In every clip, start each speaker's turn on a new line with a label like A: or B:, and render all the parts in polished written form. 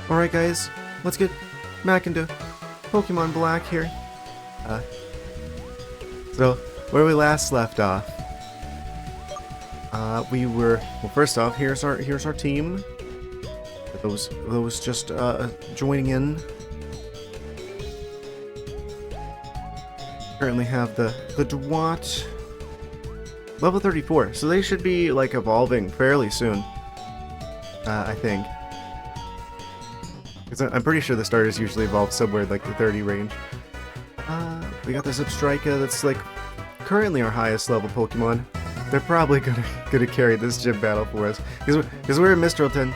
A: Alright guys, let's get back into Pokemon Black here. So, where we last left off, well, first off, here's our team. Those just joining in. Currently have the Dwat level 34, so they should be like evolving fairly soon. I think. Because I'm pretty sure the starters usually evolve somewhere like the 30 range. We got this Abstrika that's like currently our highest level Pokemon. They're probably gonna carry this gym battle for us because we're in Mistralton.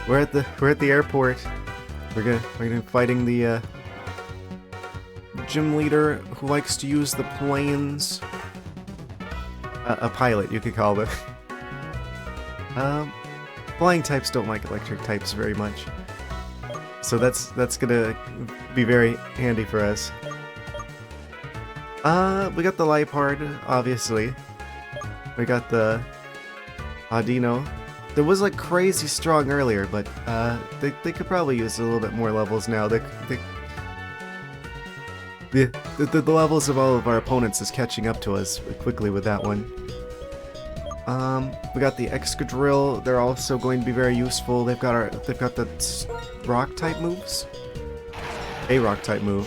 A: We're at the airport. We're gonna be fighting the gym leader who likes to use the planes. A pilot, you could call it. Flying types don't like electric types very much. So that's gonna be very handy for us. We got the Liepard, obviously. We got the Audino. That was like crazy strong earlier, but they could probably use a little bit more levels now. The levels of all of our opponents is catching up to us quickly with that one. We got the Excadrill. They're also going to be very useful. They've got the rock type moves. A rock type move.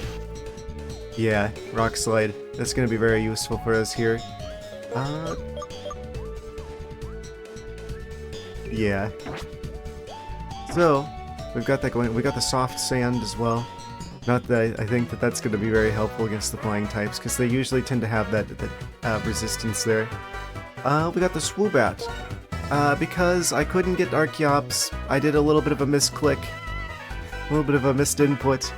A: Yeah, Rock Slide. That's going to be very useful for us here. Yeah. So, we've got that going. We got the Soft Sand as well. Not that I think that's going to be very helpful against the flying types, because they usually tend to have that resistance there. We got the Swoobat. Because I couldn't get Archeops, I did a little bit of a misclick. A little bit of a missed input.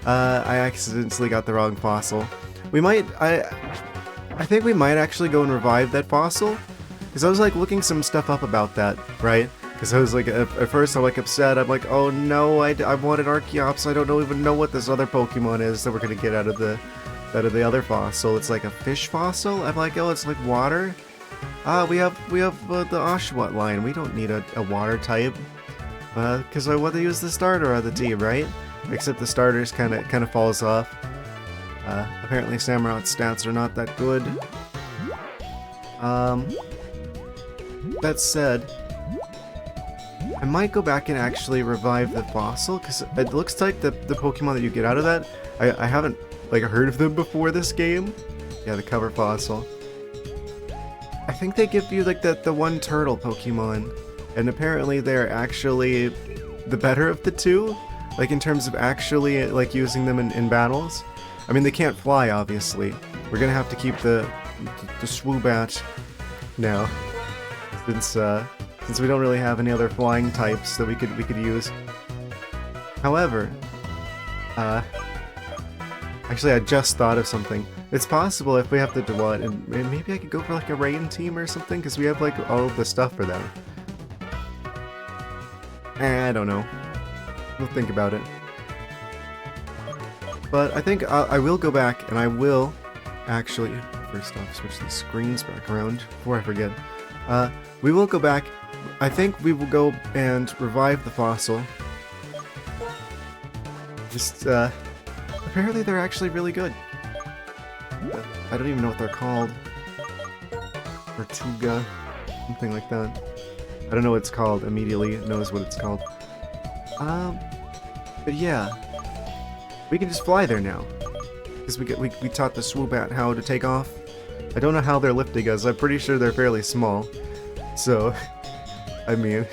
A: I accidentally got the wrong fossil. I think we might actually go and revive that fossil. Because I was like looking some stuff up about that, right? Because I was like, at first I'm like upset. I'm like, oh no, I wanted Archeops. I don't even know what this other Pokemon is that we're gonna get out of the other fossil. It's like a fish fossil. I'm like, oh, it's like water. We have the Oshawott line. We don't need a water type. Because I want to use the starter on the team, right? Except the starters kind of falls off. Apparently Samurot's stats are not that good. That said, I might go back and actually revive the fossil, because it looks like the Pokemon that you get out of that, I haven't like heard of them before this game. Yeah, the cover fossil. I think they give you like the one turtle Pokemon, and apparently they're actually the better of the two, like in terms of actually like using them in battles. I mean, they can't fly, obviously. We're gonna have to keep the Swoobat now, since we don't really have any other flying types that we could use. However, actually I just thought of something. It's possible if we have the Dwat, and maybe I could go for like a rain team or something, because we have like all of the stuff for them. I don't know. We'll think about it. But I think I will go back, and I will actually, first off, switch the screens back around before I forget. We will go back. I think we will go and revive the fossil. Just, apparently they're actually really good. I don't even know what they're called. Tortuga, something like that. I don't know what it's called. Immediately it knows what it's called. But yeah, we can just fly there now, because we taught the Swoobat how to take off. I don't know how they're lifting us. I'm pretty sure they're fairly small. So, I mean,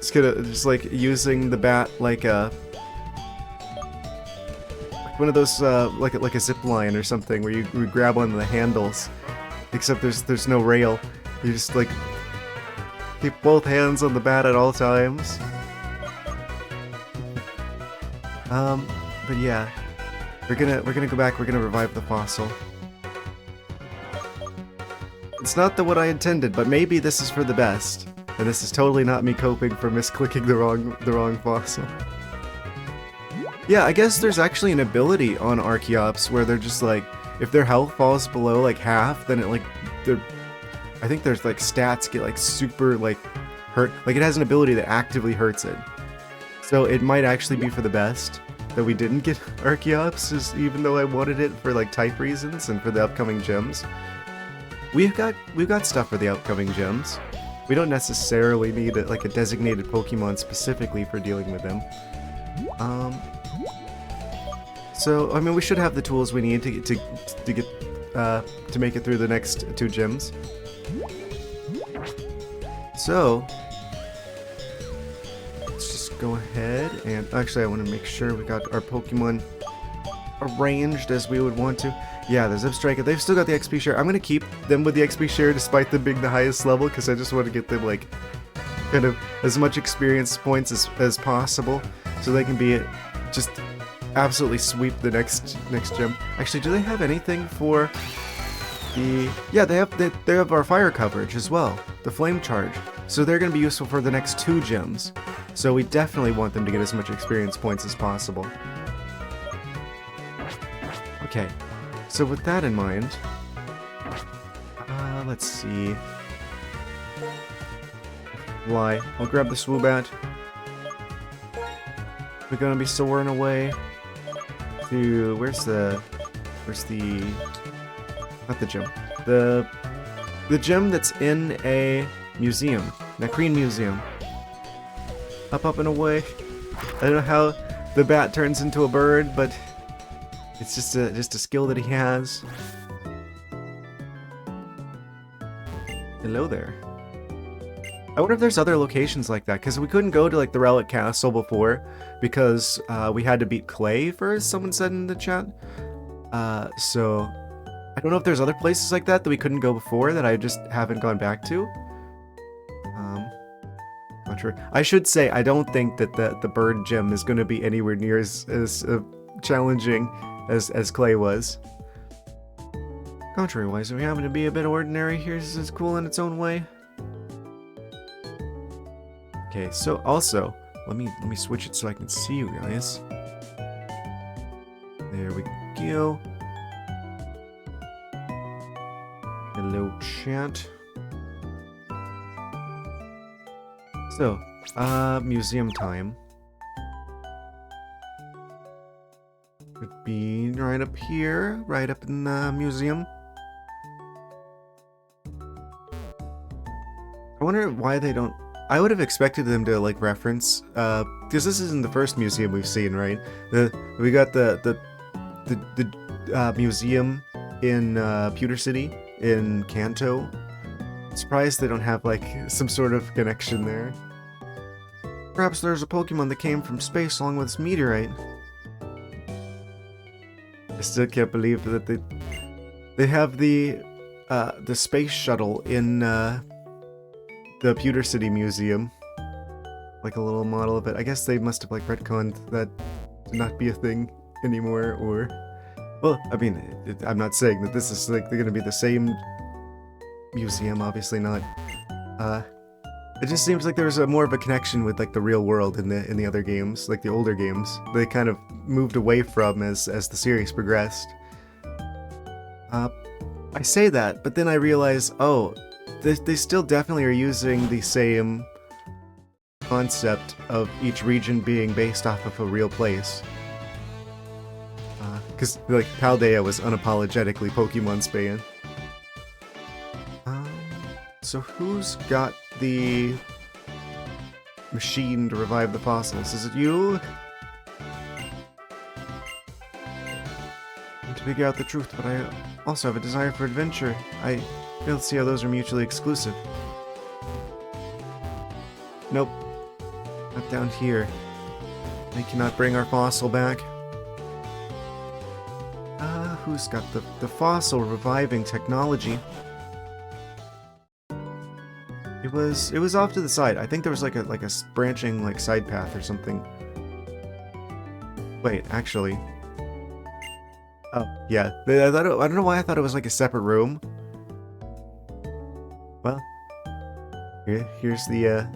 A: just like using the bat like one of those like a zip line or something, where you grab one of the handles, except there's no rail. You just like keep both hands on the bat at all times. But yeah, we're gonna go back. We're gonna revive the fossil. It's not what I intended, but maybe this is for the best, and this is totally not me coping for misclicking the wrong fossil. Yeah, I guess there's actually an ability on Archeops where they're just like, if their health falls below like half, then it like I think there's like stats get like super like hurt. Like it has an ability that actively hurts it. So it might actually be for the best that we didn't get Archeops, even though I wanted it for like type reasons and for the upcoming gems. We've got stuff for the upcoming gems. We don't necessarily need like a designated Pokemon specifically for dealing with them. So I mean, we should have the tools we need to make it through the next 2 gyms. So let's just go ahead and actually I want to make sure we got our Pokemon arranged as we would want to. Yeah, the Zipstriker, they've still got the XP share. I'm going to keep them with the XP share despite them being the highest level because I just want to get them like kind of as much experience points as possible so they can be just absolutely sweep the next gym. Actually, do they have anything for the... Yeah, they have our fire coverage as well, the flame charge. So they're going to be useful for the next 2 gyms. So we definitely want them to get as much experience points as possible. Okay, so with that in mind, let's see. Fly. I'll grab the Swoobat. We're gonna be soaring away to where's the not the gym. The gym that's in a museum. Nakreen Museum. Up and away. I don't know how the bat turns into a bird, but it's just a skill that he has. Hello there. I wonder if there's other locations like that, because we couldn't go to like the Relic Castle before because we had to beat Clay first, someone said in the chat. So I don't know if there's other places like that we couldn't go before that I just haven't gone back to. Not sure. I should say I don't think that the bird gym is going to be anywhere near as challenging as Clay was. Contrary-wise, we happen to be a bit ordinary. Here's is cool in its own way. Okay, so also, let me switch it so I can see you guys. There we go. Hello, chat. So, museum time. Could be right up here, right up in the museum. I wonder why they don't... I would have expected them to like reference, because this isn't the first museum we've seen, right? We got the museum in Pewter City in Kanto. Surprised they don't have like some sort of connection there. Perhaps there's a Pokemon that came from space along with this meteorite. I still can't believe that they have the space shuttle in the Pewter City Museum, like a little model of it. I guess they must have like retconned that to not be a thing anymore, or well, I mean, I'm not saying that this is like they're gonna be the same museum, obviously not. It just seems like there's more of a connection with like the real world in the other games, like the older games. They kind of moved away from as the series progressed. I say that, but then I realize, oh, they still definitely are using the same concept of each region being based off of a real place. Because like Paldea was unapologetically Pokemon Spain. So who's got the machine to revive the fossils? Is it you? I need to figure out the truth, but I also have a desire for adventure. I fail to see how those are mutually exclusive. Nope. Not down here. They cannot bring our fossil back. Who's got the fossil reviving technology? It was off to the side. I think there was like a branching like side path or something. Wait, actually. Oh, yeah. I don't know why I thought it was like a separate room. Well, here's the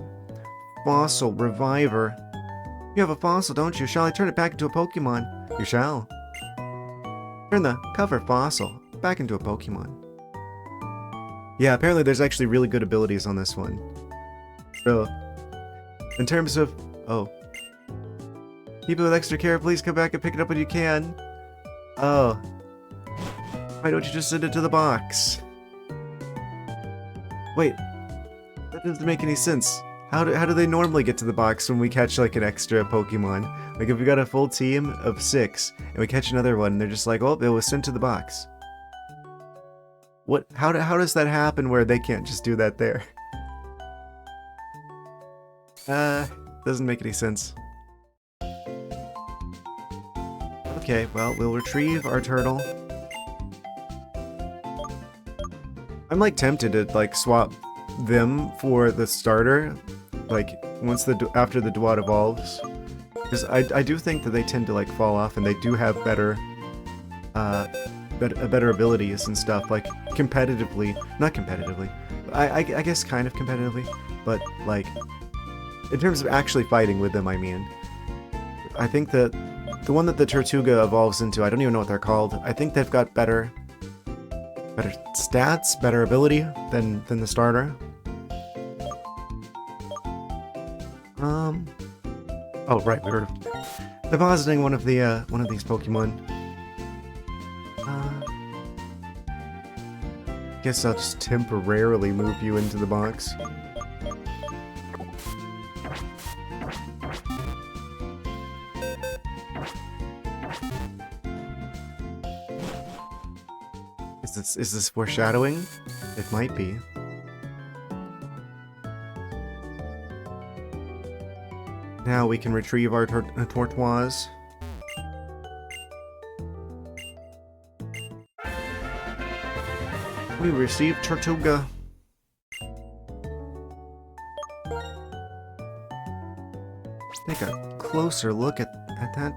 A: fossil reviver. You have a fossil, don't you? Shall I turn it back into a Pokemon? You shall. Turn the cover fossil back into a Pokemon. Yeah, apparently there's actually really good abilities on this one. So, in terms of... Oh. Keep it with extra care. Please come back and pick it up when you can. Oh. Why don't you just send it to the box? Wait. That doesn't make any sense. How do they normally get to the box when we catch like an extra Pokemon? Like if we got a full team of 6 and we catch another one, they're just like, oh, it was sent to the box. What? How does that happen where they can't just do that there? Doesn't make any sense. Okay, well, we'll retrieve our turtle. I'm like tempted to like swap them for the starter, like once after the Dewott evolves, because I do think that they tend to like fall off, and they do have better abilities and stuff, like competitively, not competitively, I guess kind of competitively, but like in terms of actually fighting with them, I mean, I think that the one that the Tortuga evolves into, I don't even know what they're called, I think they've got better stats, better ability than the starter. Oh right, we were depositing one of these Pokemon. Guess I'll just temporarily move you into the box. Is this foreshadowing? It might be. Now we can retrieve our Tortoise. We received Tortuga. Take a closer look at that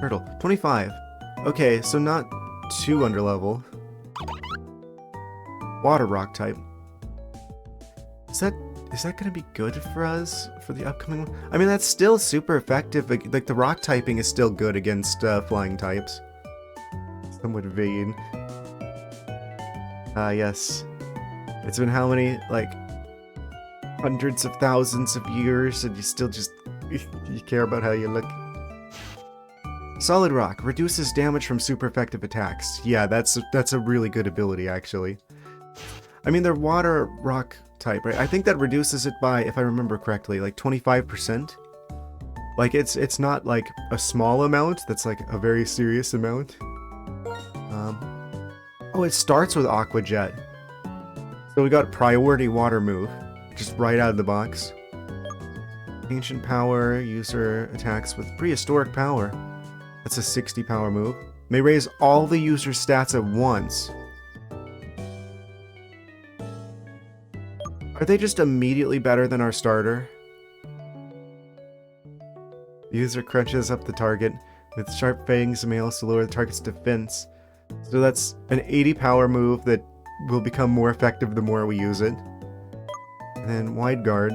A: turtle. 25. Okay, so not too underlevel. Water rock type. Is that gonna be good for us for the upcoming one? I mean, that's still super effective. Like the rock typing is still good against flying types. Somewhat vain. Yes. It's been how many, like, hundreds of thousands of years, and you still just you care about how you look. Solid rock reduces damage from super effective attacks. Yeah, that's a really good ability, actually. I mean, they're water rock type, right? I think that reduces it by, if I remember correctly, like 25%. Like it's not like a small amount. That's like a very serious amount. Oh, it starts with Aqua Jet. So we got priority water move, just right out of the box. Ancient power, user attacks with prehistoric power. That's a 60 power move. May raise all the user's stats at once. Are they just immediately better than our starter? The user crunches up the target with sharp fangs and nails to lower the target's defense. So that's an 80 power move that will become more effective the more we use it. And then Wide Guard.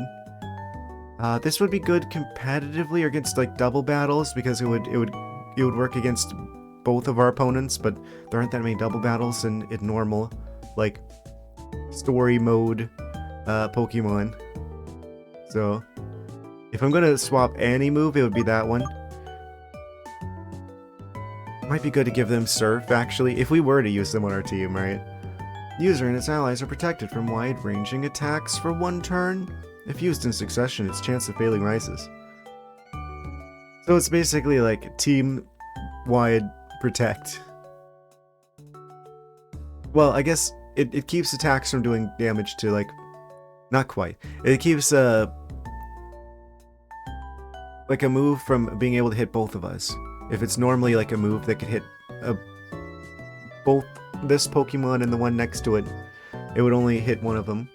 A: This would be good competitively or against like double battles, because it would work against both of our opponents, but there aren't that many double battles in normal, like, story mode Pokemon. So if I'm gonna swap any move, it would be that one. Might be good to give them Surf, actually, if we were to use them on our team, right? User and its allies are protected from wide-ranging attacks for 1 turn. If used in succession, its chance of failing rises. So it's basically like team-wide protect. Well, I guess it keeps attacks from doing damage to, like, not quite. It keeps like a move from being able to hit both of us. If it's normally like a move that could hit both this Pokemon and the one next to it, it would only hit one of them.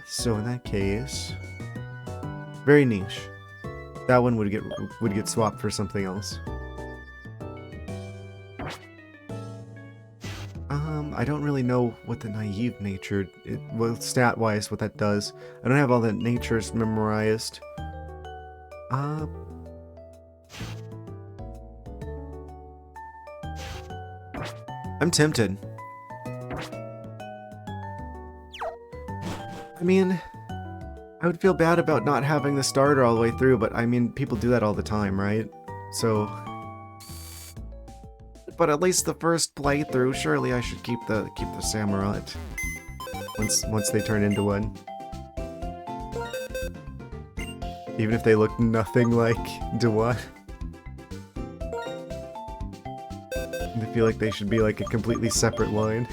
A: So in that case, very niche. That one would get swapped for something else. I don't really know what the naive nature, well, stat-wise, what that does. I don't have all the natures memorized. I'm tempted. I mean, I would feel bad about not having the starter all the way through, but I mean, people do that all the time, right? So... But at least the first playthrough, surely I should keep the Samurott. Once they turn into one. Even if they look nothing like Dewat. I feel like they should be like a completely separate line.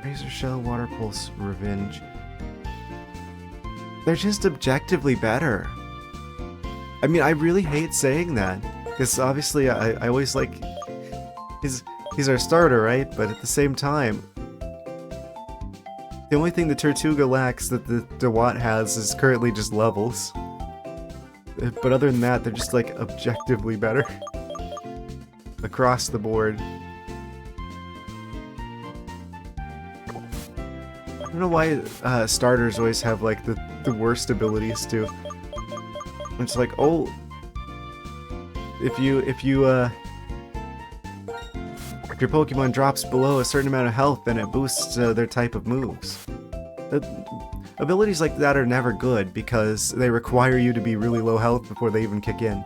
A: Razor Shell, Water Pulse, Revenge. They're just objectively better. I mean, I really hate saying that, because obviously I always like... He's our starter, right? But at the same time, the only thing the Tortuga lacks that the Dewat has is currently just levels. But other than that, they're just like objectively better. Across the board. I don't know why starters always have like the worst abilities too. It's like, oh, if your Pokemon drops below a certain amount of health, then it boosts their type of moves. Abilities like that are never good because they require you to be really low health before they even kick in.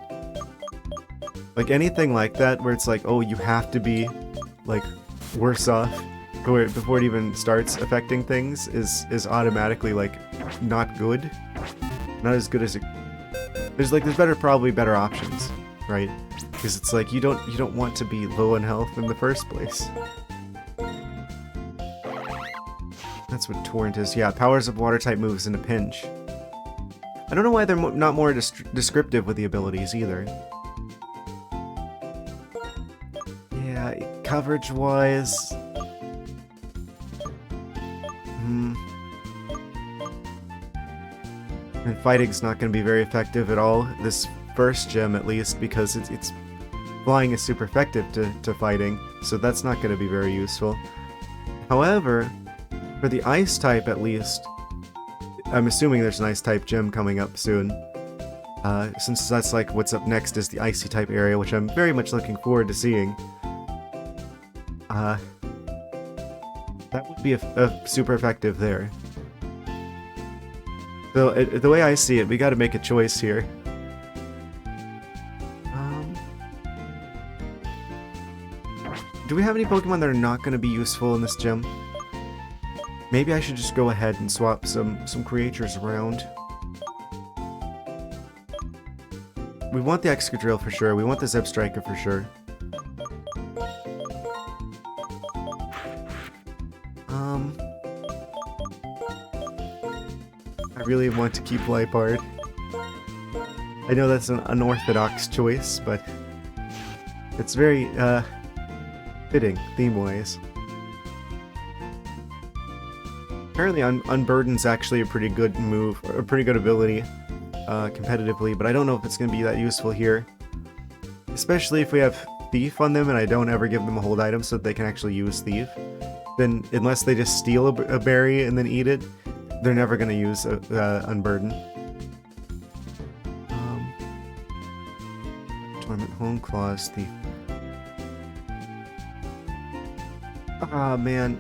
A: Like anything like that where it's like, oh, you have to be like worse off before it even starts affecting things is automatically like not good. Not as good as it. There's probably better options, right? Because it's like you don't want to be low in health in the first place. That's what Torrent is. Yeah, powers up water-type moves in a pinch. I don't know why they're not more descriptive with the abilities either. Yeah, coverage-wise... And fighting's not going to be very effective at all, this first gym at least, because it's flying is super effective to fighting, so that's not going to be very useful. However, for the ice type at least, I'm assuming there's an ice type gym coming up soon, since that's like what's up next is the icy type area, which I'm very much looking forward to seeing. That would be super effective there. So, the way I see it, we gotta make a choice here. Do we have any Pokemon that are not gonna be useful in this gym? Maybe I should just go ahead and swap some creatures around. We want the Excadrill for sure, we want the Zebstrika for sure. I really want to keep Liepard. I know that's an unorthodox choice, but it's very, fitting, theme-wise. Apparently Unburden's actually a pretty good move, or a pretty good ability, competitively, but I don't know if it's going to be that useful here. Especially if we have Thief on them and I don't ever give them a hold item so that they can actually use Thief. Then, unless they just steal a berry and then eat it, they're never going to use Unburden. Torment, Home Claws, Thief. Ah, man.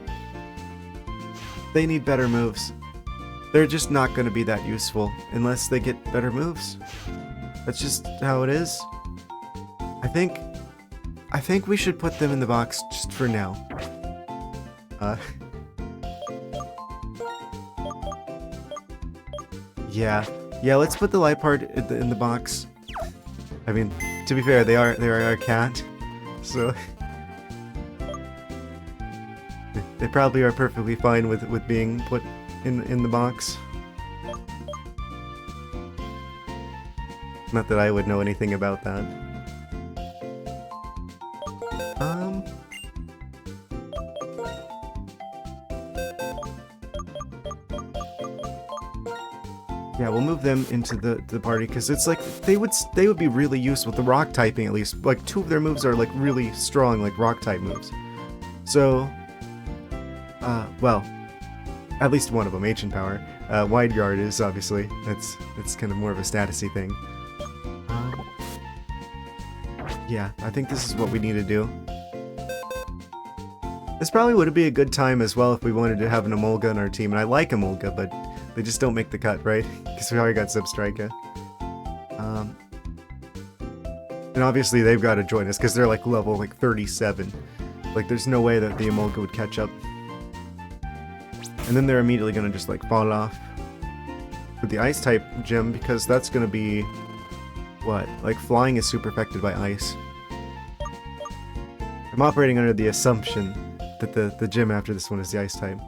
A: They need better moves. They're just not going to be that useful unless they get better moves. That's just how it is. I think we should put them in the box just for now. Yeah, let's put the Liepard in the box. I mean, to be fair, they are a cat, so they probably are perfectly fine with being put in the box. Not that I would know anything about that. Yeah, we'll move them into the party because it's like they would be really useful with the rock typing at least. Like 2 of their moves are like really strong, like rock type moves. So, well, at least one of them, Ancient Power. Wide Guard is obviously that's kind of more of a statusy thing. Yeah, I think this is what we need to do. This probably would be a good time as well if we wanted to have an Emolga on our team, and I like Emolga, but they just don't make the cut, right? Because we already got Zebstrika. And obviously they've got to join us because they're like level like 37. Like there's no way that the Emolga would catch up. And then they're immediately going to just like fall off with the ice type gym because that's going to be what? Like flying is super affected by ice. I'm operating under the assumption that the gym after this one is the ice type.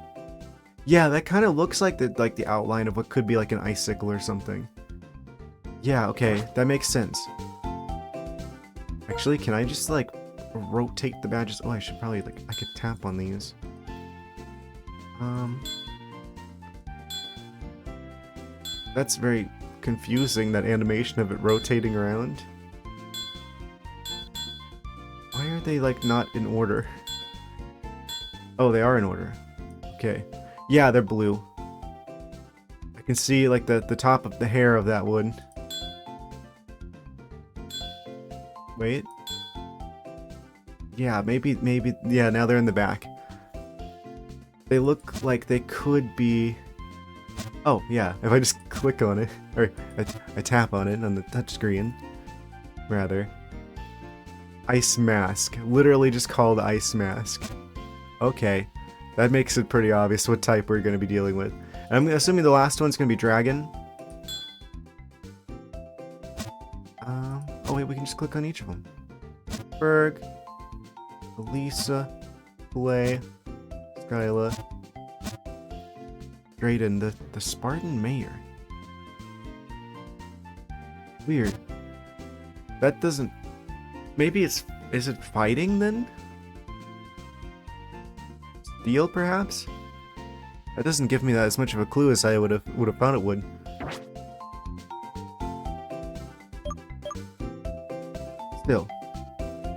A: Yeah, that kind of looks like the outline of what could be like an icicle or something. Yeah, okay, that makes sense. Actually, can I just like rotate the badges? Oh, I should probably like I could tap on these. That's very confusing, that animation of it rotating around. Why are they like not in order? Oh, they are in order. Okay. Yeah, they're blue. I can see like the top of the hair of that wood. Wait. Yeah, maybe, yeah, now they're in the back. They look like they could be... Oh, yeah, if I just click on it, or I tap on it on the touchscreen, rather. Ice Mask. Literally just called Ice Mask. Okay, that makes it pretty obvious what type we're going to be dealing with. And I'm assuming the last one's going to be Dragon. Oh wait, we can just click on each of them. Berg, Elisa, Play, Skyla, Drayden, the Spartan Mayor. Weird. That doesn't... Maybe it's... Is it fighting then? Steel, perhaps? That doesn't give me that as much of a clue as I would have thought it would. Still.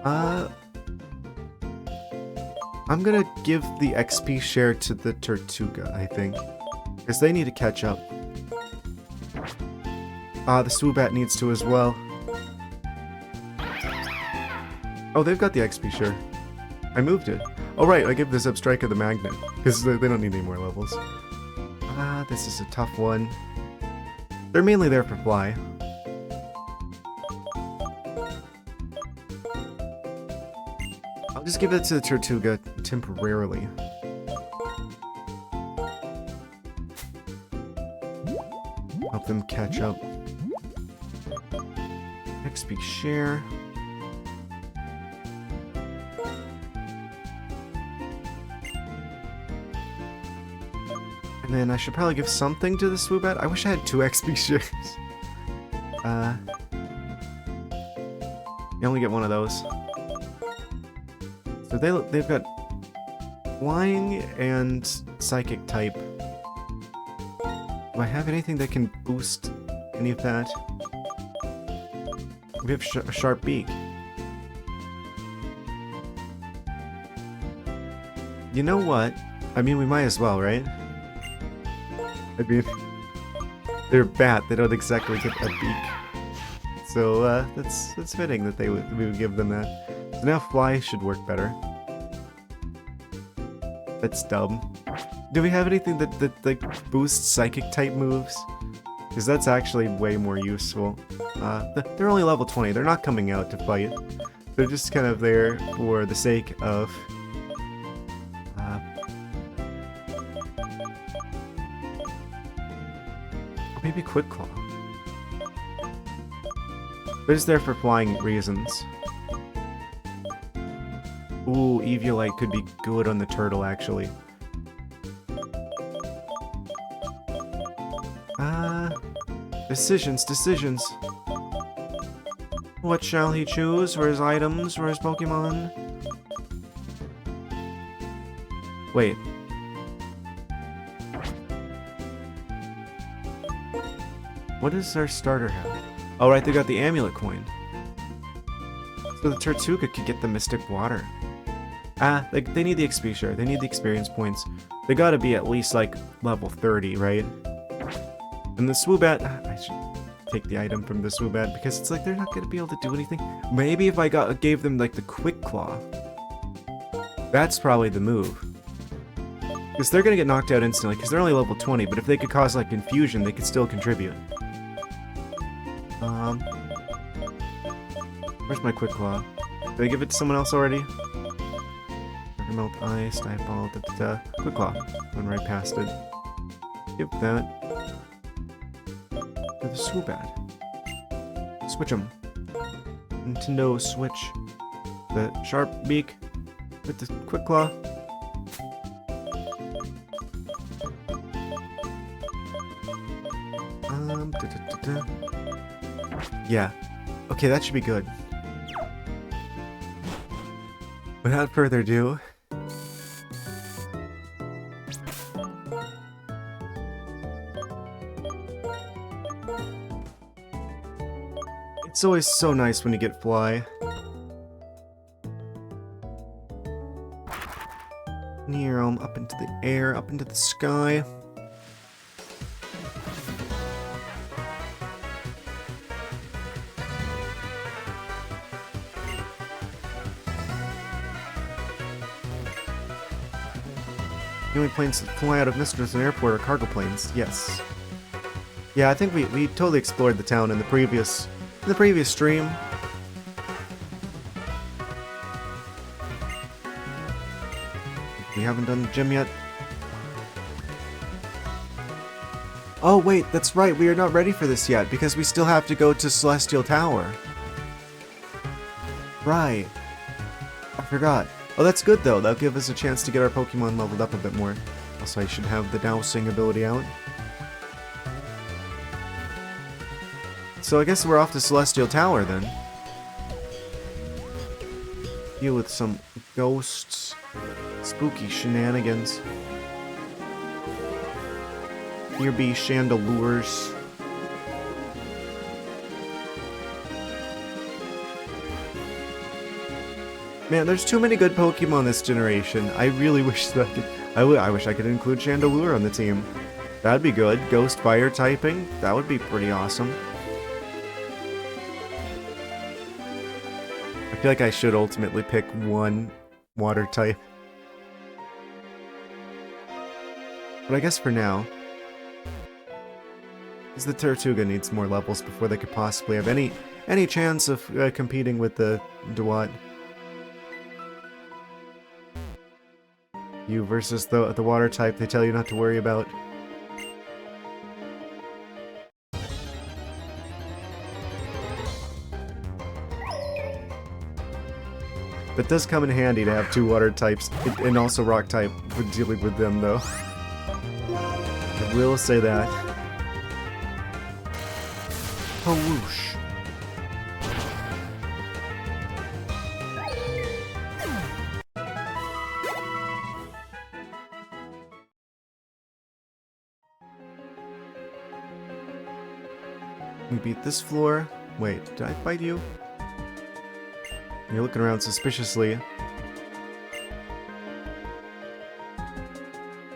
A: I'm gonna give the XP share to the Tortuga, I think. Because they need to catch up. The Swoobat needs to as well. Oh, they've got the XP share. I moved it. Oh right, I give the Zebstrika the magnet. Because they don't need any more levels. This is a tough one. They're mainly there for fly. I'll just give it to the Tortuga temporarily. Help them catch up. XP share. And then I should probably give something to the Swoobat. I wish I had 2 XP shares. You only get one of those. So they've got Flying and Psychic type. Do I have anything that can boost any of that? We have a Sharp Beak. You know what? I mean, we might as well, right? I mean, they're a bat. They don't exactly get a beak. So that's fitting that we would give them that. So now Fly should work better. That's dumb. Do we have anything that like boosts Psychic type moves? Because that's actually way more useful. They're only level 20. They're not coming out to fight. They're just kind of there for the sake of... maybe Quick Claw. They're just there for flying reasons. Ooh, Eviolite could be good on the turtle, actually. Decisions. What shall he choose for his items, for his Pokemon? Wait. What does our starter have? Oh, right, they got the Amulet Coin. So the Tortuga could get the Mystic Water. They need the XP share. They need the experience points. They gotta be at least, like, level 30, right? And the Swoobat... I should take the item from the Swoobat, because it's like they're not gonna be able to do anything. Maybe if I gave them, like, the Quick Claw. That's probably the move. Because they're going to get knocked out instantly, because they're only level 20, but if they could cause, like, confusion, they could still contribute. Where's my Quick Claw? Did I give it to someone else already? Melt Ice, Eyeball, Quick Claw. Went right past it. Give that to the Swoobat. Switch them. Nintendo Switch. The Sharp Beak with the Quick Claw. Yeah. Okay, that should be good. Without further ado, it's always so nice when you get Fly. Near up into the air, up into the sky. The only planes that fly out of Mistralton Airport are cargo planes. Yes. Yeah, I think we totally explored the town in the previous stream. We haven't done the gym yet. Oh wait, that's right. We are not ready for this yet because we still have to go to Celestial Tower. Right. I forgot. Oh, that's good though. That'll give us a chance to get our Pokemon leveled up a bit more. Also, I should have the Dowsing ability out. So I guess we're off to Celestial Tower then. Deal with some ghosts. Spooky shenanigans. Here be chandelures. Man, there's too many good Pokemon this generation. I really wish that I wish I could include Chandelure on the team. That'd be good. Ghost Fire typing. That would be pretty awesome. I feel like I should ultimately pick one water type. But I guess for now, because the Tortuga needs more levels before they could possibly have any chance of competing with the Dewott. You versus the water type they tell you not to worry about. It does come in handy to have two water types and also rock type for dealing with them though. I will say that. Oh whoosh. We beat this floor. Wait, did I fight you? You're looking around suspiciously.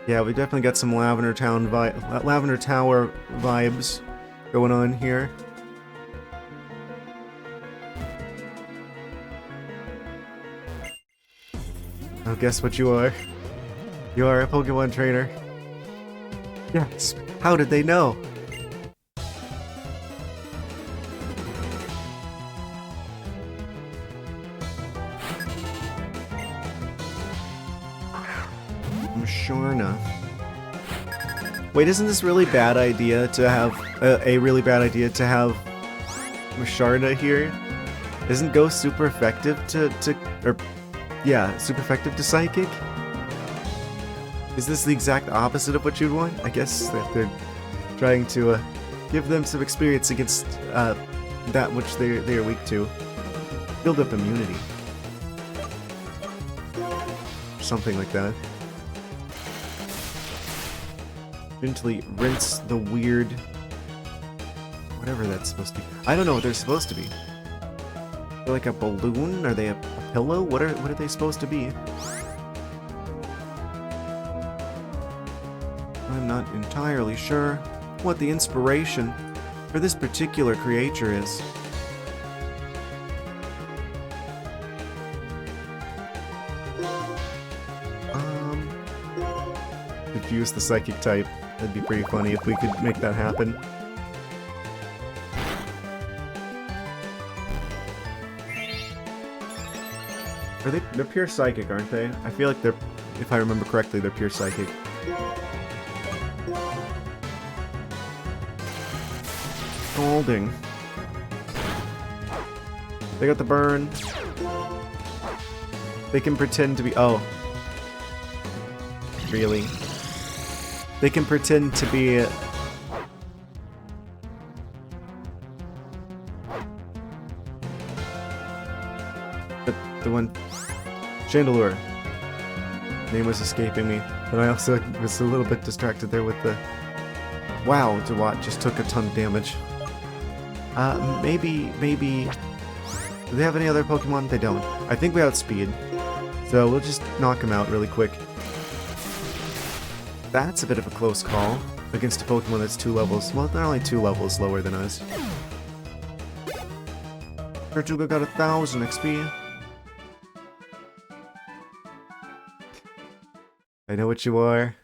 A: Yeah, we definitely got some Lavender Tower vibes going on here. Oh, guess what you are? You are a Pokemon trainer. Yes. How did they know? Sharna. Wait, isn't this really bad idea to have a really bad idea to have Sharna here? Isn't Ghost super effective super effective to Psychic? Is this the exact opposite of what you'd want? I guess that they're trying to give them some experience against that which they are weak to. Build up immunity. Something like that. Gently rinse the weird... whatever that's supposed to be. I don't know what they're supposed to be. They're like a balloon? Are they a pillow? What are they supposed to be? I'm not entirely sure what the inspiration for this particular creature is. fuse the Psychic type. That'd be pretty funny if we could make that happen. They're pure Psychic, aren't they? I feel like they're, if I remember correctly, they're pure Psychic. Scalding. They got the burn. They can pretend to be... Oh. Really? They can pretend to be... The one... Chandelure. Name was escaping me. But I also was a little bit distracted there with the... Wow, Dewat just took a ton of damage. Maybe... Do they have any other Pokemon? They don't. I think we outspeed. So we'll just knock him out really quick. That's a bit of a close call against a Pokemon that's 2 levels. Well, they're only 2 levels lower than us. Tortuga got 1,000 XP. I know what you are.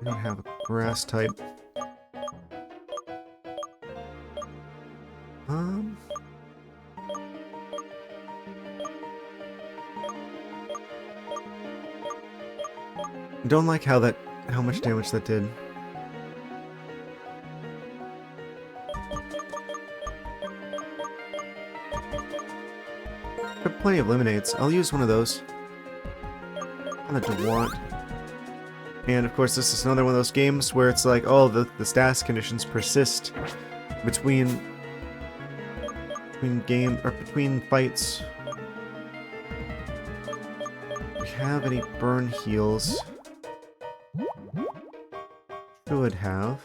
A: I don't have a grass type. Don't like how much damage that did. Got plenty of Lemonades. I'll use one of those. On a Dewant. And of course, this is another one of those games where it's like, oh, the status conditions persist between fights. Do we have any burn heals? Should have.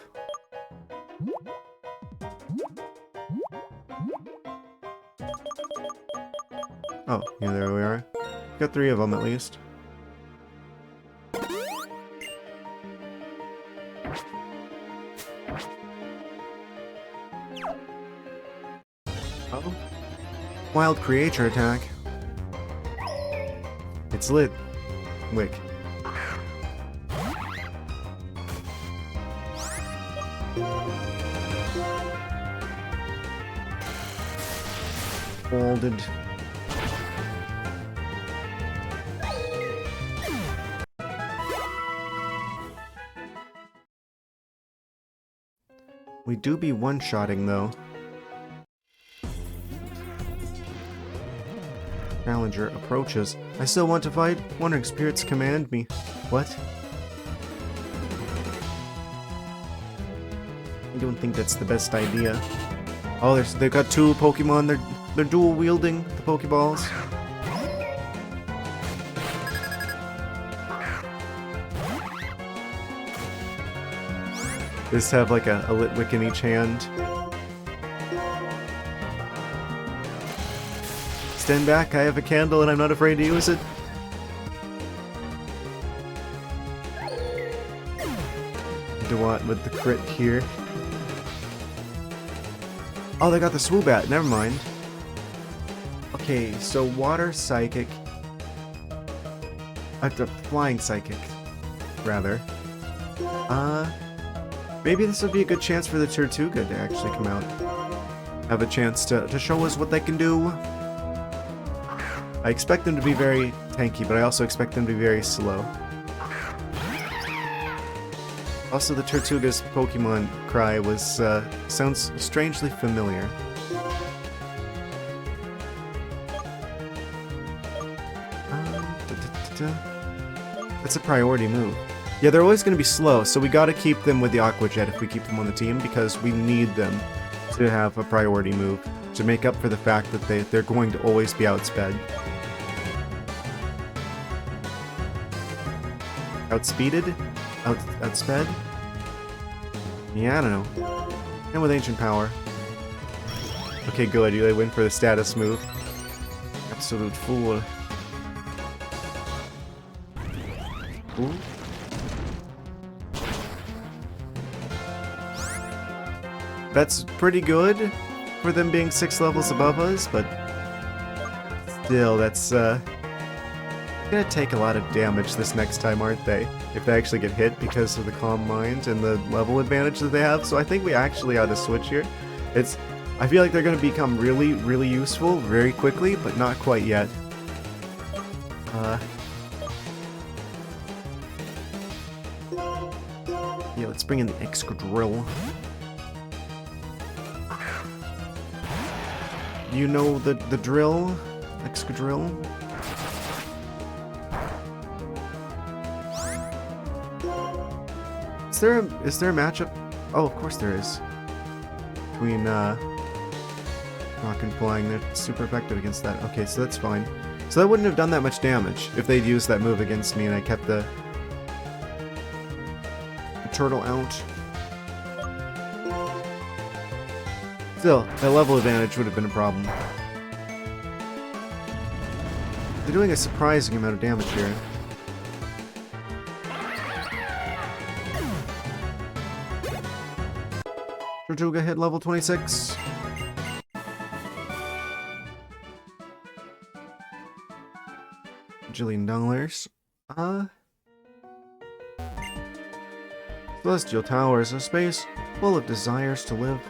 A: Oh, yeah, there we are. Got 3 of them at least. Oh. Wild creature attack. It's lit. Wick. Folded. We do be one-shotting, though. Challenger approaches. I still want to fight. Wandering spirits command me. What? I don't think that's the best idea. Oh, they've got 2 Pokemon. They're dual wielding the Pokeballs. They just have like a Litwick in each hand. Stand back, I have a candle and I'm not afraid to use it. Dewant with the crit here. Oh, they got the Swoobat, never mind. Okay, so Water Psychic. The Flying Psychic, rather. Maybe this would be a good chance for the Tortuga to actually come out. Have a chance to show us what they can do. I expect them to be very tanky, but I also expect them to be very slow. Also, the Tortuga's Pokemon cry was, sounds strangely familiar. That's a priority move. Yeah, they're always going to be slow, so we gotta keep them with the Aqua Jet if we keep them on the team, because we need them to have a priority move to make up for the fact that they're going to always be outsped. Outspeeded? Outsped? Yeah, I don't know. And with Ancient Power. Okay, good. They win for the status move. Absolute fool. Ooh. That's pretty good for them being 6 levels above us, but still, that's gonna take a lot of damage this next time, aren't they? If they actually get hit because of the Calm Mind and the level advantage that they have. So I think we actually ought to switch here. I feel like they're gonna become really, really useful very quickly, but not quite yet. Yeah, let's bring in the Excadrill. You know the drill? Excadrill? Is there a matchup? Oh, of course there is. Between Rock and Flying, they're super effective against that. Okay, so that's fine. So that wouldn't have done that much damage if they'd used that move against me and I kept the turtle out. Still, that level advantage would have been a problem. They're doing a surprising amount of damage here. Tortuga hit level 26. $1 billion. Celestial Towers, a space full of desires to live.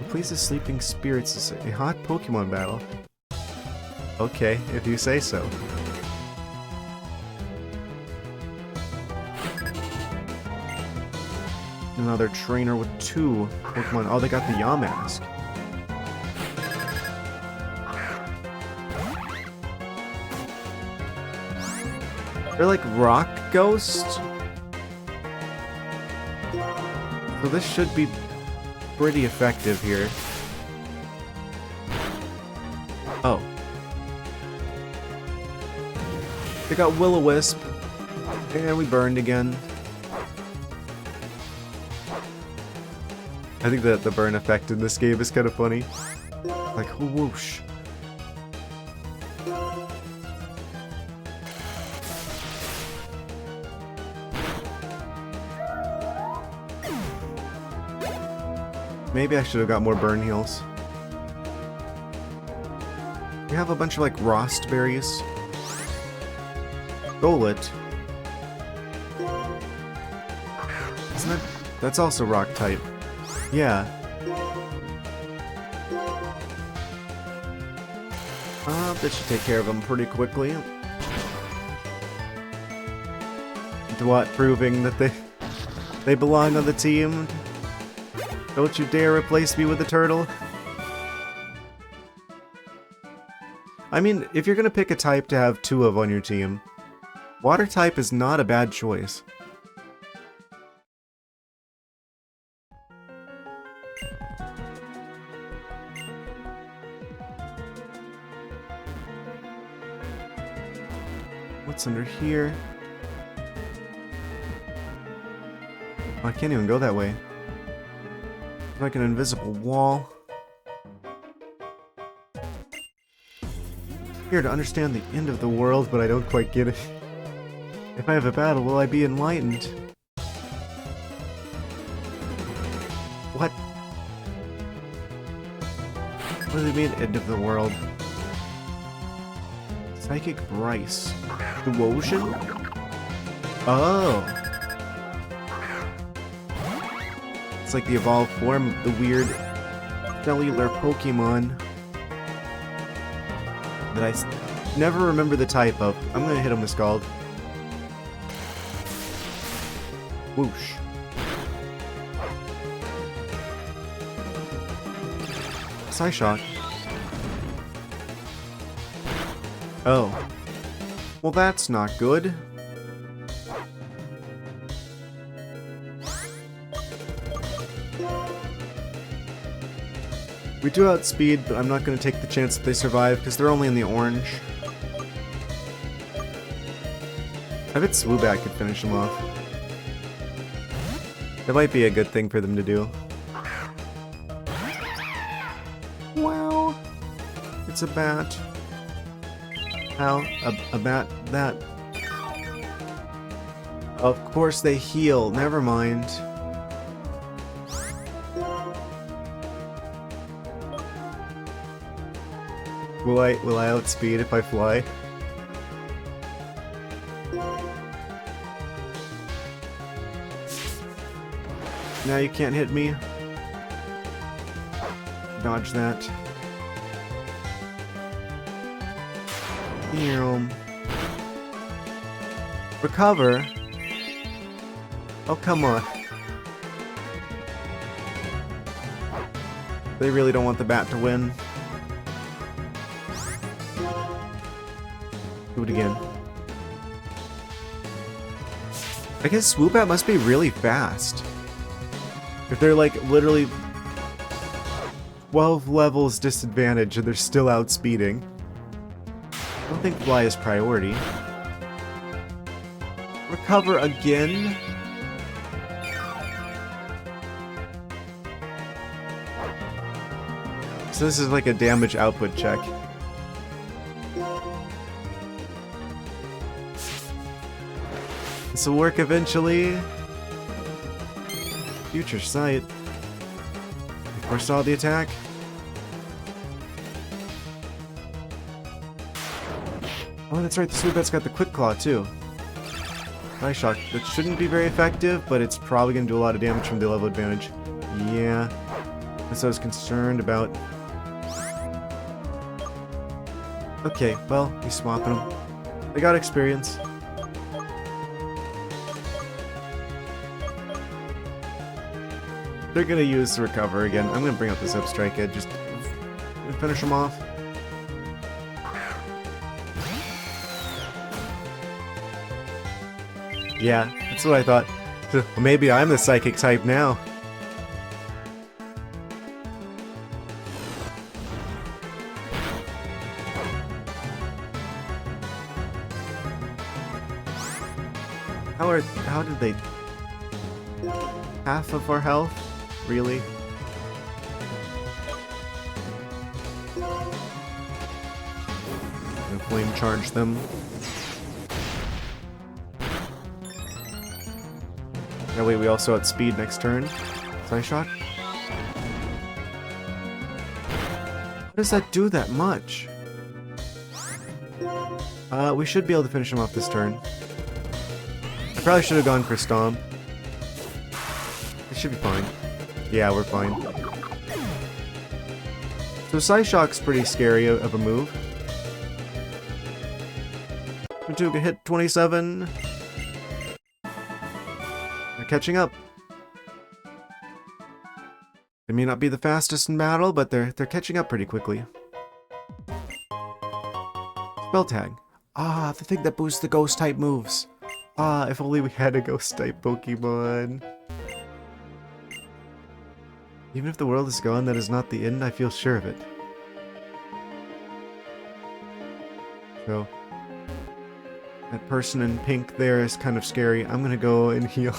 A: Please the sleeping spirits is a hot Pokemon battle. Okay, if you say so. Another trainer with 2 Pokemon. Oh, they got the Yamask. They're like rock ghosts. So this should be pretty effective here. Oh. They got Will-O-Wisp. And we burned again. I think that the burn effect in this game is kind of funny. Like, whoosh. Maybe I should have got more burn heals. We have a bunch of like Rost berries. Golett. Isn't that... That's also rock type. Yeah. That should take care of them pretty quickly. What, proving that they belong on the team? Don't you dare replace me with a turtle. I mean, if you're gonna pick a type to have 2 of on your team, water type is not a bad choice. What's under here? Oh, I can't even go that way. Like an invisible wall. Here to understand the end of the world, but I don't quite get it. If I have a battle, will I be enlightened? What? What do they mean, end of the world? Psychic Bryce. Devotion? Oh. It's like the evolved form of the weird cellular Pokemon that I never remember the type of. I'm gonna hit him with Scald. Whoosh. Psyshock. Oh. Well, that's not good. We do outspeed, but I'm not going to take the chance that they survive, because they're only in the orange. I bet Swoobat could finish them off. That might be a good thing for them to do. Wow. It's a bat. How? A bat that. Of course they heal. Never mind. Will I outspeed if I fly? Now you can't hit me. Dodge that. Recover? Oh, come on. They really don't want the bat to win. Do it again. I guess Swoop Bat must be really fast. If they're like literally 12 levels disadvantage and they're still outspeeding. I don't think Fly is priority. Recover again? So this is like a damage output check. This will work eventually. Future Sight. Foresaw the attack. Oh, that's right, the Swoop Bat's got the Quick Claw too. Ice Shock. That shouldn't be very effective, but it's probably going to do a lot of damage from the level advantage. Yeah. That's what I was concerned about. Okay, well, he's swapping them. They got experience. They're gonna use the Recover again. I'm gonna bring out the Zip Strike Edge, just finish them off. Yeah, that's what I thought. Well, maybe I'm the Psychic type now. How did they... Half of our health? Really? I'm gonna flame charge them. That way we also outspeed next turn. Side Shock? How does that do that much? We should be able to finish him off this turn. I probably should have gone for Stomp. It should be fine. Yeah, we're fine. So Side Shock's pretty scary of a move. Matuga hit 27. They're catching up. They may not be the fastest in battle, but they're catching up pretty quickly. Spell Tag. Ah, the thing that boosts the ghost type moves. Ah, if only we had a ghost type Pokemon. Even if the world is gone, that is not the end, I feel sure of it. So, that person in pink there is kind of scary. I'm gonna go and heal.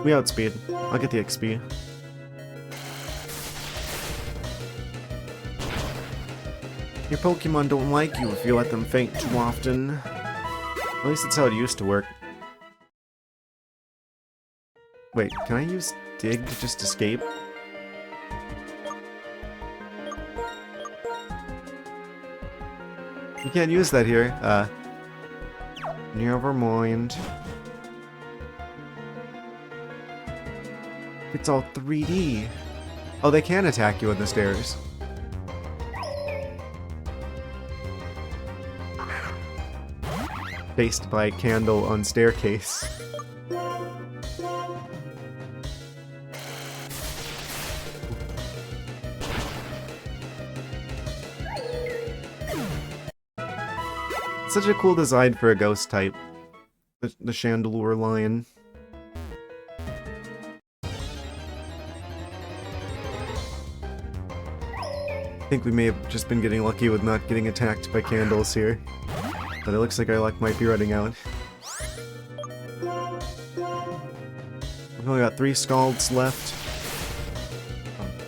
A: We outspeed. I'll get the XP. Your Pokemon don't like you if you let them faint too often. At least that's how it used to work. Wait, can I use Dig to just escape? You can't use that here. Never mind. It's all 3D. Oh, they can attack you on the stairs. Faced by candle on staircase. Such a cool design for a ghost type. The Chandelure Lion. I think we may have just been getting lucky with not getting attacked by candles here. But it looks like our luck might be running out. We've only got 3 Scalds left.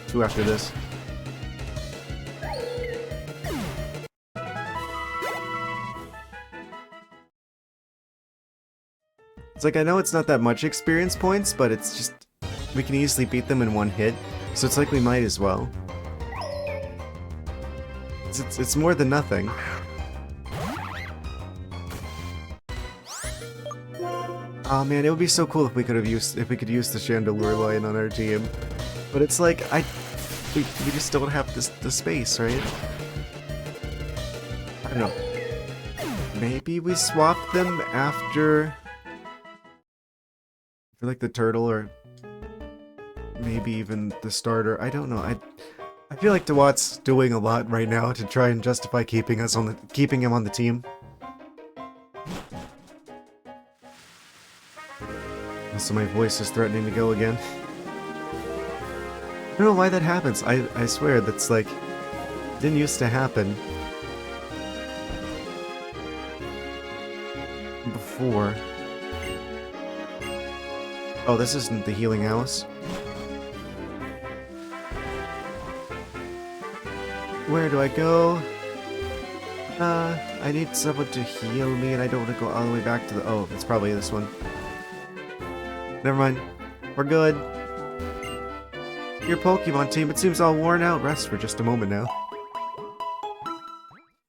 A: 2 after this. It's like, I know it's not that much experience points, but it's just... we can easily beat them in one hit, so it's like we might as well. It's more than nothing. Oh man, it would be so cool if we could use the Chandelure line on our team. But it's like, we just don't have the space, right? I don't know. Maybe we swap them after like the turtle, or maybe even the starter. I don't know. I feel like Dewat's doing a lot right now to try and justify keeping him on the team. So my voice is threatening to go again. I don't know why that happens. I swear that's like didn't used to happen before. Oh, this isn't the healing house. Where do I go? I need someone to heal me, and I don't want to go all the way back to the... oh, it's probably this one. Never mind. We're good. Your Pokemon team, it seems all worn out. Rest for just a moment now.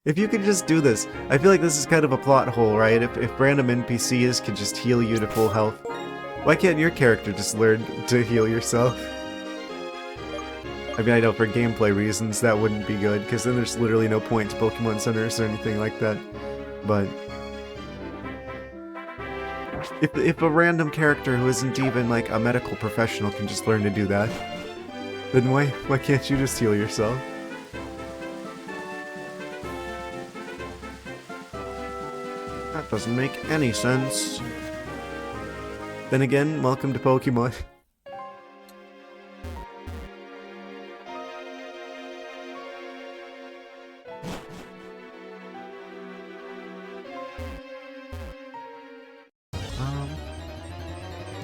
A: If you could just do this, I feel like this is kind of a plot hole, right? If random NPCs could just heal you to full health, why can't your character just learn to heal yourself? I mean, I know for gameplay reasons that wouldn't be good, because then there's literally no point to Pokemon Centers or anything like that. But if a random character who isn't even like a medical professional can just learn to do that, then why can't you just heal yourself? That doesn't make any sense. Then again, welcome to Pokemon.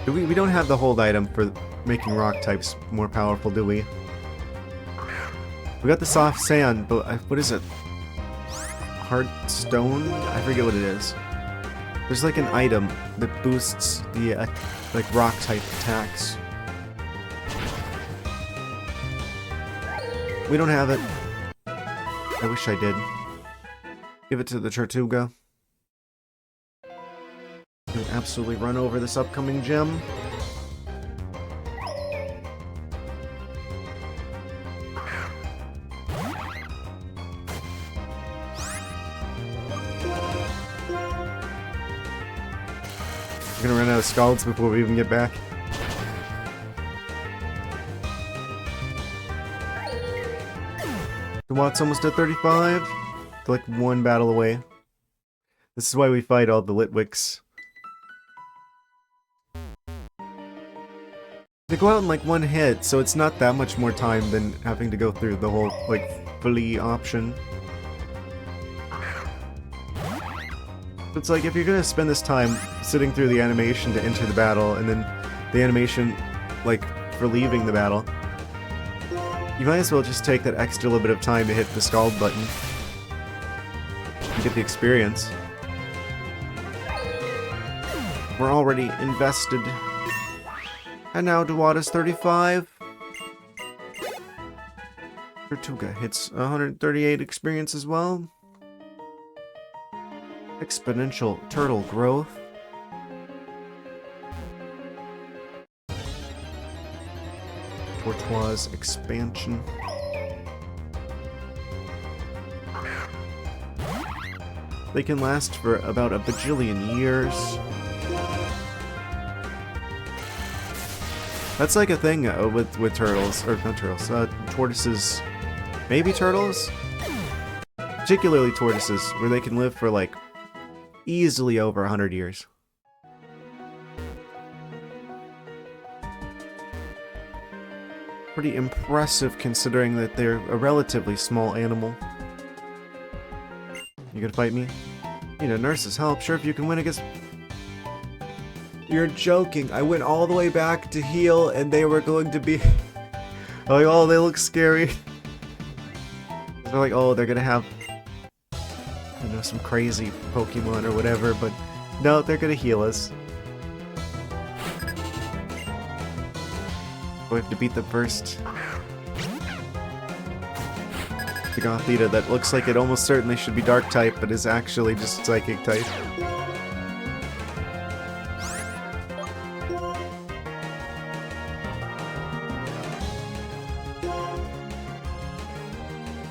A: We don't have the hold item for making rock types more powerful, do we? We got the soft sand, but what is it? Hard stone? I forget what it is. There's like an item that boosts the like rock type attacks. We don't have it. I wish I did. Give it to the Tortuga. Can absolutely run over this upcoming gym. We're gonna run out of Scalds before we even get back. The Watt's almost at 35. They're like one battle away. This is why we fight all the Litwicks. They go out in like one hit, so it's not that much more time than having to go through the whole, like, flee option. It's like, if you're gonna spend this time sitting through the animation to enter the battle, and then the animation, like, for leaving the battle, you might as well just take that extra little bit of time to hit the Scald button and get the experience. We're already invested. And now Dewata's 35. Tortuga hits 138 experience as well. Exponential turtle growth. Tortoise expansion. They can last for about a bajillion years. That's like a thing with turtles, or not turtles, tortoises, maybe turtles? Particularly tortoises, where they can live for like easily over 100 years. Pretty impressive considering that they're a relatively small animal. You gonna fight me? Need a nurse's help, sure if you can win against... You're joking. I went all the way back to heal and they were going to be... like, oh, they look scary. They're like, oh, they're gonna have... I don't know, some crazy Pokemon or whatever, but no, they're gonna heal us. We have to beat the first... the Gothita that looks like it almost certainly should be Dark type, but is actually just Psychic type.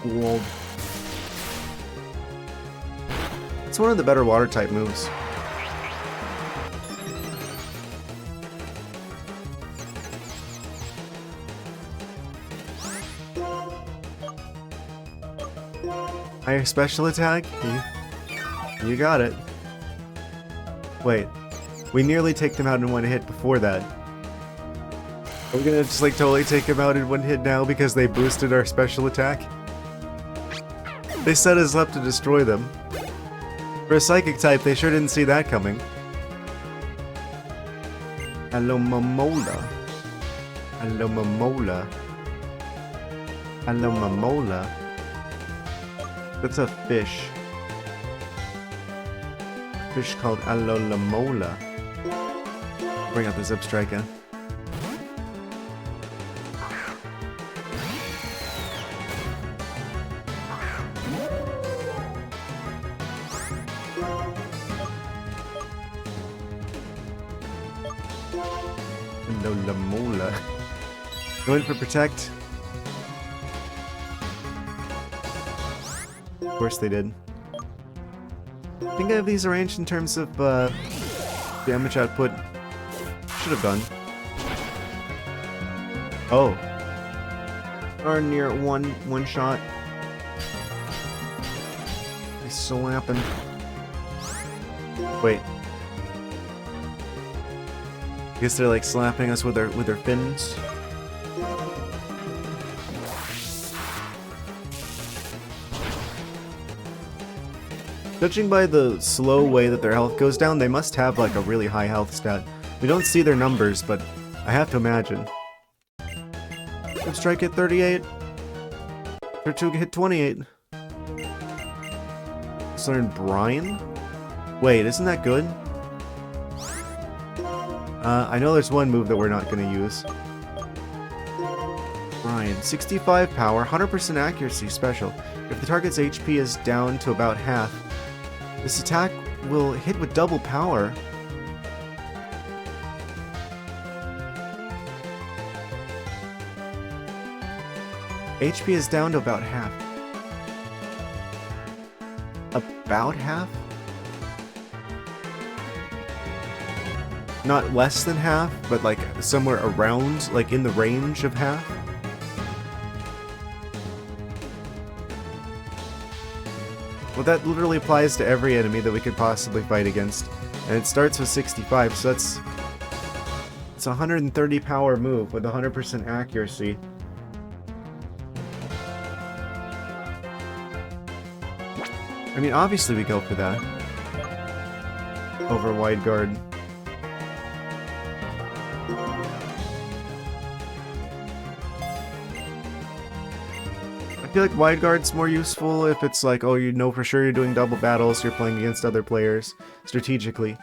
A: Cool. It's one of the better water type moves. Higher special attack? You got it. Wait. We nearly take them out in one hit before that. Are we gonna just like totally take them out in one hit now because they boosted our special attack? They set us up to destroy them. For a Psychic type, they sure didn't see that coming. Hello, Momola. Hello, Momola. Hello, Momola. That's a fish. A fish called Alolamola. Bring out the Zipstriker. Alolamola. Go in for Protect. Of course they did. I think I have these arranged in terms of damage output. Should have done. Oh. Or near one shot. He's slapping. Wait. I guess they're like slapping us with their fins. Judging by the slow way that their health goes down, they must have like a really high health stat. We don't see their numbers, but I have to imagine. Strike at 38. Turtwig hit 28. Let's learn Brian? Wait, isn't that good? I know there's one move that we're not going to use. Brian, 65 power, 100% accuracy special. If the target's HP is down to about half, this attack will hit with double power. HP is down to about half. About half? Not less than half, but like somewhere around, like in the range of half. Well, that literally applies to every enemy that we could possibly fight against. And it starts with 65, so it's a 130 power move with 100% accuracy. I mean, obviously we go for that. Over Wide Guard. I feel like Wide Guard's more useful if it's like, oh, you know for sure you're doing double battles, you're playing against other players, strategically.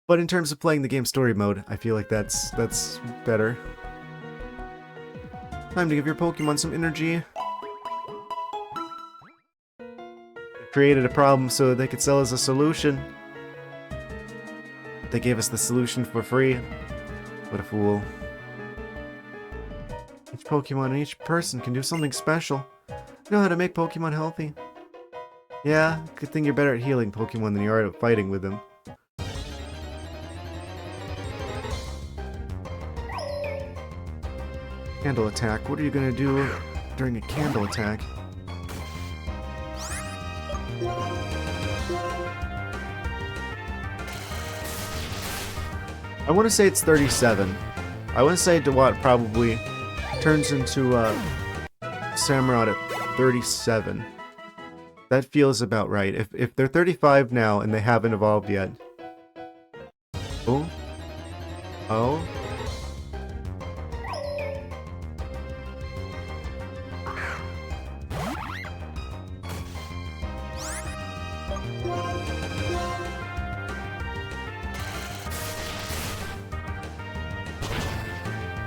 A: But in terms of playing the game story mode, I feel like that's better. Time to give your Pokemon some energy. Created a problem so that they could sell us a solution. They gave us the solution for free. What a fool. Each Pokemon and each person can do something special. You know how to make Pokemon healthy. Yeah, good thing you're better at healing Pokemon than you are at fighting with them. Candle attack. What are you gonna do during a candle attack? I want to say it's 37. I want to say Dewott probably turns into Samurott at 37. That feels about right. If they're 35 now and they haven't evolved yet. Oh?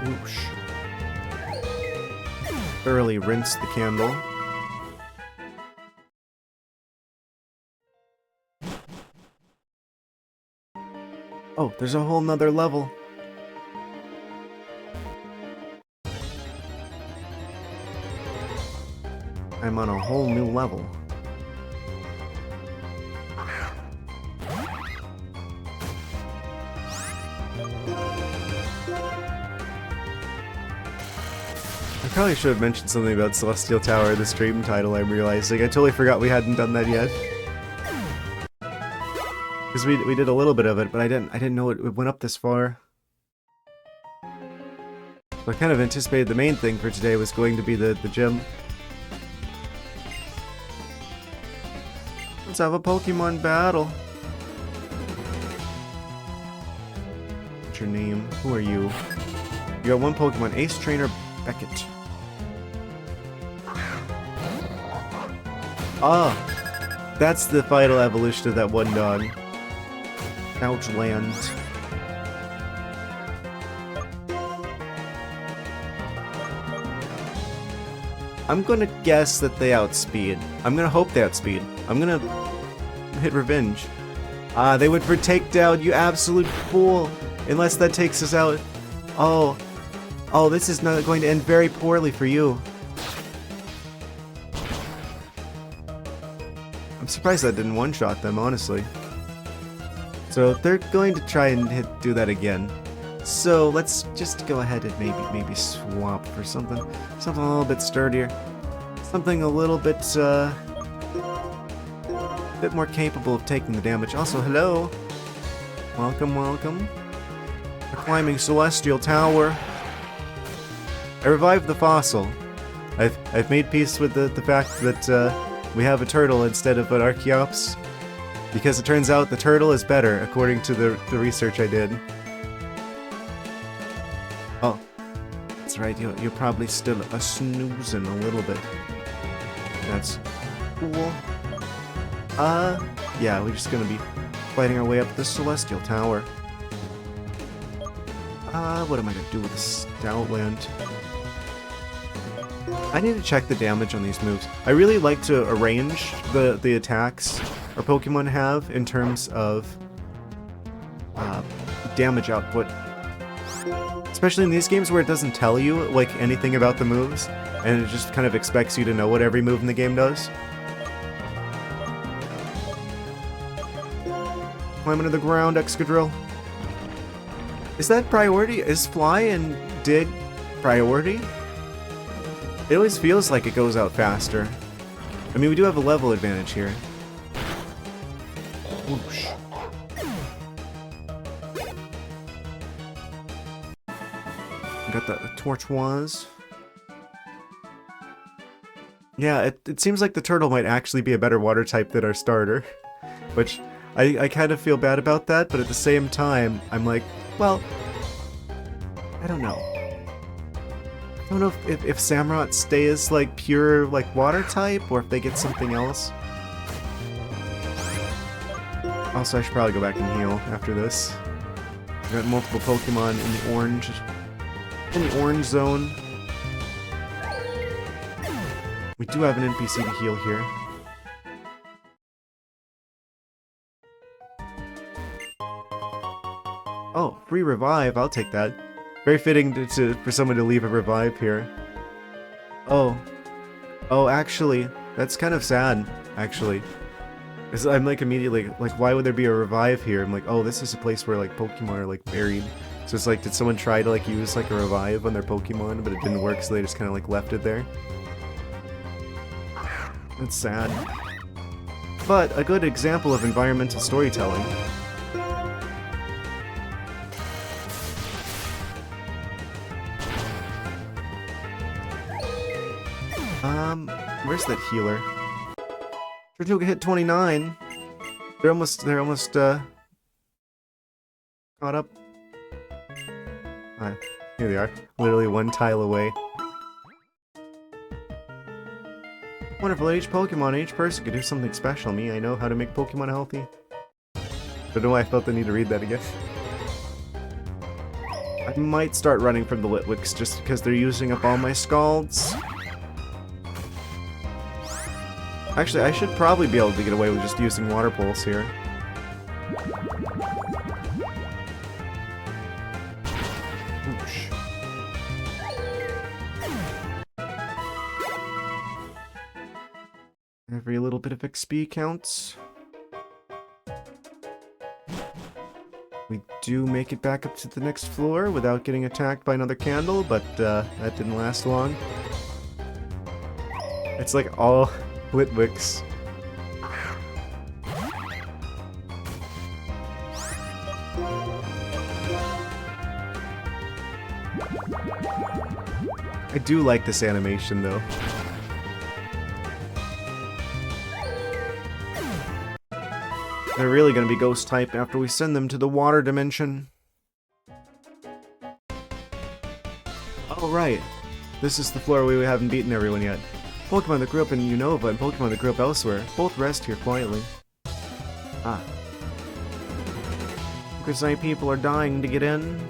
A: Whoosh. Thoroughly rinse the candle. Oh, there's a whole nother level. I'm on a whole new level. I probably should have mentioned something about Celestial Tower in the stream title, I'm realizing. I totally forgot we hadn't done that yet. Because we did a little bit of it, but I didn't know it went up this far. So I kind of anticipated the main thing for today was going to be the gym. Let's have a Pokemon battle. What's your name? Who are you? You got one Pokemon, Ace Trainer Beckett. Ah, that's the final evolution of that one dog. Couchland. I'm gonna guess that they outspeed. I'm gonna hope they outspeed. I'm gonna hit revenge. Ah, they went for takedown, you absolute fool! Unless that takes us out. Oh. Oh, this is not going to end very poorly for you. I'm surprised that didn't one-shot them, honestly. So they're going to try and do that again. So let's just go ahead and maybe swap for something a little bit sturdier, something a little bit more capable of taking the damage. Also, hello, welcome. We're climbing Celestial Tower. I revived the fossil. I've made peace with the fact that we have a turtle instead of an Archeops, because it turns out the turtle is better according to the research I did. Oh, that's right. You're probably still snoozing a little bit. That's cool. Yeah, we're just gonna be fighting our way up the Celestial Tower. What am I gonna do with the Stoutland? I need to check the damage on these moves. I really like to arrange the attacks our Pokemon have in terms of damage output. Especially in these games where it doesn't tell you like anything about the moves, and it just kind of expects you to know what every move in the game does. Climb into the ground, Excadrill. Is that priority? Is Fly and Dig priority? It always feels like it goes out faster. I mean, we do have a level advantage here. Whoosh. Got the Torchwaz. Yeah, it seems like the turtle might actually be a better water type than our starter. Which, I kind of feel bad about that, but at the same time, I'm like, well, I don't know. I don't know if Samurott stays like pure like water type, or if they get something else. Also, I should probably go back and heal after this. I've got multiple Pokemon in the orange zone. We do have an NPC to heal here. Oh, free revive, I'll take that. Very fitting for someone to leave a revive here. Oh, actually, that's kind of sad, actually. I'm like immediately, like, why would there be a revive here? I'm like, oh, this is a place where like Pokemon are like buried. So it's like, did someone try to like use like a revive on their Pokemon, but it didn't work, so they just kind of like left it there? That's sad. But a good example of environmental storytelling. Where's that healer? Turtle hit 29. They're almost caught up. Here they are. Literally one tile away. Wonderful, each Pokemon, each person can do something special. Me, I know how to make Pokemon healthy. Don't know why I felt the need to read that again. I might start running from the Litwicks just because they're using up all my Scalds. Actually, I should probably be able to get away with just using Water Pulse here. Oosh. Every little bit of XP counts. We do make it back up to the next floor without getting attacked by another candle, but that didn't last long. It's like all Litwicks. I do like this animation though. They're really gonna be ghost type after we send them to the water dimension. Oh right, this is the floor where we haven't beaten everyone yet. Pokemon that grew up in Unova and Pokemon that grew up elsewhere both rest here quietly. Ah. Because many people are dying to get in.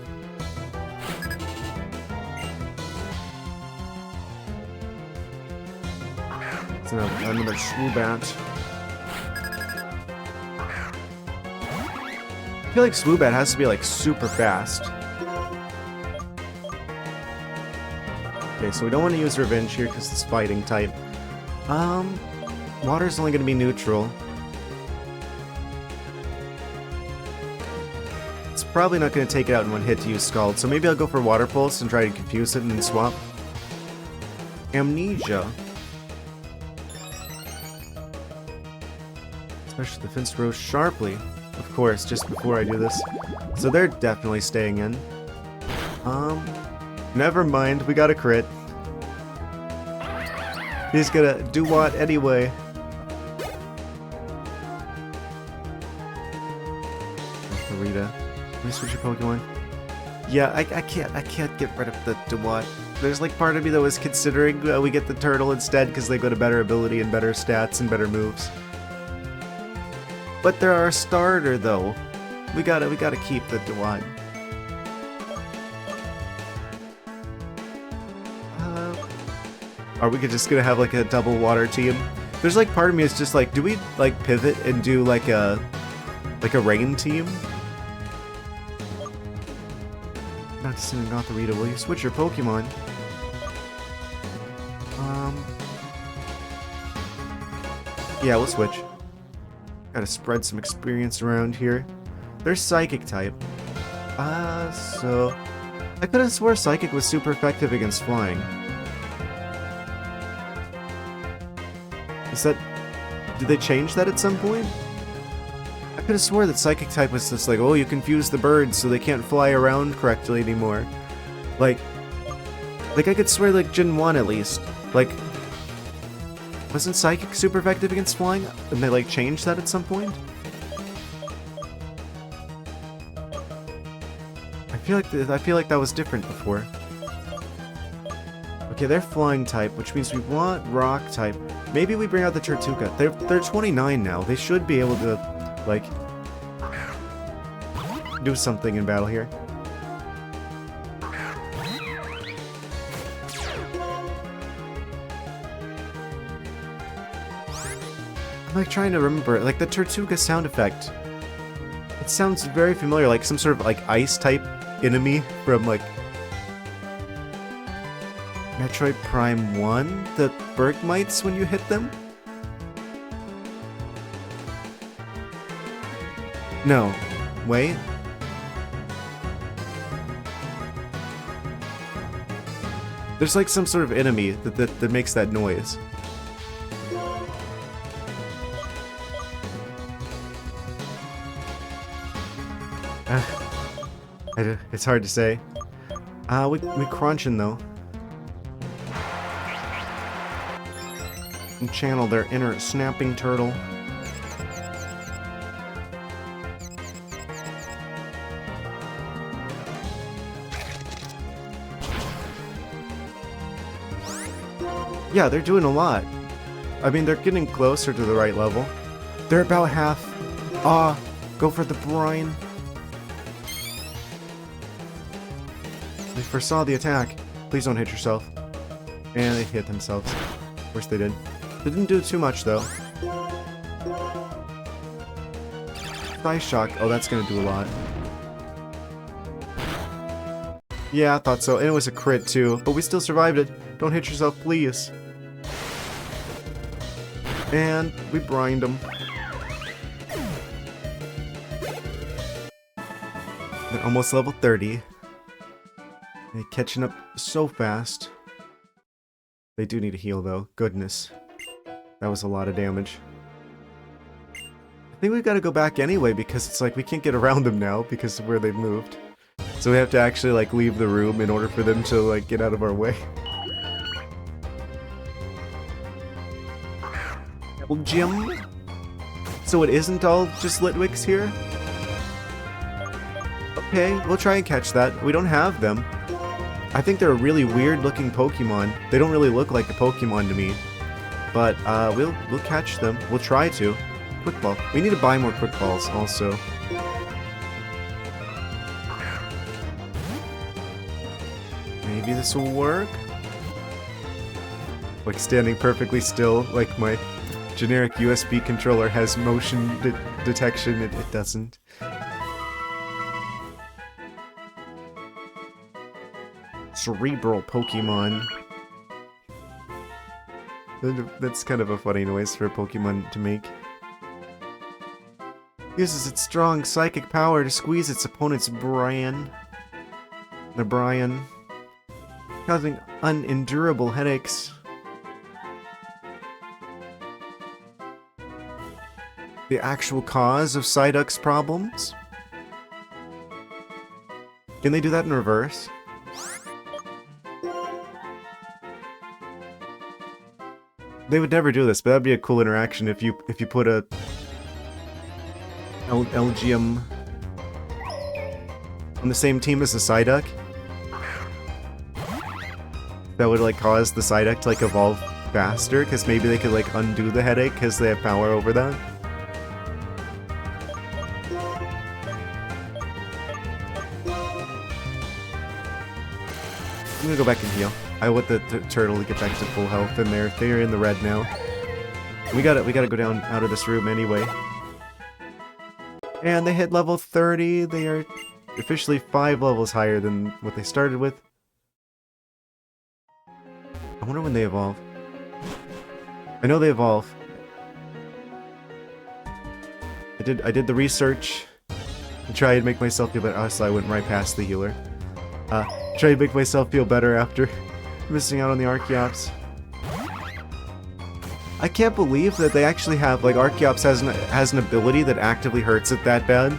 A: It's another Swoobat. I feel like Swoobat has to be like super fast. Okay, so we don't want to use Revenge here because it's fighting type. Water's only going to be neutral. It's probably not going to take it out in one hit to use Scald, so maybe I'll go for Water Pulse and try to confuse it and then swap. Amnesia. Especially the Finst rose sharply. Of course, just before I do this. So they're definitely staying in. Never mind, we got a crit. He's gonna do what anyway? Rita. Let me switch your Pokemon. Yeah, I can't get rid of the Dewott. There's like part of me that was considering we get the turtle instead because they go to better ability and better stats and better moves. But they're our starter though. We gotta keep the Dewott. Are we just gonna have like a double water team? There's like part of me is just like, do we like pivot and do like a rain team? Not assuming Gothorita, will you switch your Pokemon? Yeah, we'll switch. Gotta spread some experience around here. They're Psychic type. So I could have swore Psychic was super effective against flying. Is that... Did they change that at some point? I could have swore that Psychic type was just like, oh, you confuse the birds so they can't fly around correctly anymore. Like I could swear like Gen 1 at least. Like, wasn't Psychic super effective against flying? And they like changed that at some point? I feel like that was different before. Okay, they're flying type, which means we want rock type. Maybe we bring out the Tortuga. They're 29 now. They should be able to, like, do something in battle here. I'm like trying to remember, like the Tortuga sound effect. It sounds very familiar, like some sort of like ice type enemy from like Metroid Prime 1, the Bergmites when you hit them? No. Wait. There's like some sort of enemy that makes that noise. It's hard to say. We crunching though. And channel their inner snapping turtle. Yeah, they're doing a lot. I mean, they're getting closer to the right level. They're about half. Ah, go for the brine. They foresaw the attack. Please don't hit yourself. And they hit themselves. Of course they did. They didn't do too much, though. Ice shock. Oh, that's gonna do a lot. Yeah, I thought so. And it was a crit, too. But we still survived it. Don't hit yourself, please. And we brined them. They're almost level 30. They're catching up so fast. They do need a heal, though. Goodness. That was a lot of damage. I think we've got to go back anyway, because it's like we can't get around them now because of where they've moved. So we have to actually, like, leave the room in order for them to, like, get out of our way. Well, Jim? So it isn't all just Litwicks here? Okay, we'll try and catch that. We don't have them. I think they're a really weird-looking Pokemon. They don't really look like a Pokemon to me. But, we'll catch them. We'll try to. Quick Ball. We need to buy more Quick Balls, also. Maybe this will work? Like, standing perfectly still, like my generic USB controller has motion detection. It doesn't. Cerebral Pokemon. That's kind of a funny noise for a Pokemon to make. Uses its strong psychic power to squeeze its opponent's brain. Causing unendurable headaches. The actual cause of Psyduck's problems? Can they do that in reverse? They would never do this, but that'd be a cool interaction if you put a Elgium on the same team as the Psyduck. That would like cause the Psyduck to like evolve faster, because maybe they could like undo the headache because they have power over that. I'm gonna go back and heal. I want the turtle to get back to full health, and they're in the red now. We gotta go down out of this room anyway. And they hit level 30. They are officially 5 levels higher than what they started with. I wonder when they evolve. I know they evolve. I did the research and tried to make myself feel better. Oh, so I went right past the healer. Tried to make myself feel better after missing out on the Archeops. I can't believe that they actually have, like, Archeops has an ability that actively hurts it that bad.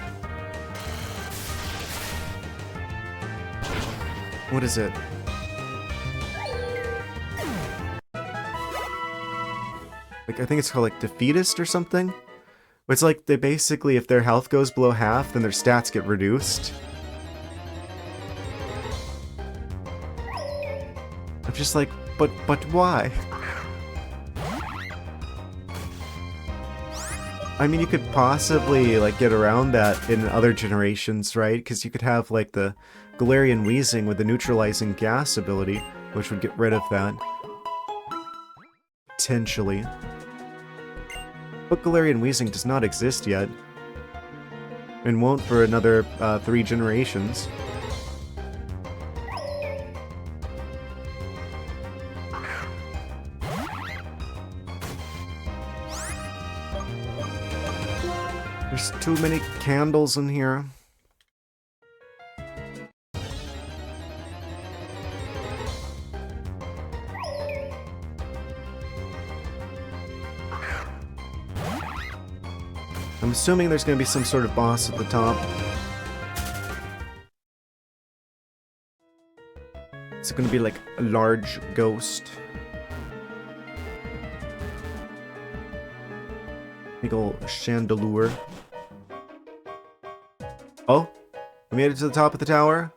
A: What is it? Like, I think it's called, like, Defeatist or something? It's like, they basically, if their health goes below half, then their stats get reduced. I'm just like, but why? I mean, you could possibly, like, get around that in other generations, right? Because you could have, like, the Galarian Weezing with the neutralizing gas ability, which would get rid of that. Potentially. But Galarian Weezing does not exist yet. And won't for another 3 generations. There's too many candles in here. I'm assuming there's going to be some sort of boss at the top. It's going to be like a large ghost. Big ol' chandelier. Oh, we made it to the top of the tower.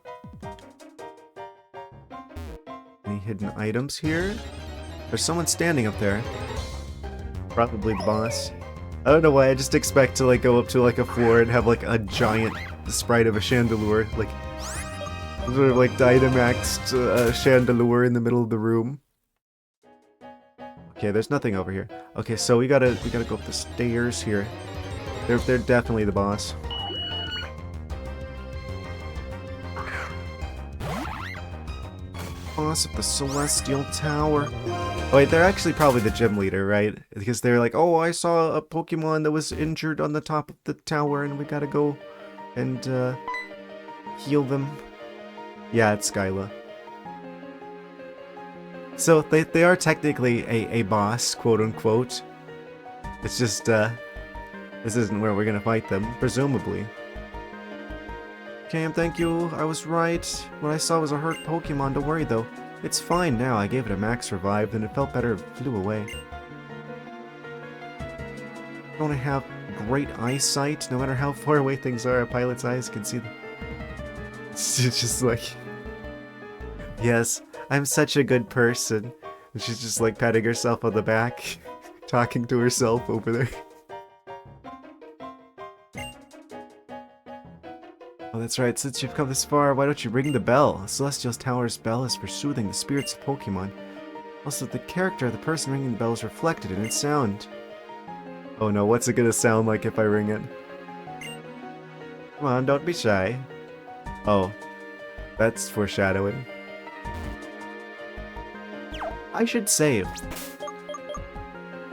A: Any hidden items here? There's someone standing up there. Probably the boss. I don't know why, I just expect to like go up to like a floor and have like a giant sprite of a chandelure, like sort of like Dynamaxed chandelure in the middle of the room. Okay, there's nothing over here. Okay, so we gotta go up the stairs here. They're definitely the boss. Boss of the Celestial Tower. Oh wait, they're actually probably the gym leader, right? Because they're like, oh, I saw a Pokemon that was injured on the top of the tower and we gotta go and heal them. Yeah, it's Skyla. So they are technically a boss, quote unquote. It's just, this isn't where we're gonna fight them, presumably. Cam, thank you. I was right. What I saw was a hurt Pokemon. Don't worry, though. It's fine now. I gave it a max revive, and it felt better. It flew away. Don't I have great eyesight? No matter how far away things are, a pilot's eyes can see them. It's just like... Yes, I'm such a good person. And she's just like patting herself on the back, talking to herself over there. Oh, that's right. Since you've come this far, why don't you ring the bell? Celestial Tower's bell is for soothing the spirits of Pokemon. Also, the character of the person ringing the bell is reflected in its sound. Oh no, what's it gonna sound like if I ring it? Come on, don't be shy. Oh, that's foreshadowing. I should save.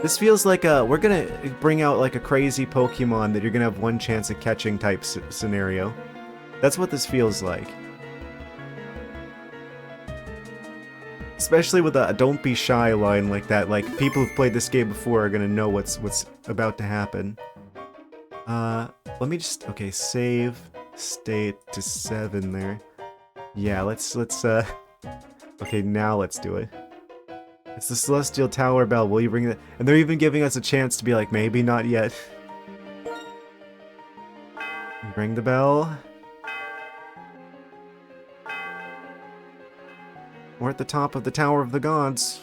A: This feels like we're gonna bring out like a crazy Pokemon that you're gonna have one chance at catching type scenario. That's what this feels like. Especially with a don't be shy line like that, like people who've played this game before are gonna know what's about to happen. Let me just, okay, save state to 7 there. Yeah, let's okay, now let's do it. It's the Celestial Tower bell, will you ring it? And they're even giving us a chance to be like, maybe not yet. Ring the bell. We're at the top of the Tower of the Gods.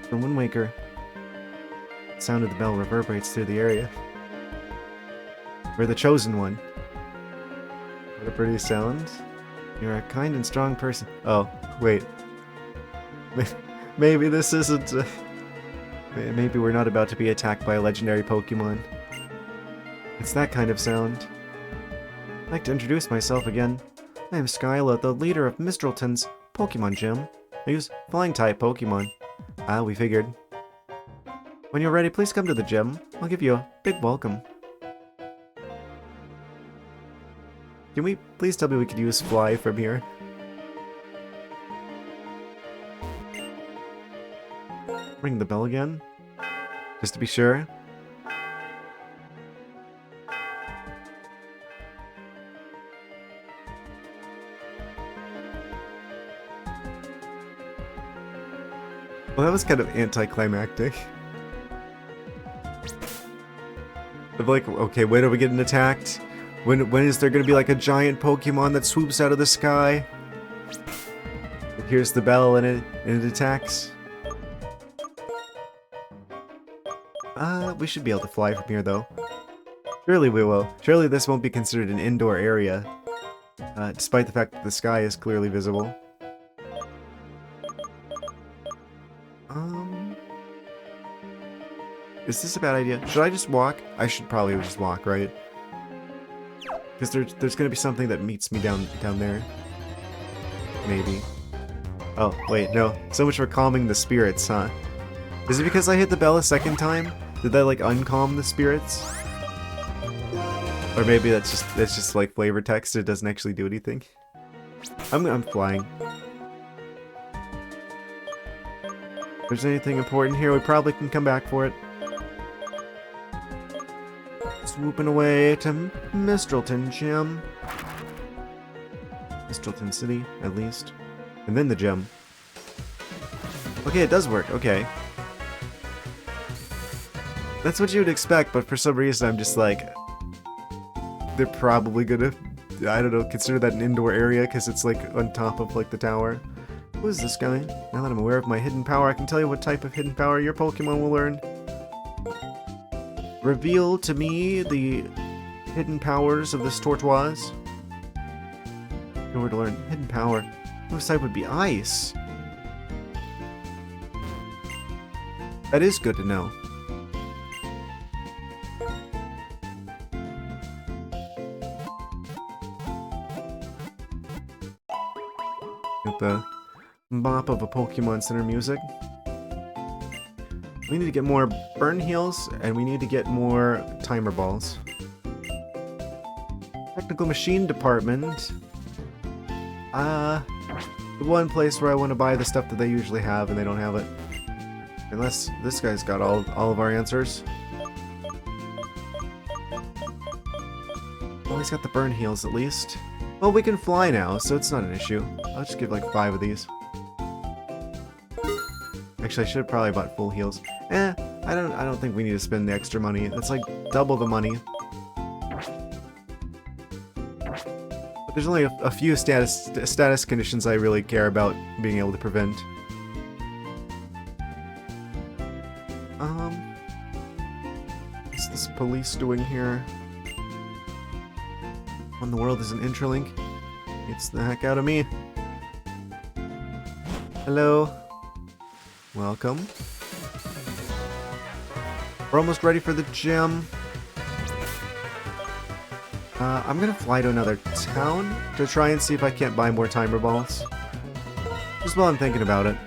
A: From Wind Waker. The sound of the bell reverberates through the area. We're the chosen one. What a pretty sound. You're a kind and strong person. Oh, wait. Maybe this isn't... maybe we're not about to be attacked by a legendary Pokemon. It's that kind of sound. I'd like to introduce myself again. I am Skyla, the leader of Mistralton's Pokemon Gym. I use Flying-type Pokemon. Ah, we figured. When you're ready, please come to the gym. I'll give you a big welcome. Can we please tell me we could use Fly from here? Ring the bell again, just to be sure. Well, that was kind of anticlimactic. I'm like, okay, when are we getting attacked? When is there gonna be like a giant Pokemon that swoops out of the sky? It hears the bell and it attacks. We should be able to fly from here, though. Surely we will. Surely this won't be considered an indoor area, despite the fact that the sky is clearly visible. Is this a bad idea? Should I just walk? I should probably just walk, right? Because there's gonna be something that meets me down there. Maybe. Oh, wait, no. So much for calming the spirits, huh? Is it because I hit the bell a second time? Did that like uncalm the spirits? Or maybe that's just like flavor text, it doesn't actually do anything. I'm flying. If there's anything important here, we probably can come back for it. Swooping away to Mistralton Gym. Mistralton City, at least. And then the gym. Okay, it does work, okay. That's what you would expect, but for some reason I'm just like... They're probably gonna, I don't know, consider that an indoor area because it's like on top of like the tower. Who is this guy? Now that I'm aware of my hidden power, I can tell you what type of hidden power your Pokemon will learn. Reveal to me the hidden powers of this Tortoise. If I were to learn hidden power, whose type would be Ice? That is good to know. Get the bop of a Pokemon Center music. We need to get more burn heals, and we need to get more timer balls. Technical machine department. The one place where I want to buy the stuff that they usually have, and they don't have it. Unless this guy's got all of our answers. Well, he's got the burn heals at least. Well, we can fly now, so it's not an issue. I'll just give like 5 of these. Actually, I should have probably bought full heals. I don't think we need to spend the extra money. It's like double the money. But there's only a few status conditions I really care about being able to prevent. What's this police doing here? When the world is an Interlink, it's the heck out of me. Hello. Welcome. We're almost ready for the gym. I'm gonna fly to another town to try and see if I can't buy more timer balls. Just while I'm thinking about it.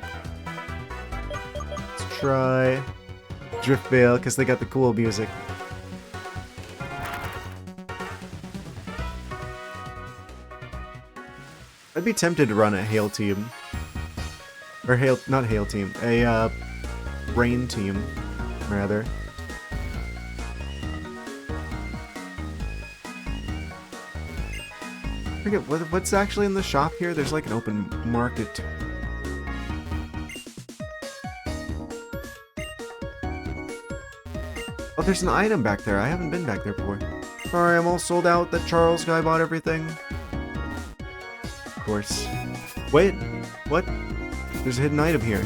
A: Let's try Driftvale, because they got the cool music. I'd be tempted to run a Hail team. Or not Hail team, a Rain team, rather. I forget what's actually in the shop here. There's like an open market. Oh, there's an item back there. I haven't been back there before. Sorry, I'm all sold out. That Charles guy bought everything. Of course. Wait, what? There's a hidden item here.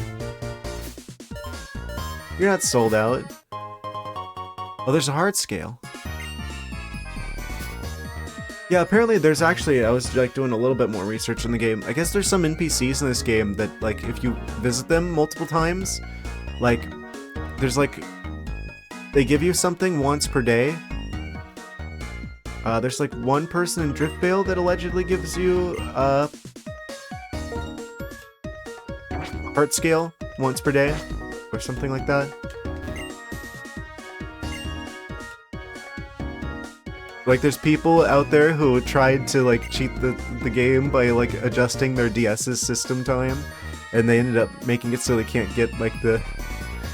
A: You're not sold out. Oh, there's a heart scale. Yeah, apparently there's actually, I was like doing a little bit more research in the game. I guess there's some NPCs in this game that, like, if you visit them multiple times, like, there's like, they give you something once per day. There's like one person in Driftvale that allegedly gives you heart scale once per day, or something like that. Like, there's people out there who tried to, like, cheat the game by, like, adjusting their DS's system time, and they ended up making it so they can't get, like, the...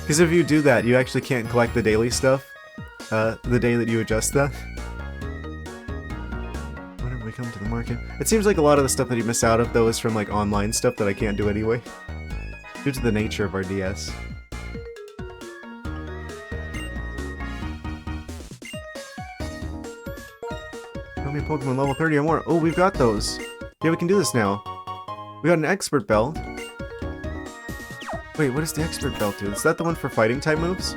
A: Because if you do that, you actually can't collect the daily stuff, the day that you adjust that. Whenever we come to the market... It seems like a lot of the stuff that you miss out of, though, is from, like, online stuff that I can't do anyway. Due to the nature of our DS. Pokemon level 30 or more. Oh, we've got those. Yeah, we can do this now. We got an expert belt. Wait, what does the expert belt do? Is that the one for fighting type moves?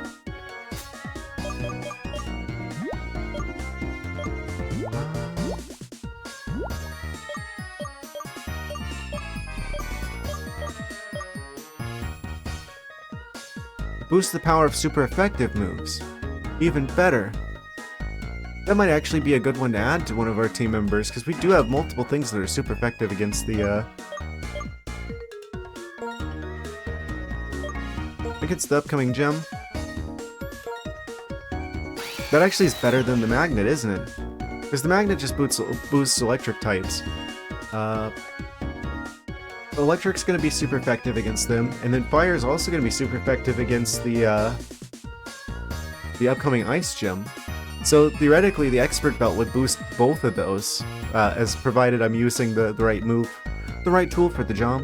A: Boost the power of super effective moves. Even better. That might actually be a good one to add to one of our team members, because we do have multiple things that are super effective against the, against the upcoming gem. That actually is better than the magnet, isn't it? Because the magnet just boosts electric types. Electric's going to be super effective against them, and then fire is also going to be super effective against the upcoming ice gem. So theoretically, the expert belt would boost both of those, as provided I'm using the right move, the right tool for the job.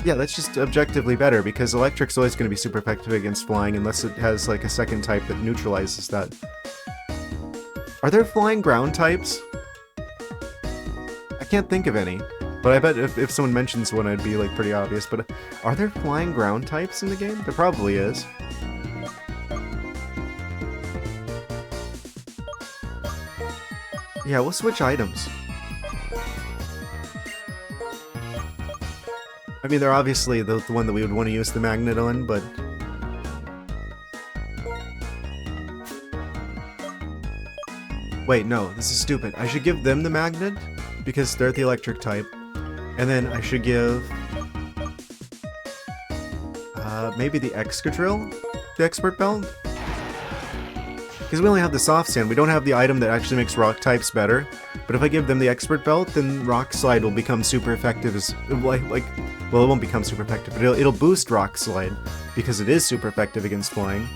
A: Yeah, that's just objectively better, because electric's always going to be super effective against flying unless it has like a second type that neutralizes that. Are there flying ground types? I can't think of any. But I bet if someone mentions one, it'd be like pretty obvious. But are there flying ground types in the game? There probably is. Yeah, we'll switch items. I mean, they're obviously the one that we would want to use the magnet on, but... Wait, no, this is stupid. I should give them the magnet, because they're the electric type. And then I should give... maybe the Excadrill? The Expert Belt? Because we only have the soft sand, we don't have the item that actually makes rock types better. But if I give them the Expert Belt, then Rock Slide will become super effective as... well, it won't become super effective, but it'll boost Rock Slide, because it is super effective against flying.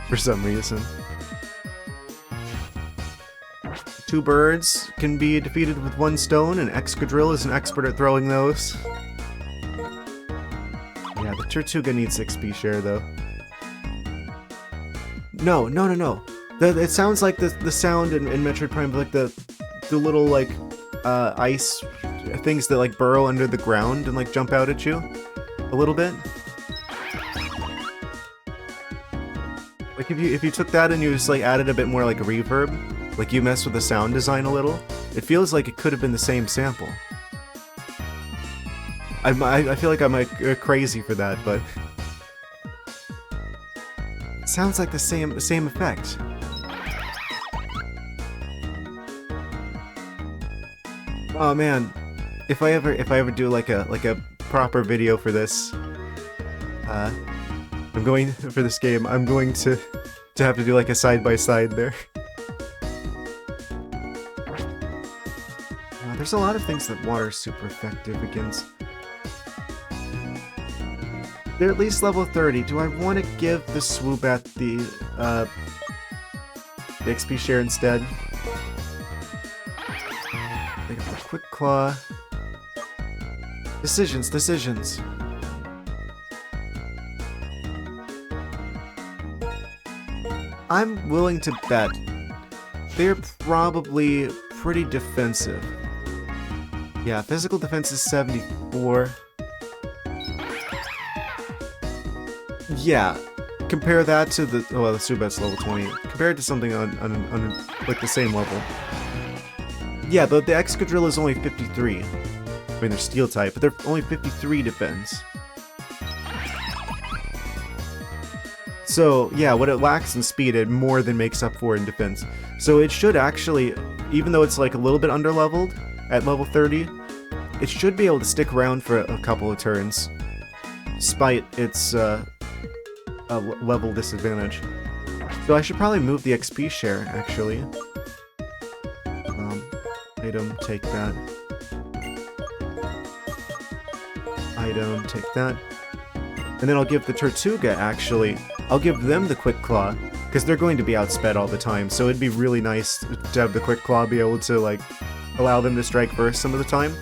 A: For some reason. 2 birds can be defeated with 1 stone, and Excadrill is an expert at throwing those. Yeah, the Tortuga needs XP share, though. No. It sounds like the sound in Metroid Prime, like the little, like, ice things that, like, burrow under the ground and, like, jump out at you a little bit. Like, if you took that and you just, like, added a bit more, like, reverb, like, you mess with the sound design a little, it feels like it could have been the same sample. I feel like I'm, like, crazy for that, but... it sounds like the same effect. Oh man, if I ever do like a proper video for this, I'm going for this game. I'm going to have to do like a side-by-side there. There's a lot of things that water is super effective against. They're at least level 30. Do I want to give the Swoobat the XP share instead? They got the Quick Claw. Decisions. I'm willing to bet they're probably pretty defensive. Yeah, physical defense is 74. Yeah, compare that to the... oh, well, the Swoobat's level 20. Compare it to something on like, the same level. Yeah, but the Excadrill is only 53. I mean, they're Steel type, but they're only 53 defense. So, yeah, what it lacks in speed, it more than makes up for in defense. So it should actually, even though it's like a little bit underleveled at level 30, it should be able to stick around for a couple of turns, despite its level disadvantage. So I should probably move the XP share, actually. Item, take that. Item, take that. And then I'll give the Tortuga, actually, I'll give them the Quick Claw, because they're going to be outsped all the time, so it'd be really nice to have the Quick Claw be able to, like, allow them to strike first some of the time.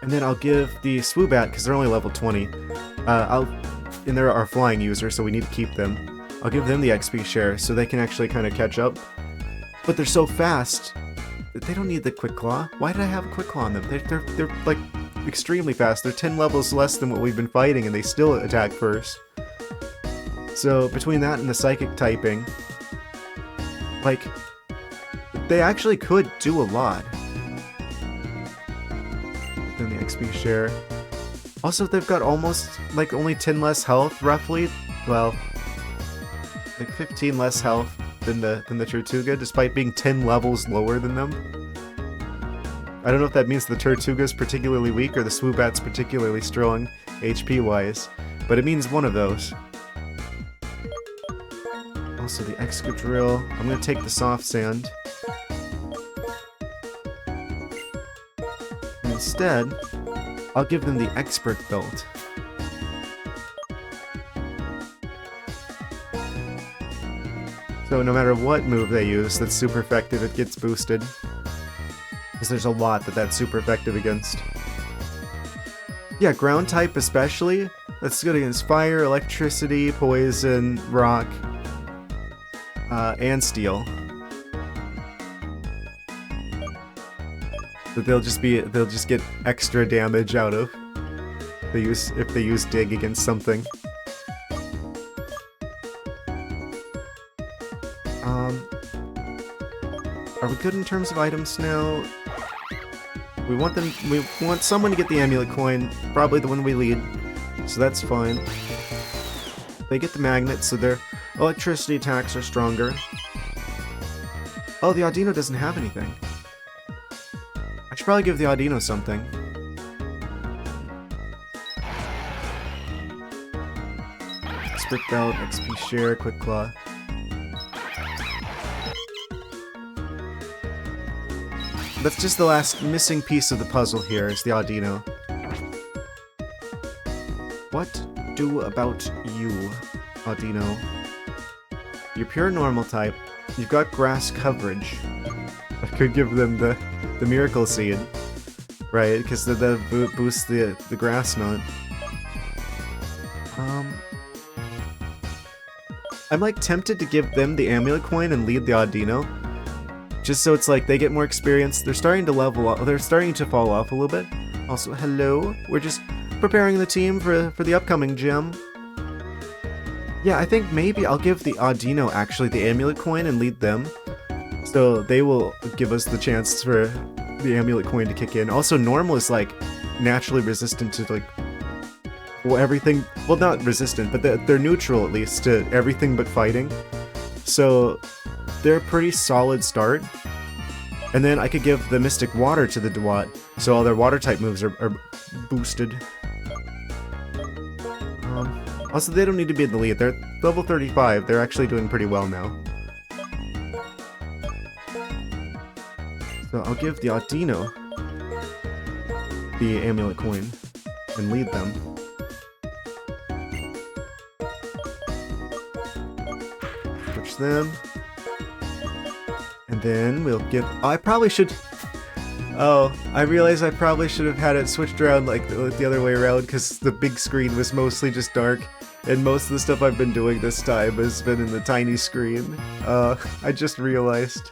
A: And then I'll give the Swoobat, because they're only level 20, and they're our flying users, so we need to keep them. I'll give them the XP share, so they can actually kind of catch up. But they're so fast that they don't need the Quick Claw. Why did I have a Quick Claw on them? They're like, extremely fast. They're 10 levels less than what we've been fighting, and they still attack first. So, between that and the Psychic typing, like, they actually could do a lot. Then the XP share. Also, they've got almost, like, only 10 less health, roughly. Well, like 15 less health than the Tortuga, despite being 10 levels lower than them. I don't know if that means the Tortuga's particularly weak or the Swoobat's particularly strong, HP-wise, but it means one of those. Also, the Excadrill. I'm gonna take the soft sand. And instead, I'll give them the Expert Belt. So no matter what move they use that's super effective, it gets boosted. Because there's a lot that's super effective against. Yeah, ground type especially. That's good against fire, electricity, poison, rock. and steel. But they'll just get extra damage out of if they use dig against something. Are we good in terms of items now? We want someone to get the amulet coin, probably the one we lead, so that's fine. They get the magnet, so their electricity attacks are stronger. Oh, the Audino doesn't have anything. I should probably give the Audino something. Sprit Belt, XP Share, Quick Claw. That's just the last missing piece of the puzzle here, is the Audino. What do about you, Audino? You're pure normal type. You've got grass coverage. I could give them the Miracle Seed, right? Because that boosts the grass knot. I'm like tempted to give them the amulet coin and lead the Audino, just so it's like they get more experience. They're starting to level up. They're starting to fall off a little bit. Also, hello. We're just preparing the team for the upcoming gym. Yeah, I think maybe I'll give the Audino actually the amulet coin and lead them, so they will give us the chance for the amulet coin to kick in. Also, normal is like naturally resistant to like everything. Well, not resistant, but they're neutral at least to everything but fighting. So they're a pretty solid start. And then I could give the Mystic Water to the Dewat, so all their water type moves are boosted. Also, they don't need to be in the lead. They're level 35. They're actually doing pretty well now. So I'll give the Audino the amulet coin and lead them. Switch them. And then we'll give... Oh, I probably should... Oh, I realize I probably should have had it switched around like the other way around, because the big screen was mostly just dark, and most of the stuff I've been doing this time has been in the tiny screen. I just realized.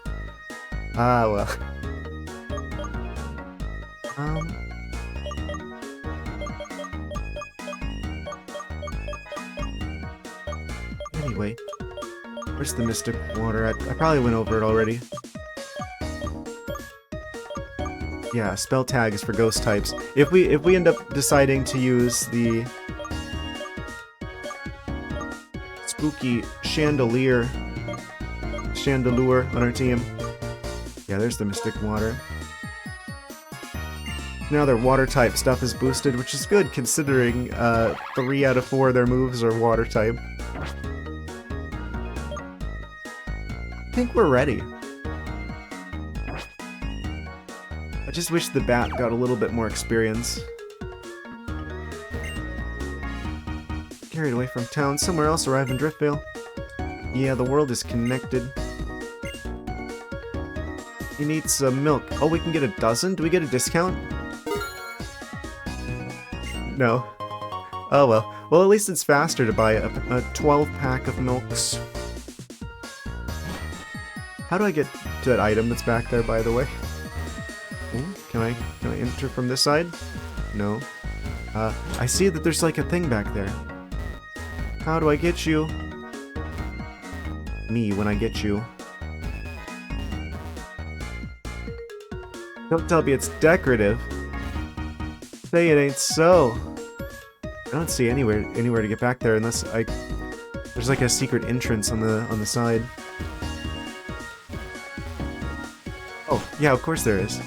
A: Ah, well. Anyway, where's the Mystic Water? I probably went over it already. Yeah, spell tag is for ghost types. If we end up deciding to use the spooky chandelier on our team. Yeah, there's the Mystic Water. Now their water type stuff is boosted, which is good considering 3 out of 4 of their moves are water type. I think we're ready. I just wish the bat got a little bit more experience. Carried away from town, somewhere else arrived in Driftvale. Yeah, the world is connected. You need some milk. Oh, we can get a dozen? Do we get a discount? No. Oh well. Well, at least it's faster to buy a 12-pack of milks. How do I get to that item that's back there, by the way? Ooh, can I enter from this side? No. I see that there's like a thing back there. How do I get you? Me when I get you. Don't tell me it's decorative. Say it ain't so. I don't see anywhere to get back there unless there's like a secret entrance on the side. Oh, yeah, of course there is.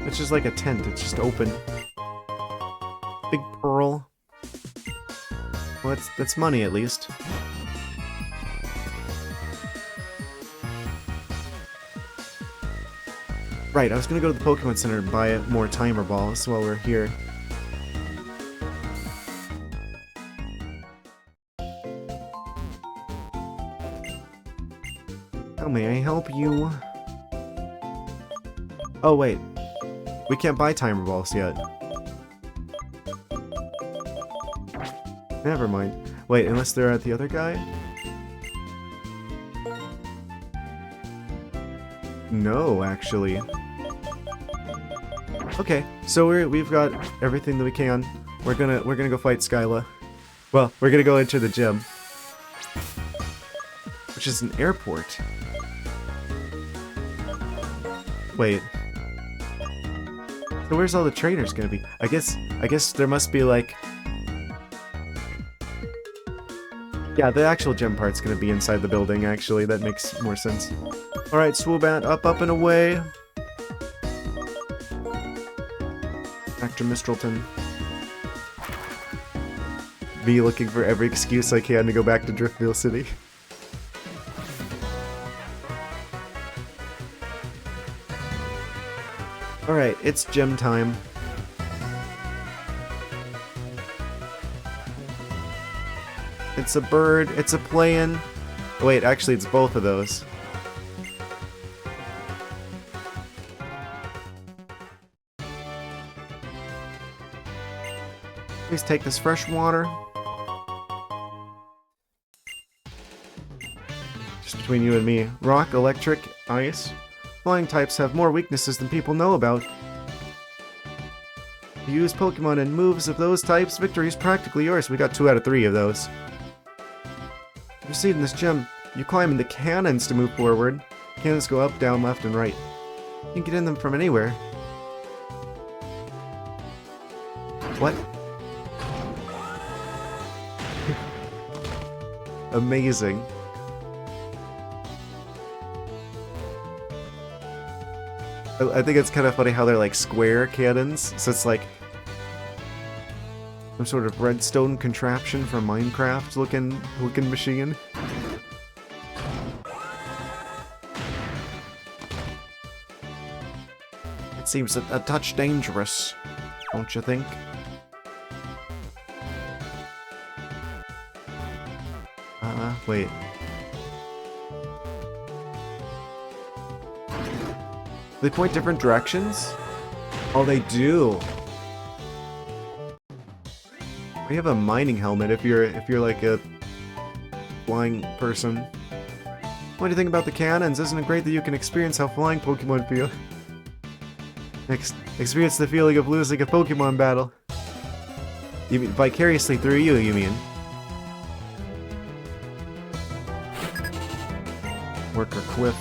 A: It's just like a tent, it's just open. Big pearl. Well, that's money at least. Right, I was gonna go to the Pokemon Center and buy more timer balls while we're here. How may I help you? Oh wait, we can't buy timer balls yet. Never mind. Wait, unless they're at the other guy? No, actually. Okay, so we've got everything that we can. We're gonna go fight Skyla. Well, we're gonna go into the gym, which is an airport. Wait. So where's all the trainers gonna be? I guess there must be like. Yeah, the actual gym part's gonna be inside the building. Actually, that makes more sense. All right, Swoobat, up and away. Back to Mistralton. Be looking for every excuse I can to go back to Driftville City. Alright, it's gym time. It's a bird, it's a plane. Oh, wait, actually it's both of those. Please take this fresh water. Just between you and me. Rock, electric, ice. Flying types have more weaknesses than people know about. You use Pokemon and moves of those types, victory is practically yours. We got 2 out of 3 of those. You proceed in this gym. You climb in the cannons to move forward. Cannons go up, down, left, and right. You can get in them from anywhere. What? Amazing. I think it's kind of funny how they're like square cannons, so it's like some sort of redstone contraption from Minecraft looking machine. It seems a touch dangerous, don't you think? Wait. They point different directions? Oh, they do. We have a mining helmet if you're like a flying person. What do you think about the cannons? Isn't it great that you can experience how flying Pokemon feel? Experience the feeling of losing a Pokemon battle. You mean vicariously through you mean? Worker Quiff.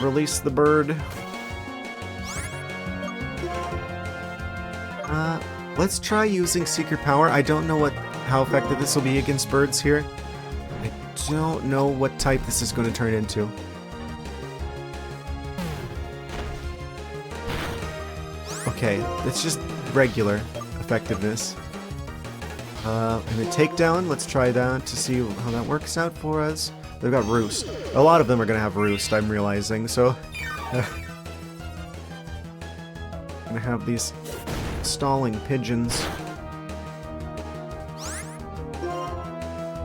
A: Release the bird. Let's try using Secret Power. I don't know how effective this will be against birds here. I don't know what type this is going to turn into. Okay, it's just regular effectiveness. And a takedown, let's try that to see how that works out for us. They've got Roost. A lot of them are going to have Roost, I'm realizing, so... gonna have these stalling pigeons.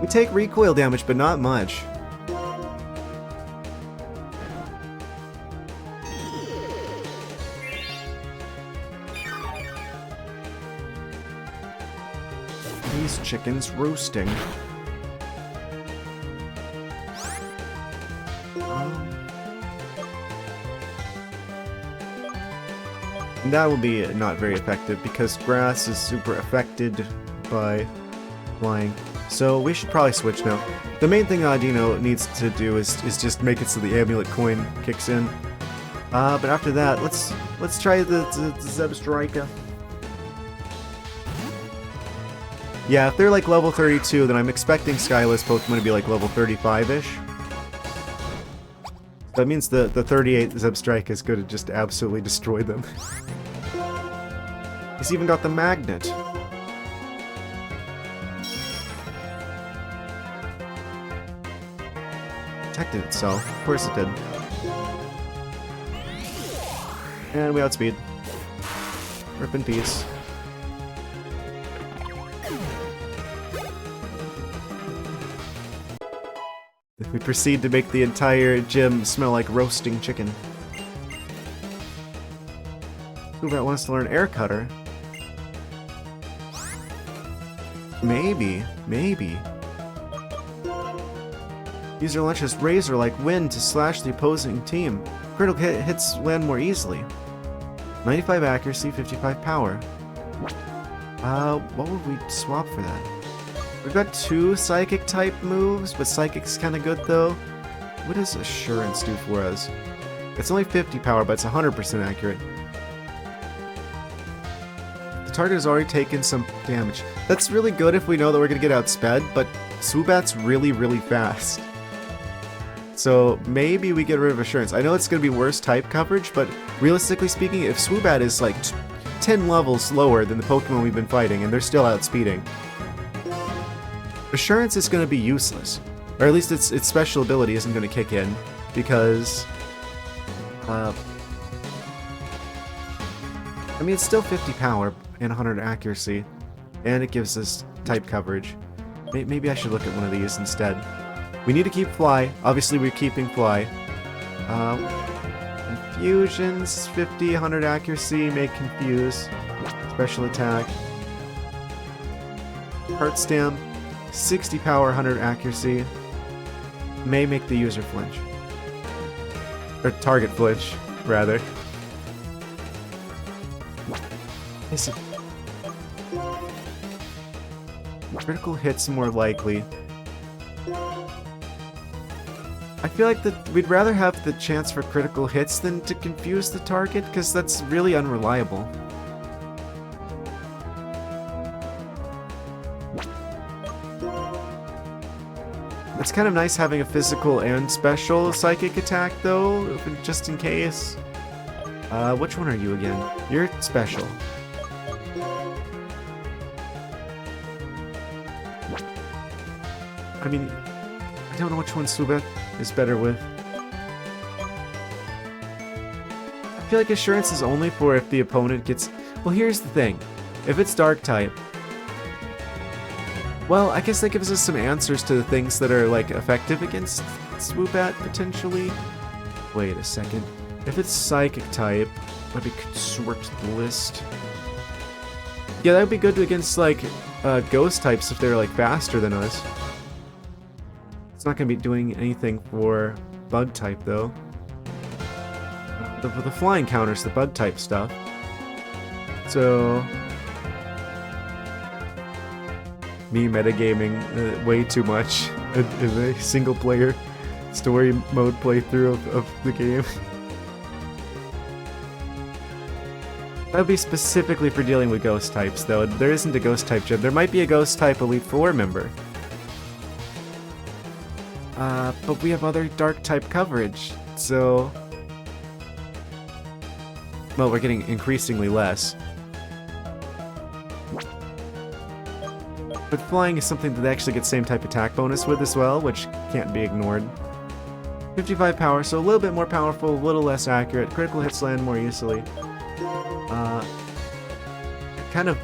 A: We take recoil damage, but not much. These chickens roosting. And that will be not very effective because grass is super affected by flying. So we should probably switch now. The main thing Audino needs to do is just make it so the amulet coin kicks in. But after that, let's try the Zebstrika. Yeah, if they're like level 32, then I'm expecting Skyla's Pokemon to be like level 35-ish. That means the 38 Zebstrika is going to just absolutely destroy them. He's even got the magnet. Protected itself. Of course it did. And we outspeed. Rip in peace. We proceed to make the entire gym smell like roasting chicken. Swoobat wants to learn Air Cutter. Maybe. User launches razor-like wind to slash the opposing team. Critical hits land more easily. 95 accuracy, 55 power. What would we swap for that? We've got 2 psychic type moves, but psychic's kind of good though. What does assurance do for us? It's only 50 power, but it's 100% accurate. The target has already taken some damage. That's really good if we know that we're gonna get outsped, but Swoobat's really, really fast. So maybe we get rid of assurance. I know it's gonna be worse type coverage, but realistically speaking, if Swoobat is like 10 levels lower than the Pokemon we've been fighting, and they're still outspeeding, assurance is gonna be useless. Or at least its special ability isn't gonna kick in, because I mean, it's still 50 power and 100 accuracy, and it gives us type coverage. Maybe I should look at one of these instead. We need to keep Fly. Obviously, we're keeping Fly. Infusions, 50, 100 accuracy, may confuse. Special attack. Heart Stamp, 60 power, 100 accuracy. May make the user flinch. Or target flinch, rather. Critical hits more likely. I feel like that we'd rather have the chance for critical hits than to confuse the target, because that's really unreliable. It's kind of nice having a physical and special psychic attack, though, just in case. Which one are you again? You're special. I mean, I don't know which one Swoobat is better with. I feel like assurance is only for if the opponent gets... Well, here's the thing. If it's dark type, well, I guess that gives us some answers to the things that are, like, effective against Swoobat, potentially. Wait a second. If it's psychic type, let me sort the list. Yeah, that would be good against, like, ghost types if they're, like, faster than us. It's not going to be doing anything for bug type, though. The flying counters the bug type stuff. So... me metagaming way too much in a single player story mode playthrough of the game. That would be specifically for dealing with ghost types, though. There isn't a ghost type gym. There might be a ghost type Elite Four member. But we have other dark type coverage, so... well, we're getting increasingly less. But flying is something that they actually get same type attack bonus with as well, which can't be ignored. 55 power, so a little bit more powerful, a little less accurate. Critical hits land more easily. Kind of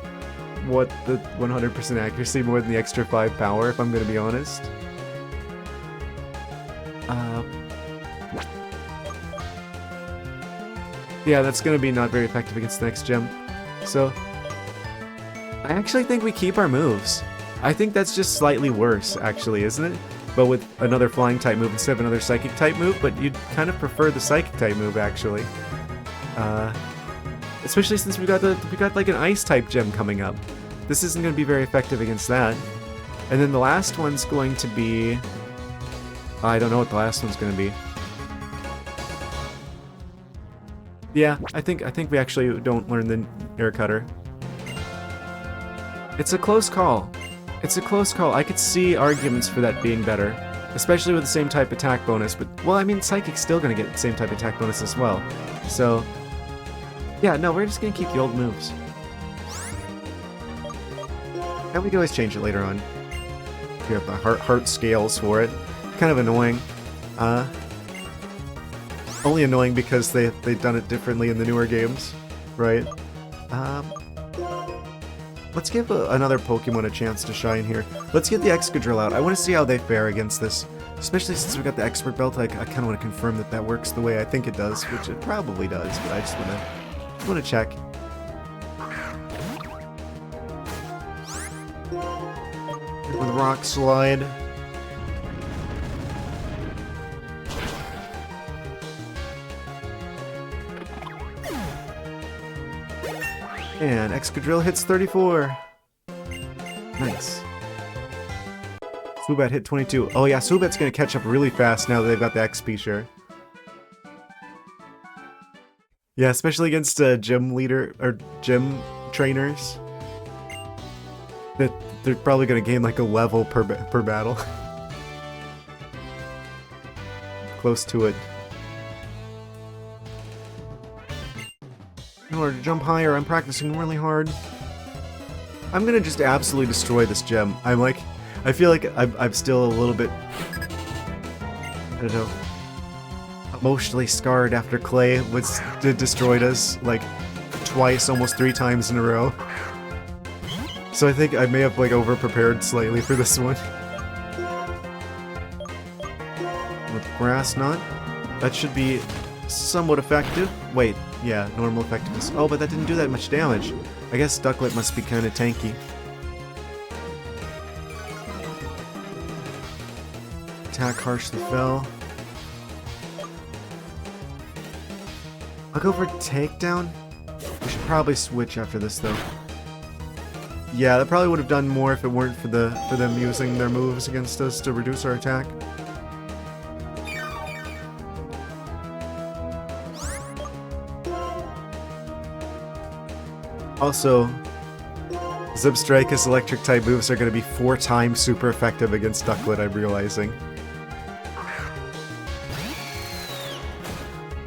A: want the 100% accuracy more than the extra 5 power, if I'm going to be honest. Yeah, that's going to be not very effective against the next gym. So, I actually think we keep our moves. I think that's just slightly worse, actually, isn't it? But with another flying type move instead of another psychic type move, but you'd kind of prefer the psychic type move, actually. Especially since we got like an ice type gem coming up. This isn't going to be very effective against that. And then the last one's going to be... I don't know what the last one's going to be. Yeah, I think we actually don't learn the air cutter. It's a close call. It's a close call. I could see arguments for that being better, especially with the same type attack bonus. But well, I mean, Psychic's still gonna get the same type attack bonus as well. So, yeah, no, we're just gonna keep the old moves. And we can always change it later on. We have the heart scales for it. Kind of annoying. Only annoying because they've done it differently in the newer games, right? Let's give another Pokemon a chance to shine here. Let's get the Excadrill out. I want to see how they fare against this. Especially since we got the Expert Belt, I kind of want to confirm that that works the way I think it does, which it probably does, but I just want to check. With Rock Slide. And Excadrill hits 34. Nice. Swoobat hit 22. Oh yeah, Swoobat's gonna catch up really fast now that they've got the XP share. Yeah, especially against gym leader or gym trainers. They're probably gonna gain like a level per battle. Close to it. In order to jump higher, I'm practicing really hard. I'm gonna just absolutely destroy this gem. I feel like I'm still a little bit, I don't know, emotionally scarred after Clay destroyed us like twice, almost 3 times in a row. So I think I may have like over-prepared slightly for this one. With Grass Knot, that should be somewhat effective. Wait, yeah, normal effectiveness. Oh, but that didn't do that much damage. I guess Ducklet must be kind of tanky. Attack harshly fell. I'll go for takedown. We should probably switch after this though. Yeah, that probably would have done more if it weren't for them using their moves against us to reduce our attack. Also, Zebstrika's electric type moves are going to be 4 times super effective against Ducklet, I'm realizing.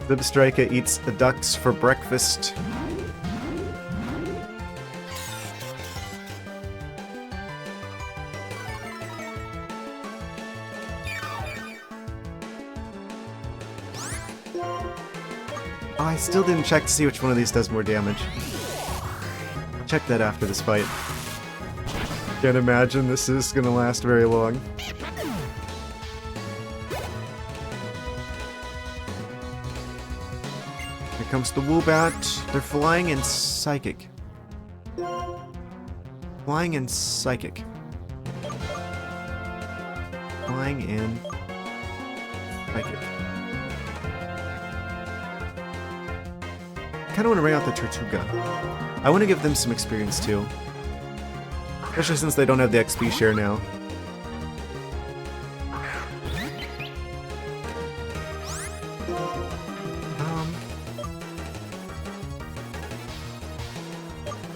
A: Zebstrika eats the ducks for breakfast. Oh, I still didn't check to see which one of these does more damage. I'll check that after this fight. Can't imagine this is gonna last very long. Here comes the Woobat. They're flying and psychic. Flying and psychic. Flying and psychic. I kind of want to bring out the Tortuga. I want to give them some experience too. Especially since they don't have the XP share now.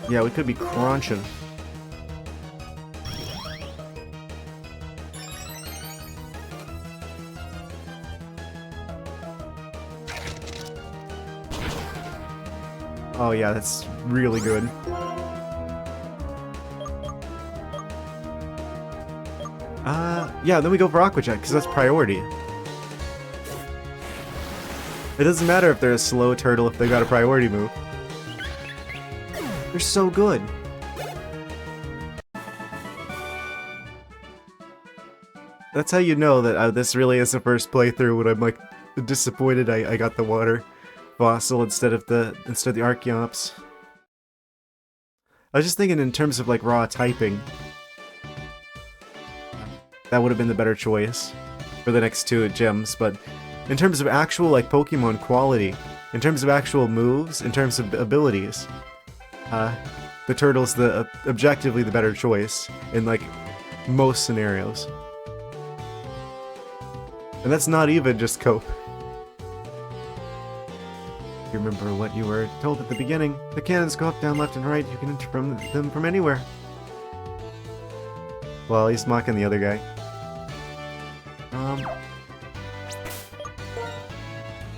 A: Yeah, we could be crunching. Oh yeah, that's really good. Yeah, then we go for Aqua Jet, because that's priority. It doesn't matter if they're a slow turtle if they got a priority move. They're so good. That's how you know that this really is the first playthrough when I'm like disappointed I got the water fossil instead of the Archeops. I was just thinking in terms of like raw typing. That would have been the better choice for the next 2 gems, but in terms of actual like Pokemon quality, in terms of actual moves, in terms of abilities, the turtle's objectively the better choice in like most scenarios. And that's not even just Cope. You remember what you were told at the beginning. The cannons go up, down, left, and right. You can enter them from anywhere. Well, he's mocking the other guy.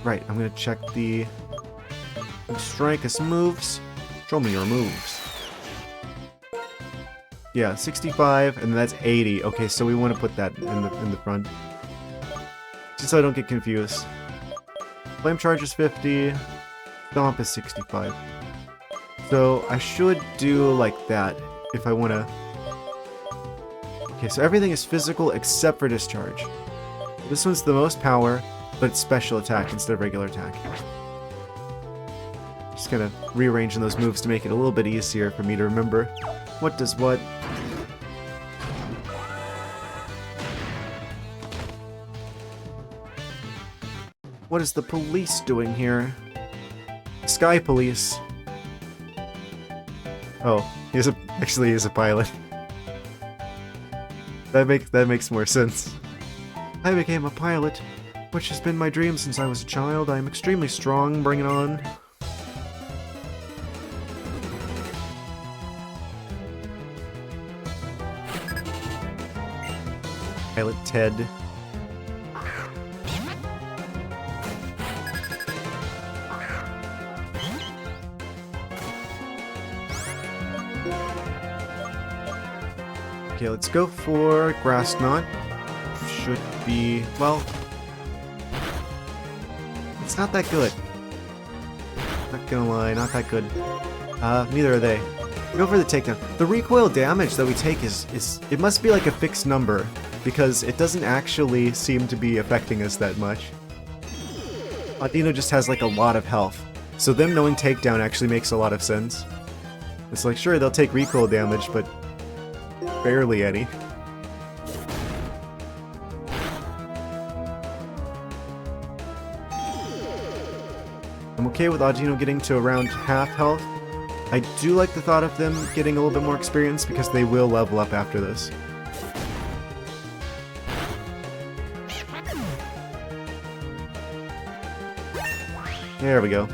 A: Right, I'm gonna check the Strike's moves. Show me your moves. Yeah, 65, and that's 80. Okay, so we want to put that in the front. Just so I don't get confused. Flame Charge is 50. Stomp is 65. So I should do like that if I want to... Okay, so everything is physical except for Discharge. This one's the most power, but it's special attack instead of regular attack. Just kind of rearranging those moves to make it a little bit easier for me to remember what does what. What is the police doing here? Sky Police. Oh, actually he's a pilot. That makes more sense. I became a pilot, which has been my dream since I was a child. I am extremely strong. Bring it on. Pilot Ted. Okay, let's go for Grass Knot. Should be, well, it's not that good. Not gonna lie, not that good. Neither are they. Go for the takedown. The recoil damage that we take is it must be like a fixed number, because it doesn't actually seem to be affecting us that much. Audino just has like a lot of health, so them knowing takedown actually makes a lot of sense. It's like, sure, they'll take recoil damage, but barely any. I'm okay with Audino getting to around half health. I do like the thought of them getting a little bit more experience because they will level up after this. There we go.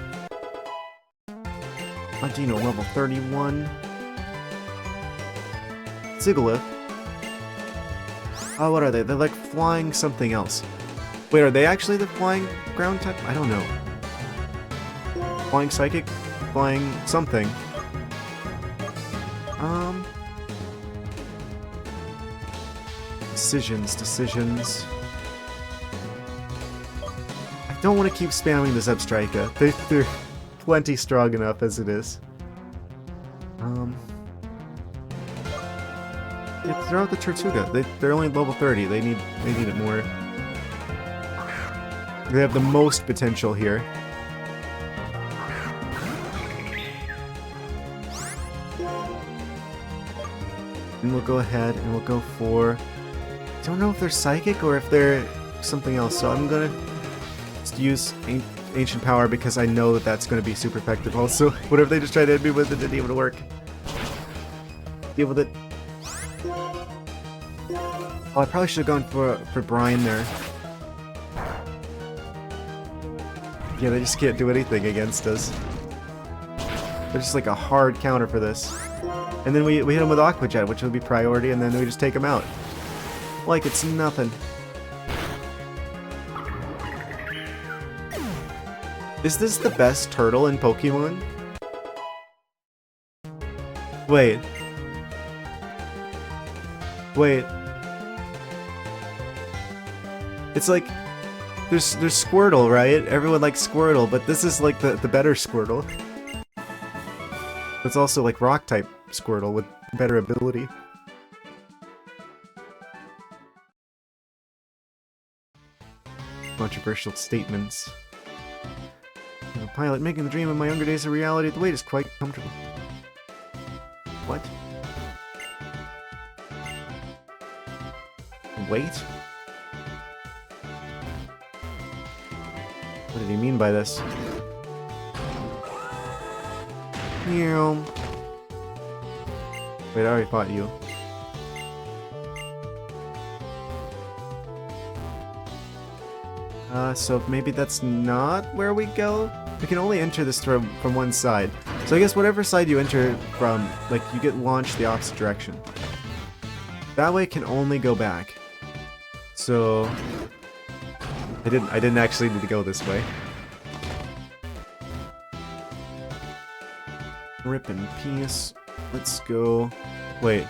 A: Audino level 31. Ziggler. Oh, what are they? They're like flying something else. Wait, are they actually the flying ground type? I don't know. Flying psychic? Flying something. Decisions. I don't want to keep spamming the Zebstrika. They're plenty strong enough as it is. Yeah, throw out the Tortuga. They're only level 30. They need it more. They have the most potential here. And we'll go ahead and we'll go for... I don't know if they're psychic or if they're something else, so I'm gonna just use Ancient Power because I know that that's gonna be super effective also. Whatever they just tried to hit me with, it didn't even work. Deal with it. Oh, I probably should have gone for Brian there. Yeah, they just can't do anything against us. They're just like a hard counter for this. And then we hit them with Aqua Jet, which would be priority, and then we just take them out. Like it's nothing. Is this the best turtle in Pokemon? Wait. It's like there's Squirtle, right? Everyone likes Squirtle, but this is like the better Squirtle. It's also like rock type Squirtle with better ability. Controversial statements. I'm a pilot making the dream of my younger days a reality. The wait is quite comfortable. What? Wait? What did he mean by this? Meow. Wait, I already fought you. So maybe that's not where we go? We can only enter this from one side. So I guess whatever side you enter from, like, you get launched the opposite direction. That way can only go back. So... I didn't actually need to go this way. Rip in peace. Let's go... Wait.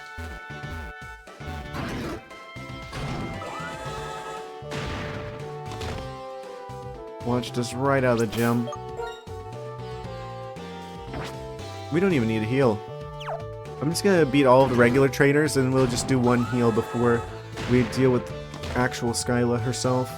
A: Launched us right out of the gym. We don't even need a heal. I'm just gonna beat all of the regular trainers and we'll just do one heal before we deal with actual Skyla herself.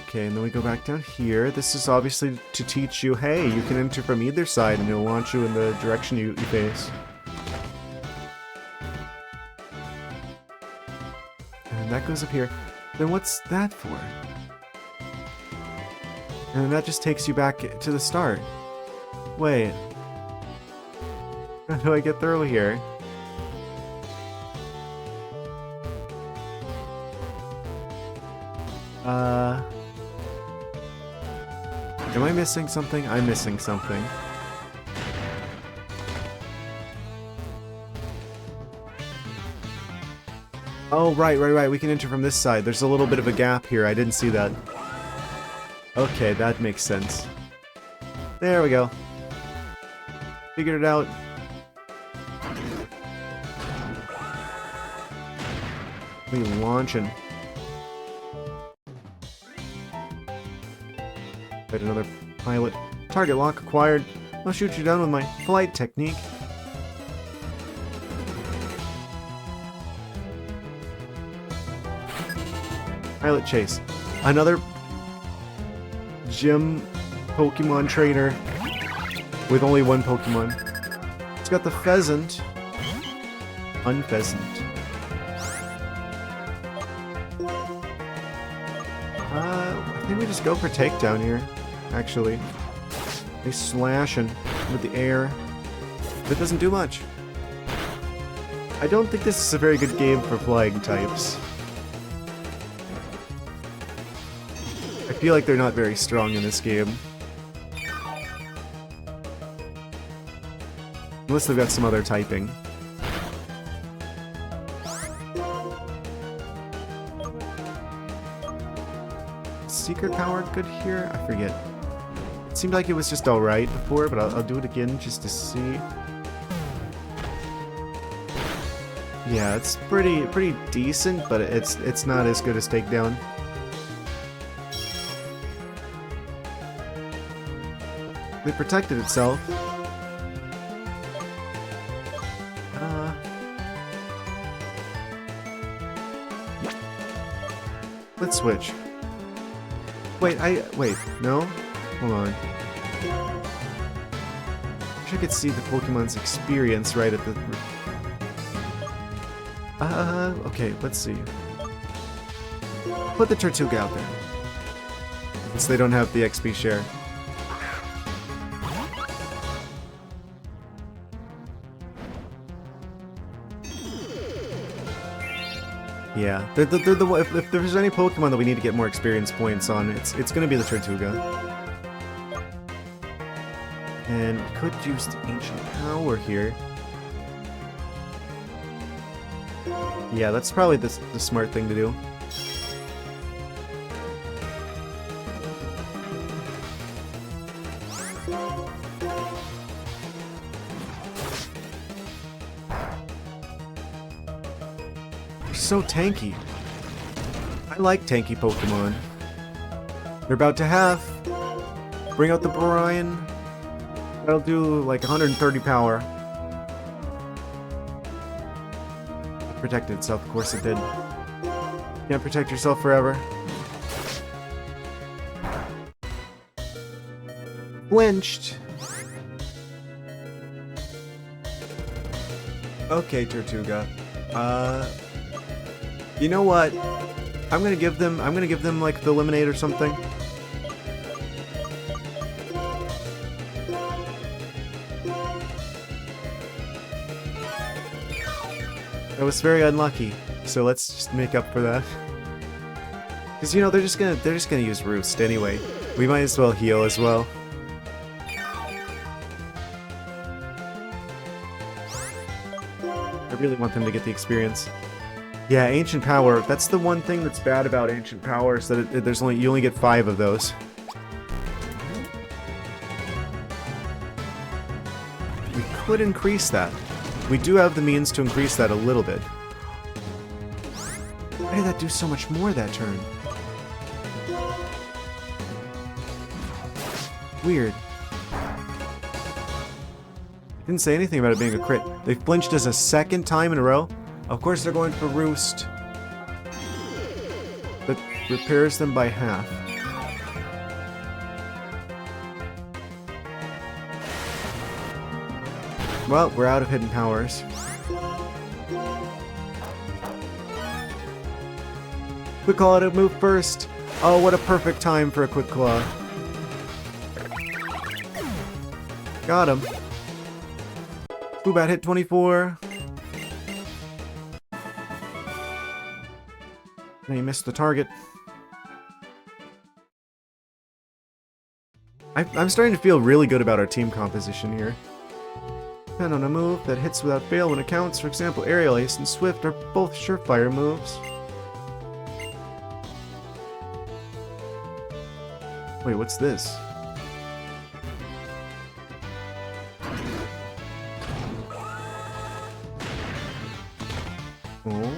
A: Okay, and then we go back down here. This is obviously to teach you, hey, you can enter from either side and it'll launch you in the direction you face. And that goes up here. Then what's that for? And that just takes you back to the start. Wait. How do I get through here? Am I missing something? I'm missing something. Oh, right. We can enter from this side. There's a little bit of a gap here. I didn't see that. Okay, that makes sense. There we go. Figured it out. We launching. Got another pilot. Target lock acquired. I'll shoot you down with my flight technique. Pilot chase. Another gym Pokemon trainer with only one Pokemon. It's got the pheasant. Unpheasant. I think we just go for takedown here, actually. They slashing with the air. That doesn't do much. I don't think this is a very good game for flying types. I feel like they're not very strong in this game. Unless they've got some other typing. Secret power good here? I forget. It seemed like it was just alright before, but I'll do it again just to see. Yeah, it's pretty decent, but it's not as good as takedown. It protected itself. Let's switch. Wait, no? Hold on. Wish I could see the Pokemon's experience right at the... okay, let's see. Put the Tortuga out there. Since they don't have the XP share. Yeah, they're if there's any Pokemon that we need to get more experience points on, it's gonna be the Tortuga. And we could use the Ancient Power here. Yeah, that's probably the smart thing to do. So tanky. I like tanky Pokemon. They're about to have. Bring out the Brian. That'll do like 130 power. It protected itself, of course it did. Can't protect yourself forever. Flinched. Okay, Tortuga. You know what? I'm gonna give them like the lemonade or something. That was very unlucky, so let's just make up for that. Cause you know they're just gonna use Roost anyway. We might as well heal as well. I really want them to get the experience. Yeah, Ancient Power. That's the one thing that's bad about Ancient Power is that you only get 5 of those. We could increase that. We do have the means to increase that a little bit. Why did that do so much more that turn? Weird. Didn't say anything about it being a crit. They flinched us a second time in a row. Of course they're going for Roost. That repairs them by half. Well, we're out of hidden powers. Quick Claw to move first. Oh, what a perfect time for a Quick Claw. Got him. Swoobat hit 24. And he missed the target. I'm starting to feel really good about our team composition here. Depend on a move that hits without fail when it counts. For example, Aerial Ace and Swift are both surefire moves. Wait, what's this? Oh.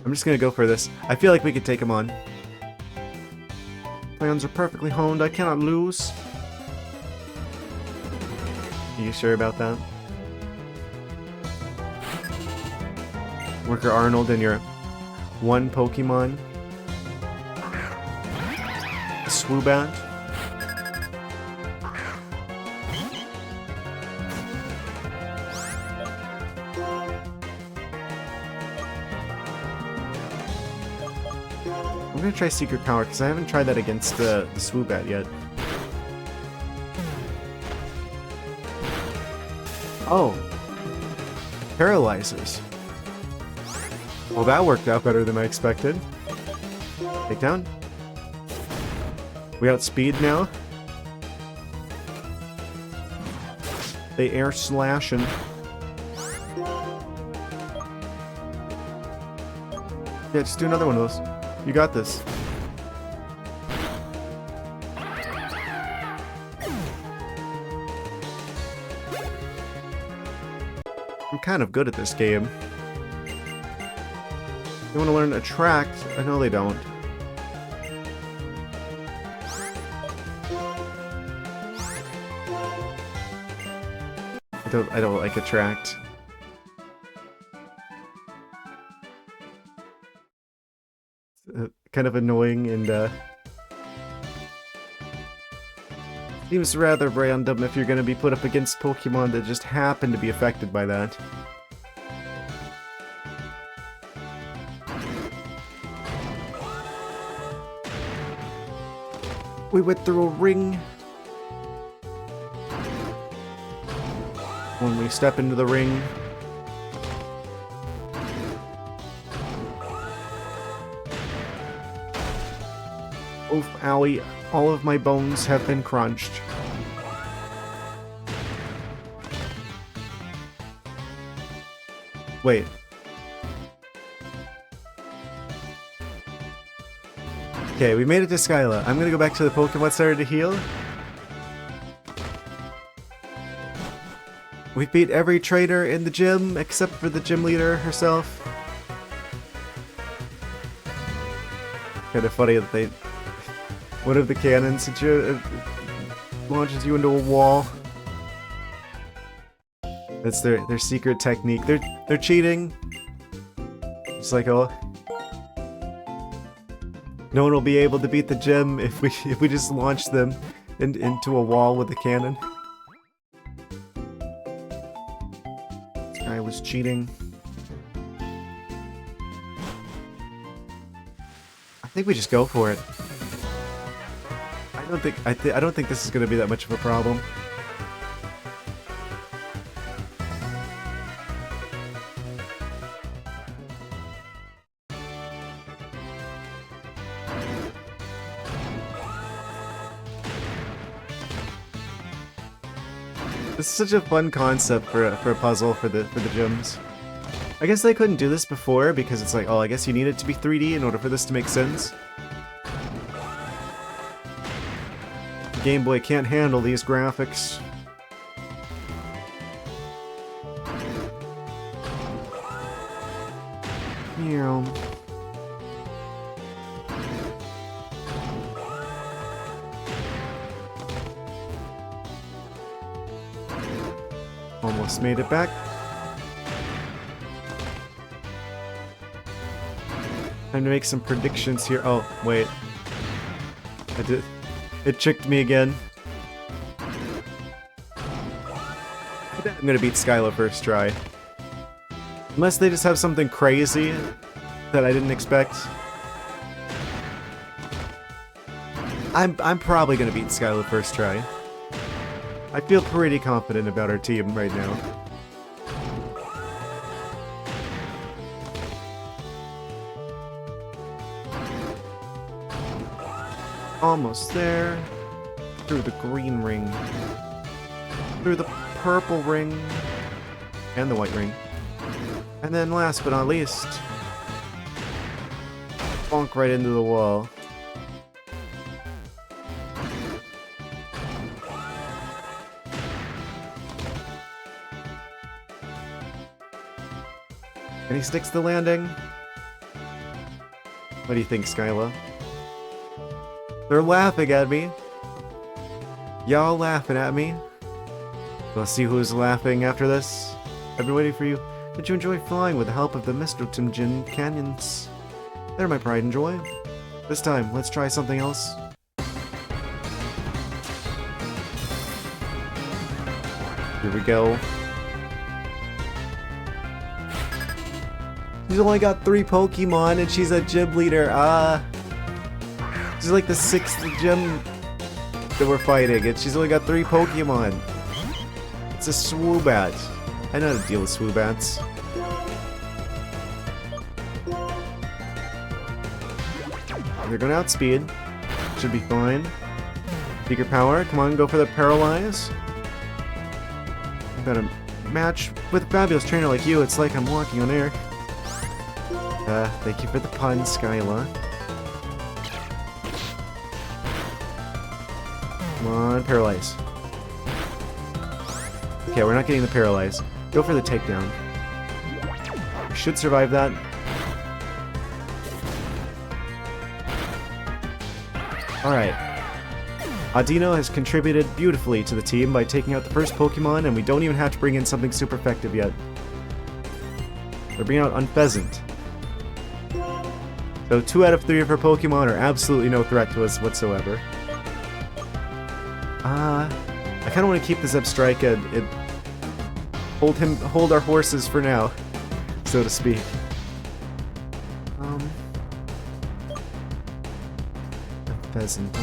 A: I'm just gonna go for this. I feel like we could take him on. Plans are perfectly honed. I cannot lose. Are you sure about that? Worker Arnold and your one Pokemon. Swoobat. I'm gonna try Secret Power because I haven't tried that against the Swoobat yet. Oh. Paralyzers. Well, that worked out better than I expected. Takedown. We outspeed now. They air slashing. Yeah, just do another one of those. You got this. I'm kind of good at this game. They want to learn Attract? I know they don't. I don't like Attract. Kind of annoying and seems rather random if you're going to be put up against Pokemon that just happen to be affected by that. We went through a ring. When we step into the ring, oof, owie, all of my bones have been crunched. Wait. Okay, we made it to Skyla. I'm gonna go back to the Pokemon Center to heal. We beat every trainer in the gym except for the gym leader herself. Kind of funny that they... One of the cannons launches you into a wall. That's their secret technique. They're cheating. It's like, oh, no one will be able to beat the gym if we just launch them into a wall with a cannon. This guy was cheating. I think we just go for it. I don't think this is going to be that much of a problem. This is such a fun concept for a puzzle for the gyms. I guess they couldn't do this before because it's like, oh, I guess you need it to be 3D in order for this to make sense. Game Boy can't handle these graphics. Meow. Almost made it back. Time to make some predictions here. Oh, wait. I did. It tricked me again. I'm gonna beat Skyla first try. Unless they just have something crazy that I didn't expect. I'm probably gonna beat Skyla first try. I feel pretty confident about our team right now. Almost there. Through the green ring. Through the purple ring. And the white ring. And then last but not least, bonk right into the wall. And he sticks the landing. What do you think, Skyla? They're laughing at me. Y'all laughing at me. Let's see who's laughing after this. I've been waiting for you. Did you enjoy flying with the help of the Mistralton canyons? They're my pride and joy. This time, let's try something else. Here we go. She's only got 3 Pokemon and she's a gym leader. She's like the 6th gym that we're fighting and she's only got 3 Pokemon. It's a Swoobat. I know how to deal with Swoobats. They're going to outspeed. Should be fine. Speaker power. Come on, go for the Paralyze. I've got a match with a fabulous trainer like you. It's like I'm walking on air. Thank you for the pun, Skyla. Come on, Paralyze. Okay, we're not getting the Paralyze. Go for the takedown. We should survive that. Alright. Audino has contributed beautifully to the team by taking out the first Pokemon, and we don't even have to bring in something super effective yet. We're bringing out Unpheasant. So 2 out of 3 of her Pokemon are absolutely no threat to us whatsoever. I kind of want to keep the Zebstrika and hold our horses for now, so to speak. Unpheasant.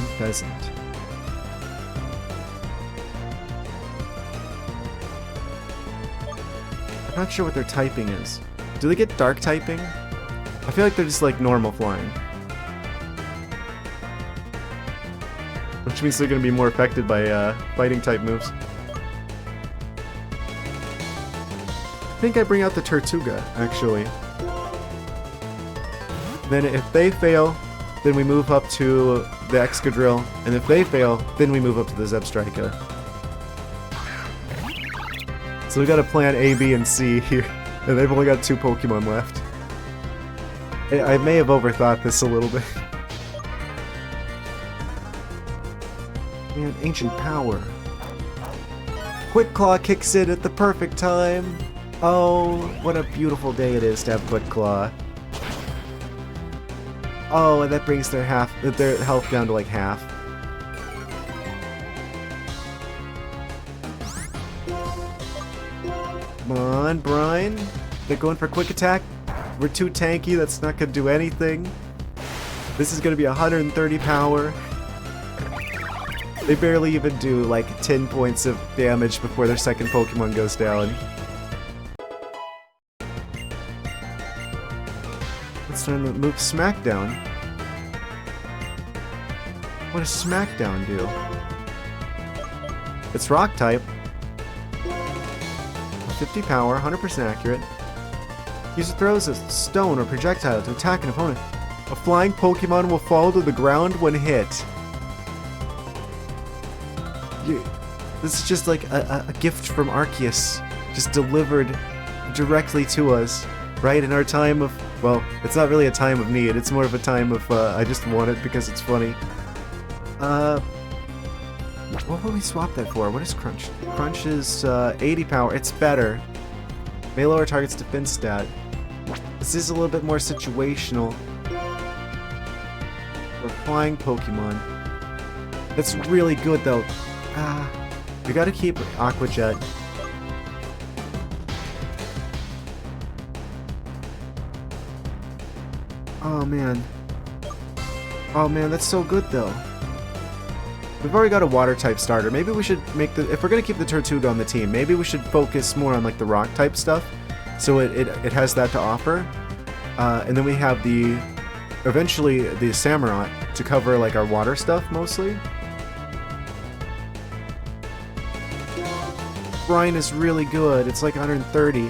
A: I'm not sure what their typing is. Do they get dark typing? I feel like they're just like normal flying. Which means they're going to be more affected by fighting type moves. I think I bring out the Tortuga, actually. Then if they fail, then we move up to the Excadrill, and if they fail, then we move up to the Zebstrika. So we got a plan A, B, and C here, and they've only got 2 Pokemon left. I may have overthought this a little bit. Man, Ancient Power. Quick Claw kicks in at the perfect time. Oh, what a beautiful day it is to have Quick Claw. Oh, and that brings their health down to like half. Come on, Brian. They're going for Quick Attack. We're too tanky, that's not gonna do anything. This is gonna be 130 power. They barely even do like 10 points of damage before their second Pokemon goes down. Let's try to move Smackdown. What does Smackdown do? It's Rock type. 50 power, 100% accurate. User throws a stone or projectile to attack an opponent. A flying Pokemon will fall to the ground when hit. This is just like a gift from Arceus, just delivered directly to us, right in our time of, well, it's not really a time of need, it's more of a time of, I just want it because it's funny. What would we swap that for? What is Crunch? Crunch is 80 power, it's better. May lower target's defense stat. This is a little bit more situational. For flying Pokemon. That's really good though. We gotta keep Aqua Jet. Oh man. Oh man, that's so good though. We've already got a water-type starter. Maybe we should make the... If we're going to keep the Tortuga on the team, maybe we should focus more on, like, the rock-type stuff. So it has that to offer. And then we have the... Eventually, the Samurott to cover, like, our water stuff, mostly. Brine is really good. It's like 130.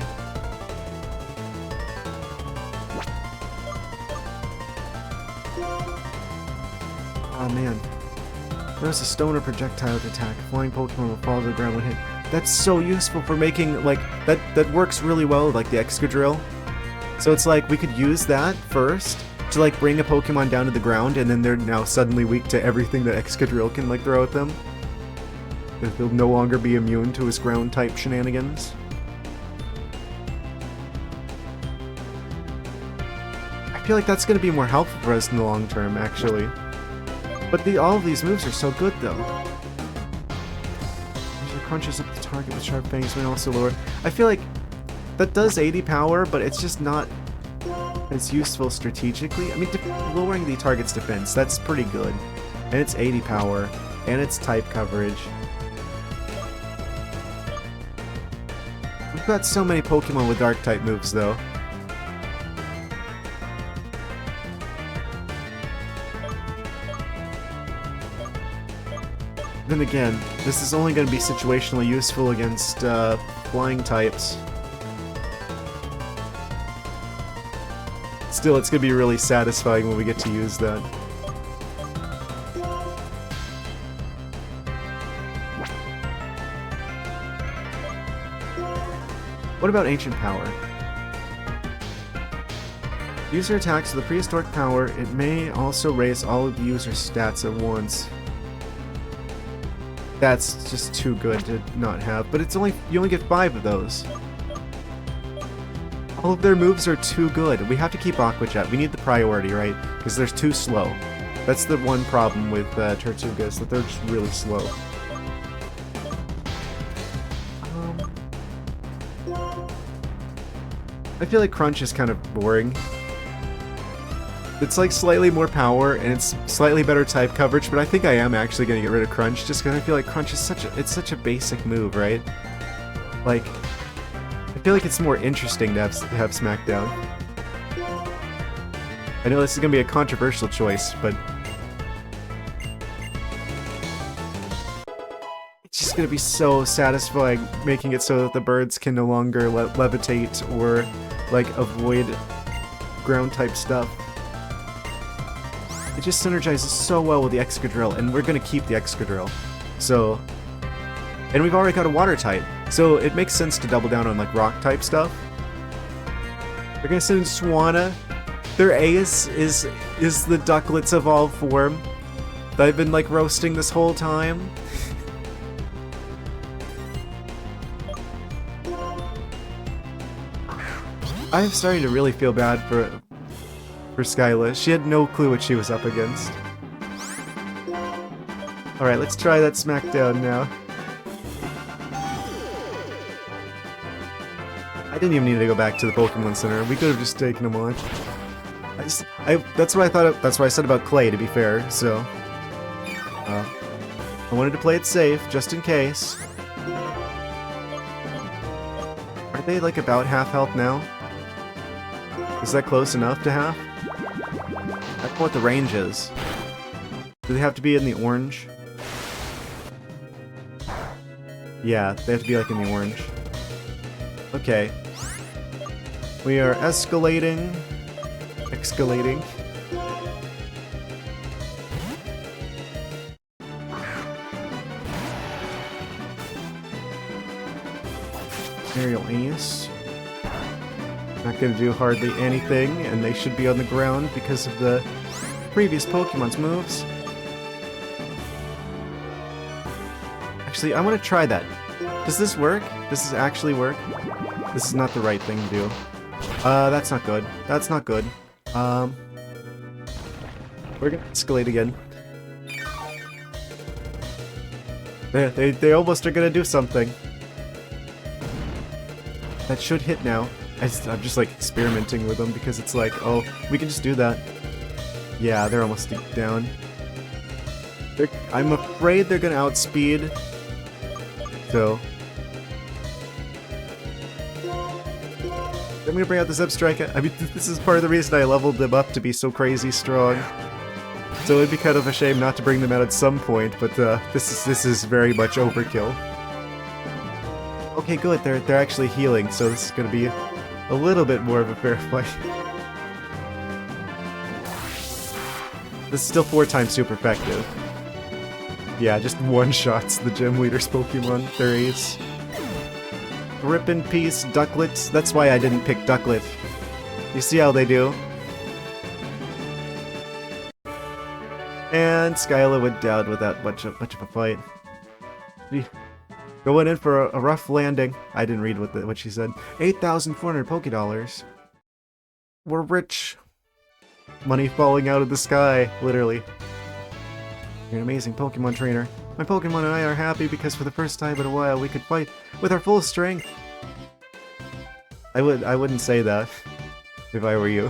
A: Oh, man. There's a stoner projectile attack. A flying Pokemon will fall to the ground when hit. That's so useful for making, like, that works really well with, like, the Excadrill. So it's like, we could use that first to, like, bring a Pokemon down to the ground, and then they're now suddenly weak to everything that Excadrill can, like, throw at them. They'll no longer be immune to his ground-type shenanigans. I feel like that's going to be more helpful for us in the long term, actually. But all of these moves are so good, though. Usually crunches up the target with sharp fangs, but also lower. I feel like that does 80 power, but it's just not as useful strategically. I mean, lowering the target's defense, that's pretty good. And it's 80 power, and it's type coverage. We've got so many Pokemon with Dark-type moves, though. Then again, this is only going to be situationally useful against flying types. Still, it's going to be really satisfying when we get to use that. What about Ancient Power? User attacks with a prehistoric power. It may also raise all of the user's stats at once. That's just too good to not have, but you only get 5 of those. All of their moves are too good. We have to keep Aqua Jet. We need the priority, right? Because they're too slow. That's the one problem with Tortugas, that they're just really slow. I feel like Crunch is kind of boring. It's like slightly more power and it's slightly better type coverage, but I think I am actually going to get rid of Crunch just because I feel like Crunch is such a basic move, right? Like, I feel like it's more interesting to have Smackdown. I know this is going to be a controversial choice, but it's just going to be so satisfying making it so that the birds can no longer levitate or, like, avoid ground-type stuff. It just synergizes so well with the Excadrill, and we're gonna keep the Excadrill. So, and we've already got a water type, so it makes sense to double down on like rock type stuff. They're gonna send Swanna. Their ace is the Ducklet's evolved form that I've been like roasting this whole time. I'm starting to really feel bad for Skyla. She had no clue what she was up against. Alright, let's try that Smackdown now. I didn't even need to go back to the Pokemon Center. We could have just taken him on. That's what I thought. That's what I said about Clay, to be fair. So, I wanted to play it safe, just in case. Aren't they like about half health now? Is that close enough to half? I don't know what the range is. Do they have to be in the orange? Yeah, they have to be like in the orange. Okay. We are escalating. Escalating. Aerial Ace. Not gonna do hardly anything, and they should be on the ground because of the previous Pokemon's moves. Actually, I want to try that. Does this work? Does this actually work? This is not the right thing to do. That's not good. That's not good. We're gonna escalate again. They almost are gonna do something. That should hit now. I'm just like experimenting with them because it's like, oh, we can just do that. Yeah, they're almost deep down. I'm afraid they're gonna outspeed. So I'm gonna bring out the Zebstrike. I mean, this is part of the reason I leveled them up to be so crazy strong. So it'd be kind of a shame not to bring them out at some point, but this is very much overkill. Okay, good. They're actually healing, so this is gonna be a little bit more of a fair fight. This is still 4 times super effective. Yeah, just one-shots the gym leader's Pokemon. They're ace. Rip in peace, Ducklet. That's why I didn't pick Ducklet. You see how they do? And Skyla went down without much of a fight. Going in for a rough landing. I didn't read what she said. 8,400 Pokédollars. We're rich. Money falling out of the sky, literally. You're an amazing Pokemon trainer. My Pokemon and I are happy because for the first time in a while we could fight with our full strength. I wouldn't say that if I were you.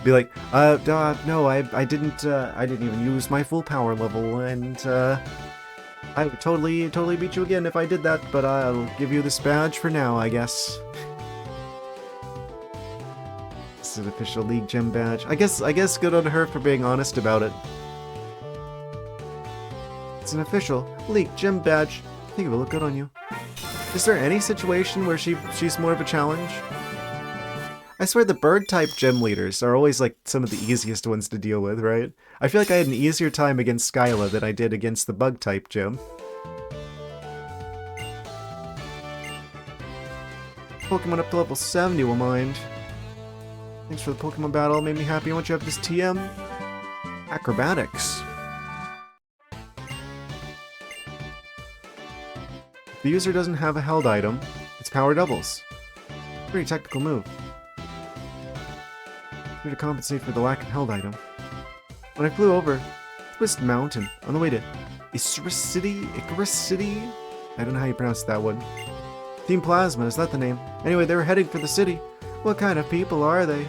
A: Be like, no, I didn't even use my full power level, and I would totally beat you again if I did that, but I'll give you this badge for now, I guess. This is an official League Gym badge. I guess good on her for being honest about it. It's an official League Gym badge. I think it will look good on you. Is there any situation where she's more of a challenge? I swear the bird-type gym leaders are always like some of the easiest ones to deal with, right? I feel like I had an easier time against Skyla than I did against the bug-type gym. Pokemon up to level 70 will mind. Thanks for the Pokemon battle, it made me happy. I want you to have this TM. Acrobatics. If the user doesn't have a held item, its power doubles. Pretty technical move. Here to compensate for the lack of held item. When I flew over Twist Mountain on the way to Icarus City? I don't know how you pronounce that one. Team Plasma, is that the name? Anyway, they were heading for the city. What kind of people are they?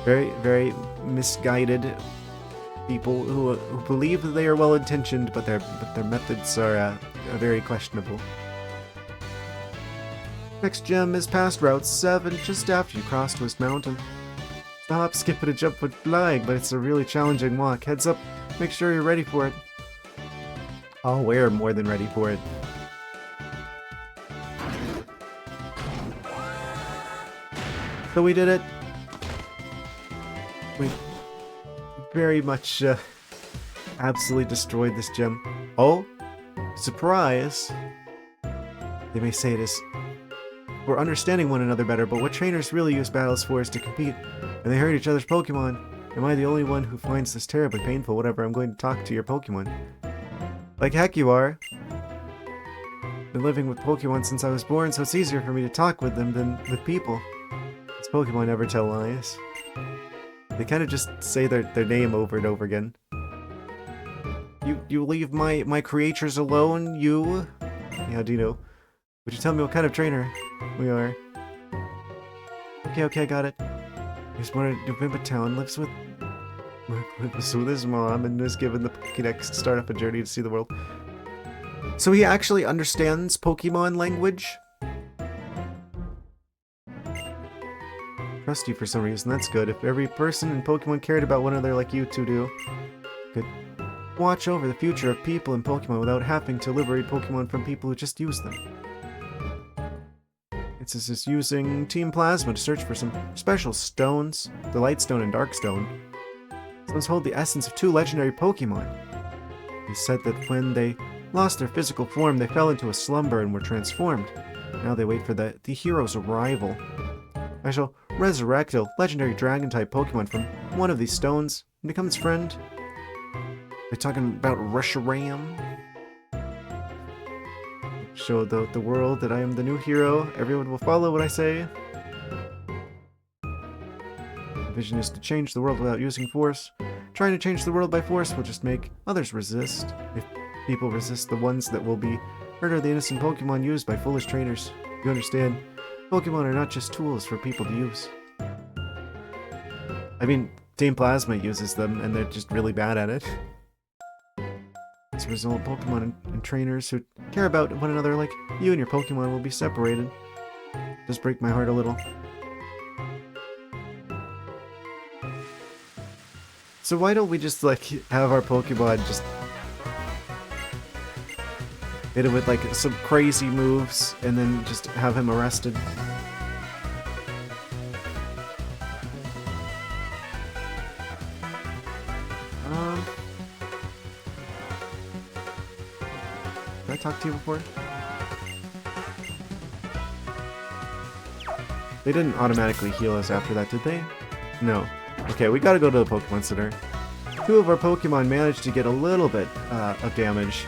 A: Very, very misguided people who believe that they are well-intentioned, but their methods are very questionable. Next gym is past Route 7, just after you cross Twist Mountain. Stop, skip, and a jump with flying, but it's a really challenging walk. Heads up, make sure you're ready for it. Oh, we're more than ready for it. So we did it. We very much absolutely destroyed this gym. Oh, surprise! They may say it is we're understanding one another better, but what trainers really use battles for is to compete, and they hurt each other's Pokemon. Am I the only one who finds this terribly painful? Whatever, I'm going to talk to your Pokemon. Like heck you are. Been living with Pokemon since I was born, so it's easier for me to talk with them than with people. These Pokemon never tell lies. They kind of just say their name over and over again. You leave my creatures alone, you? How do you know? Would you tell me what kind of trainer we are? Okay, I got it. He's born in November Town, lives with his mom, and is given the Pokédex to start up a journey to see the world. So he actually understands Pokemon language? Trust you for some reason, that's good. If every person in Pokemon cared about one another like you two do, could watch over the future of people in Pokemon without having to liberate Pokemon from people who just use them. It's just using Team Plasma to search for some special stones, the Light Stone and Dark Stone. Stones hold the essence of 2 legendary Pokemon. He said that when they lost their physical form, they fell into a slumber and were transformed. Now they wait for the hero's arrival. I shall resurrect a legendary Dragon-type Pokemon from one of these stones and become its friend. They're talking about Reshiram. Show the world that I am the new hero. Everyone will follow what I say. The vision is to change the world without using force. Trying to change the world by force will just make others resist. If people resist the ones that will be murder the innocent Pokemon used by foolish trainers. You understand? Pokemon are not just tools for people to use. I mean, Team Plasma uses them, and they're just really bad at it. As a result, Pokemon and trainers who care about one another like you and your Pokemon will be separated. Just break my heart a little. So why don't we just, like, have our Pokemon just hit it with, like, some crazy moves, and then just have him arrested? Did I talk to you before? They didn't automatically heal us after that, did they? No. Okay, we gotta go to the Pokemon Center. 2 of our Pokemon managed to get a little bit of damage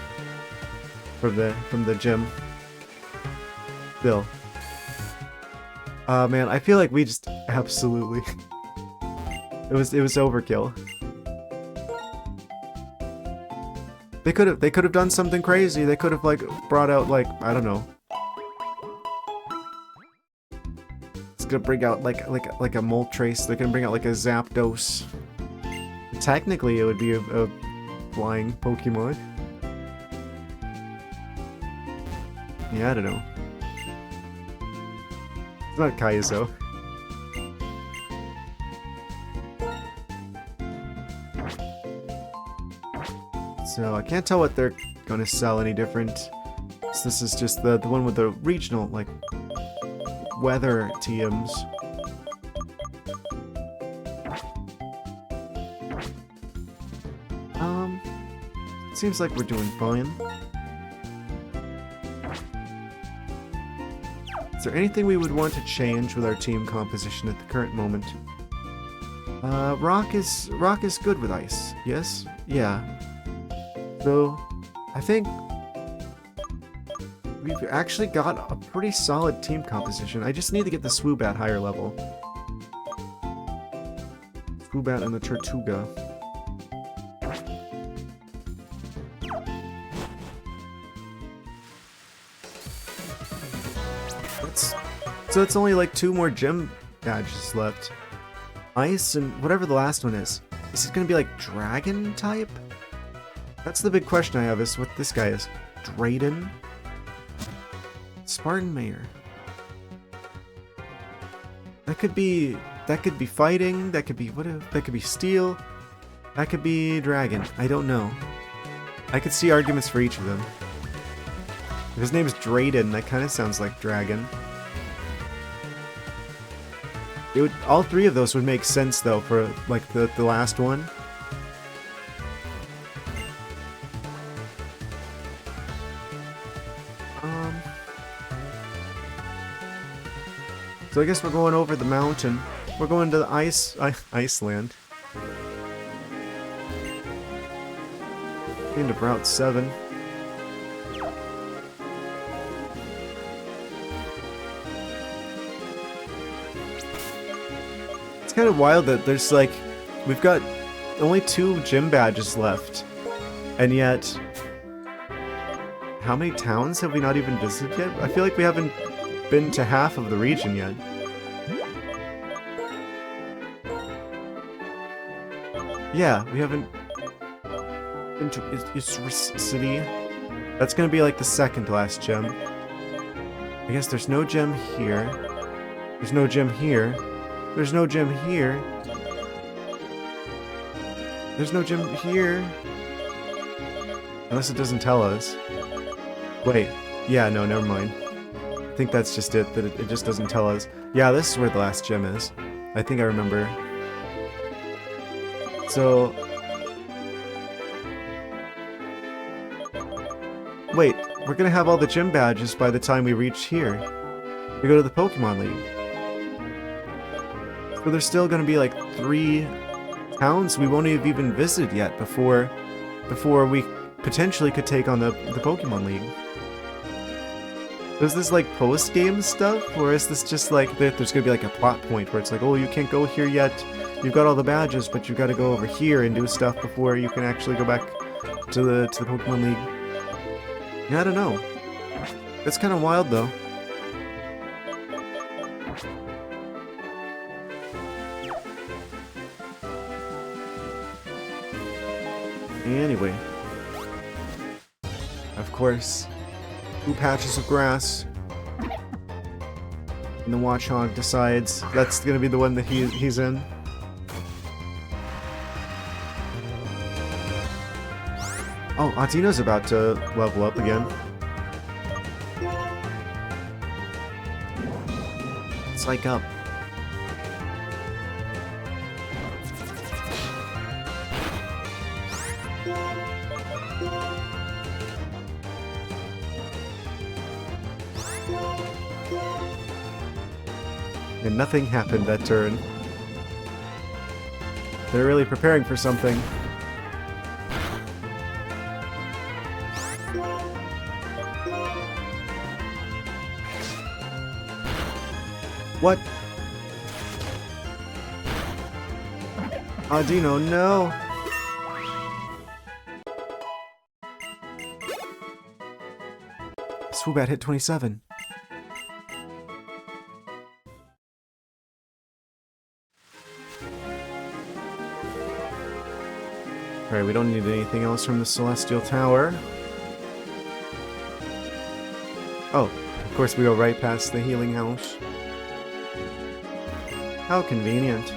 A: from the gym. Still. Man, I feel like we just absolutely it was overkill. They could have done something crazy. They could have, like, brought out, like, I don't know. It's gonna bring out like a Moltres. They're gonna bring out like a Zapdos. Technically, it would be a flying Pokemon. Yeah, I don't know. It's not Kaizo. So I can't tell what they're gonna sell any different. So this is just the one with the regional, like, weather TMs. Seems like we're doing fine. Is there anything we would want to change with our team composition at the current moment? Rock is good with ice. Yes? Yeah. So, I think we've actually got a pretty solid team composition. I just need to get the Swoobat higher level. Swoobat and the Tortuga. So it's only like 2 more gym badges left. Ice and whatever the last one is. Is it gonna be like Dragon type? That's the big question I have, is what this guy is. Drayden? Spartan Mayor. That could be fighting, that could be that could be steel, that could be dragon. I don't know. I could see arguments for each of them. If his name's Drayden, that kind of sounds like dragon. All 3 of those would make sense though for like the last one. So I guess we're going over the mountain. We're going to the Iceland. Into Route 7. It's kind of wild that there's like, we've got only 2 gym badges left, and yet, how many towns have we not even visited yet? I feel like we haven't been to half of the region yet. Yeah, we haven't been to Isris City. That's gonna be like the 2nd to last gym. I guess there's no gym here. There's no gym here. There's no gym here. There's no gym here. Unless it doesn't tell us. Wait. Yeah, no, never mind. I think that's just it, that it just doesn't tell us. Yeah, this is where the last gym is. I think I remember. So... Wait, we're gonna have all the gym badges by the time we reach here. We go to the Pokemon League. So there's still gonna be like 3 towns we won't have even visited yet before we potentially could take on the Pokemon League. So is this like post-game stuff, or is this just like there's gonna be like a plot point where it's like, oh, you can't go here yet, you've got all the badges, but you've got to go over here and do stuff before you can actually go back to the Pokemon League? Yeah, I don't know. It's kind of wild though. Anyway. Of course, 2 patches of grass. And the Watchhog decides that's gonna be the one that he's in. Oh, Audino's about to level up again. Psych up. And nothing happened that turn. They're really preparing for something. What? Audino, no! Swoobat hit 27. Alright, we don't need anything else from the Celestial Tower. Oh, of course we go right past the healing house. How convenient.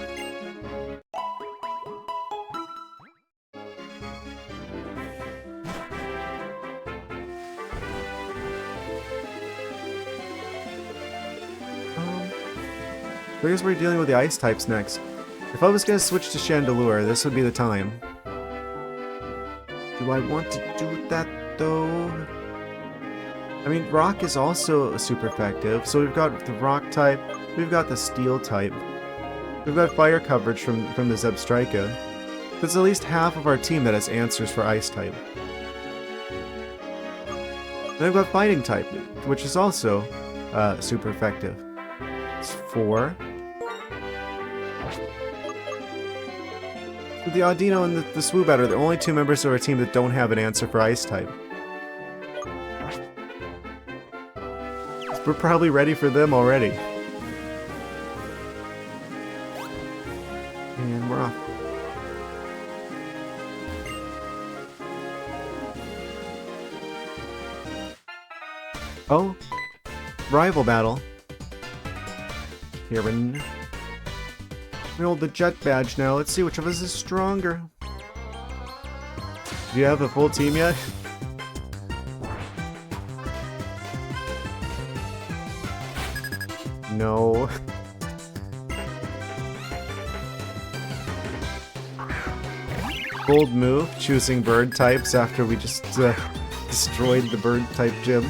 A: I guess we're dealing with the ice types next. If I was gonna switch to Chandelure, this would be the time. Do I want to do that though? I mean, Rock is also super effective, so we've got the Rock type, we've got the Steel type. We've got fire coverage from the Zebstrika. There's at least half of our team that has answers for Ice type. Then we've got Fighting type, which is also super effective. It's 4. The Audino and the Swoobat are the only 2 members of our team that don't have an answer for Ice type. We're probably ready for them already. And we're off. Oh, rival battle. Here we hold the jet badge now. Let's see which of us is stronger. Do you have a full team yet? No. Bold move, choosing bird types after we just destroyed the bird type gym.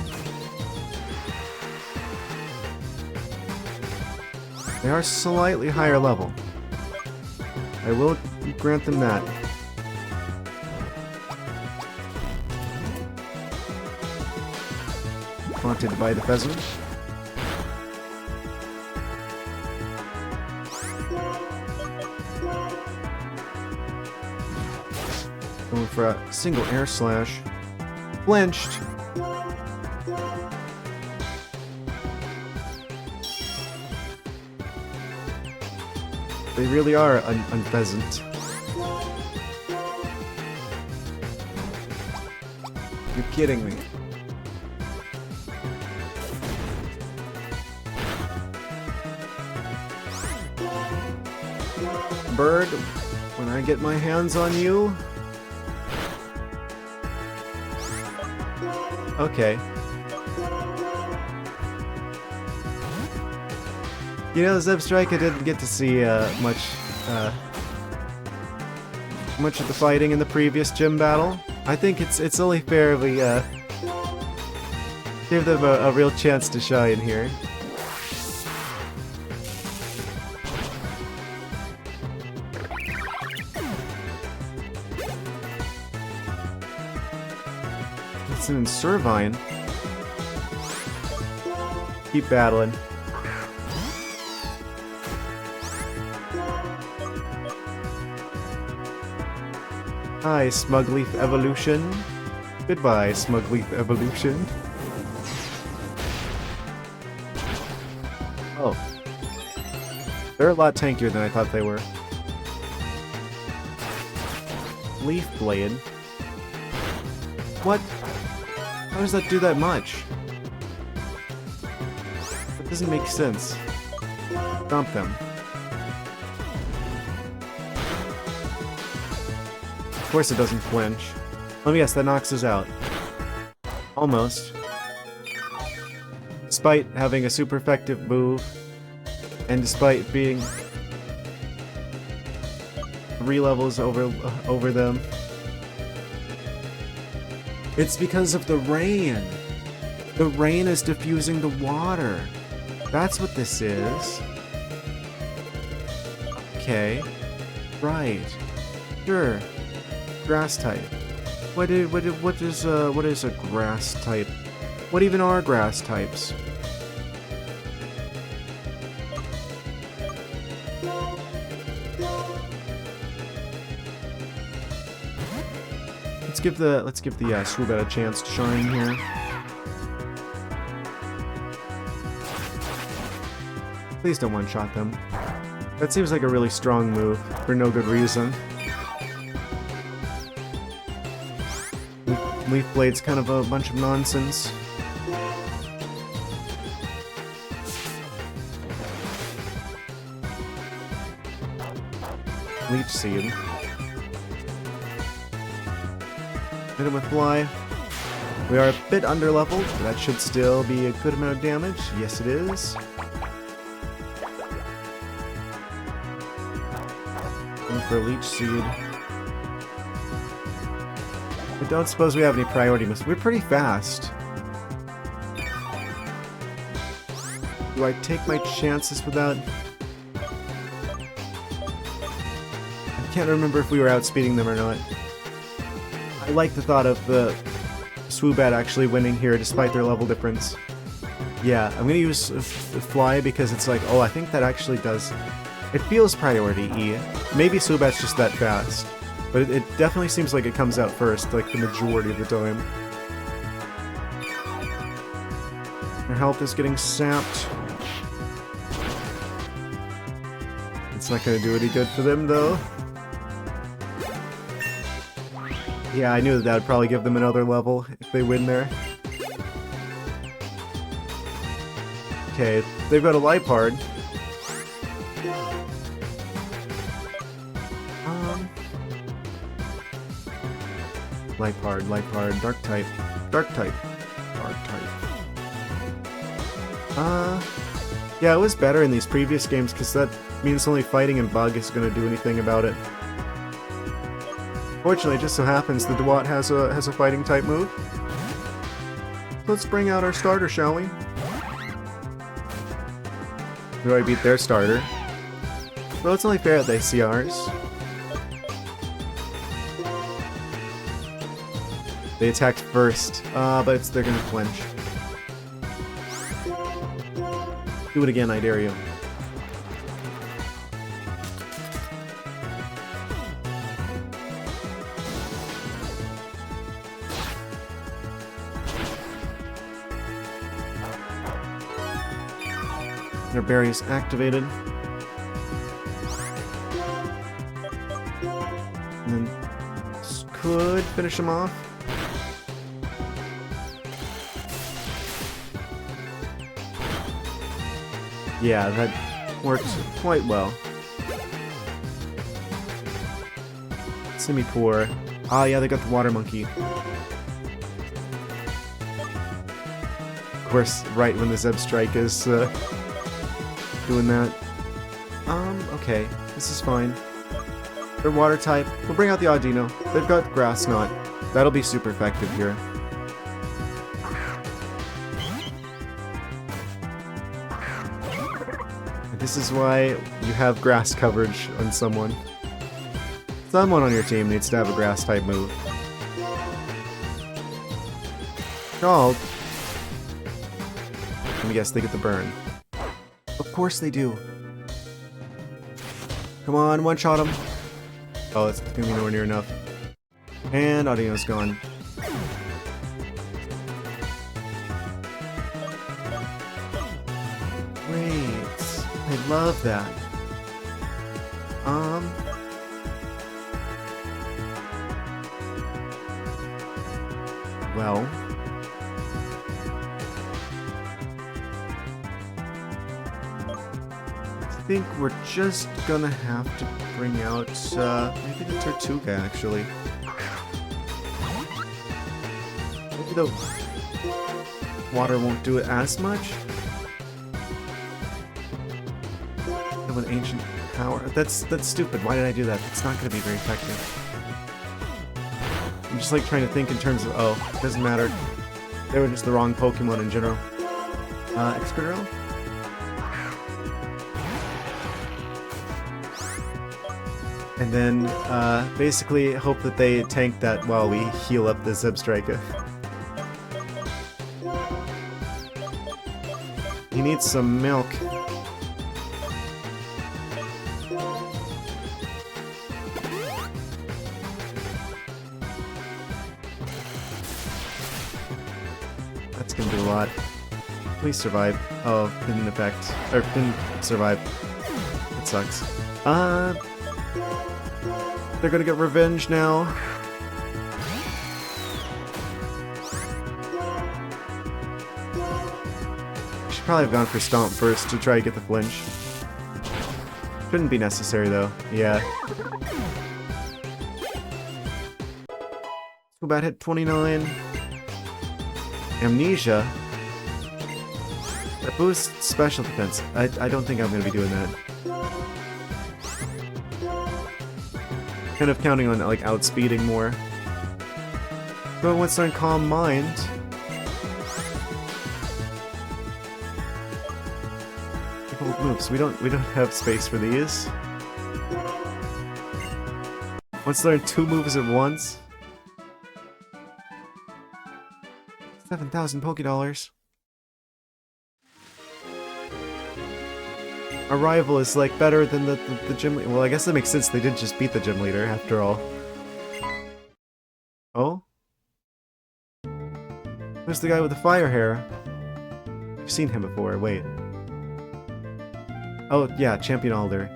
A: They are slightly higher level. I will grant them that. Haunted by the pheasant. Going for a single air slash. Flinched. They really are unpleasant. You're kidding me. Bird, when I get my hands on you... Okay. You know, Zebstrika didn't get to see much of the fighting in the previous gym battle. I think it's only fair we give them a real chance to shine here. It's an Servine. Keep battling. Hi, Smugleaf Evolution. Goodbye, Smugleaf Evolution. Oh. They're a lot tankier than I thought they were. Leaf Blade. What? How does that do that much? That doesn't make sense. Dump them. Of course it doesn't flinch. Let me guess, that knocks us out. Almost. Despite having a super effective move, and despite being 3 levels over them. It's because of the rain. The rain is diffusing the water. That's what this is. Okay. Right. Sure. Grass type. What is a grass type? What even are grass types? Let's give the Swoobat a chance to shine here. Please don't one-shot them. That seems like a really strong move for no good reason. Leaf Blade's kind of a bunch of nonsense. Leech Seed. Hit him with Fly. We are a bit underleveled, but that should still be a good amount of damage. Yes, it is. And for Leech Seed. I don't suppose we have any priority moves. We're pretty fast. Do I take my chances without... I can't remember if we were outspeeding them or not. I like the thought of the Swoobat actually winning here despite their level difference. Yeah, I'm gonna use Fly because it's like, oh, I think that actually does... It feels priority E. Maybe Swoobat's just that fast. But it definitely seems like it comes out first, like the majority of the time. Their health is getting sapped. It's not gonna do any good for them, though. Yeah, I knew that would probably give them another level if they win there. Okay, they've got a Lipard. Lipard, Dark type. Yeah, it was better in these previous games because that means only fighting and Bug is going to do anything about it. Fortunately, it just so happens the Dewott has a fighting type move. Let's bring out our starter, shall we? Do I beat their starter? Well, it's only fair that they see ours. They attacked first, but they're gonna flinch. Do it again, I dare you. Their berry is activated. And then this could finish him off. Yeah, that works quite well. Semi-poor. Ah, yeah, they got the Water Monkey. Of course, right when the Zeb Strike is doing that. Okay, this is fine. They're Water type. We'll bring out the Audino. They've got Grass Knot. That'll be super effective here. This is why you have grass coverage on someone. Someone on your team needs to have a grass type move. Called. Let me guess, they get the burn. Of course they do. Come on, one-shot him. Oh, that's gonna be nowhere near enough. And Audino's gone. I love that. well. I think we're just gonna have to bring out, maybe the Tortuga, actually. Maybe the water won't do it as much. Of an ancient power. That's stupid. Why did I do that? It's not gonna be very effective. I'm just like trying to think in terms of, oh, it doesn't matter. They were just the wrong Pokemon in general. Excadrill? And then, basically hope that they tank that while we heal up the Zebstrika. He needs some milk. That's gonna do a lot. Please survive. Oh, didn't affect. Or didn't survive. It sucks. They're gonna get revenge now. Should probably have gone for Stomp first to try to get the flinch. Shouldn't be necessary though. Yeah. About hit 29. Amnesia. That boosts special defense. I don't think I'm gonna be doing that. Kind of counting on like outspeeding more. But once they're in Calm Mind. Difficult moves. We don't have space for these. Once they're in 2 moves at once. 7,000 Pokédollars. Our rival is like better than the gym leader. Well, I guess that makes sense. They did just beat the gym leader after all. Oh? Who's the guy with the fire hair? I've seen him before. Wait. Oh, yeah, Champion Alder.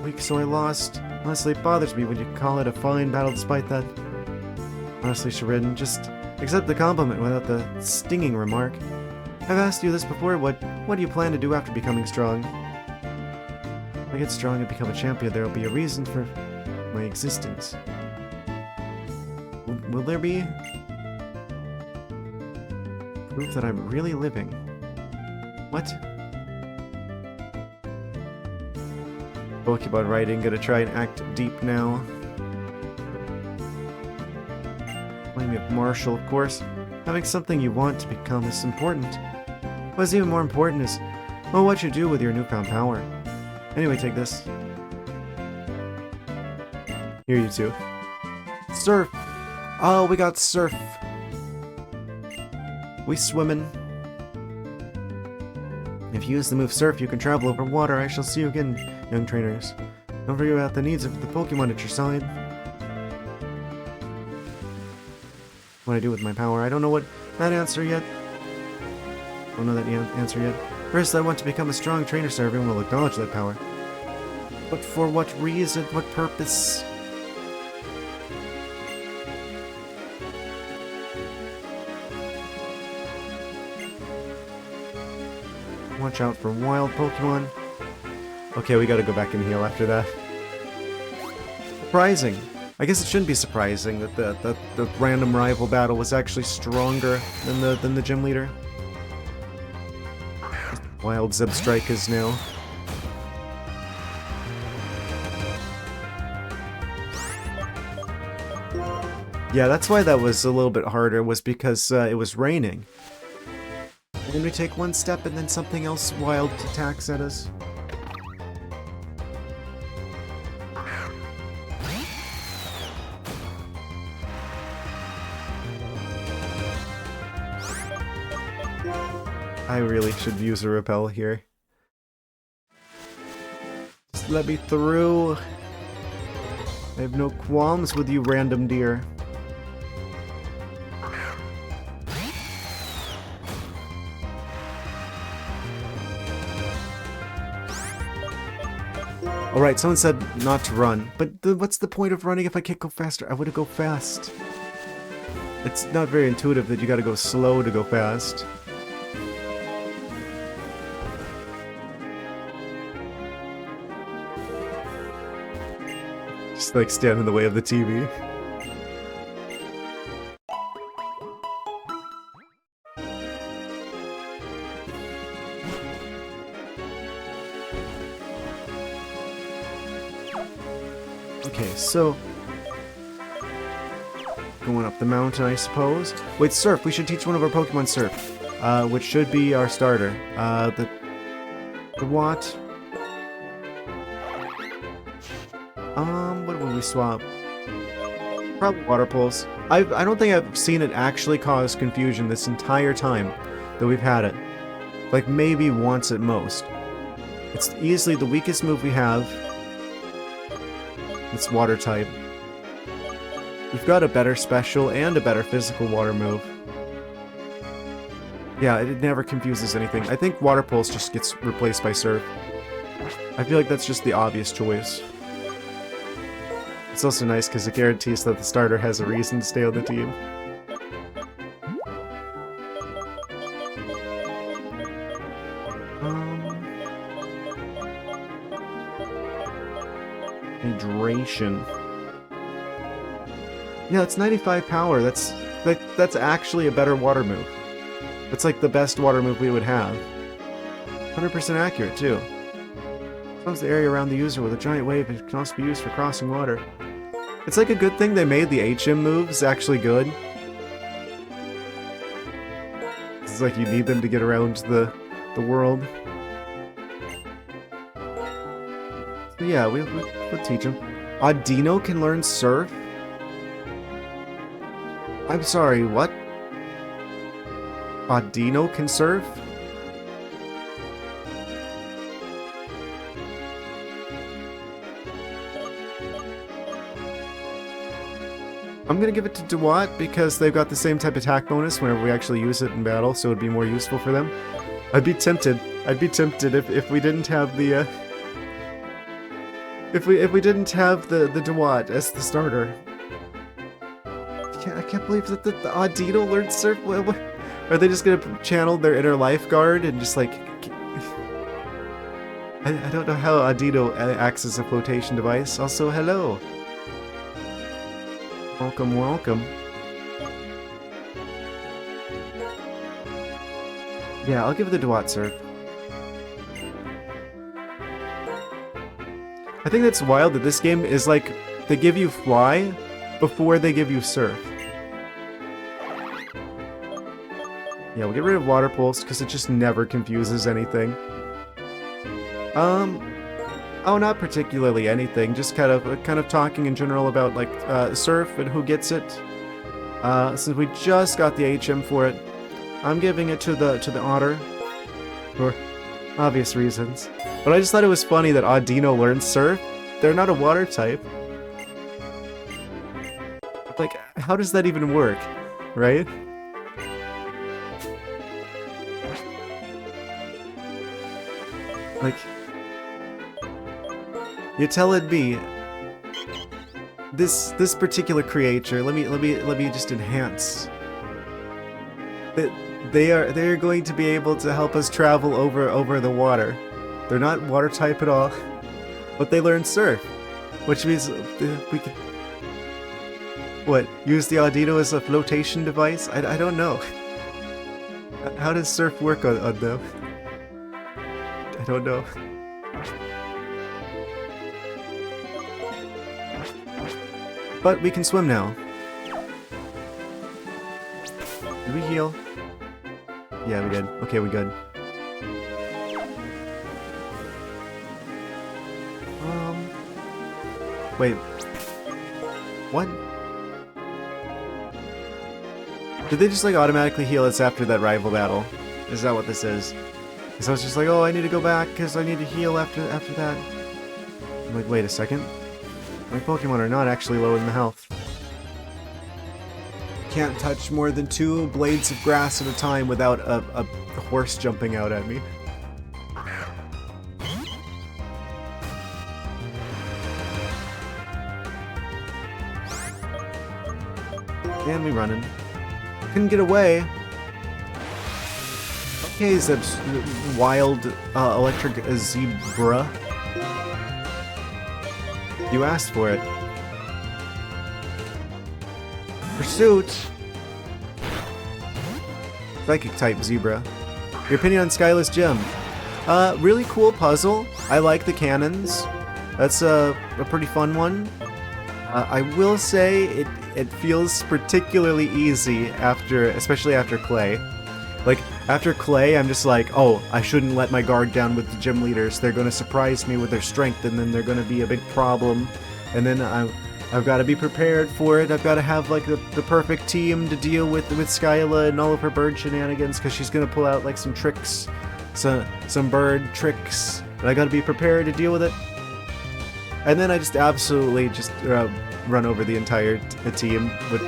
A: Weak, so I lost. Honestly, it bothers me when you call it a fine battle despite that. Honestly, Sheridan, just accept the compliment without the stinging remark. I've asked you this before, what do you plan to do after becoming strong? If I get strong and become a champion, there will be a reason for my existence. Will there be? Proof that I'm really living. What? Pokemon writing, gonna try and act deep now. Playing me of Marshall, of course. Having something you want to become is important. What's even more important is, well, what you do with your newfound power. Anyway, take this. Here, you two. Surf! Oh, we got Surf! We swimming. If you use the move Surf, you can travel over water. I shall see you again, young trainers. Don't forget about the needs of the Pokemon at your side. What I do with my power, I don't know that answer yet. Don't know that answer yet. First, I want to become a strong trainer so everyone will acknowledge that power. But for what reason? What purpose? Watch out for wild Pokemon. Okay, we gotta go back and heal after that. Surprising. I guess it shouldn't be surprising that the random rival battle was actually stronger than the gym leader. Wild Zebstrikas now. Yeah, that's why that was a little bit harder, was because it was raining. And then we take one step and then something else wild attacks at us. I really should use a repel here. Just let me through. I have no qualms with you, random deer. Alright, someone said not to run, but what's the point of running if I can't go faster? I want to go fast. It's not very intuitive that you gotta go slow to go fast. Just like stand in the way of the TV. Okay, so going up the mountain, I suppose. Wait, Surf. We should teach one of our Pokemon Surf, which should be our starter. The what? What will we swap? Probably Water Pulse. I don't think I've seen it actually cause confusion this entire time that we've had it. Like maybe once at most. It's easily the weakest move we have. It's Water type. We've got a better special and a better physical water move. Yeah, it never confuses anything. I think Water Pulse just gets replaced by Surf. I feel like that's just the obvious choice. It's also nice because it guarantees that the starter has a reason to stay on the team. Hydration. Yeah, it's 95 power. That's actually a better water move. It's like the best water move we would have. 100% accurate too. Fills the area around the user with a giant wave. It can also be used for crossing water. It's like a good thing they made the HM moves actually good. It's like you need them to get around the world. So yeah, we'll teach him. Audino can learn Surf? I'm sorry, what? Audino can surf? I'm gonna give it to Dewat because they've got the same type of attack bonus whenever we actually use it in battle, so it'd be more useful for them. I'd be tempted if we didn't have the if we didn't have the Dewat as the starter. I can't believe that the Audino learned Surf. Are they just gonna channel their inner lifeguard and just like... I don't know how Audino acts as a flotation device. Also, hello. Welcome, welcome. Yeah, I'll give it the Dewat Surf. I think that's wild that this game is like, they give you Fly before they give you Surf. Yeah, we'll get rid of Water Pulse because it just never confuses anything. Oh, not particularly anything. Just kind of talking in general about like Surf and who gets it. Since we just got the HM for it, I'm giving it to the Otter for obvious reasons. But I just thought it was funny that Audino learned Surf. They're not a water type. Like, how does that even work, right? Like, you're telling me this particular creature. Let me just enhance. They're going to be able to help us travel over the water. They're not water type at all, but they learn Surf, which means we can use the Audino as a flotation device. I don't know. How does Surf work on them? I don't know. But we can swim now. Did we heal? Yeah, we did. Okay, we good. Wait. What? Did they just like automatically heal us after that rival battle? Is that what this is? Because I was just like, oh, I need to go back because I need to heal after that. I'm like, wait a second. My Pokemon are not actually low in the health. Can't touch more than 2 blades of grass at a time without a horse jumping out at me. And we running. Couldn't get away. Okay, Zeb's wild electric zebra. You asked for it. Pursuit. Psychic type zebra. Your opinion on Skyless Gem? Really cool puzzle. I like the cannons. That's a pretty fun one. I will say it feels particularly easy especially after Clay. Like, after Clay, I'm just like, oh, I shouldn't let my guard down with the gym leaders. They're going to surprise me with their strength, and then they're going to be a big problem. And then I've got to be prepared for it. I've got to have, like, the perfect team to deal with Skyla and all of her bird shenanigans, because she's going to pull out, like, some tricks, some bird tricks, and I got to be prepared to deal with it. And then I just absolutely just run over the entire team. With,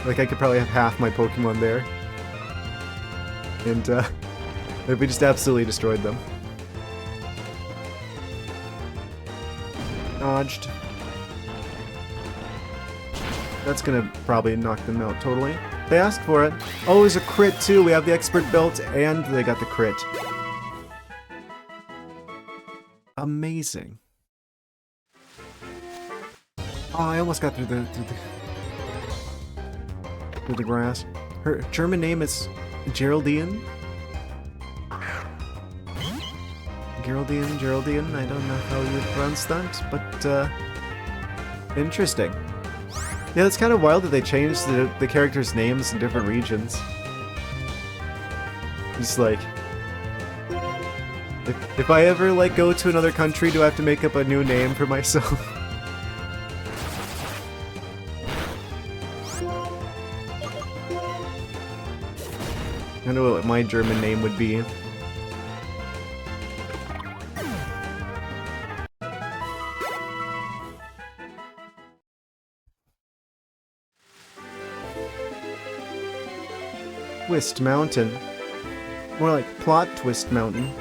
A: like, I could probably have half my Pokemon there. And we just absolutely destroyed them. Dodged. That's gonna probably knock them out totally. They asked for it. Oh, there's a crit too. We have the expert belt and they got the crit. Amazing. Oh, I almost got through the grass. Her German name is Geraldine? Geraldine, I don't know how you pronounce that, but, interesting. Yeah, it's kind of wild that they changed the characters' names in different regions. Just like... If I ever, like, go to another country, do I have to make up a new name for myself? I know what my German name would be. Twist Mountain. More like Plot Twist Mountain.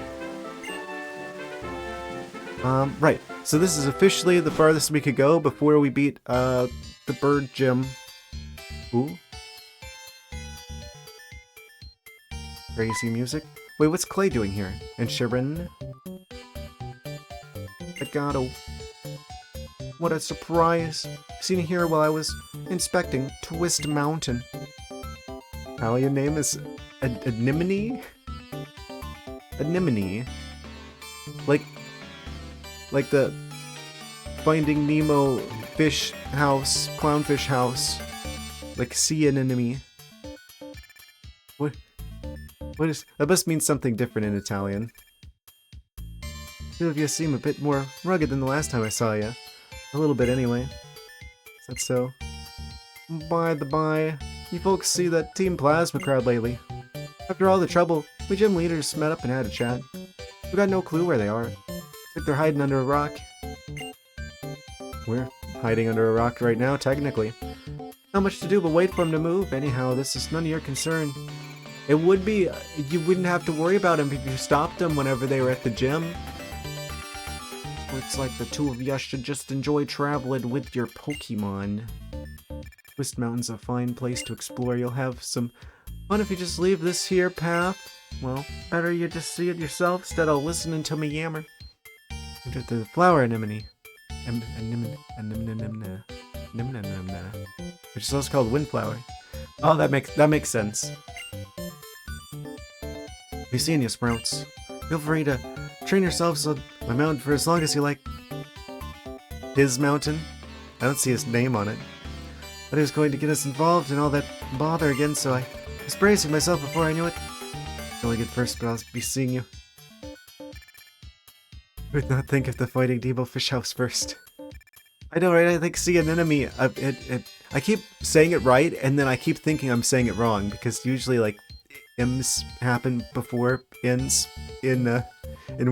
A: Right. So this is officially the farthest we could go before we beat, the bird gym. Ooh. Crazy music. Wait, what's Clay doing here? And Sharon? Legato. What a surprise. Seen here while I was inspecting Twist Mountain. Italian name is Anemone? Anemone. Like the Finding Nemo fish house, clownfish house. Like sea anemone. What is... That must mean something different in Italian. Two of you seem a bit more rugged than the last time I saw you. A little bit anyway. Is that so? By the by, you folks see that Team Plasma crowd lately? After all the trouble, we gym leaders met up and had a chat. We got no clue where they are. It's like they're hiding under a rock. We're hiding under a rock right now, technically. Not much to do but wait for them to move. Anyhow, this is none of your concern. It would be, you wouldn't have to worry about them if you stopped them whenever they were at the gym. Looks like the two of you should just enjoy traveling with your Pokemon. Twist Mountain's a fine place to explore. You'll have some fun if you just leave this here path. Well, better you just see it yourself instead of listening to me yammer. The flower anemone. Which is also called windflower. Oh, that makes sense. Be seeing you, Sprouts. Feel free to train yourselves on my mountain for as long as you like. His mountain? I don't see his name on it. But he was going to get us involved in all that bother again, so I was bracing myself before I knew it. Really good first, but I'll be seeing you. Would not think of the Fighting Demo Fish House first. I know, right? I think see an enemy. I keep saying it right, and then I keep thinking I'm saying it wrong, because usually, like, M's happen before N's in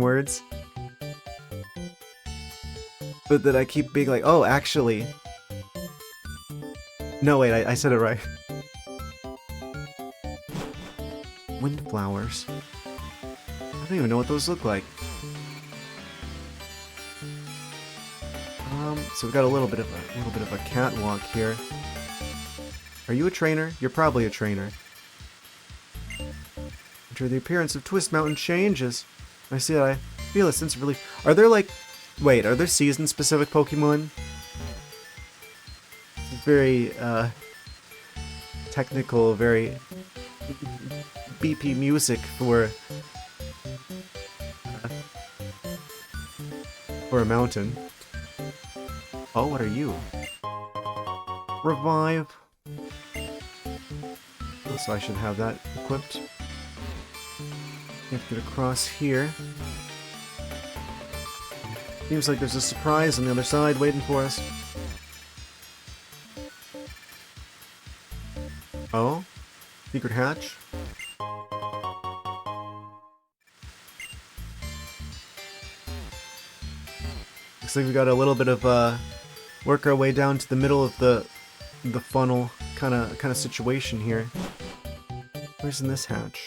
A: words. But then I keep being like, oh, actually. No, wait, I said it right. Windflowers. I don't even know what those look like. So we've got a little bit of a catwalk here. Are you a trainer? You're probably a trainer. After the appearance of Twist Mountain changes. I see that I feel a sense of relief. Are there like... Wait, are there season-specific Pokemon? Very, technical, very BP music for a mountain. Oh, what are you? Revive. So I should have that equipped. Have to get across here. Seems like there's a surprise on the other side waiting for us. Oh? Secret hatch? Looks like we got a little bit of work our way down to the middle of the funnel kind of situation here. Where's in this hatch?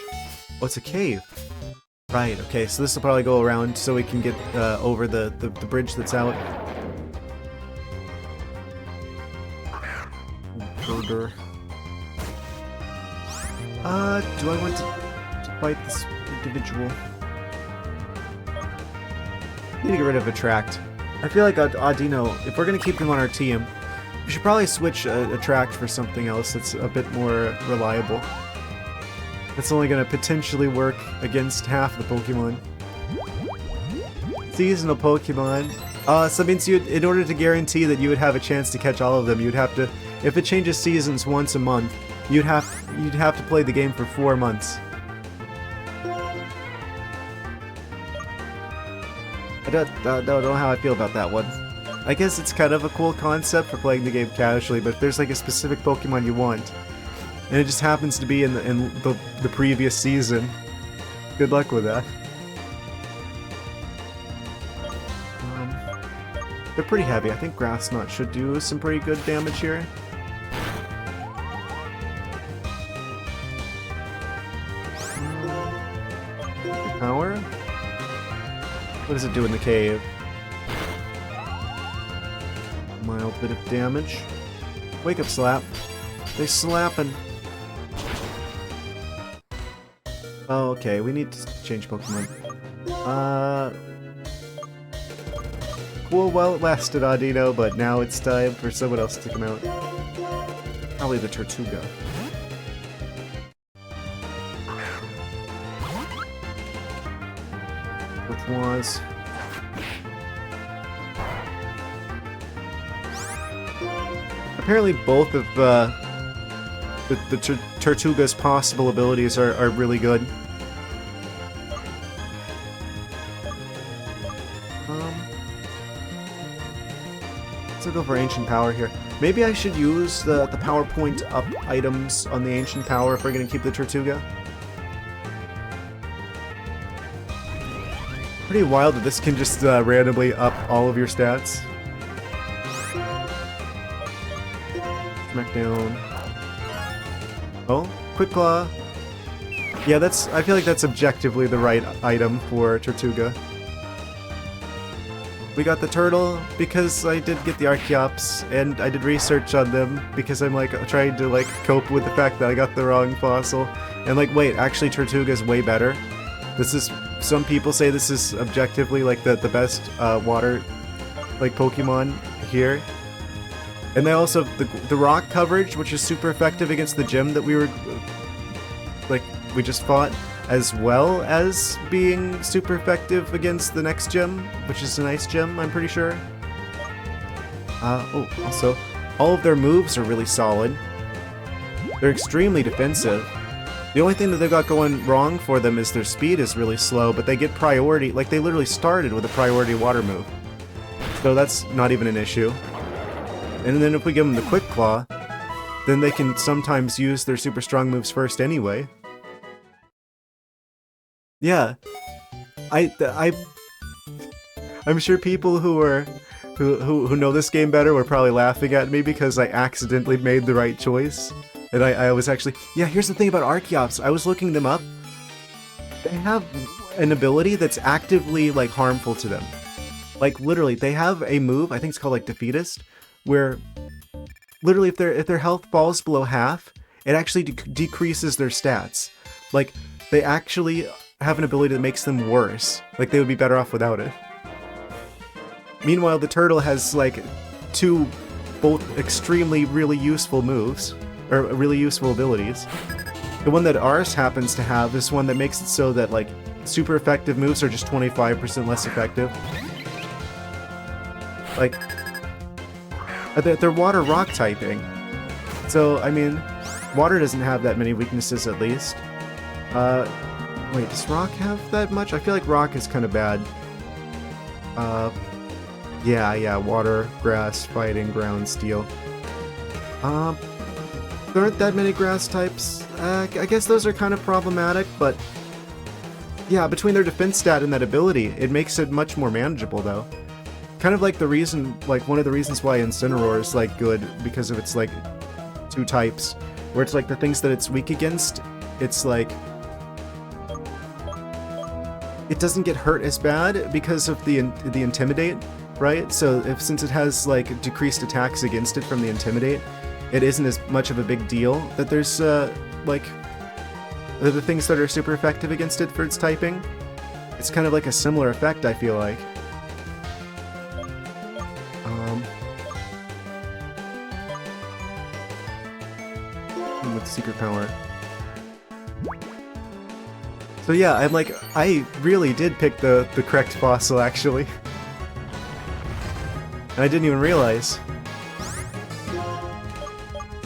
A: Oh, it's a cave. Right, okay, so this will probably go around so we can get over the bridge that's out. Birder. Do I want to fight this individual? Need to get rid of Attract. I feel like Audino, if we're gonna keep him on our team, we should probably switch Attract for something else that's a bit more reliable. It's only going to potentially work against half the Pokemon. Seasonal Pokemon. So that means in order to guarantee that you would have a chance to catch all of them, you'd have to, if it changes seasons once a month, you'd have to play the game for 4 months. I don't know how I feel about that one. I guess it's kind of a cool concept for playing the game casually, but if there's like a specific Pokemon you want, and it just happens to be in the previous season, good luck with that. They're pretty heavy. I think Grass Knot should do some pretty good damage here. Power? What does it do in the cave? Mild bit of damage. Wake up slap. They're slapping. Oh, okay, we need to change Pokemon. Cool while it lasted, Audino, but now it's time for someone else to come out. Probably the Tortuga. Which was... Apparently both of the Tortuga's possible abilities are really good. Let's go for Ancient Power here. Maybe I should use the PowerPoint up items on the Ancient Power if we're going to keep the Tortuga. Pretty wild that this can just randomly up all of your stats. Smackdown. Oh, Quick Claw. Yeah, I feel like that's objectively the right item for Tortuga. We got the turtle because I did get the Archeops, and I did research on them because I'm like trying to like cope with the fact that I got the wrong fossil. And like, wait, actually Tortuga is way better. This is, some people say this is objectively like the best water like Pokemon here. And they also the rock coverage, which is super effective against the gym that we just fought, as well as being super effective against the next gym, which is a nice gym, I'm pretty sure. Oh, also, all of their moves are really solid. They're extremely defensive. The only thing that they've got going wrong for them is their speed is really slow, but they get priority, like they literally started with a priority water move. So that's not even an issue. And then if we give them the Quick Claw, then they can sometimes use their super strong moves first anyway. Yeah, I'm sure people who know this game better were probably laughing at me because I accidentally made the right choice. And I was actually... Yeah, here's the thing about Archeops. I was looking them up. They have an ability that's actively, like, harmful to them. Like, literally, they have a move, I think it's called, like, Defeatist, where literally, if their health falls below half, it actually decreases their stats. Like, they actually have an ability that makes them worse. Like, they would be better off without it. Meanwhile, the turtle has, like, two both extremely really useful moves, or really useful abilities. The one that ours happens to have is one that makes it so that, like, super effective moves are just 25% less effective. Like, they're water rock typing. So, I mean, water doesn't have that many weaknesses at least. Wait, does rock have that much? I feel like rock is kind of bad. Yeah, water, grass, fighting, ground, steel. There aren't that many grass types. I guess those are kind of problematic, but yeah, between their defense stat and that ability, it makes it much more manageable, though. Kind of like the reason, like one of the reasons why Incineroar is like good, because of its like two types, where it's like the things that it's weak against, it's like it doesn't get hurt as bad because of the Intimidate, right? So since it has like decreased attacks against it from the Intimidate, it isn't as much of a big deal that there's like the things that are super effective against it for its typing. It's kind of like a similar effect, I feel like. With secret power. So yeah, I'm like, I really did pick the correct fossil, actually. And I didn't even realize.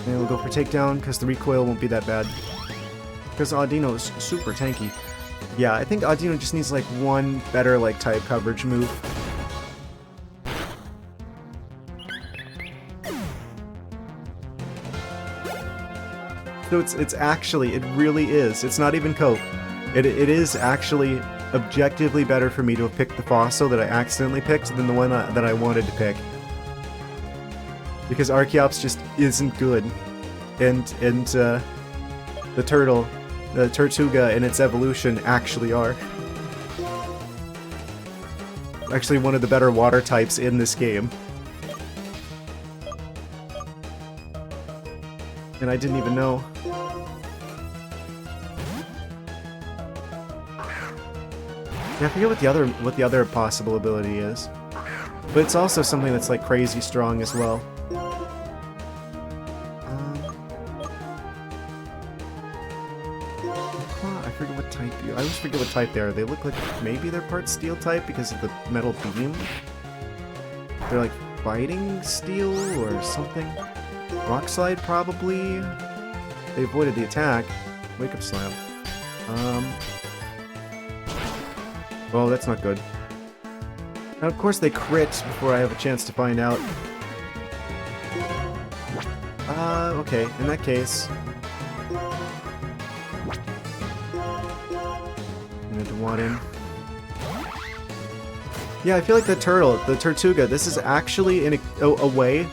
A: And we'll go for takedown, because the recoil won't be that bad. Because Audino is super tanky. Yeah, I think Audino just needs like one better like type coverage move. So it's actually, it really is. It's not even cope. It is actually objectively better for me to have picked the fossil that I accidentally picked than the one that I wanted to pick. Because Archeops just isn't good. And the turtle, the Tortuga and its evolution actually are. Actually one of the better water types in this game. And I didn't even know. Yeah, I forget what the other possible ability is. But it's also something that's like crazy strong as well. I forget what type I always forget what type they are. They look like maybe they're part steel type because of the metal beam. They're like fighting steel or something. Rock slide probably. They avoided the attack. Wake up slam. Oh, that's not good. And of course they crit before I have a chance to find out. Okay, in that case. I'm gonna want in. Yeah, I feel like the turtle, the Tortuga, this is actually in a way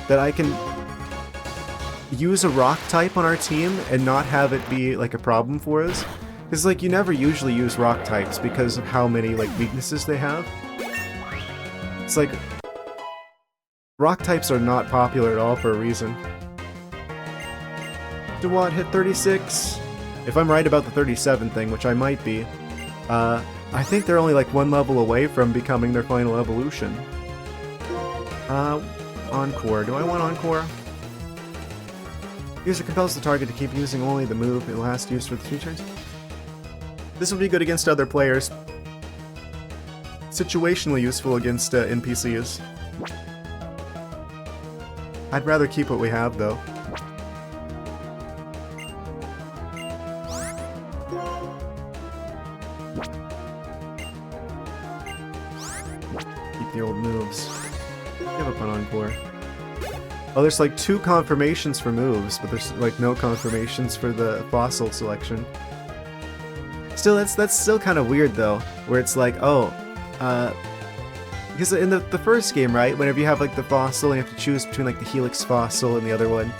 A: that I can use a rock type on our team and not have it be like a problem for us. Because like you never usually use rock types because of how many like weaknesses they have. It's like rock types are not popular at all for a reason. Dewat hit 36. If I'm right about the 37 thing, which I might be, I think they're only like one level away from becoming their final evolution. Encore. Do I want Encore? User compels the target to keep using only the move it last used for the 3 turns. This would be good against other players. Situationally useful against NPCs. I'd rather keep what we have, though. Keep the old moves. Give up on Encore. Oh, there's like 2 confirmations for moves, but there's like no confirmations for the fossil selection. Still, that's still kind of weird though, where it's like, oh, because in the first game, right, whenever you have like the fossil and you have to choose between like the Helix fossil and the other one,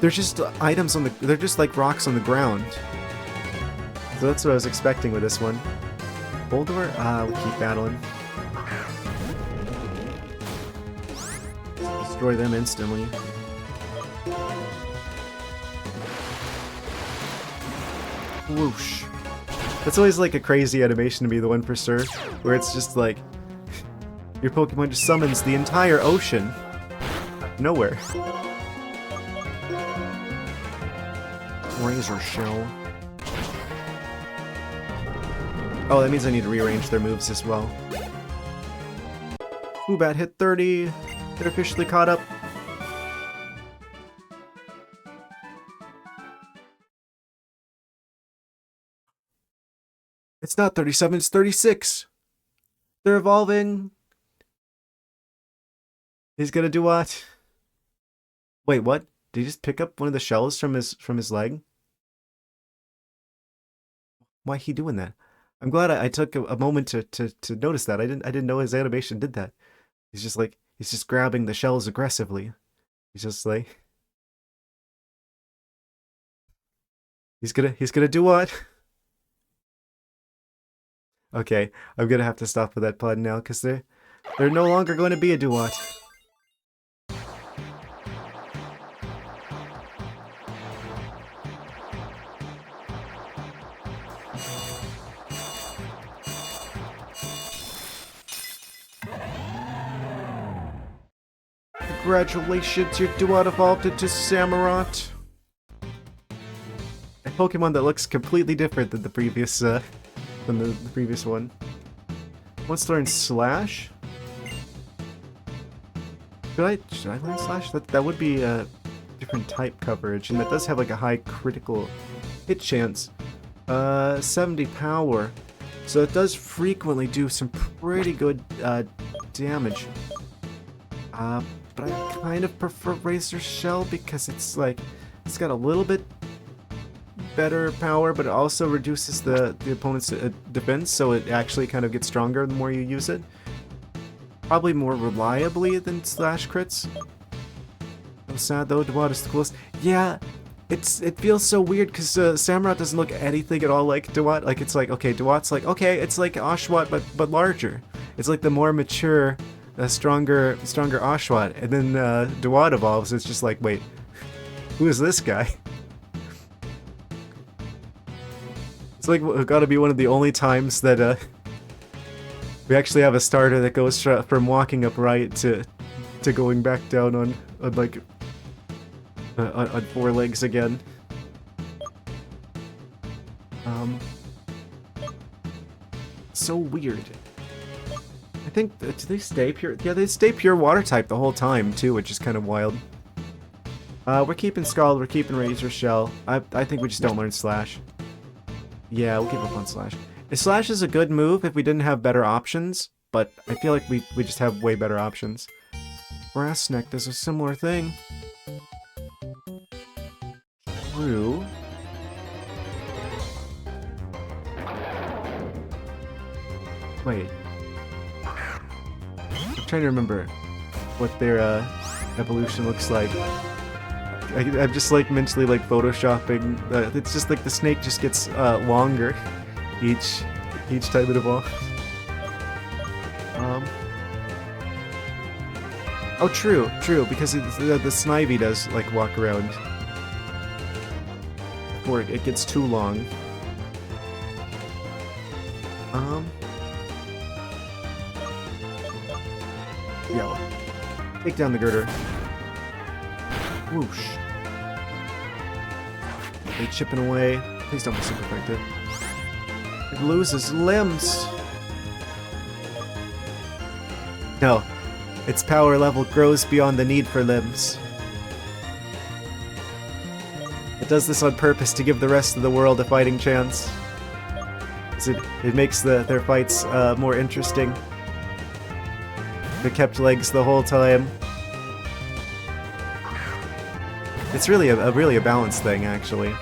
A: there's just items on the, they're just like rocks on the ground. So that's what I was expecting with this one. Boulder? We'll keep battling. Destroy them instantly. Whoosh. That's always like a crazy animation to me, the one for Surf, where it's just like your Pokemon just summons the entire ocean. Nowhere. Razor Shell. Oh, that means I need to rearrange their moves as well. Woobat hit 30. They're officially caught up. It's not 37, it's 36. They're evolving. He's gonna do what? Wait, what? Did he just pick up one of the shells from his leg? Why he doing that? I'm glad I took a moment to notice that. I didn't know his animation did that. He's just grabbing the shells aggressively. He's just like he's gonna do what? Okay, I'm gonna have to stop with that pun now because they're no longer going to be a do-what. Congratulations, your do-what evolved into Samurott. A Pokemon that looks completely different than the previous than the previous one. Wants to learn Slash? Should I learn Slash? That would be a different type coverage, and that does have like a high critical hit chance. 70 power. So it does frequently do some pretty good damage. But I kind of prefer Razor Shell because it's got a little bit better power, but it also reduces the opponent's defense, so it actually kind of gets stronger the more you use it. Probably more reliably than Slash crits. I'm sad though, do-what is the coolest. Yeah, it feels so weird because Samurott doesn't look anything at all like do-what. Like it's like, okay, do-what's like, okay, it's like Oshawott but larger. It's like the more mature, stronger Oshawott, and then do-what evolves. It's just like, wait, who is this guy? It's like gotta be one of the only times that we actually have a starter that goes from walking upright to going back down on like on four legs again. So weird. I think do they stay pure? Yeah, they stay pure water type the whole time too, which is kind of wild. We're keeping Scald, we're keeping Razor Shell. I think we just don't learn Slash. Yeah, we'll give up on Slash. Slash is a good move if we didn't have better options, but I feel like we just have way better options. Brass Neck does a similar thing. True. Wait. I'm trying to remember what their evolution looks like. I'm just like mentally like photoshopping. It's just like the snake just gets longer each time it evolves. Oh, true, because the Snivy does like walk around before it gets too long. Yeah. Take down the girder. Whoosh. They chipping away. Please don't be super effective. It loses limbs. No. Its power level grows beyond the need for limbs. It does this on purpose to give the rest of the world a fighting chance. It makes their fights more interesting. They kept legs the whole time. It's really a balance thing, actually.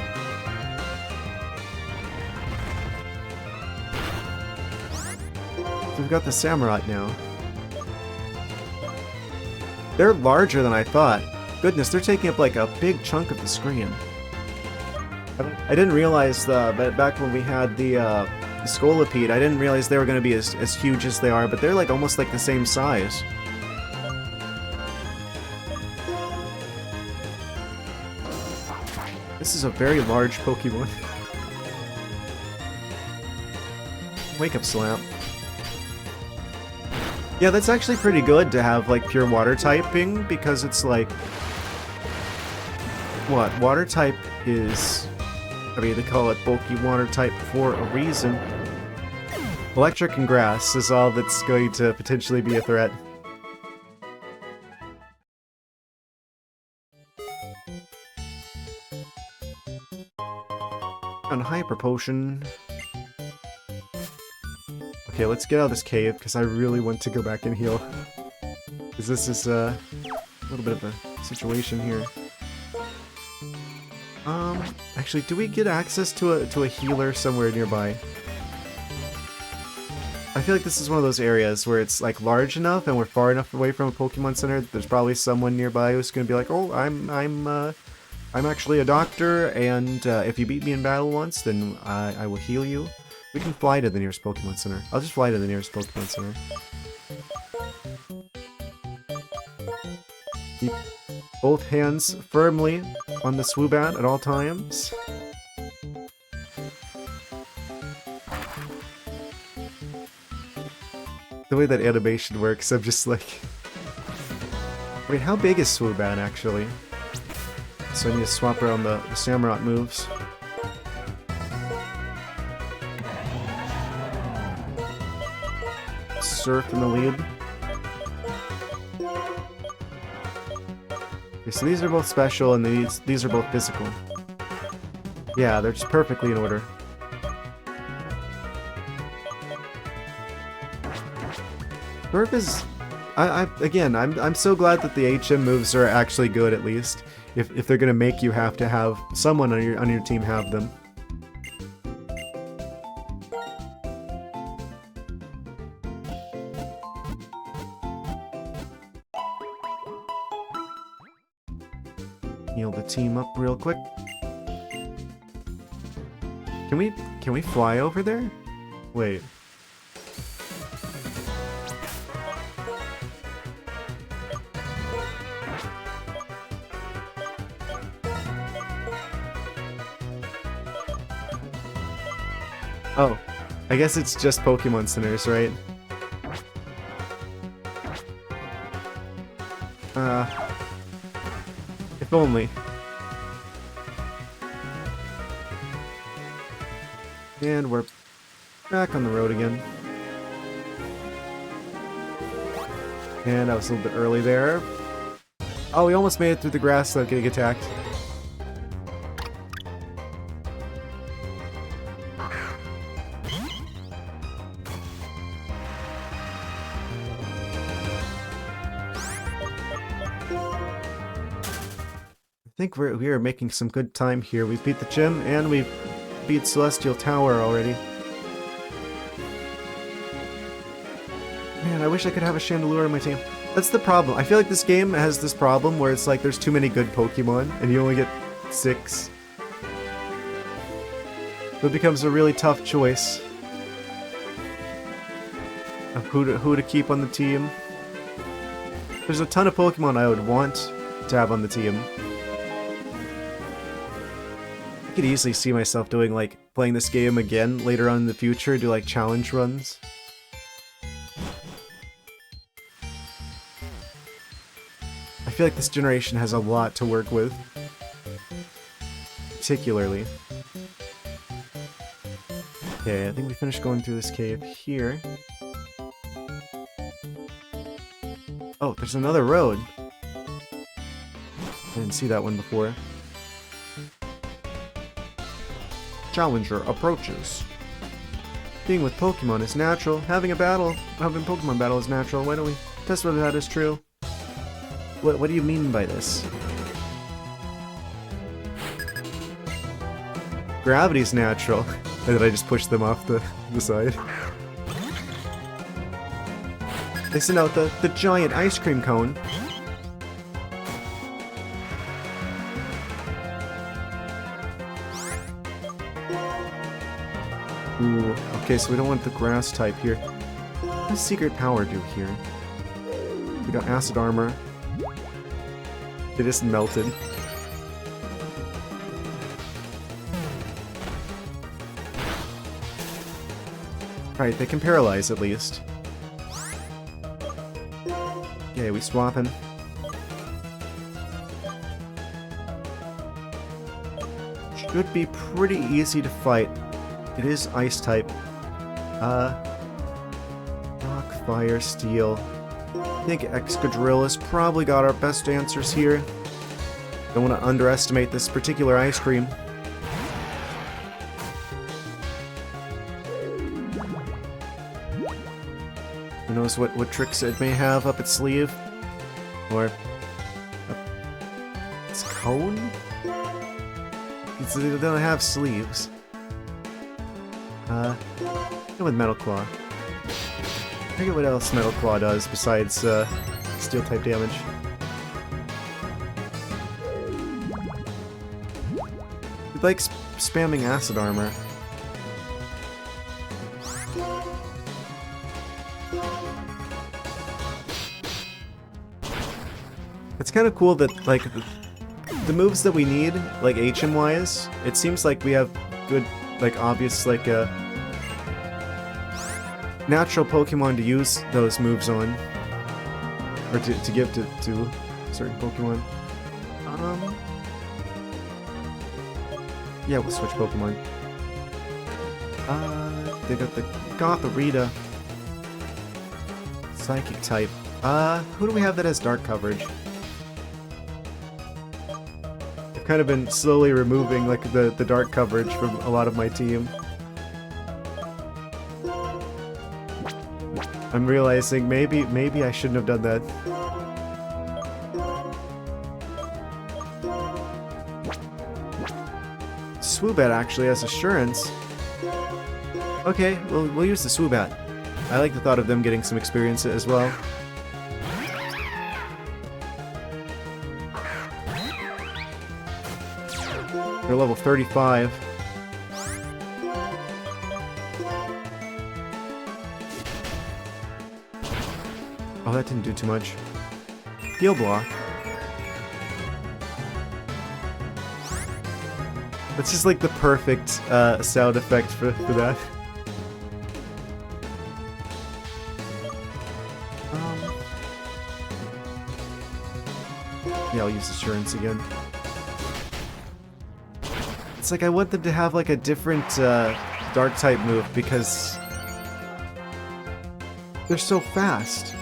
A: So we've got the Samurott now. They're larger than I thought. Goodness, they're taking up like a big chunk of the screen. I didn't realize but back when we had the Scolipede, I didn't realize they were going to be as huge as they are, but they're like almost like the same size. This is a very large Pokemon. Wake up Slap. Yeah, that's actually pretty good to have, like, pure water typing, because it's like... What? Water type is... I mean, they call it bulky water type for a reason. Electric and grass is all that's going to potentially be a threat. On Hyper Potion. Okay, let's get out of this cave, because I really want to go back and heal. Because this is a little bit of a situation here. Actually, do we get access to a healer somewhere nearby? I feel like this is one of those areas where it's like large enough and we're far enough away from a Pokemon Center. There's probably someone nearby who's going to be like, "Oh, I'm actually a doctor, and if you beat me in battle once, then I will heal you." We can fly to the nearest Pokemon Center. I'll just fly to the nearest Pokemon Center. Keep both hands firmly on the Swoobat at all times. The way that animation works, I'm just like... Wait, how big is Swoobat actually? So I need to swap around the Samurott moves. Surf in the lead. Okay, so these are both special and these are both physical. Yeah, they're just perfectly in order. Surf is... Again, I'm so glad that the HM moves are actually good, at least. If they're gonna make you have to have someone on your team have them. Heal the team up real quick. Can we fly over there? Wait. Oh, I guess it's just Pokemon Centers, right? If only. And we're back on the road again. And I was a little bit early there. Oh, we almost made it through the grass without getting attacked. I think we are making some good time here. We've beat the gym and we've beat Celestial Tower already. Man, I wish I could have a Chandelure on my team. That's the problem. I feel like this game has this problem where it's like there's too many good Pokemon and you only get 6. So it becomes a really tough choice of who to keep on the team. There's a ton of Pokemon I would want to have on the team. I could easily see myself doing, like, playing this game again later on in the future, do, like, challenge runs. I feel like this generation has a lot to work with. Particularly. Okay, I think we finished going through this cave here. Oh, there's another road. I didn't see that one before. Challenger approaches. Being with Pokemon is natural. Having Pokemon battle is natural. Why don't we test whether that is true? What do you mean by this? Gravity's natural. And then I just push them off the side. They send out the giant ice cream cone. Ooh, okay, so we don't want the grass type here. What does Secret Power do here? We got Acid Armor. It is melted. Right, they can paralyze at least. Okay, we swapping. Should be pretty easy to fight. It is ice type. Rock, fire, steel. I think Excadrill probably got our best answers here. Don't want to underestimate this particular ice cream. Who knows what tricks it may have up its sleeve? Or its cone? They don't have sleeves. Go with Metal Claw. I forget what else Metal Claw does besides steel type damage. It likes spamming acid armor. It's kind of cool that, like, the moves that we need, like HM-wise, it seems like we have good, like, obvious, like, natural Pokemon to use those moves on. Or to give to certain Pokemon. Yeah, we'll switch Pokemon. They got the Gothorita. Psychic type. Who do we have that has dark coverage? I've kind of been slowly removing, like, the dark coverage from a lot of my team. I'm realizing maybe I shouldn't have done that. Swoobat actually has Assurance. Okay, we'll use the Swoobat. I like the thought of them getting some experience as well. They're level 35. Oh, that didn't do too much. Heal block. That's just like the perfect sound effect for that. Yeah, I'll use Assurance again. It's like I want them to have like a different dark type move because they're so fast.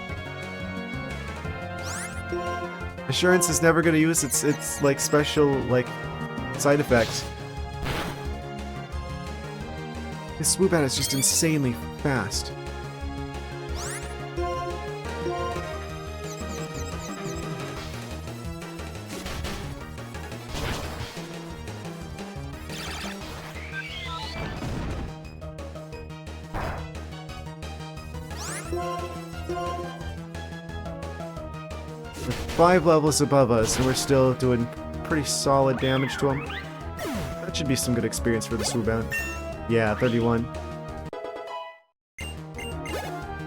A: Assurance is never going to use its like special like side effects. This Swoobat is just insanely fast. They're 5 levels above us, and we're still doing pretty solid damage to them. That should be some good experience for the Swoobat. Yeah, 31.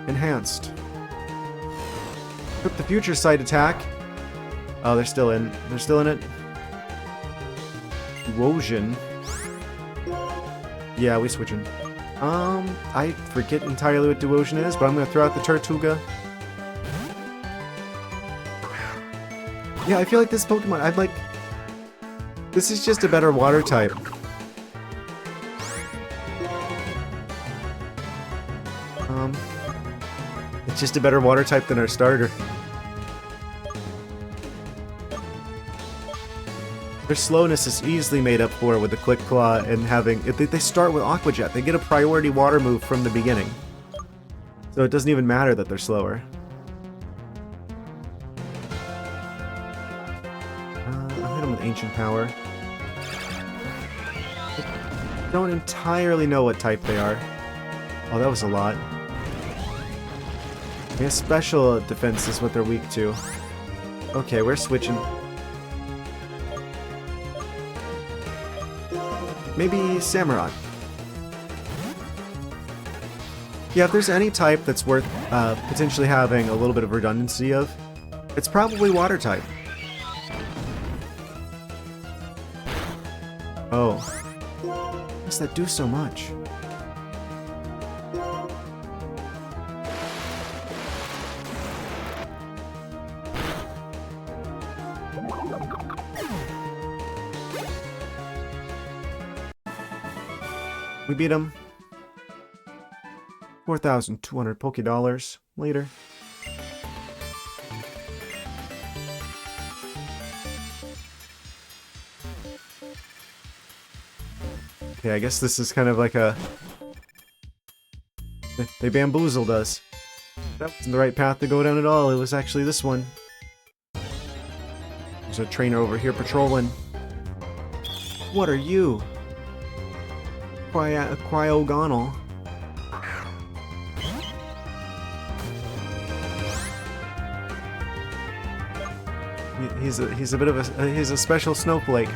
A: Enhanced. Equip the future sight attack. Oh, they're still in. They're still in it. Erosion. Yeah, we switching. I forget entirely what Dewotion is, but I'm gonna throw out the Tortuga. Yeah, I feel like this Pokemon, I'd like... This is just a better water type. It's just a better water type than our starter. Their slowness is easily made up for with the Click Claw and having... They start with Aqua Jet. They get a priority water move from the beginning. So it doesn't even matter that they're slower. I'll hit them with Ancient Power. I don't entirely know what type they are. Oh, that was a lot. I guess special defense is what they're weak to. Okay, we're switching. Maybe Samurott. Yeah, if there's any type that's worth potentially having a little bit of redundancy of, it's probably water type. Oh. Why does that do so much? We beat him. 4,200 Poké Dollars later. Okay, I guess this is kind of like a... They bamboozled us. That wasn't the right path to go down at all. It was actually this one. There's a trainer over here patrolling. What are you? Cryogonal. He's a bit of a he's a special snowflake.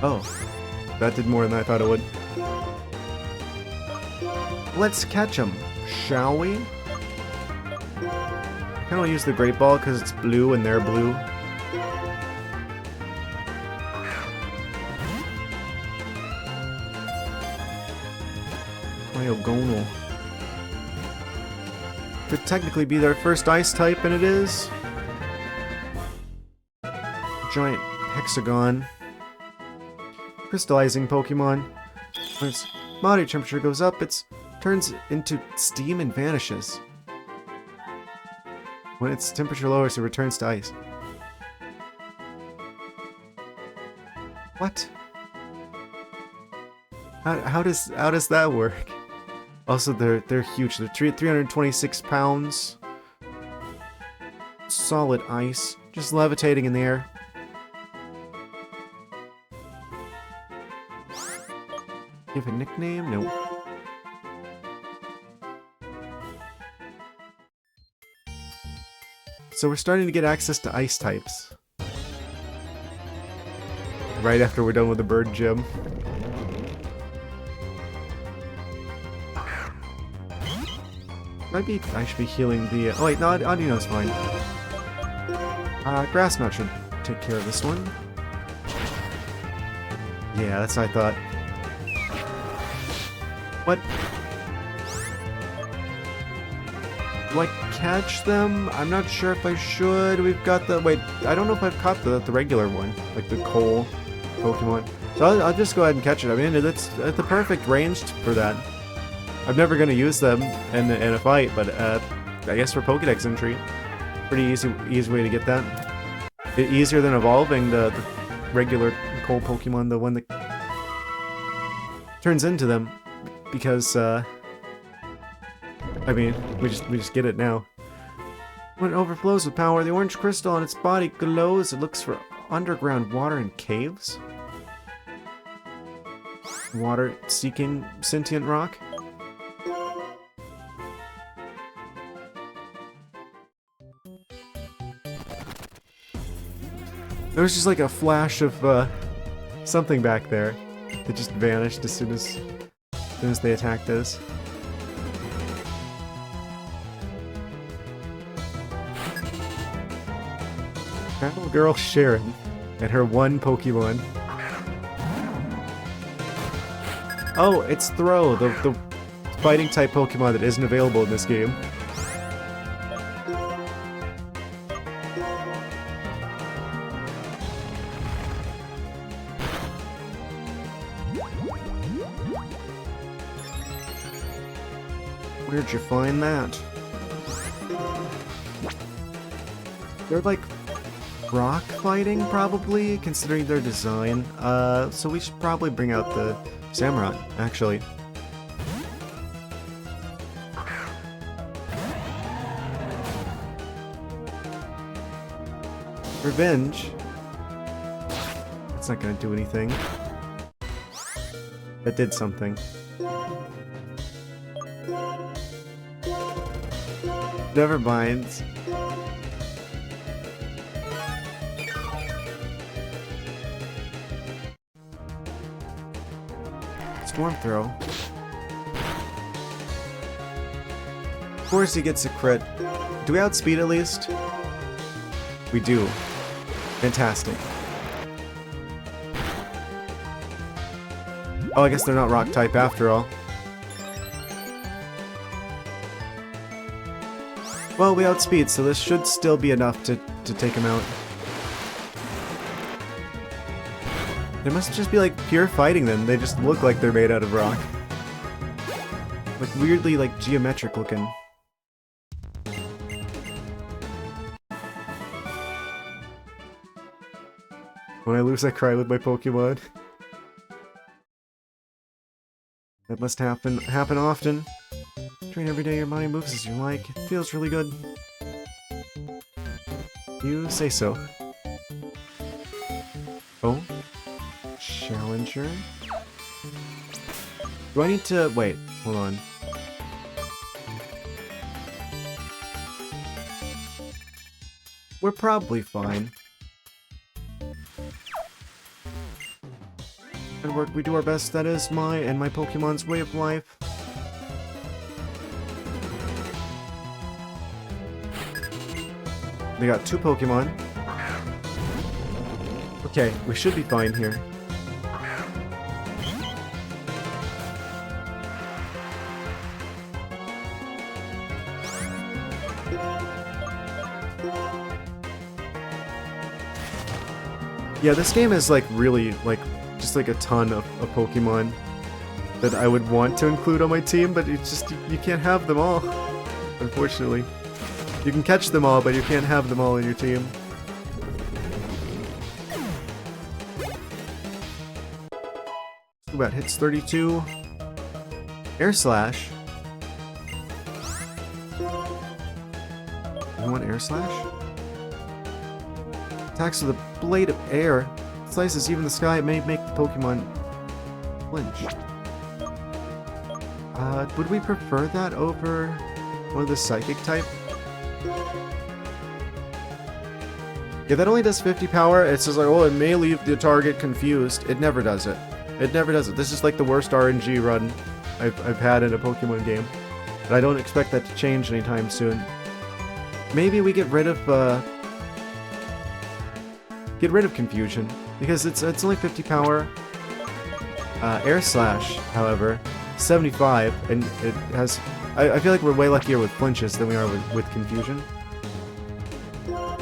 A: Oh, that did more than I thought it would. Let's catch him, shall we? I kind of want to use the Great Ball because it's blue and they're blue. Cryogonal. Could technically be their first ice type, and it is. Giant hexagon. Crystallizing Pokemon. When its body temperature goes up, it turns into steam and vanishes. When its temperature lowers, it returns to ice. What? How does that work? Also, they're huge. They're 326 pounds. Solid ice, just levitating in the air. Give a nickname? No. So we're starting to get access to ice types. Right after we're done with the bird gym. Maybe I should be healing the... oh wait, no, Audino's fine. Grass Knot should take care of this one. Yeah, that's what I thought. What? Do I catch them? I'm not sure if I should. We've got the... wait, I don't know if I've caught the regular one. Like the coal Pokemon. So I'll just go ahead and catch it. I mean, it's the perfect range for that. I'm never going to use them in a fight, but I guess for Pokedex entry, pretty easy way to get that. Easier than evolving the regular coal Pokemon, the one that turns into them. Because, I mean, we just get it now. When it overflows with power, the orange crystal on its body glows. It looks for underground water in caves. Water-seeking sentient rock. There was just like a flash of, something back there that just vanished as soon as they attacked us. Battle Girl Sharon and her one Pokemon. Oh, it's Throw, the fighting type Pokemon that isn't available in this game. Where'd you find that? They're like rock fighting, probably, considering their design. So we should probably bring out the Samurott, actually. Revenge? That's not gonna do anything. That did something. Never mind. Storm Throw. Of course he gets a crit. Do we outspeed at least? We do. Fantastic. Oh, I guess they're not rock type after all. Well, we outspeed, so this should still be enough to take him out. They must just be like pure fighting then. They just look like they're made out of rock. Like weirdly like geometric looking. When I lose, I cry with my Pokemon. That must happen often. Train every day, your body moves as you like. It feels really good. You say so. Oh? Challenger? Do I need to... wait, hold on. We're probably fine. Good work, we do our best. That is my and my Pokemon's way of life. They got 2 Pokemon. Okay, we should be fine here. Yeah, this game is like really like just like a ton of Pokemon that I would want to include on my team, but it's just you can't have them all, unfortunately. You can catch them all, but you can't have them all in your team. Zubat hits 32. Air Slash. You want Air Slash? Attacks with a blade of air. Slices even the sky. It may make the Pokemon flinch. Would we prefer that over one of the Psychic type? Yeah, that only does 50 power. It's just like, oh, it may leave the target confused. It never does it. It never does it. This is like the worst RNG run I've had in a Pokemon game. But I don't expect that to change anytime soon. Maybe we get rid of confusion, because it's only 50 power. Air Slash, however, 75, and it has... I feel like we're way luckier with flinches than we are with confusion.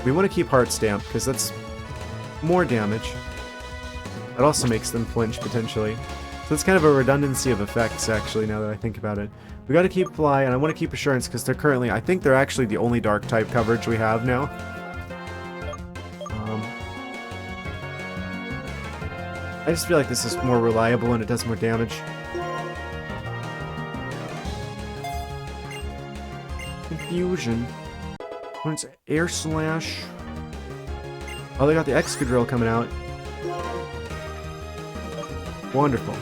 A: We want to keep Heart Stamp, because that's more damage. It also makes them flinch, potentially. So it's kind of a redundancy of effects, actually, now that I think about it. We gotta keep Fly, and I want to keep Assurance, because they're currently... I think they're actually the only Dark-type coverage we have now. I just feel like this is more reliable and it does more damage. Confusion. When it's Air Slash. Oh, they got the Excadrill coming out. Wonderful.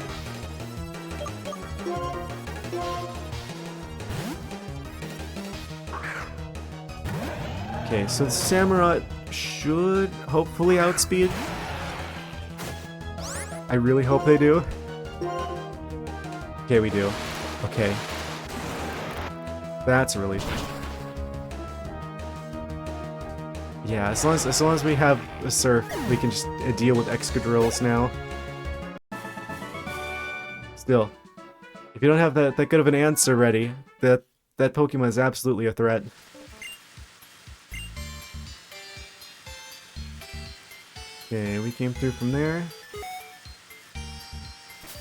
A: Okay, so the Samurott should hopefully outspeed. I really hope they do. Okay, we do. Okay. That's a relief. Yeah, as long as we have a Surf, we can just deal with Excadrills now. Still, if you don't have that good of an answer ready, that Pokemon is absolutely a threat. Okay, we came through from there.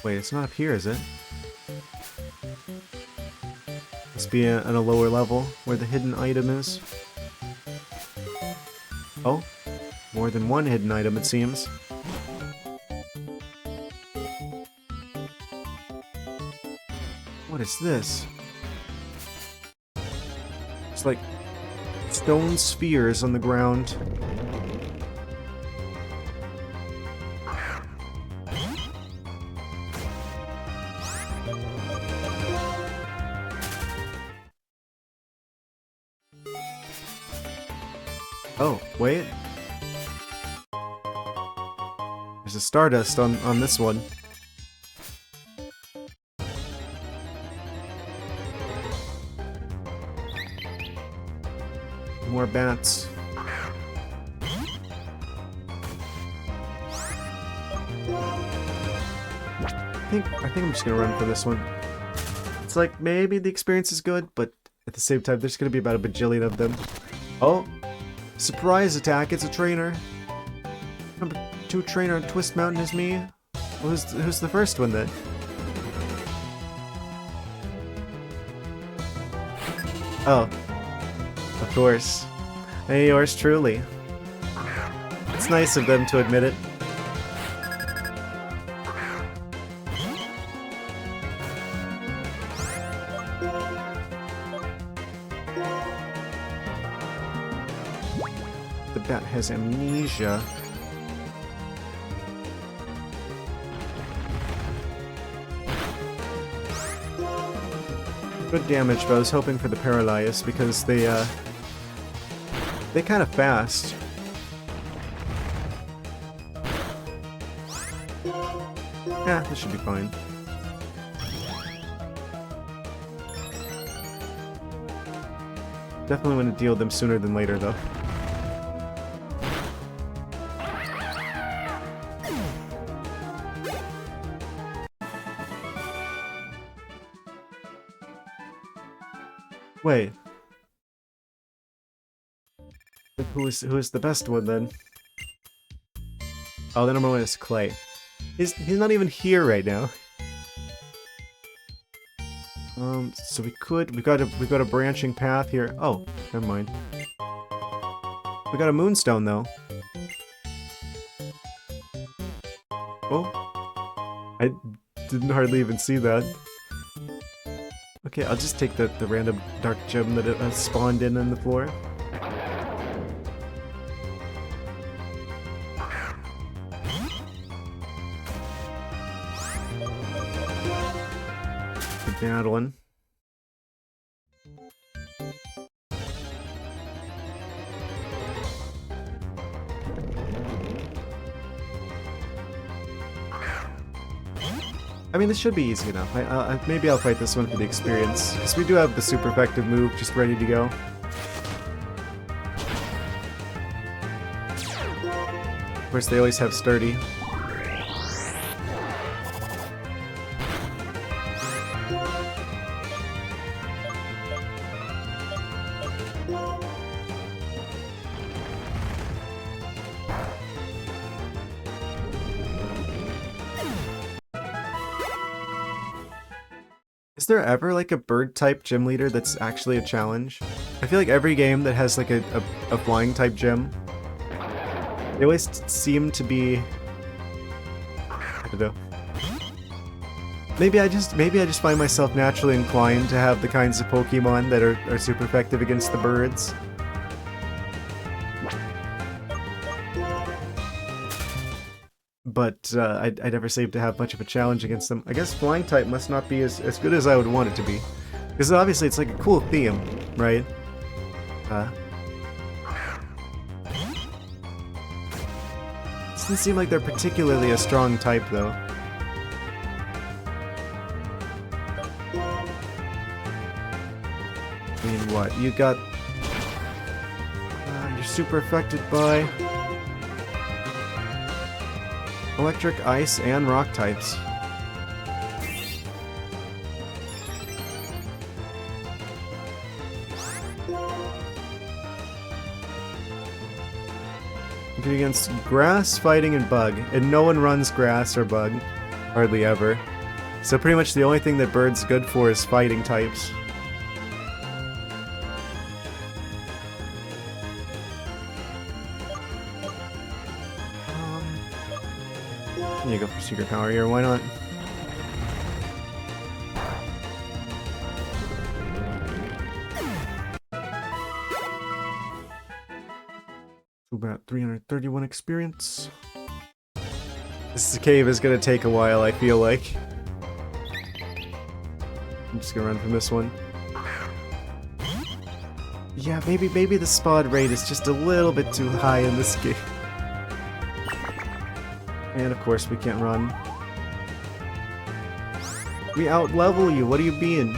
A: Wait, it's not up here, is it? Must be on a lower level where the hidden item is. Oh, more than one hidden item, it seems. What is this? It's like stone spheres on the ground. Oh, wait. There's a Stardust on this one. More bats. think I'm just gonna run for this one. It's like maybe the experience is good, but at the same time, there's gonna be about a bajillion of them. Oh, surprise attack! It's a trainer. Number 2 trainer on Twist Mountain is me. Who's the first one then? Oh, of course. Hey, yours truly. It's nice of them to admit it. The bat has amnesia. Good damage, but I was hoping for the Paralyze because they kind of fast. Yeah, this should be fine. Definitely want to deal them sooner than later, though. Wait. Who is the best one then? Oh, the number 1 is Clay. He's not even here right now. So we got a branching path here. Oh, never mind. We got a moonstone though. Oh, I didn't hardly even see that. Okay, I'll just take the random dark gem that it spawned in on the floor. The bad one. I mean, this should be easy enough. Maybe I'll fight this one for the experience, because we do have the super effective move just ready to go. Of course, they always have sturdy. Is there ever like a bird type gym leader that's actually a challenge? I feel like every game that has like a flying type gym, they always seem to be, I don't know. Maybe I just find myself naturally inclined to have the kinds of Pokemon that are super effective against the birds. But I never seem to have much of a challenge against them. I guess flying type must not be as good as I would want it to be. Because obviously it's like a cool theme, right? Doesn't seem like they're particularly a strong type though. I mean, what? You got... you're super affected by... electric, ice, and rock types. Good against grass, fighting, and bug. And no one runs grass or bug. Hardly ever. So pretty much the only thing that bird's good for is fighting types. You go for secret power here, why not? About 331 experience. This cave is gonna take a while, I feel like. I'm just gonna run from this one. Yeah, maybe the spot rate is just a little bit too high in this game. And of course we can't run. We out-level you, what are you being?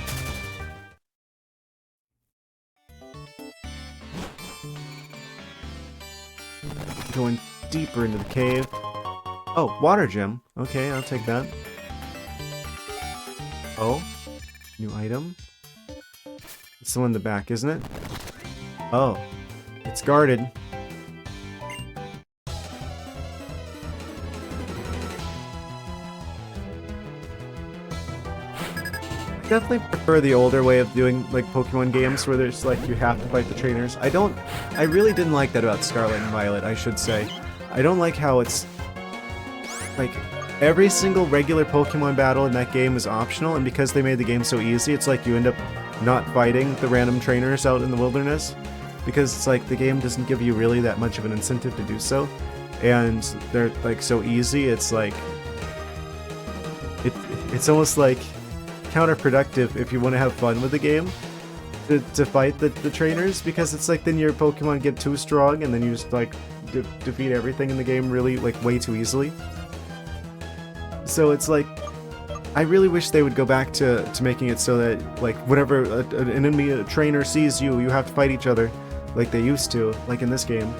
A: Going deeper into the cave. Oh, water gem. Okay, I'll take that. Oh, new item. It's the one in the back, isn't it? Oh, it's guarded. I definitely prefer the older way of doing like Pokemon games where there's like you have to fight the trainers. I really didn't like that about Scarlet and Violet, I should say. I don't like how it's like every single regular Pokemon battle in that game is optional, and because they made the game so easy, it's like you end up not fighting the random trainers out in the wilderness because it's like the game doesn't give you really that much of an incentive to do so, and they're like so easy. It's like it's almost like counterproductive if you want to have fun with the game to fight the trainers, because it's like then your Pokemon get too strong and then you just like defeat everything in the game really like way too easily. So it's like I really wish they would go back to making it so that like whenever an enemy a trainer sees you, you have to fight each other like they used to, like in this game.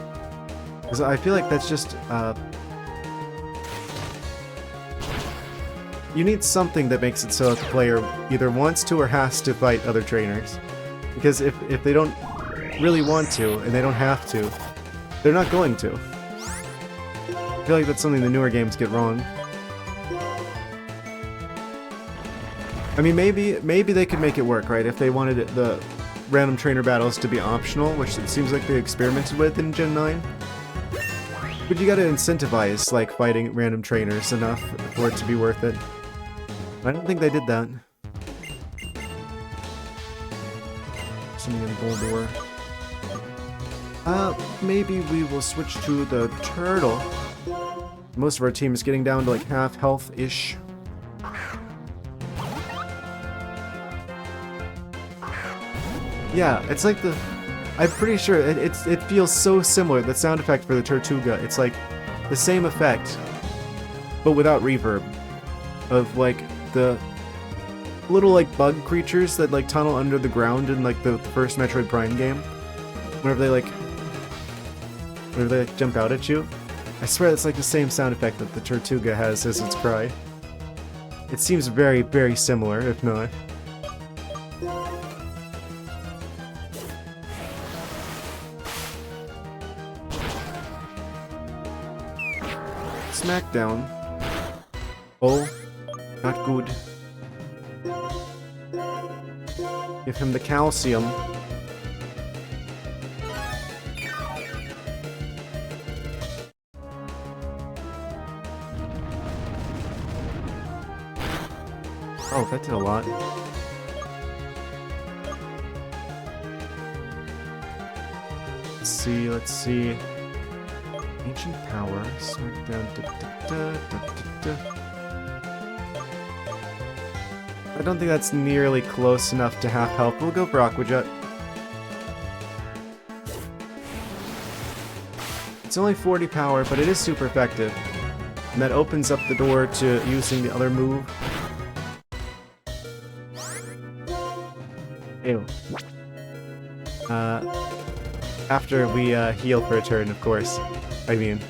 A: Because I feel like that's just you need something that makes it so that the player either wants to or has to fight other trainers. Because if they don't really want to, and they don't have to, they're not going to. I feel like that's something the newer games get wrong. I mean, maybe they could make it work, right? If they wanted the random trainer battles to be optional, which it seems like they experimented with in Gen 9. But you gotta incentivize, like, fighting random trainers enough for it to be worth it. I don't think they did that. Something in the gold door. Maybe we will switch to the turtle. Most of our team is getting down to like half health-ish. Yeah, it's like the... I'm pretty sure it feels so similar, the sound effect for the Tortuga. It's like the same effect, but without reverb. Of like the little like bug creatures that like tunnel under the ground in like the first Metroid Prime game. Whenever they like jump out at you. I swear it's like the same sound effect that the Tortuga has as its cry. It seems very, very similar, if not. Smackdown. Oh, not good. Give him the calcium. Oh, that did a lot. Let's see. Ancient power. Smackdown. I don't think that's nearly close enough to half health. We'll go for Aqua Jet. It's only 40 power, but it is super effective. And that opens up the door to using the other move. Ew. After we heal for a turn, of course. I mean.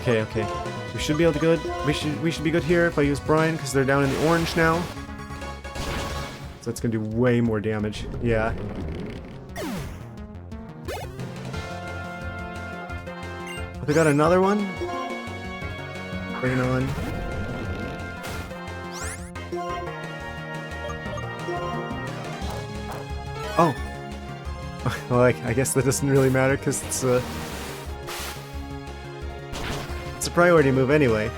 A: Okay. We should be able to good. We should be good here if I use Brian, because they're down in the orange now. So that's gonna do way more damage. Yeah. They got another one? Bring it on. Oh! Well, I guess that doesn't really matter because it's a priority move anyway.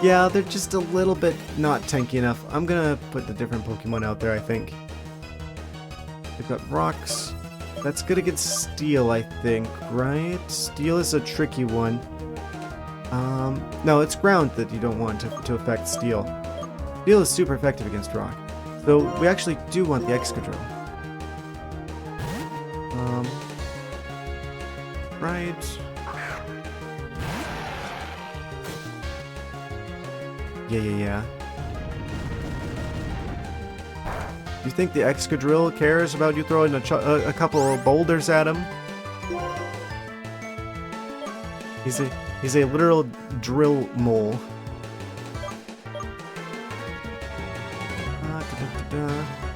A: Yeah, they're just a little bit not tanky enough. I'm gonna put the different Pokemon out there, I think. They've got rocks. That's good against steel, I think, right? Steel is a tricky one. No, it's ground that you don't want to affect steel. Steel is super effective against rock. So we actually do want the Excadrill. Right. Yeah. Do you think the Excadrill cares about you throwing a couple of boulders at him? He's a literal drill mole.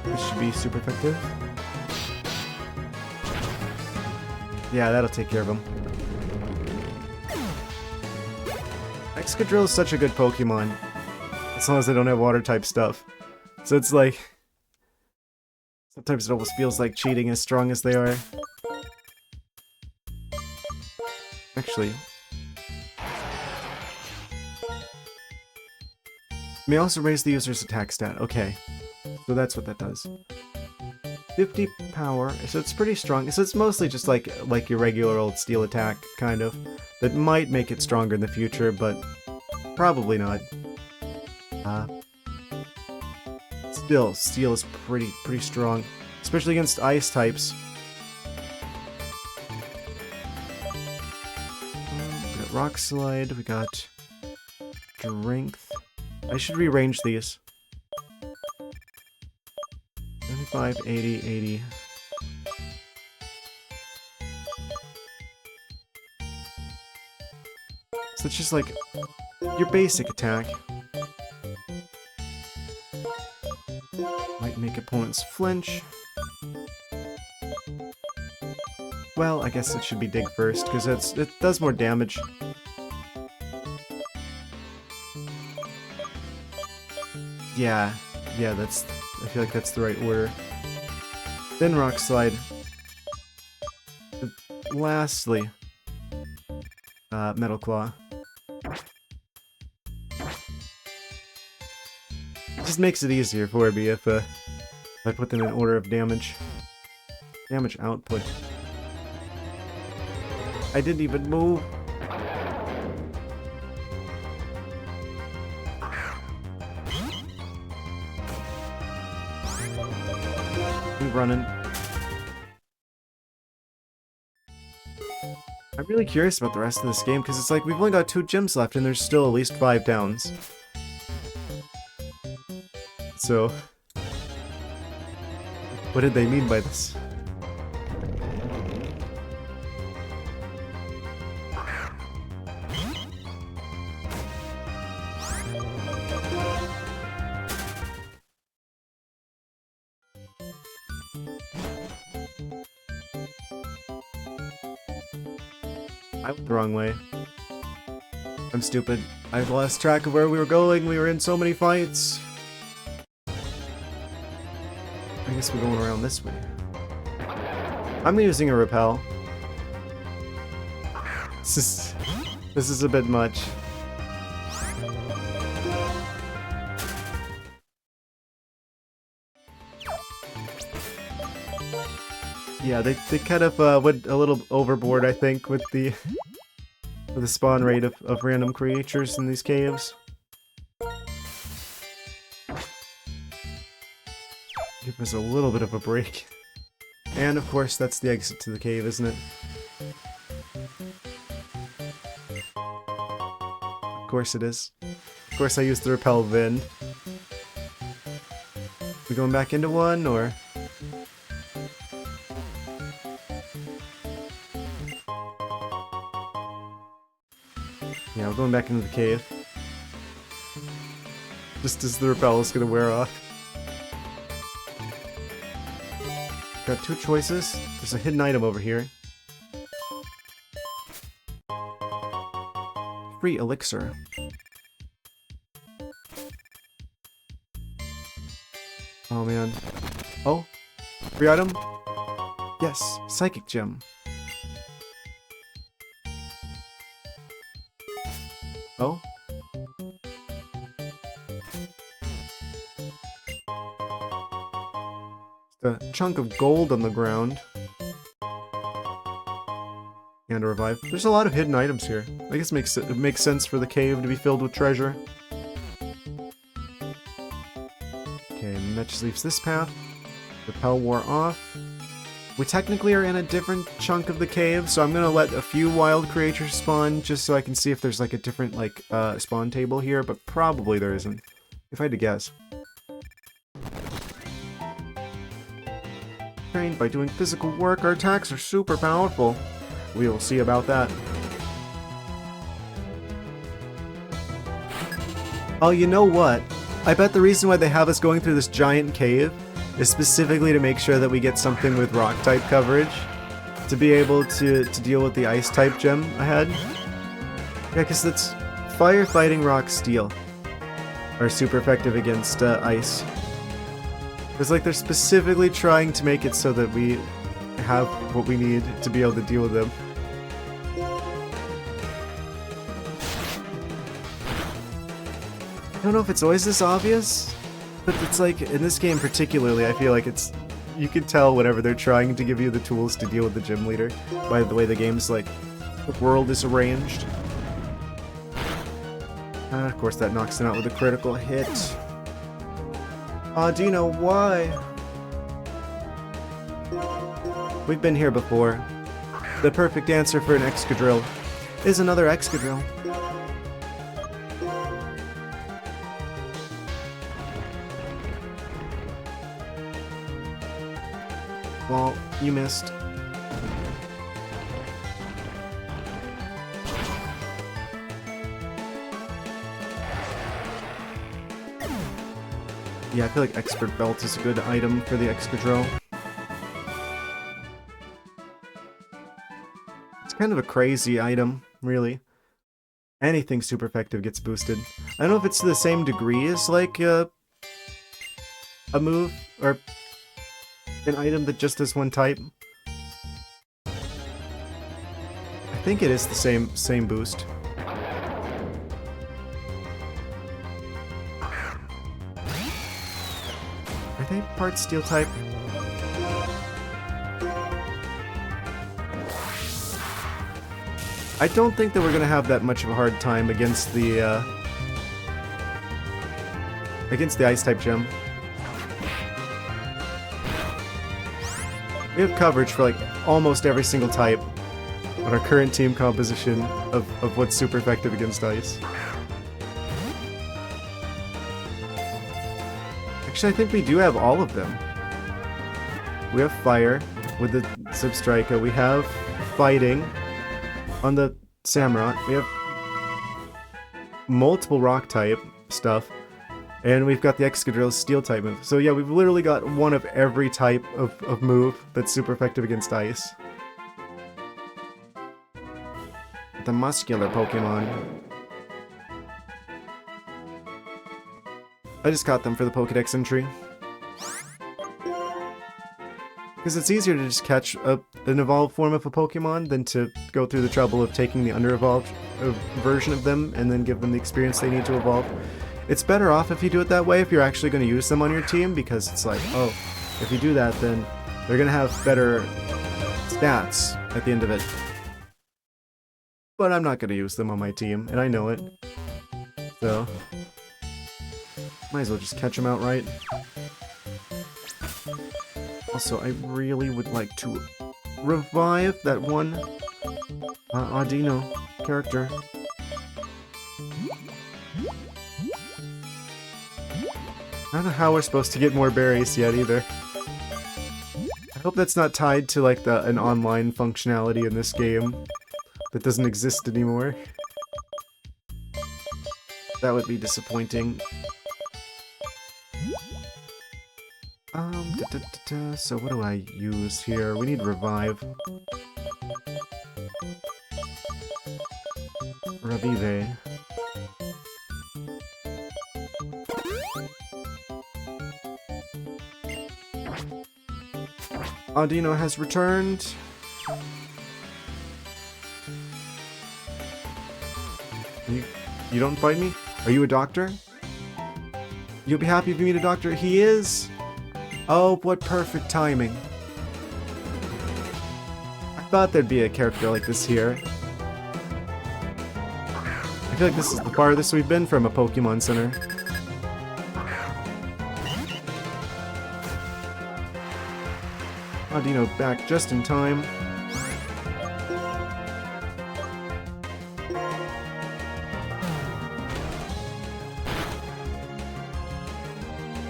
A: This should be super effective. Yeah, that'll take care of him. Excadrill is such a good Pokemon. As long as they don't have water-type stuff. So it's like... sometimes it almost feels like cheating as strong as they are. Actually... may also raise the user's attack stat. Okay. So that's what that does. 50 power, so it's pretty strong. So it's mostly just like your regular old steel attack, kind of. That might make it stronger in the future, but probably not. Still, steel is pretty strong, especially against ice types. We got Rock Slide, we got Strength. I should rearrange these. 75, 80, 80. So it's just like your basic attack. Might make opponents flinch. Well, I guess it should be Dig first, because it does more damage. Yeah, I feel like that's the right order. Then Rock Slide. And lastly, Metal Claw. It just makes it easier for me if I put them in order of damage. Damage output. I didn't even move. Running. I'm really curious about the rest of this game because it's like we've only got 2 gyms left and there's still at least 5 downs. So, what did they mean by this? I went the wrong way. I'm stupid. I've lost track of where we were going. We were in so many fights. I guess we're going around this way. I'm using a repel. This is a bit much. Yeah, they kind of went a little overboard, I think, with the spawn rate of random creatures in these caves. Give us a little bit of a break. And of course, that's the exit to the cave, isn't it? Of course it is. Of course I used the repel Vin. We going back into one, or...? Yeah, we're going back into the cave. Just as the repel is gonna wear off. Got 2 choices. There's a hidden item over here. Free elixir. Oh man. Oh? Free item? Yes, Psychic Gem. Oh? Just a chunk of gold on the ground. And a revive. There's a lot of hidden items here. I guess it makes sense for the cave to be filled with treasure. Okay, and that just leaves this path. Repel wore off. We technically are in a different chunk of the cave, so I'm gonna let a few wild creatures spawn just so I can see if there's like a different spawn table here, but probably there isn't, if I had to guess. Trained by doing physical work, our attacks are super powerful. We will see about that. Oh, you know what? I bet the reason why they have us going through this giant cave is specifically to make sure that we get something with rock-type coverage. To be able to deal with the ice-type gem ahead. Yeah, because that's fire, fighting, rock, steel are super effective against ice. It's like they're specifically trying to make it so that we have what we need to be able to deal with them. I don't know if it's always this obvious, but it's like, in this game particularly, I feel like it's... You can tell whenever they're trying to give you the tools to deal with the gym leader by the way the game's, like, the world is arranged. Of course, that knocks him out with a critical hit. Do you know why? We've been here before. The perfect answer for an Excadrill is another Excadrill. Well, you missed. Yeah, I feel like Expert Belt is a good item for the Excadrill. It's kind of a crazy item, really. Anything super effective gets boosted. I don't know if it's to the same degree as, like, a move, or an item that just has one type. I think it is the same boost. Are they part steel type? I don't think that we're gonna have that much of a hard time against the ice type gem. We have coverage for like almost every single type on our current team composition of what's super effective against ice. Actually, I think we do have all of them. We have fire with the Substrika. We have fighting on the Samurott. We have multiple rock type stuff. And we've got the Excadrill steel type move. So yeah, we've literally got one of every type of move that's super effective against ice. The muscular Pokemon. I just caught them for the Pokedex entry. Because it's easier to just catch an evolved form of a Pokemon than to go through the trouble of taking the under-evolved version of them and then give them the experience they need to evolve. It's better off if you do it that way if you're actually going to use them on your team, because it's like, oh, if you do that, then they're going to have better stats at the end of it. But I'm not going to use them on my team, and I know it. So, might as well just catch them outright. Also, I really would like to revive that one Audino character. I don't know how we're supposed to get more berries yet either. I hope that's not tied to like an online functionality in this game that doesn't exist anymore. That would be disappointing. So what do I use here? We need revive. Revive. Audino has returned. You don't fight me? Are you a doctor? You'll be happy if you meet a doctor. He is! Oh, what perfect timing. I thought there'd be a character like this here. I feel like this is the farthest we've been from a Pokemon Center. Audino back just in time.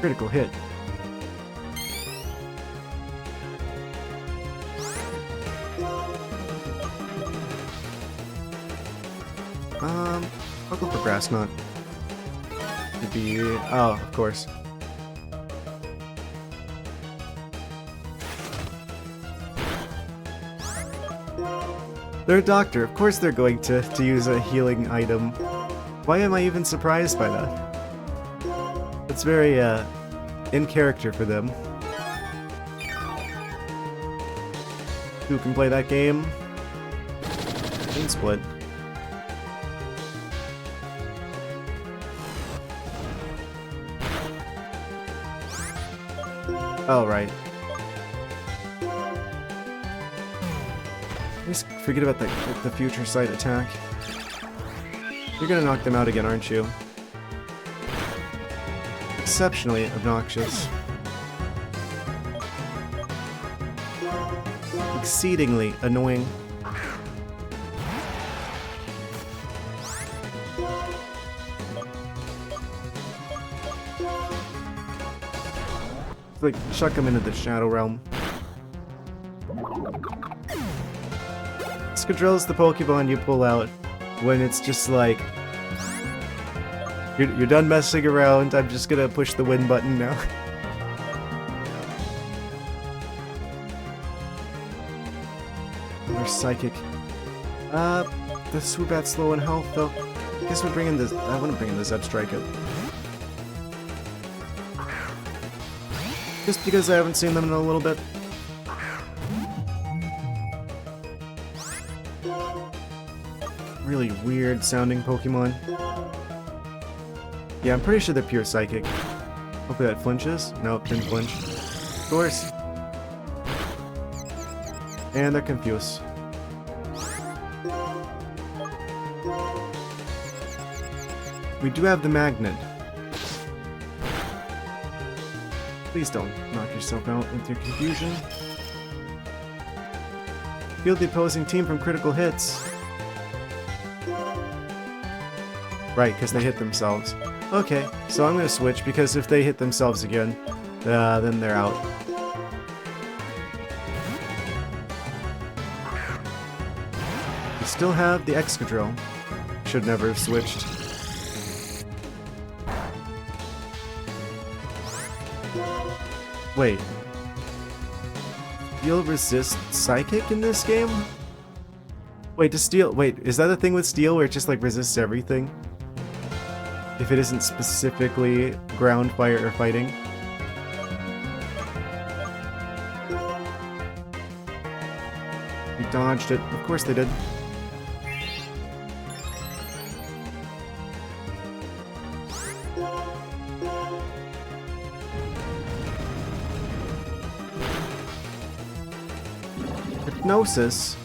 A: Critical hit. grass, not to be... Oh, of course. They're a doctor. Of course they're going to use a healing item. Why am I even surprised by that? It's very, in character for them. Who can play that game? Chain split. Oh, right. Just forget about the future sight attack. You're gonna knock them out again, aren't you? Exceptionally obnoxious. Exceedingly annoying. Like, chuck him into the Shadow Realm. Excadrill's the Pokemon you pull out when it's just like, you're done messing around, I'm just gonna push the win button now. Or Psychic. The Swoobat's low in health though. I guess we're bringing this. I want to bring in the Zebstrika. Just because I haven't seen them in a little bit. Really weird sounding Pokemon. Yeah, I'm pretty sure they're pure Psychic. Hopefully that flinches. Nope, didn't flinch. Of course. And they're confused. We do have the Magnet. Please don't knock yourself out with your confusion. Shield the opposing team from critical hits. Right, because they hit themselves. Okay, so I'm going to switch, because if they hit themselves again, then they're out. We still have the Excadrill. Should never have switched. Wait. Steel resists Psychic in this game? Wait, does Steel... Wait, is that a thing with Steel where it just, like, resists everything? If it isn't specifically ground, fire, or fighting? We dodged it. Of course they did. Hypnosis.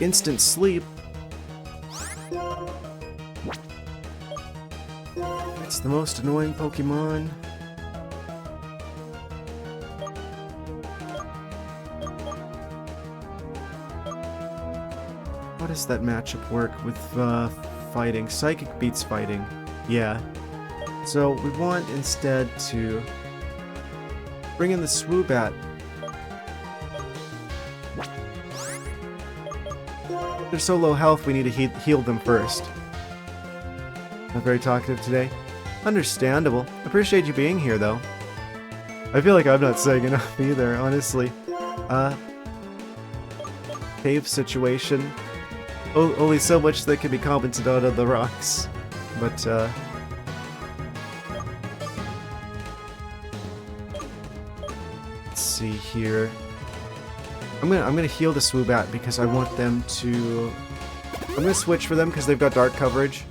A: Instant sleep. It's the most annoying Pokemon. How does that matchup work with fighting? Psychic beats fighting. Yeah. So we want instead to bring in the Swoobat. They're so low health, we need to heal them first. Not very talkative today. Understandable. Appreciate you being here, though. I feel like I'm not saying enough either, honestly. Cave situation. Only so much that can be commented on the rocks. But, let's see here. I'm gonna heal the Swoobat because I want them to... I'm gonna switch for them because they've got dark coverage.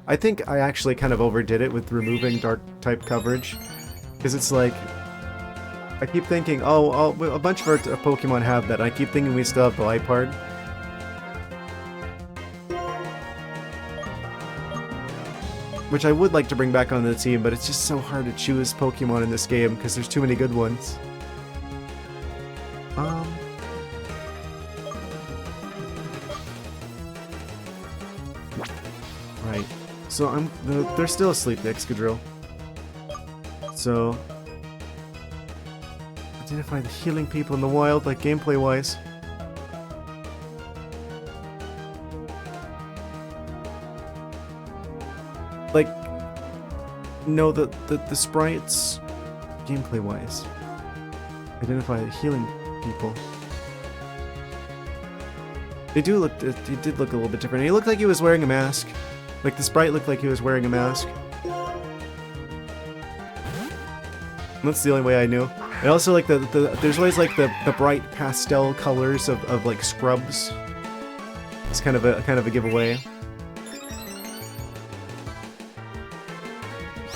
A: I think I actually kind of overdid it with removing dark type coverage. Because it's like... I keep thinking, oh, a bunch of our Pokemon have that. I keep thinking we still have the Liepard. Which I would like to bring back on the team, but it's just so hard to choose Pokemon in this game because there's too many good ones. Right. So they're still asleep, the Excadrill. So identify the healing people in the wild, like gameplay-wise. like, know the sprites, gameplay-wise. Identify healing people. They do look, he did look a little bit different. He looked like he was wearing a mask. Like, the sprite looked like he was wearing a mask. That's the only way I knew. And also, like, there's always, like, the bright pastel colors of like, scrubs. It's kind of a giveaway.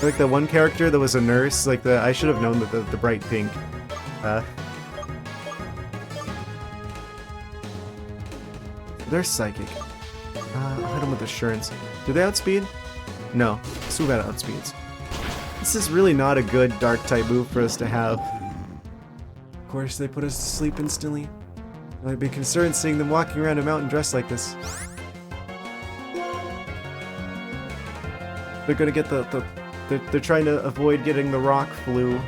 A: Like, the one character that was a nurse, like, I should have known that the bright pink. They're psychic. I'll hit them with assurance. Do they outspeed? No. Swoobat outspeeds. This is really not a good dark-type move for us to have. Of course, they put us to sleep instantly. I'd be concerned seeing them walking around a mountain dressed like this. They're gonna get they're trying to avoid getting the rock flu.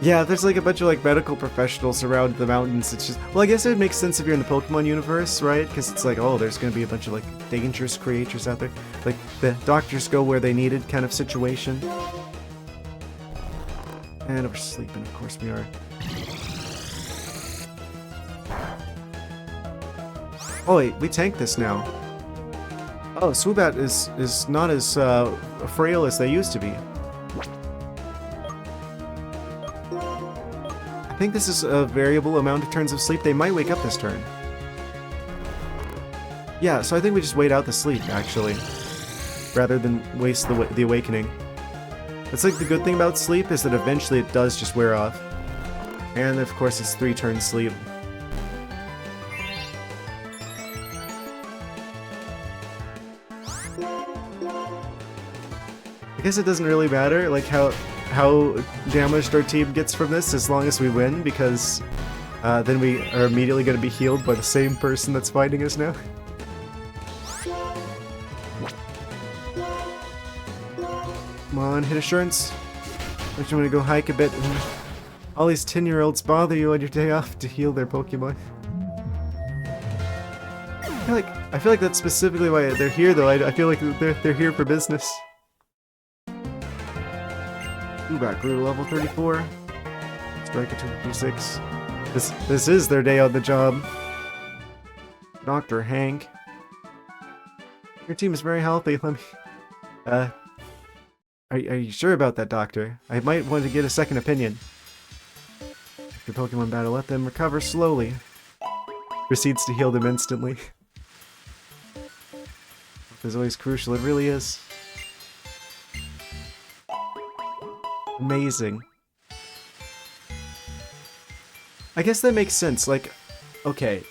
A: Yeah, there's like a bunch of like medical professionals around the mountains. It's just, well, I guess it makes sense if you're in the Pokemon universe, right? Because it's like, oh, there's gonna be a bunch of like dangerous creatures out there. Like the doctors go where they needed kind of situation. And we're sleeping, of course we are. Oh wait, we tanked this now. Oh, Swoobat is not as frail as they used to be. I think this is a variable amount of turns of sleep. They might wake up this turn. Yeah, so I think we just wait out the sleep, actually, rather than waste the awakening. That's like the good thing about sleep is that eventually it does just wear off. And of course it's 3 turns sleep. I guess it doesn't really matter, like how damaged our team gets from this as long as we win, because then we are immediately going to be healed by the same person that's fighting us now. Come on, hit assurance. Don't you want to go hike a bit? All these 10-year-olds bother you on your day off to heal their Pokemon. I feel like that's specifically why they're here, though. I feel like they're here for business. Swoobat grew to level 34. Strike at 256. This is their day on the job. Dr. Hank. Your team is very healthy. Let me... Are you sure about that, Doctor? I might want to get a second opinion. After Pokemon battle, let them recover slowly. Proceeds to heal them instantly. It's always crucial, it really is. Amazing. I guess that makes sense, like, okay.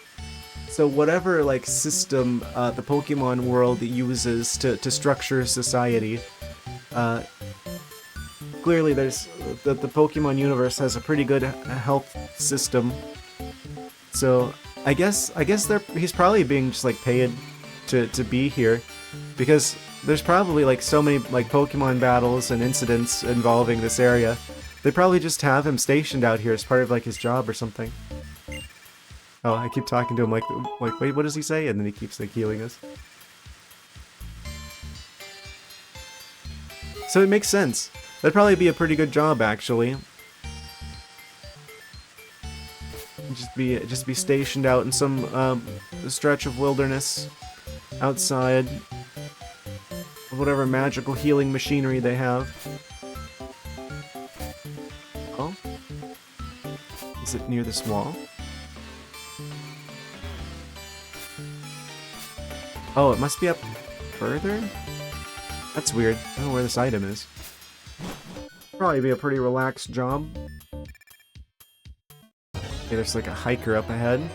A: So whatever, like, system the Pokemon world uses to structure society, clearly there's, the Pokemon universe has a pretty good health system. So, I guess he's probably being just, like, paid to be here, because there's probably like so many like Pokemon battles and incidents involving this area. They probably just have him stationed out here as part of like his job or something. Oh, I keep talking to him like wait, what does he say? And then he keeps like healing us. So it makes sense. That'd probably be a pretty good job actually. Just be stationed out in some stretch of wilderness outside of whatever magical healing machinery they have. Oh? Is it near this wall? Oh, it must be up further? That's weird. I don't know where this item is. Probably be a pretty relaxed job. Okay, there's like a hiker up ahead.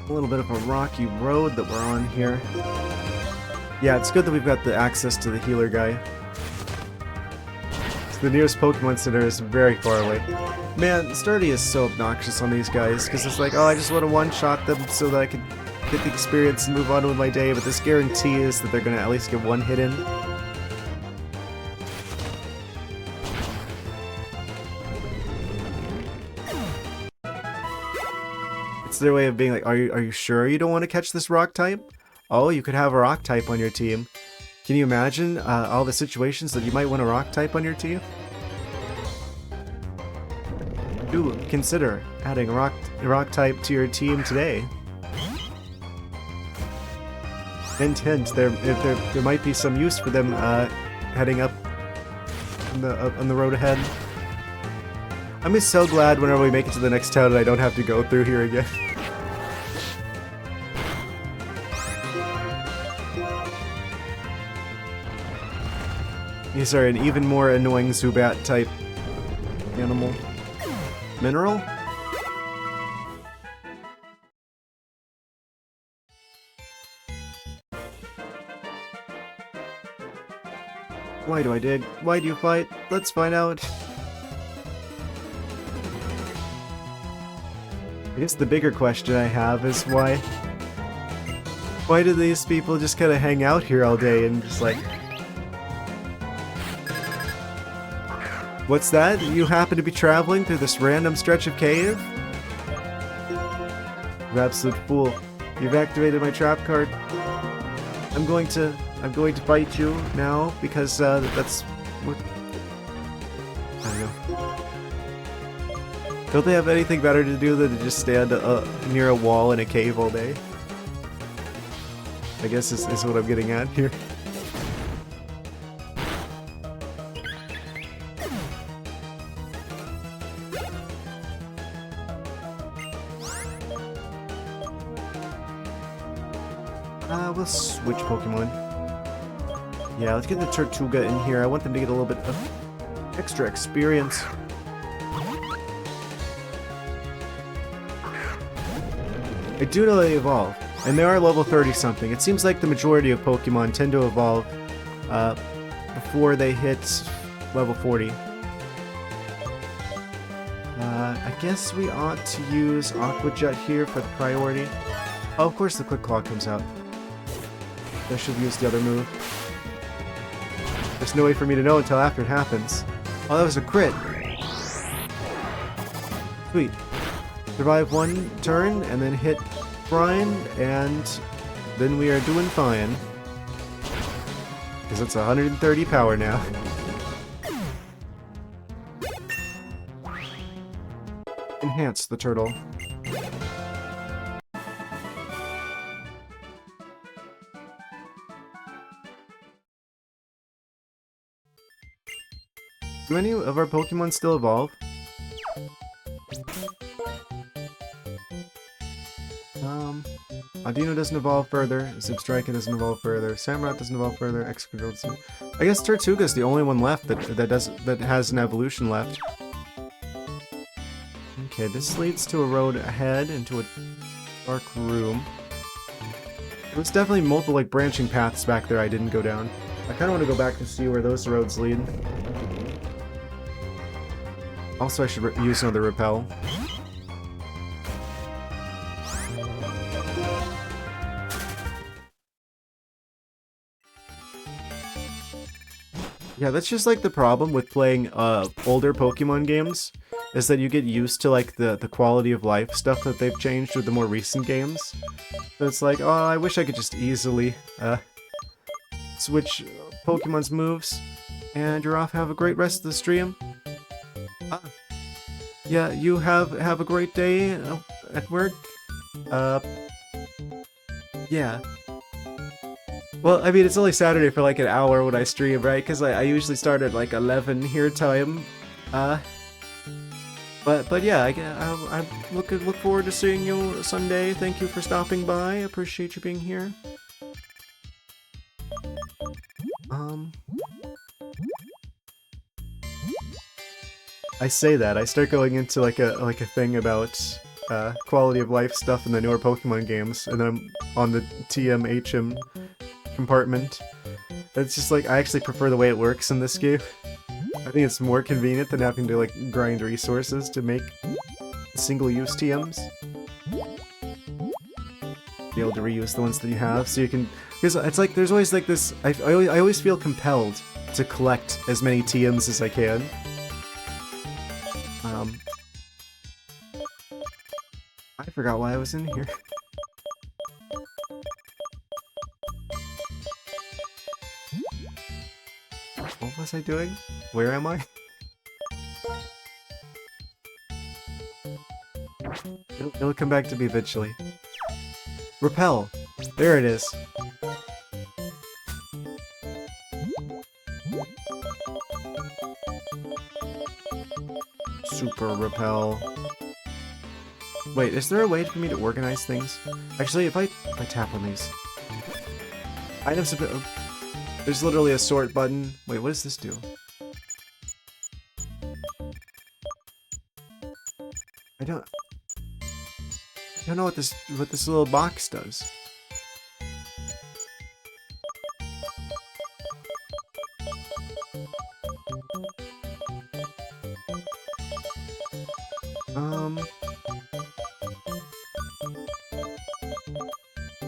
A: A little bit of a rocky road that we're on here. Yeah, it's good that we've got the access to the healer guy. So the nearest Pokemon Center is very far away. Man, Sturdy is so obnoxious on these guys, because it's like, oh, I just want to one-shot them so that I can get the experience and move on with my day, but this guarantee is that they're going to at least get one hit in. It's their way of being like, are you sure you don't want to catch this rock type? Oh, you could have a rock type on your team. Can you imagine all the situations that you might want a rock type on your team? Do consider adding a rock type to your team today. Hint, hint. There might be some use for them heading up on the road ahead. I'm just so glad whenever we make it to the next town and I don't have to go through here again. These are an even more annoying Zubat type animal. Mineral? Why do I dig? Why do you fight? Let's find out. I guess the bigger question I have is why do these people just kind of hang out here all day and just like... What's that? You happen to be traveling through this random stretch of cave? You absolute fool. You've activated my trap card. I'm going to fight you now because that's what... I don't know. Don't they have anything better to do than to just stand near a wall in a cave all day? I guess is what I'm getting at here. We'll switch Pokemon. Yeah, let's get the Tortuga in here. I want them to get a little bit of extra experience. I do know they evolve, and they are level 30-something. It seems like the majority of Pokemon tend to evolve before they hit level 40. I guess we ought to use Aqua Jet here for the priority. Oh, of course the Quick Claw comes out. I should have used the other move. There's no way for me to know until after it happens. Oh, that was a crit. Sweet. Survive one turn and then hit Brian, and then we are doing fine. Because it's 130 power now. Enhance the turtle. Do any of our Pokemon still evolve? Audino doesn't evolve further, Zebstrika doesn't evolve further, Samurott doesn't evolve further, Excadrill doesn't... I guess Tortuga's the only one left that has an evolution left. Okay, this leads to a road ahead into a dark room. There was definitely multiple like branching paths back there I didn't go down. I kind of want to go back and see where those roads lead. Also, I should use another repel. Yeah, that's just like the problem with playing older Pokemon games, is that you get used to like the quality of life stuff that they've changed with the more recent games. So it's like, oh, I wish I could just easily switch Pokemon's moves, and you're off. Have a great rest of the stream. Yeah, you have a great day at work. Yeah. Well, I mean, it's only Saturday for like an hour when I stream, right? Because I usually start at like 11 here time. But yeah, I look forward to seeing you Sunday. Thank you for stopping by. Appreciate you being here. I say that I start going into like a thing about quality of life stuff in the newer Pokemon games, and then I'm on the TM/HM compartment. It's just like I actually prefer the way it works in this game. I think it's more convenient than having to like grind resources to make single-use TMs. Be able to reuse the ones that you have, so you can. Because it's like there's always like this. I always feel compelled to collect as many TMs as I can. I forgot why I was in here. What was I doing? Where am I? It'll come back to me eventually. Repel! There it is. Super repel. Wait, is there a way for me to organize things? Actually, if I tap on these. Items there's literally a sort button. Wait, what does this do? I don't know what this little box does.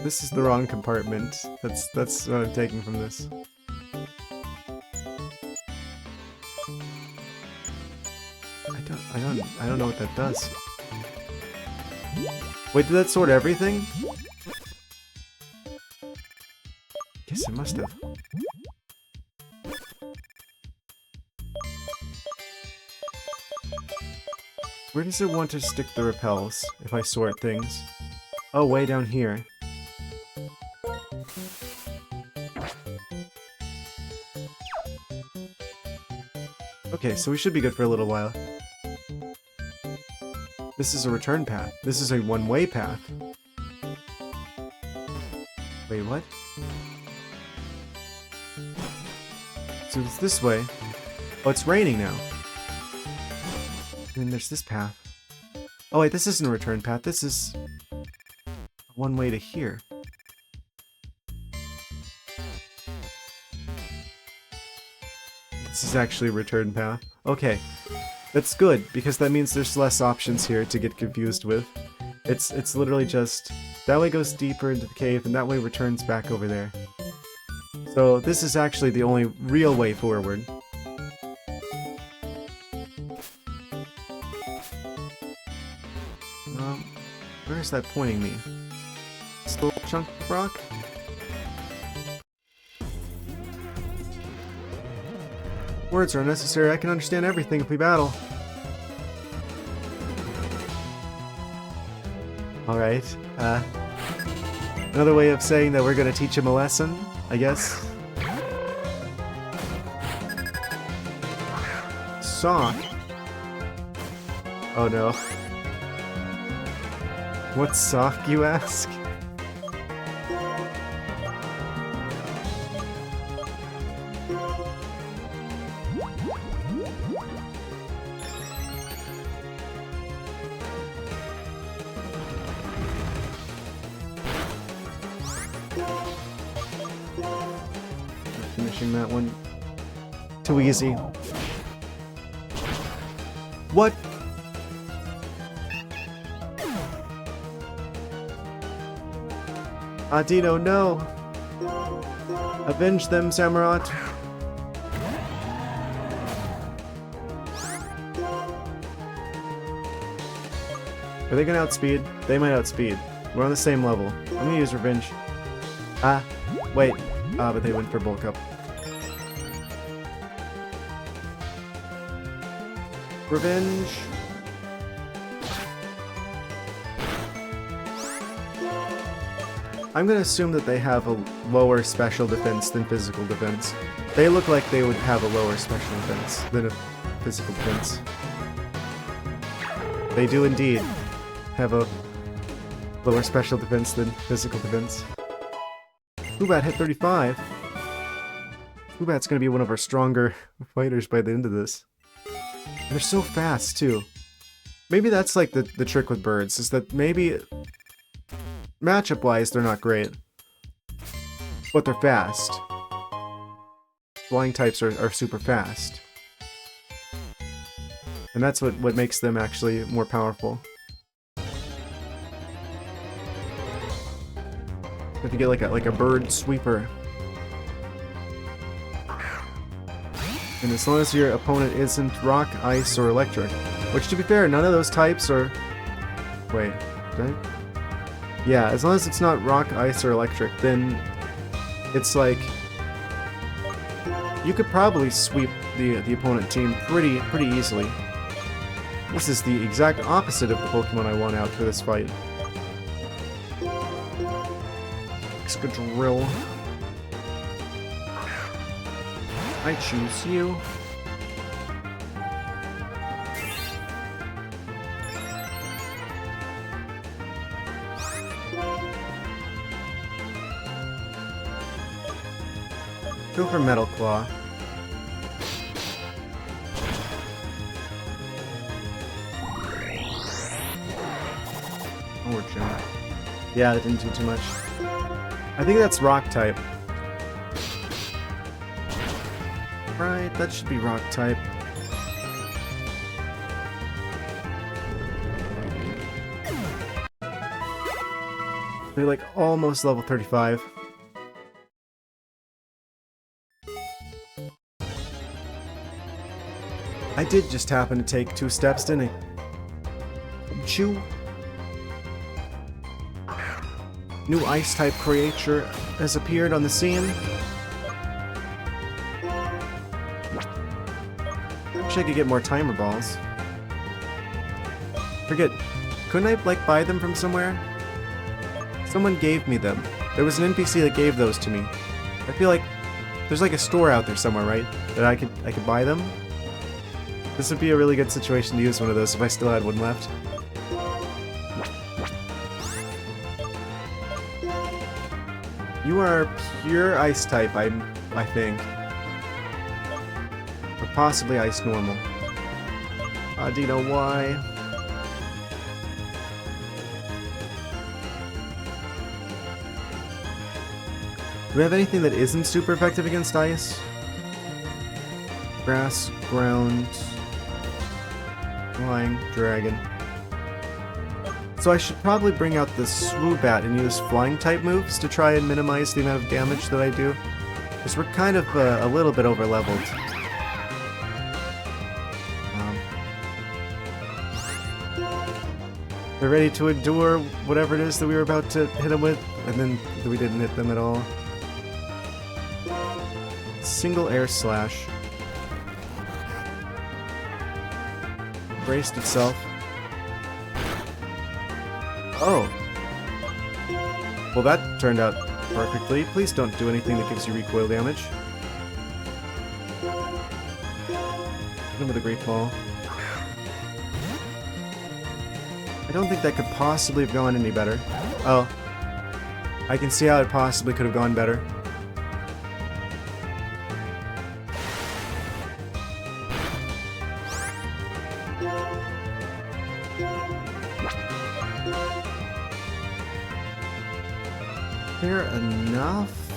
A: This is the wrong compartment. That's what I'm taking from this. I don't know what that does. Wait, did that sort everything? Guess it must have. Where does it want to stick the repels if I sort things? Oh, way down here. Okay, so we should be good for a little while. This is a return path. This is a one-way path. Wait, what? So it's this way. Oh, it's raining now. And then there's this path. Oh wait, this isn't a return path. This is one way to here. This is actually a return path. Okay. That's good, because that means there's less options here to get confused with. It's literally just, that way goes deeper into the cave, and that way returns back over there. So this is actually the only real way forward. Where is that pointing me? Still a chunk of rock? Words are unnecessary. I can understand everything if we battle. Alright, another way of saying that we're gonna teach him a lesson, I guess. Sock? Oh no. What's sock, you ask? Finishing that one. Too easy. What? Dino, no! Avenge them, Samurott! Are they gonna outspeed? They might outspeed. We're on the same level. I'm gonna use revenge. Wait. But they went for bulk up. Revenge! I'm gonna assume that they have a lower special defense than physical defense. They look like they would have a lower special defense than a physical defense. They do indeed have a lower special defense than physical defense. Woobat hit 35. Woobat's gonna be one of our stronger fighters by the end of this. And they're so fast, too. Maybe that's like the trick with birds, is that maybe matchup-wise they're not great, but they're fast. Flying types are super fast. And that's what makes them actually more powerful. If you get like a bird sweeper. And as long as your opponent isn't rock, ice, or electric. Which, to be fair, none of those types are... Wait. Yeah, as long as it's not rock, ice, or electric, then it's like you could probably sweep the opponent team pretty easily. This is the exact opposite of the Pokemon I want out for this fight. Excadrill. I choose you. Go for Metal Claw. Or Jump. Yeah, that didn't do too much. I think that's Rock type. Right, that should be Rock type. They're like almost level 35. I did just happen to take 2 steps, didn't I? Chew. New Ice-type creature has appeared on the scene. Wish I could get more timer balls. Forget, couldn't I, like, buy them from somewhere? Someone gave me them. There was an NPC that gave those to me. I feel like there's like a store out there somewhere, right? That I could buy them? This would be a really good situation to use one of those if I still had one left. You are pure ice type, I think. Or possibly ice normal. Do you know why? Do we have anything that isn't super effective against ice? Grass, ground, flying, dragon. So I should probably bring out the Swoobat and use flying type moves to try and minimize the amount of damage that I do. Because we're kind of a little bit over leveled. They're ready to endure whatever it is that we were about to hit them with, and then we didn't hit them at all. Single air slash. Braced itself. Oh. Well, that turned out perfectly. Please don't do anything that gives you recoil damage. Hit him with a Great Ball. I don't think that could possibly have gone any better. Oh. I can see how it possibly could have gone better. Fair enough.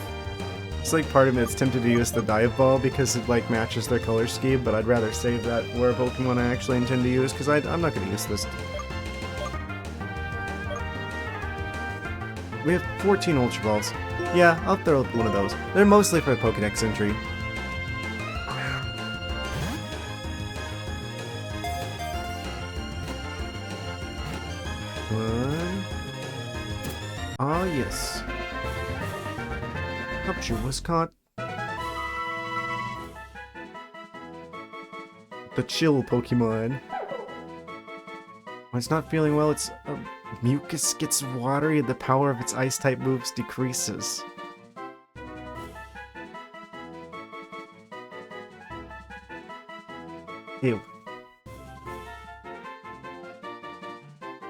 A: It's like part of me that's tempted to use the Dive Ball because it like matches their color scheme, but I'd rather save that for a Pokemon I actually intend to use because I'm not going to use this. We have 14 Ultra Balls. Yeah, I'll throw one of those. They're mostly for Pokédex entry. One. Ah, yes. Capture was caught. The chill Pokemon. When it's not feeling well, its mucus gets watery and the power of its ice-type moves decreases. Ew.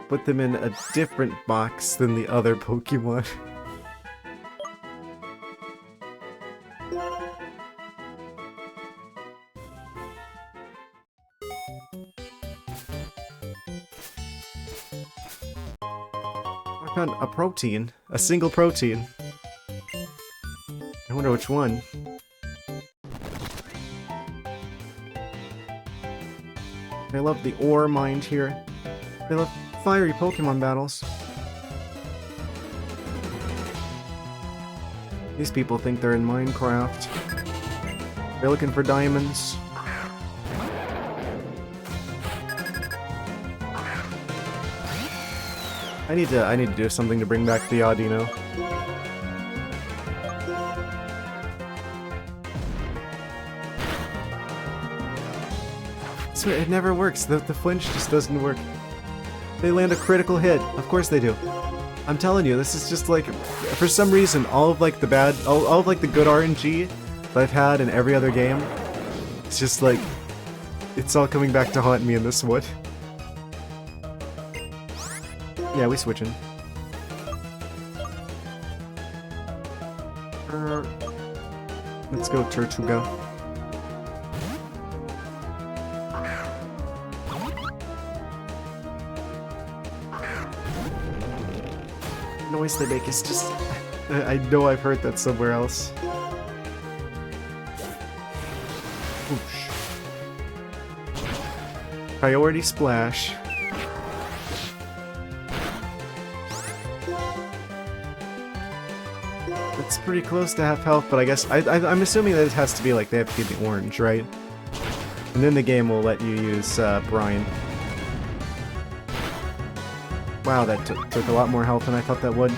A: Put them in a different box than the other Pokemon. I found a protein. A single protein. I wonder which one. I love the ore mined here. They love fiery Pokemon battles. These people think they're in Minecraft. They're looking for diamonds. I need to do something to bring back the Audino. So it never works. The flinch just doesn't work. They land a critical hit. Of course they do. I'm telling you, this is just like, for some reason, all of like the bad, all of like the good RNG that I've had in every other game, it's just like, it's all coming back to haunt me in this one. Yeah, we switching. Let's go Tortuga. Noise they make is just... I know I've heard that somewhere else. Oosh. Priority splash. It's pretty close to half health, but I guess I'm assuming that it has to be like they have to get the orange, right? And then the game will let you use Brian. Wow, that took a lot more health than I thought that would.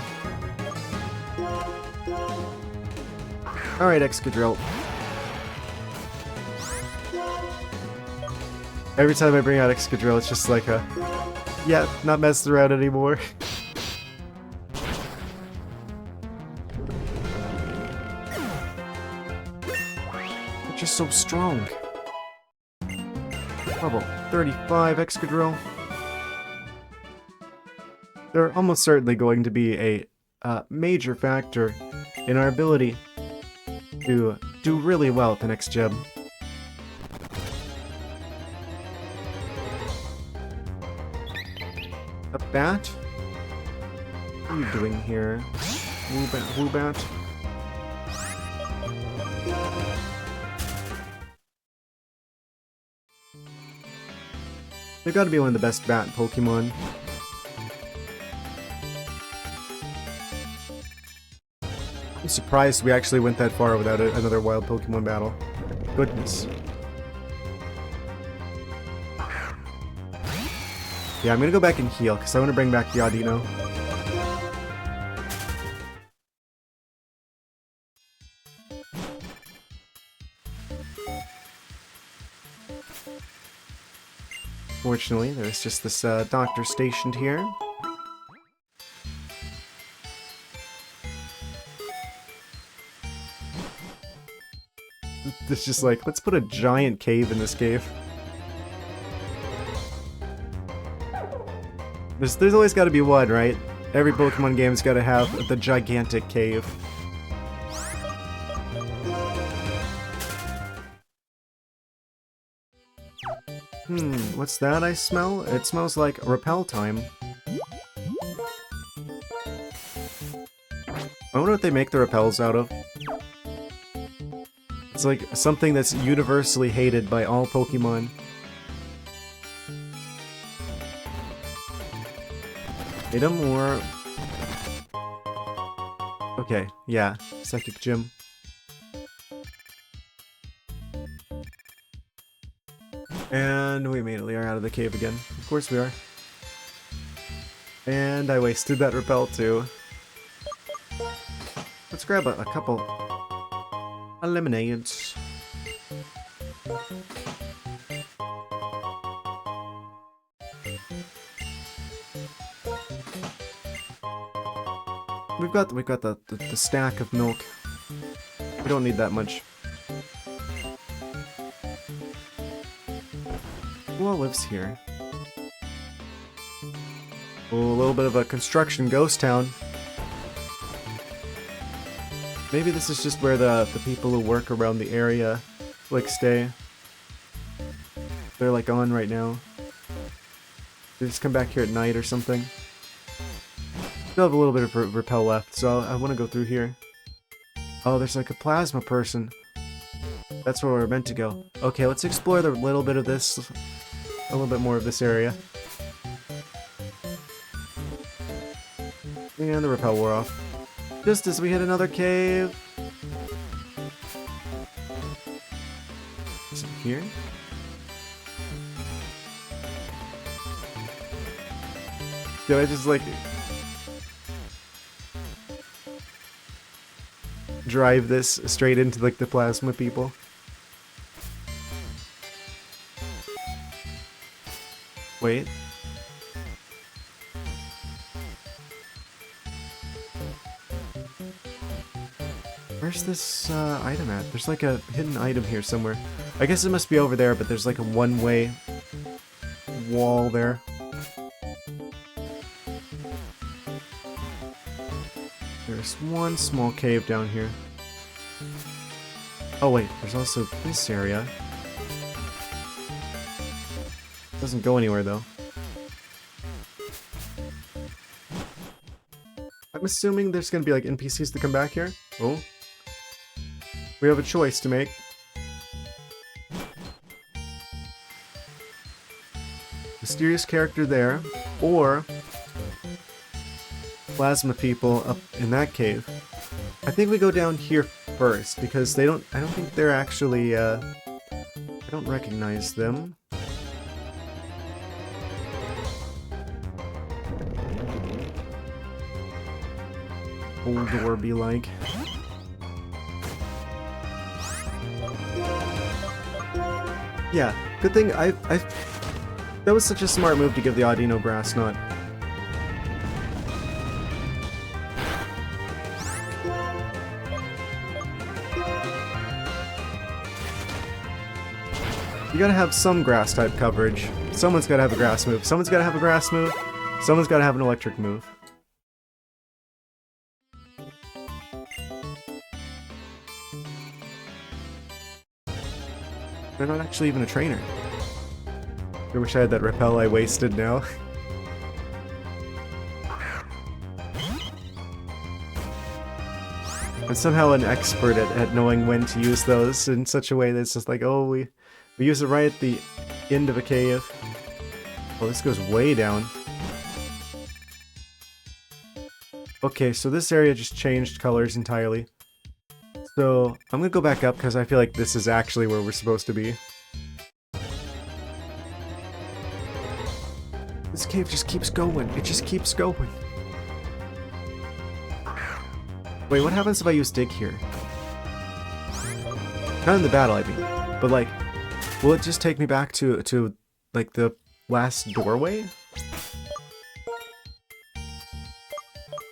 A: Alright, Excadrill. Every time I bring out Excadrill, it's just like a... Yeah, not messing around anymore. They're just so strong. Level 35 Excadrill. They're almost certainly going to be a major factor in our ability to do really well at the next gem. A bat? What are you doing here? Woobat? They've got to be one of the best bat Pokemon. I'm surprised we actually went that far without another wild Pokemon battle. Goodness. Yeah, I'm gonna go back and heal, because I want to bring back the Audino. Fortunately, there's just this doctor stationed here. It's just like, let's put a giant cave in this cave. There's always got to be one, right? Every Pokemon game's got to have the gigantic cave. What's that I smell? It smells like repel time. I wonder what they make the repels out of. It's like something that's universally hated by all Pokemon. Hit him or... Okay, yeah. Psychic Gym. And we immediately are out of the cave again. Of course we are. And I wasted that repel too. Let's grab a couple lemonades. We've got the stack of milk. We don't need that much. Who all lives here? Oh, a little bit of a construction ghost town. Maybe this is just where the people who work around the area like stay. They're like on right now. They just come back here at night or something. Still have a little bit of repel left, so I want to go through here. Oh, there's like a plasma person. That's where we're meant to go. Okay, let's explore the little bit of this, a little bit more of this area. And the repel wore off. Just as we hit another cave. Is it here? Did I just like drive this straight into like the plasma people. Wait. Where's this item at? There's like a hidden item here somewhere. I guess it must be over there, but there's like a one-way wall there. There's one small cave down here. Oh wait, there's also this area. Doesn't go anywhere though. I'm assuming there's gonna be like NPCs that come back here. Oh. We have a choice to make. Mysterious character there, or plasma people up in that cave. I think we go down here first because I don't think they're actually I don't recognize them. Old door be like. Yeah, good thing that was such a smart move to give the Audino Brass Knot. You gotta have some grass type coverage. Someone's gotta have a grass move. Someone's gotta have a grass move. Someone's gotta have an electric move. They're not actually even a trainer. I wish I had that repel I wasted now. I'm somehow an expert at knowing when to use those in such a way that's just like, oh, we use it right at the end of a cave. Oh, this goes way down. Okay, so this area just changed colors entirely. So, I'm gonna go back up because I feel like this is actually where we're supposed to be. This cave just keeps going. It just keeps going. Wait, what happens if I use dig here? Not in the battle, I mean. But like, will it just take me back to like the last doorway?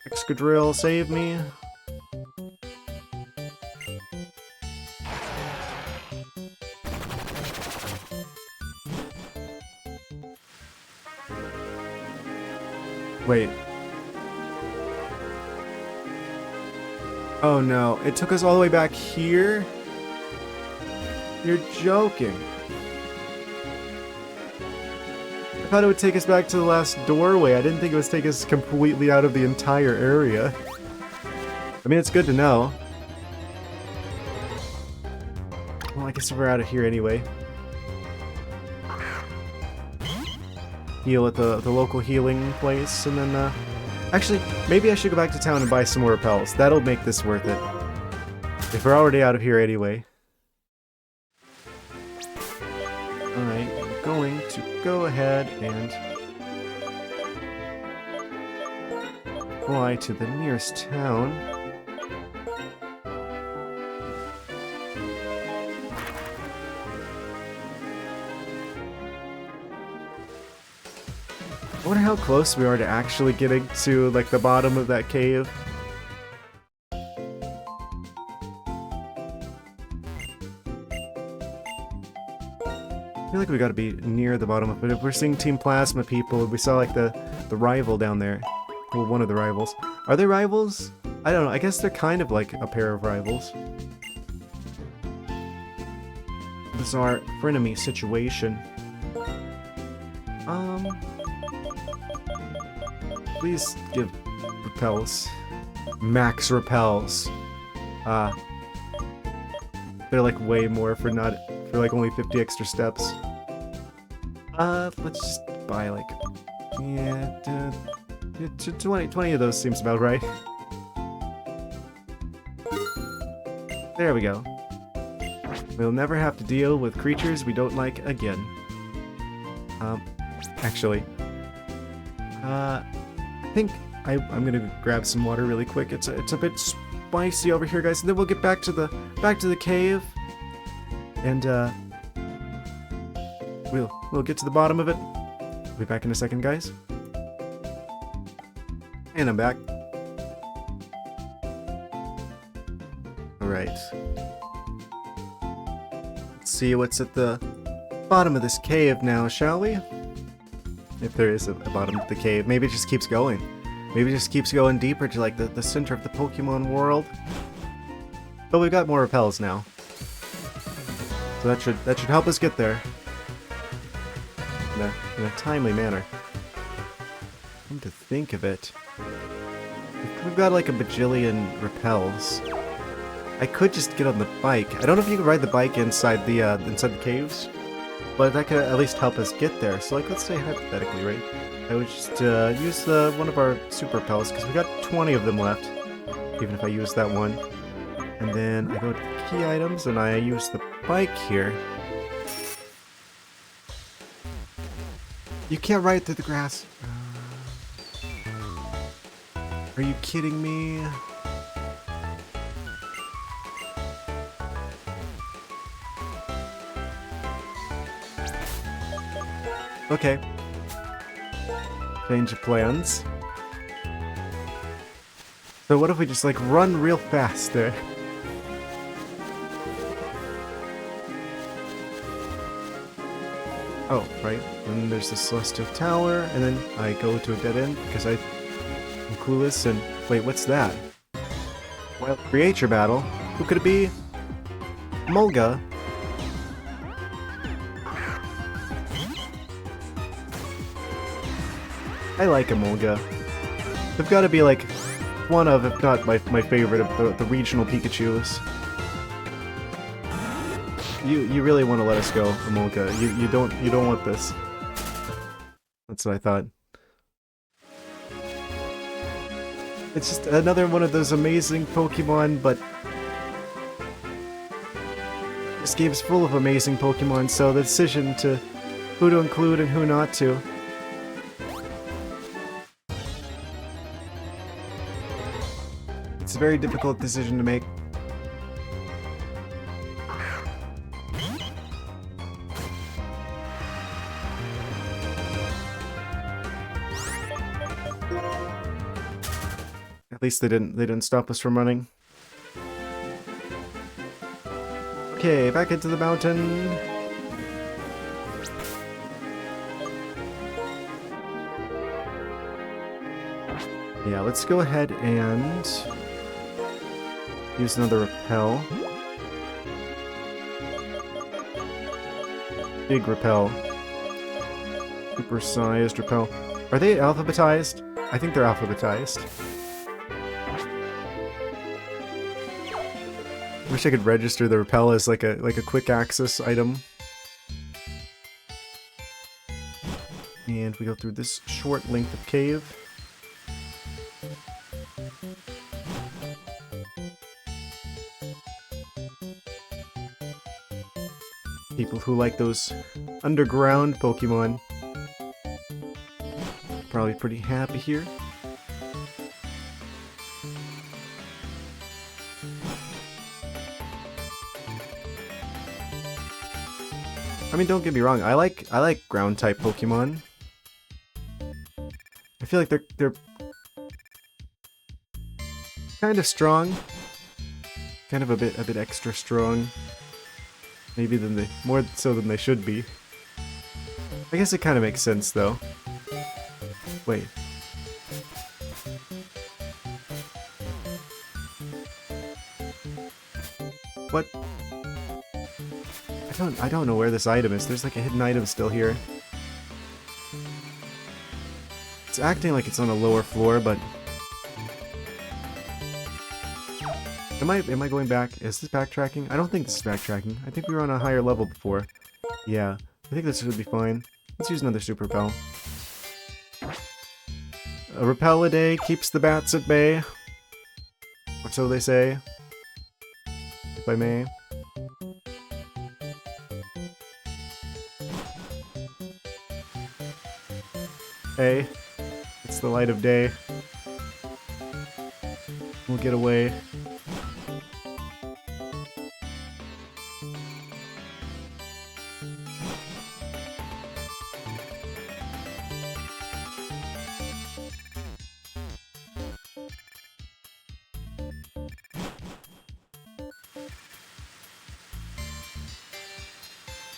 A: Excadrill, save me. Wait. Oh no, it took us all the way back here? You're joking. I thought it would take us back to the last doorway. I didn't think it would take us completely out of the entire area. I mean, it's good to know. Well, I guess we're out of here anyway. Heal at the local healing place, and then, actually, maybe I should go back to town and buy some more repels. That'll make this worth it. If we're already out of here anyway. Alright, I'm going to go ahead and fly to the nearest town. I wonder how close we are to actually getting to, like, the bottom of that cave. I feel like we gotta be near the bottom of it. If we're seeing Team Plasma people, we saw, like, the rival down there. Well, one of the rivals. Are they rivals? I don't know. I guess they're kind of like a pair of rivals. Bizarre frenemy situation. Please give repels. Max repels. They're like way more for like only 50 extra steps. Let's just buy like, yeah, 20 of those seems about right. There we go. We'll never have to deal with creatures we don't like again. Actually, I think I'm gonna grab some water really quick. It's a bit spicy over here, guys, and then we'll get back to the cave, and we'll get to the bottom of it. We'll be back in a second, guys. And I'm back. All right. Let's see what's at the bottom of this cave now, shall we? If there is a bottom of the cave, maybe it just keeps going. Maybe it just keeps going deeper to like the center of the Pokemon world. But we've got more repels now, so that should help us get there in a timely manner. Come to think of it, we've got like a bajillion repels. I could just get on the bike. I don't know if you can ride the bike inside the caves, but that could at least help us get there. So like, let's say hypothetically, right? I would just use one of our super repels, because we got 20 of them left, even if I use that one. And then I go to the key items, and I use the bike here. You can't ride through the grass. Are you kidding me? Okay. Change of plans. So what if we just like run real fast there? Oh, right. And there's the Celestial Tower, and then I go to a dead end because I'm clueless. And wait, what's that? Wild Creature Battle? Who could it be? Mulga? I like Emolga. They've got to be like one of, if not my favorite of the regional Pikachus. You really want to let us go, Emolga. You don't want this. That's what I thought. It's just another one of those amazing Pokemon, but this game's full of amazing Pokemon, so the decision to who to include and who not to. It's a very difficult decision to make. At least they didn't stop us from running. Okay, back into the mountain. Yeah, let's go ahead and use another repel. Big repel. Super-sized repel. Are they alphabetized? I think they're alphabetized. Wish I could register the repel as like a quick access item. And we go through this short length of cave. People who like those underground Pokemon probably pretty happy here. I mean, don't get me wrong. I like ground type Pokemon. I feel like they're kind of strong, kind of a bit extra strong. Maybe more so than they should be. I guess it kind of makes sense though. Wait. What? I don't know where this item is. There's like a hidden item still here. It's acting like it's on a lower floor, but am I going back? Is this backtracking? I don't think this is backtracking. I think we were on a higher level before. Yeah, I think this should be fine. Let's use another super repel. A repel a day keeps the bats at bay. Or so they say. If I may. Hey, it's the light of day. We'll get away.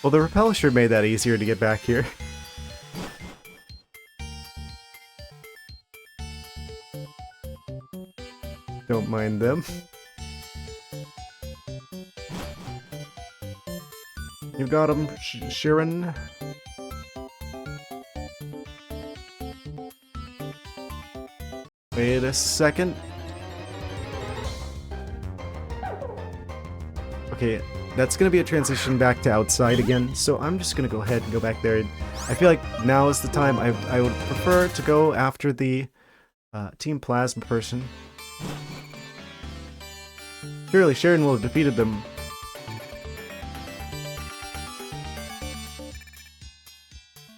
A: Well, the repel sure made that easier to get back here. Don't mind them. You got him, Sharon. Wait a second. Okay, that's gonna be a transition back to outside again, so I'm just gonna go ahead and go back there. I feel like now is the time. I would prefer to go after the Team Plasma person. Surely Sharon will have defeated them.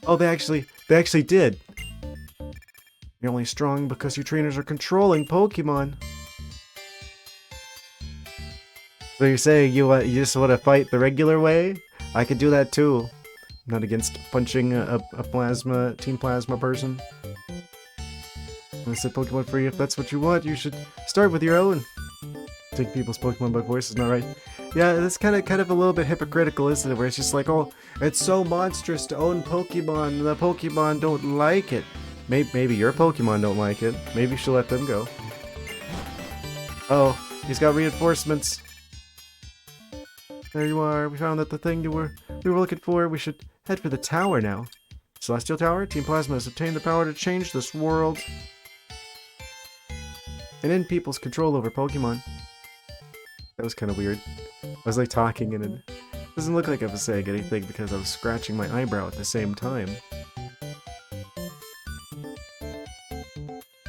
A: Oh, they actually did. You're only strong because your trainers are controlling Pokemon. So you're saying you just want to fight the regular way? I could do that too. I'm not against punching a Team Plasma person. I said Pokemon free. If that's what you want, you should start with your own. Take people's Pokemon by force is not right. Yeah, that's kind of a little bit hypocritical, isn't it? Where it's just like, oh, it's so monstrous to own Pokemon. The Pokemon don't like it. Maybe your Pokemon don't like it. Maybe you should let them go. Oh, he's got reinforcements. There you are. We found that the thing we were looking for. We should head for the tower now. Celestial Tower? Team Plasma has obtained the power to change this world and end people's control over Pokemon. That was kind of weird. I was like talking and it doesn't look like I was saying anything because I was scratching my eyebrow at the same time.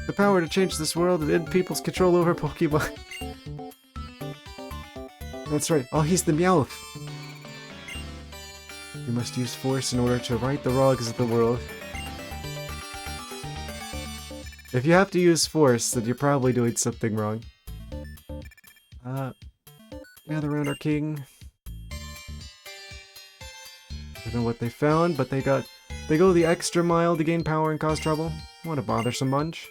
A: The power to change this world and end people's control over Pokemon. That's right. Oh, he's the Meowth. You must use force in order to right the wrongs of the world. If you have to use force, then you're probably doing something wrong. Gather around our king. I don't know what they found, but they go the extra mile to gain power and cause trouble. What a bothersome bunch.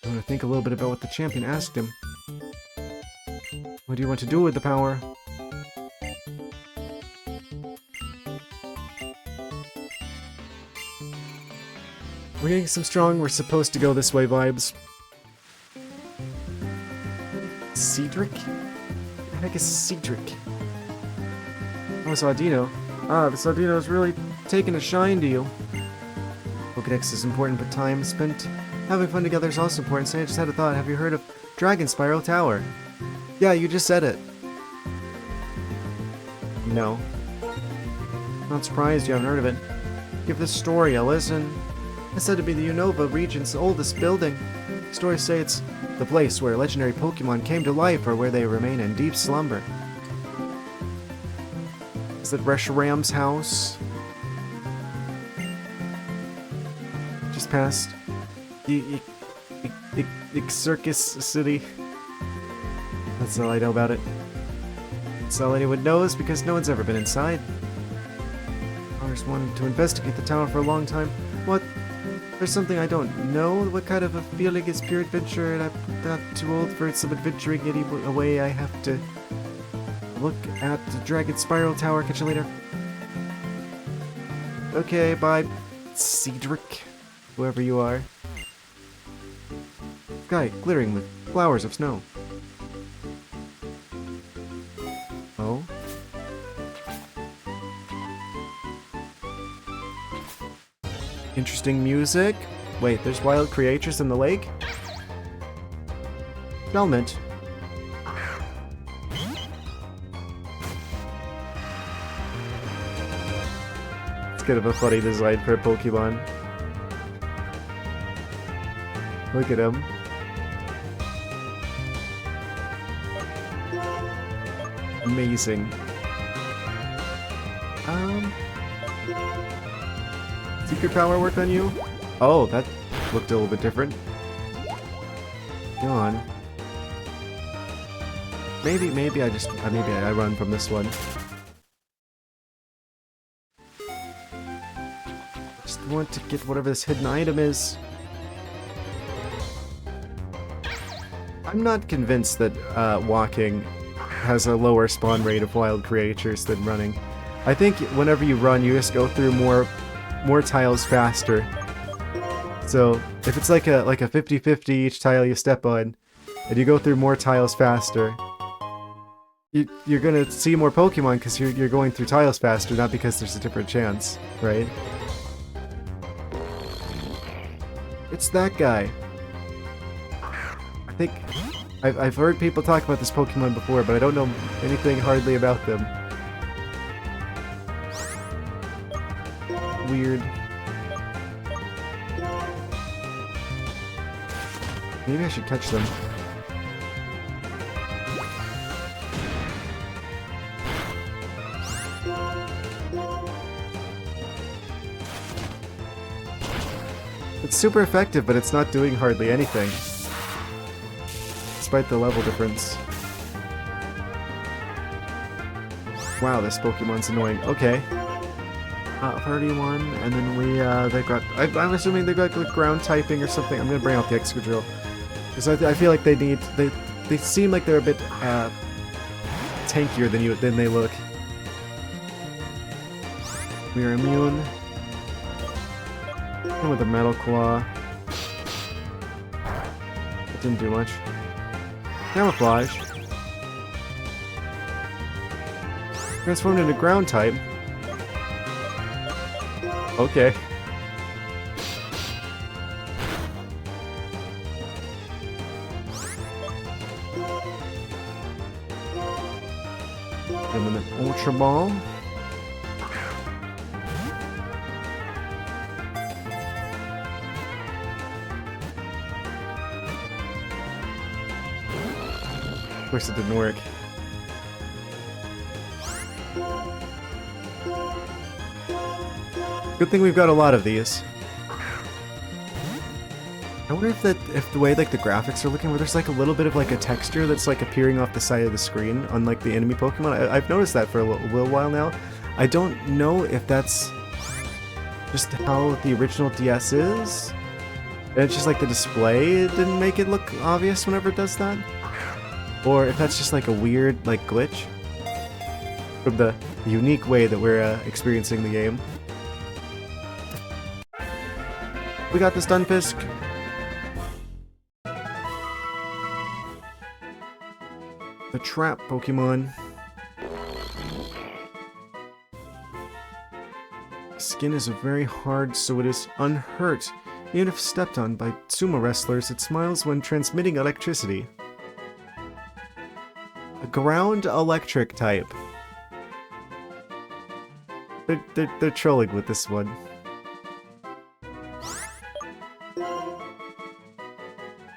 A: I want to think a little bit about what the champion asked him. What do you want to do with the power? We're getting some strong, we're supposed to go this way vibes. Cedric? What the heck is Cedric? Oh, it's Audino. Ah, this Audino's really taking a shine to you. Pokedex is important, but time spent having fun together is also important. So I just had a thought. Have you heard of Dragon Spiral Tower? Yeah, you just said it. No. Not surprised you haven't heard of it. Give this story a listen. It's said to be the Unova region's oldest building. Stories say it's the place where legendary Pokemon came to life or where they remain in deep slumber. Is it Reshiram's house? Just past Circus City. That's all I know about it. That's all anyone knows because no one's ever been inside. Ours wanted to investigate the tower for a long time. What? There's something I don't know. What kind of a feeling is pure adventure? And I'm not too old for some adventuring anyway. I have to look at the Dragon Spiral Tower. Catch you later. Okay, bye, Cedric. Whoever you are. Sky glittering with flowers of snow. Oh? Interesting music. Wait, there's wild creatures in the lake? Helmet. It's kind of a funny design for a Pokemon. Look at him. Amazing. Secret power work on you? Oh, that looked a little bit different. Go on. Maybe I run from this one. Just want to get whatever this hidden item is. I'm not convinced that walking has a lower spawn rate of wild creatures than running. I think whenever you run, you just go through more tiles faster. So if it's like a 50-50 each tile you step on, and you go through more tiles faster, you're gonna see more Pokemon because you're going through tiles faster, not because there's a different chance, right? It's that guy. I think I've heard people talk about this Pokemon before, but I don't know anything hardly about them. Weird. Maybe I should catch them. It's super effective, but it's not doing hardly anything. Despite the level difference. Wow, this Pokemon's annoying. Okay. 31, and then they got... I'm assuming they got like, ground typing or something. I'm gonna bring out the Excadrill. Because I feel like they seem like they're a bit tankier than they look. We are immune. And with a Metal Claw. It didn't do much. Camouflage. Transformed into ground type. Okay. And then an Ultra Ball. Of course it didn't work. Good thing we've got a lot of these. I wonder if the way like the graphics are looking, where there's like a little bit of like a texture that's like appearing off the side of the screen on like the enemy Pokemon. I've noticed that for a little while now. I don't know if that's just how the original DS is. And it's just like the display didn't make it look obvious whenever it does that. Or if that's just like a weird like glitch from the unique way that we're experiencing the game. We got the Stunfisk. The trap Pokemon. Skin is very hard, so it is unhurt. Even if stepped on by sumo wrestlers, it smiles when transmitting electricity. A ground electric type. They're trolling with this one.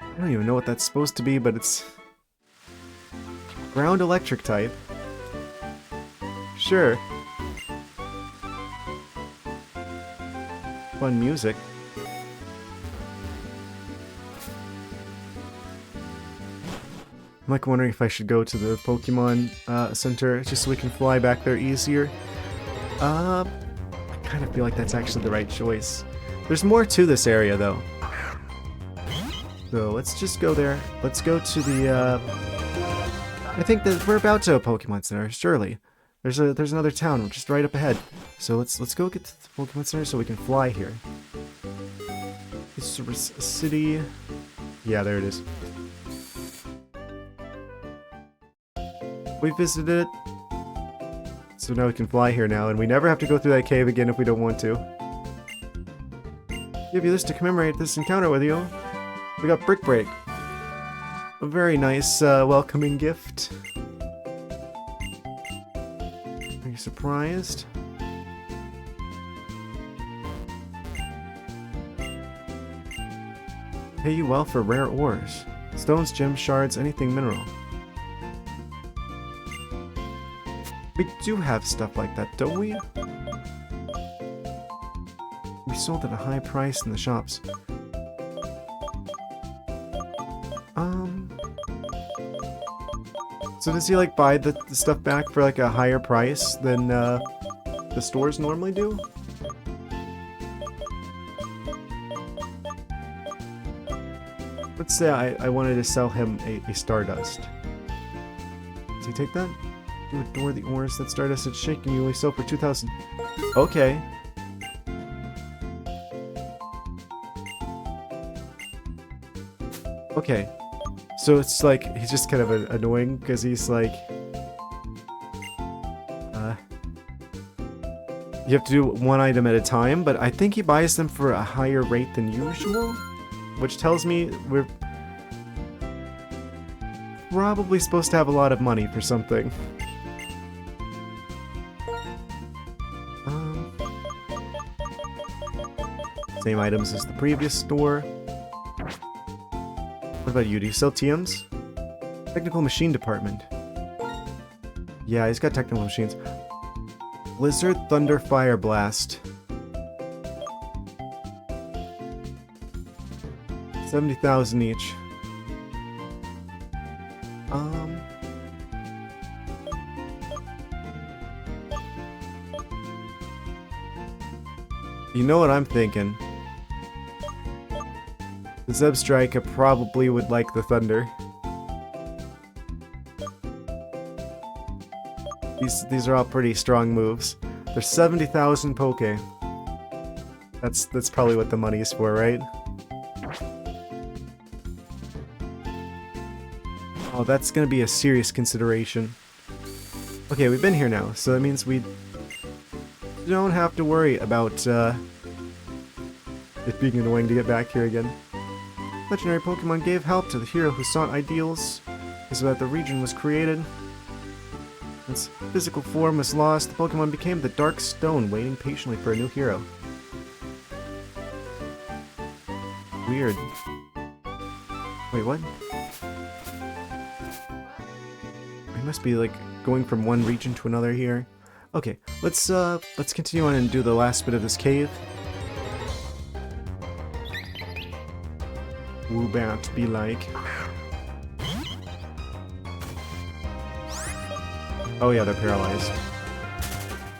A: I don't even know what that's supposed to be, but it's... ground electric type. Sure. Fun music. I'm like wondering if I should go to the Pokemon Center just so we can fly back there easier. I kind of feel like that's actually the right choice. There's more to this area though. So let's just go there. Let's go to the I think that we're about to a Pokemon Center, surely. There's another town just right up ahead. So let's go get to the Pokemon Center so we can fly here. It's a city. Yeah, there it is. We visited it. So now we can fly here now, and we never have to go through that cave again if we don't want to. Give you this to commemorate this encounter with you. We got Brick Break. A very nice, welcoming gift. Are you surprised? Pay you well for rare ores. Stones, gems, shards, anything mineral. We do have stuff like that, don't we? We sold at a high price in the shops. So does he like buy the stuff back for like a higher price than the stores normally do? Let's say I wanted to sell him a Stardust. Does he take that? You adore the ores that Stardust is shaking. You only sell for 2,000. Okay. Okay. So it's like, he's just kind of annoying because he's like... you have to do one item at a time, but I think he buys them for a higher rate than usual, which tells me we're probably supposed to have a lot of money for something. Same items as the previous store. What about you? Do you sell TMs? Technical Machine Department. Yeah, he's got technical machines. Blizzard, Thunder, Fire Blast. 70,000 each. You know what I'm thinking? The Zebstrika probably would like the Thunder. These are all pretty strong moves. They're 70,000 Poke. That's probably what the money is for, right? Oh, that's gonna be a serious consideration. Okay, we've been here now, so that means we don't have to worry about it being annoying to get back here again. Legendary Pokemon gave help to the hero who sought ideals, so that the region was created. Its physical form was lost, the Pokemon became the Dark Stone, waiting patiently for a new hero. Weird. Wait, what? We must be, like, going from one region to another here. Okay, let's continue on and do the last bit of this cave. Woo bound to be like. Oh yeah, they're paralyzed.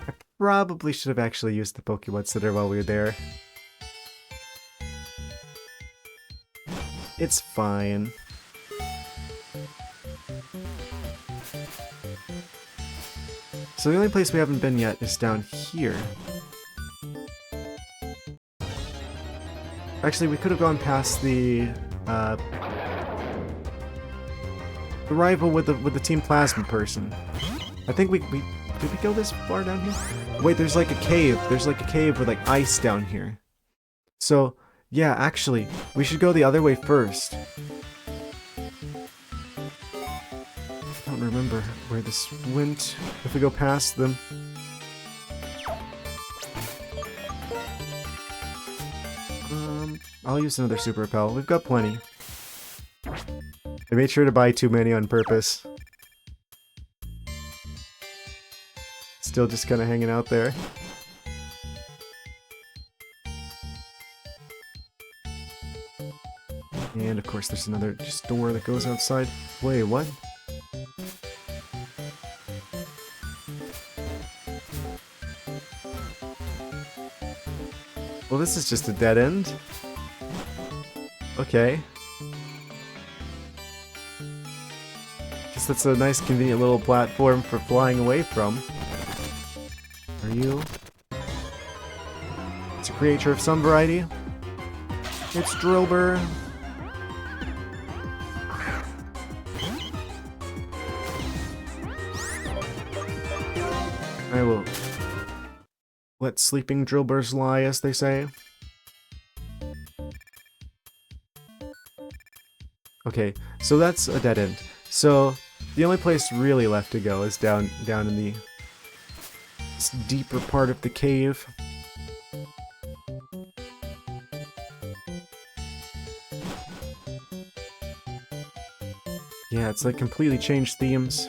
A: I probably should have actually used the Pokemon Center while we were there. It's fine. So the only place we haven't been yet is down here. Actually, we could have gone past the rival with the Team Plasma person. I think did we go this far down here? Wait, there's like a cave. There's like a cave with like ice down here. So, yeah, actually, we should go the other way first. I don't remember where this went. If we go past them. I'll use another Super Repel. We've got plenty. I made sure to buy too many on purpose. Still just kind of hanging out there. And of course there's another just door that goes outside. Wait, what? Well, this is just a dead end. Okay. Guess that's a nice convenient little platform for flying away from. Are you? It's a creature of some variety. It's Drillbur. I will let sleeping Drillburs lie, as they say. Okay, so that's a dead end. So the only place really left to go is down in the deeper part of the cave. Yeah, it's like completely changed themes.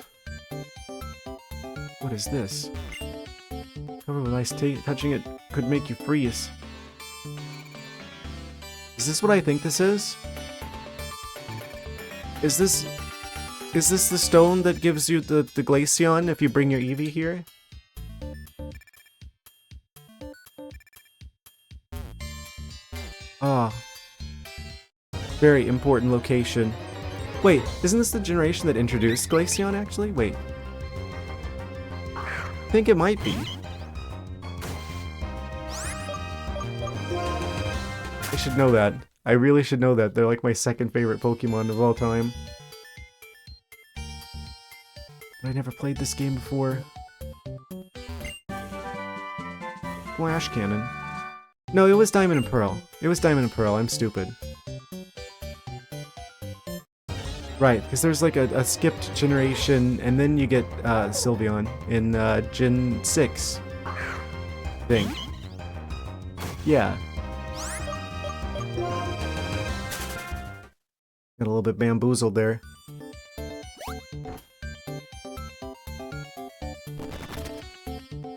A: What is this? Cover with ice, touching it could make you freeze. Is this what I think this is? Is this the stone that gives you the Glaceon if you bring your Eevee here? Ah. Very important location. Wait, isn't this the generation that introduced Glaceon, actually? Wait. I think it might be. I should know that. I really should know that. They're like my second favorite Pokemon of all time. But I never played this game before. Flash Cannon. No, it was Diamond and Pearl. It was Diamond and Pearl. I'm stupid. Right, because there's like a skipped generation, and then you get Sylveon in Gen 6. I think. Yeah. Got a little bit bamboozled there.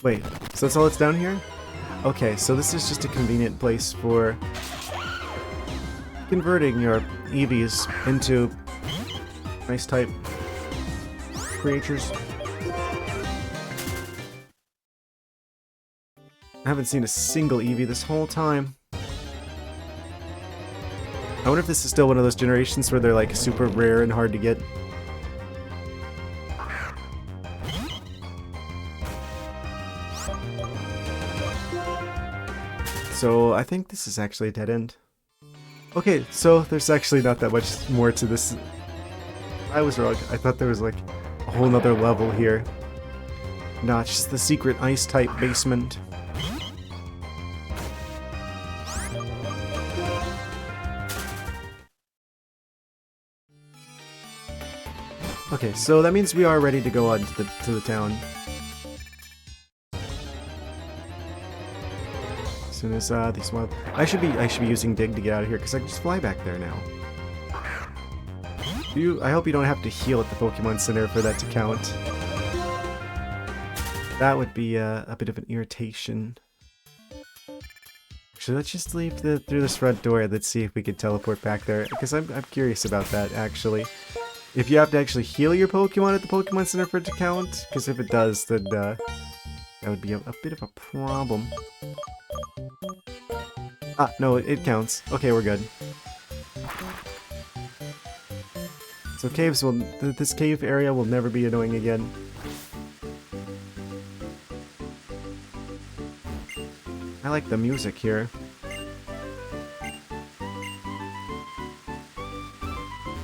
A: Wait, so that's all that's down here? Okay, so this is just a convenient place for converting your EVs into nice type creatures. I haven't seen a single Eevee this whole time. I wonder if this is still one of those generations where they're like super rare and hard to get. So I think this is actually a dead end. Okay, so there's actually not that much more to this. I was wrong. I thought there was like a whole nother level here. No, it's just the secret ice-type basement. Okay, so that means we are ready to go on to the town. As soon as these wild, I should be using Dig to get out of here because I can just fly back there now. I hope you don't have to heal at the Pokemon Center for that to count. That would be a bit of an irritation. Actually, let's just leave through this front door. Let's see if we could teleport back there because I'm curious about that actually. If you have to actually heal your Pokemon at the Pokemon Center for it to count, because if it does, then that would be a bit of a problem. Ah, no, it counts. Okay, we're good. So caves will... this cave area will never be annoying again. I like the music here.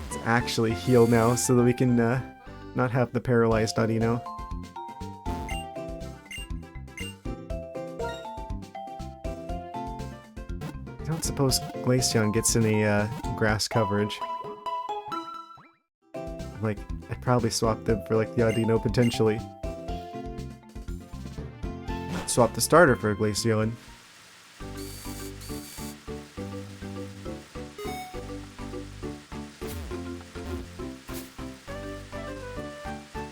A: Let's actually heal now so that we can not have the paralyzed Audino. I don't suppose Glaceon gets any grass coverage. Like, I'd probably swap them for like the Audino potentially. Swap the starter for a Glaceon.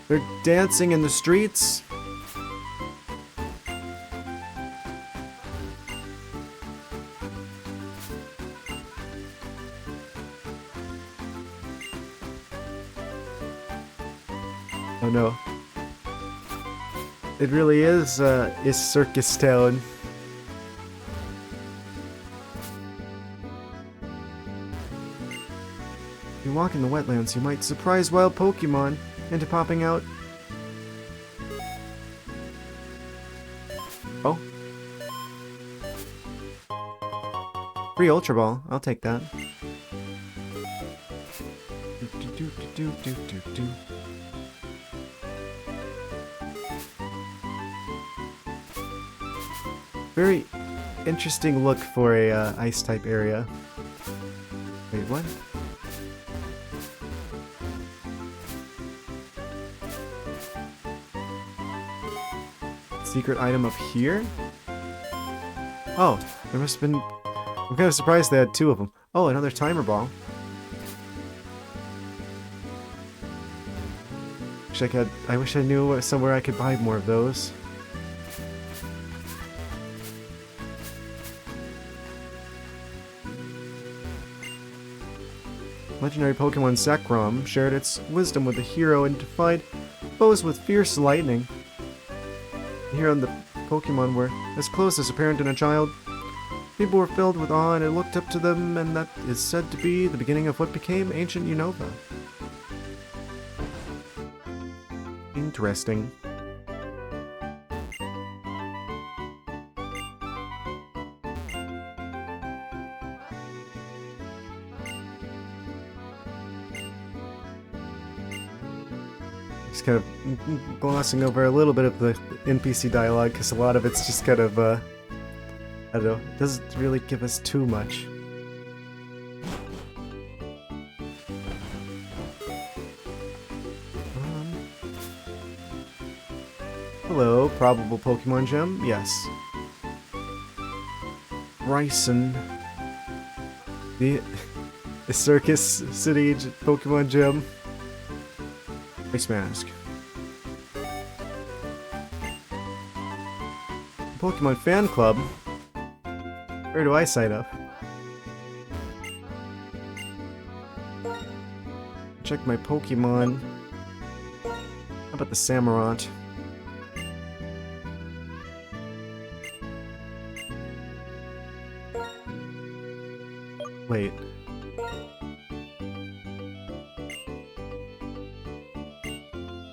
A: They're dancing in the streets. Oh no. It really is Circus Town. If you walk in the wetlands, you might surprise wild Pokemon into popping out. Oh. Free Ultra Ball. I'll take that. Very interesting look for a ice-type area. Wait, what? Secret item up here? Oh, there must have been... I'm kind of surprised they had two of them. Oh, another timer ball. I wish I knew somewhere I could buy more of those. Legendary Pokemon Zekrom shared its wisdom with the hero and defied foes with fierce lightning. The hero and the Pokemon were as close as a parent and a child. People were filled with awe and looked up to them, and that is said to be the beginning of what became ancient Unova. Interesting. Just kind of glossing over a little bit of the NPC dialogue, because a lot of it's just kind of, I don't know, doesn't really give us too much. Hello, probable Pokemon gem? Yes. Bryson. The Circus City Pokemon gem. Ice Mask. Pokemon Fan Club? Where do I sign up? Check my Pokemon. How about the Samurott? Wait.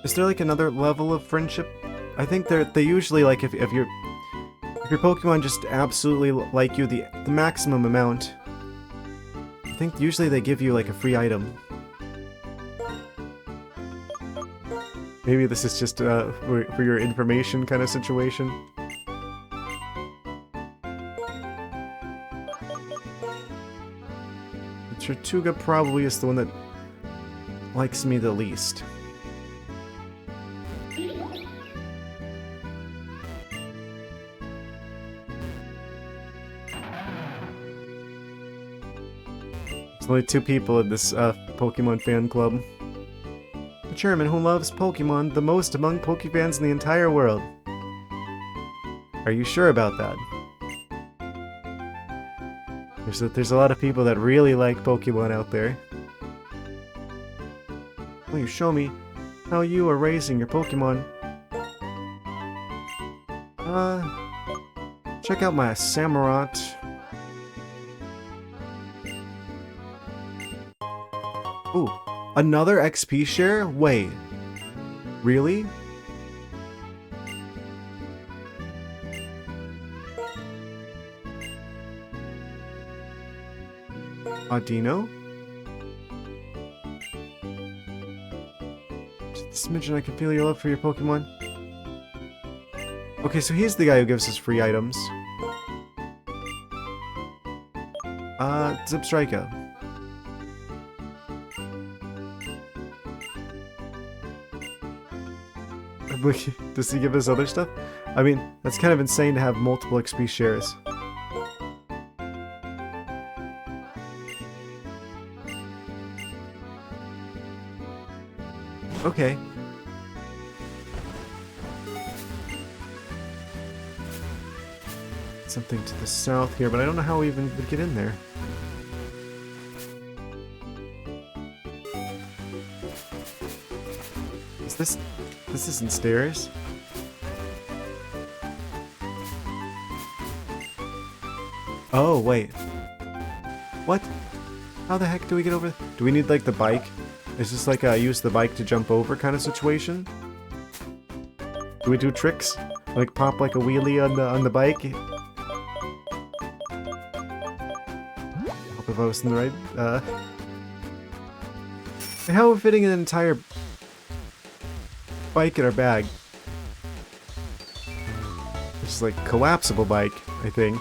A: Is there like another level of friendship? I think they usually like if your Pokemon just absolutely like you the maximum amount. I think usually they give you like a free item. Maybe this is just for your information kind of situation. Tortuga probably is the one that likes me the least. There's only 2 people in this Pokemon fan club. The chairman who loves Pokemon the most among Pokefans in the entire world. Are you sure about that? There's a lot of people that really like Pokemon out there. Will you show me how you are raising your Pokemon? Check out my Samurott. Ooh, another XP share? Wait. Really? Audino? Just a smidgen, I can feel your love for your Pokemon. Okay, so he's the guy who gives us free items. Zipstrika. Does he give us other stuff? I mean, that's kind of insane to have multiple XP shares. Okay. Something to the south here, but I don't know how we even would get in there. Is this... This isn't stairs? Oh, wait. What? How the heck do we get over... Do we need, like, the bike? Is this like a use the bike to jump over kind of situation? Do we do tricks? Like pop like a wheelie on the bike? Hope if I was in the right how are we fitting an entire bike in our bag? It's like collapsible bike, I think.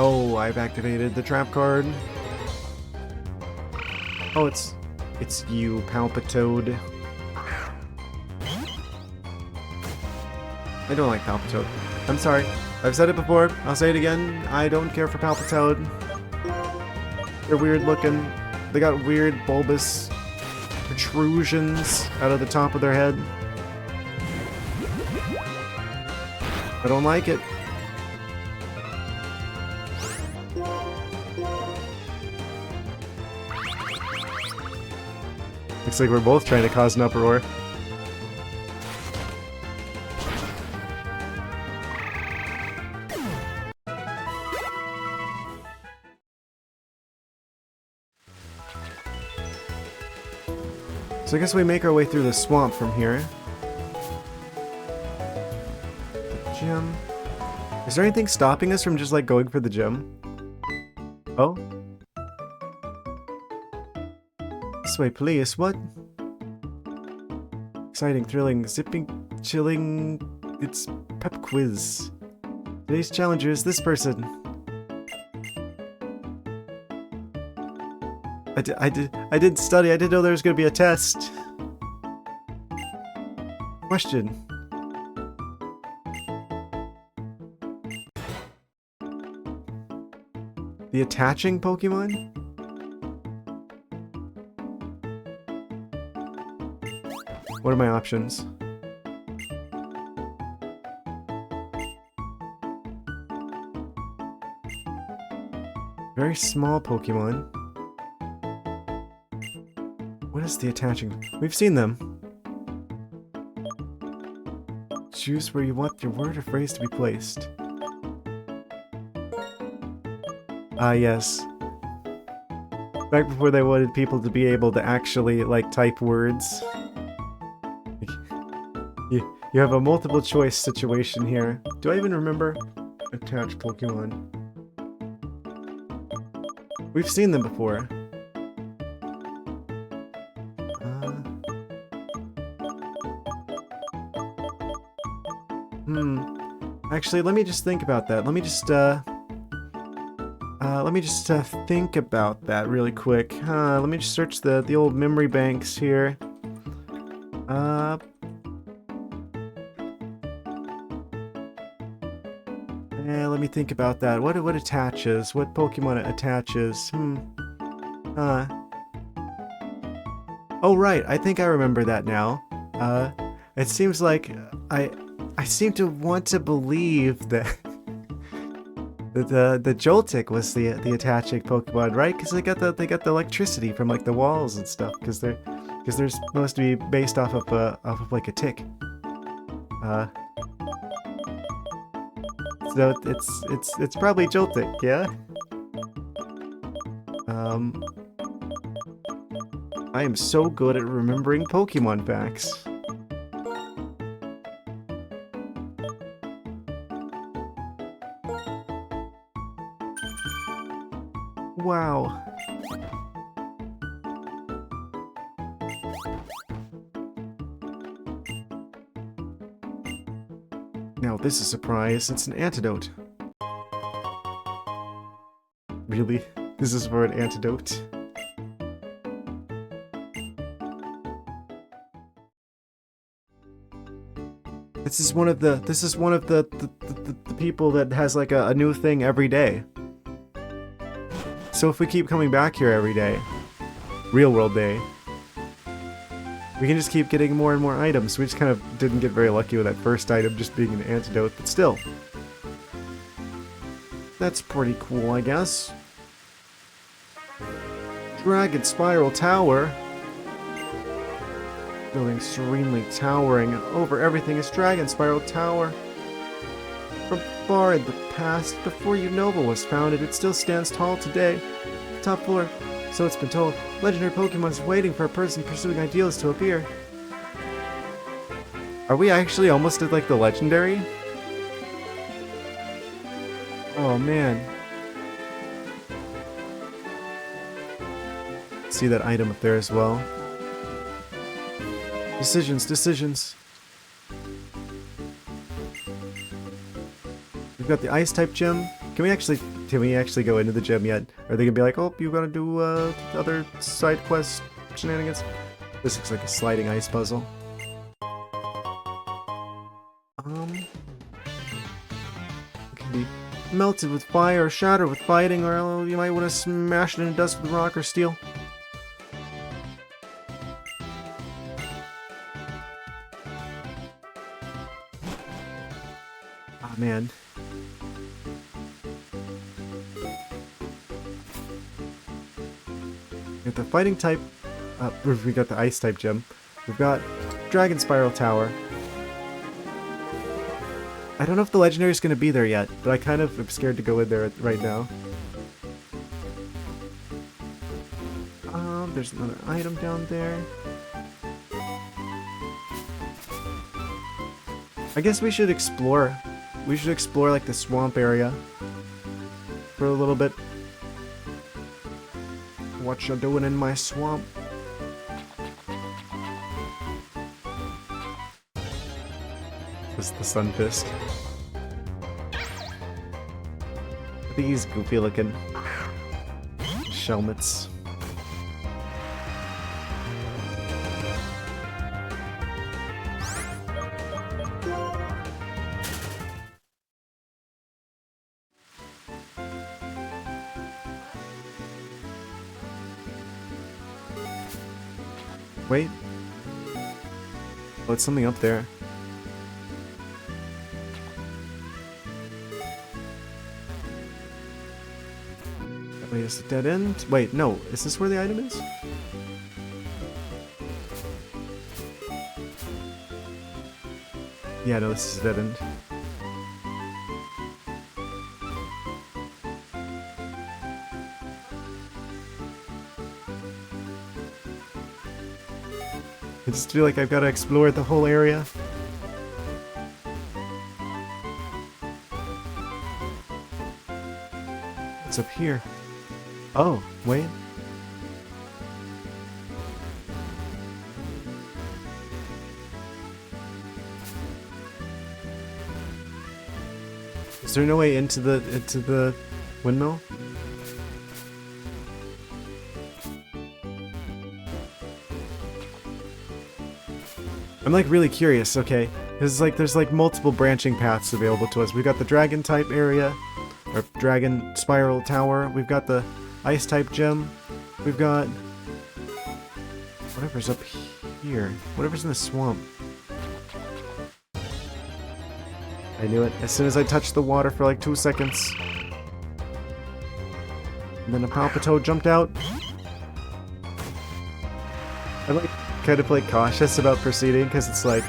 A: Oh, I've activated the trap card. Oh, it's you, Palpitoad. I don't like Palpitoad. I'm sorry. I've said it before. I'll say it again. I don't care for Palpitoad. They're weird looking. They got weird bulbous protrusions out of the top of their head. I don't like it. Looks like we're both trying to cause an uproar. So I guess we make our way through the swamp from here. The gym. Is there anything stopping us from just like going for the gym? Oh? This way, please. What? Exciting, thrilling, zipping, chilling. It's pep quiz. Today's challenger is this person. I didn't study. I didn't know there was going to be a test. Question. The attaching Pokemon? What are my options? Very small Pokemon. What is the attaching? We've seen them. Choose where you want your word or phrase to be placed. Ah, yes. Back before they wanted people to be able to actually, like, type words. You have a multiple choice situation here. Do I even remember? Attach Pokemon. We've seen them before. Actually, let me just think about that. Let me just think about that really quick. Let me just search the old memory banks here. Yeah, let me think about that. What attaches? What Pokemon attaches? Oh right, I think I remember that now. It seems like I seem to want to believe that the Joltik was the attaching Pokemon, right? Because they got the electricity from like the walls and stuff. Because they're supposed to be based off of like a tick. So it's probably Joltik, yeah. I am so good at remembering Pokemon facts. Wow. Now this is a surprise. It's an antidote. Really? This is for an antidote? This is one of the people that has like a new thing every day. So if we keep coming back here every day, real world day, we can just keep getting more and more items. We just kind of didn't get very lucky with that first item just being an antidote, but still. That's pretty cool, I guess. Dragon Spiral Tower. Building serenely towering over everything is Dragon Spiral Tower. From far in the past, before Unova was founded, it still stands tall today. Top floor, so it's been told, legendary Pokemon is waiting for a person pursuing ideals to appear. Are we actually almost at like the legendary? Oh man. See that item up there as well. Decisions. We've got the ice type gym. Can we actually go into the gym yet? Are they gonna be like, oh, you gotta do other side quest shenanigans? This looks like a sliding ice puzzle. It can be melted with fire or shattered with fighting, or you might want to smash it into dust with rock or steel. Ah, man. Get the fighting type We got the ice type gym. We've got Dragon Spiral Tower. I don't know if the legendary is going to be there yet, but I kind of am scared to go in there right now. There's another item down there. I guess we should explore. We should explore like the swamp area for a little bit. What you doing in my swamp? This is the Sunfisk. I think he's goofy looking. Shelmets. Wait. Oh, it's something up there. Wait, is it dead end? Wait, no. Is this where the item is? Yeah, no, this is dead end. I just feel like I've got to explore the whole area. What's up here? Oh, wait. Is there no way into the windmill? I'm like really curious, okay? There's like multiple branching paths available to us. We've got the dragon type area, or dragon spiral tower. We've got the ice type gem. We've got whatever's up here. Whatever's in the swamp. I knew it. As soon as I touched the water for like 2 seconds. And then a Palpitoad jumped out. I like kind of like cautious about proceeding because it's like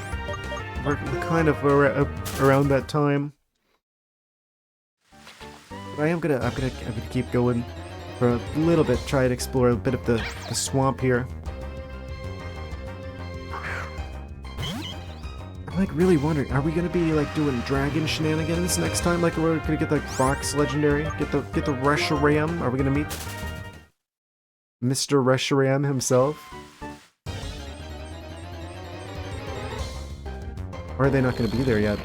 A: we're kind of around that time. But I'm gonna keep going for a little bit, try and explore a bit of the swamp here. I'm like really wondering, are we gonna be like doing dragon shenanigans next time? Like we're gonna get like Fox legendary, get the Reshiram? Are we gonna meet Mr. Reshiram himself? Or are they not going to be there yet?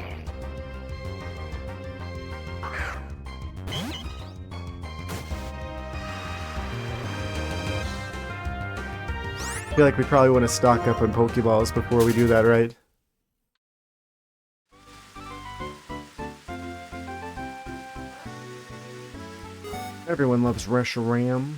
A: I feel like we probably want to stock up on Pokeballs before we do that, right? Everyone loves Reshiram.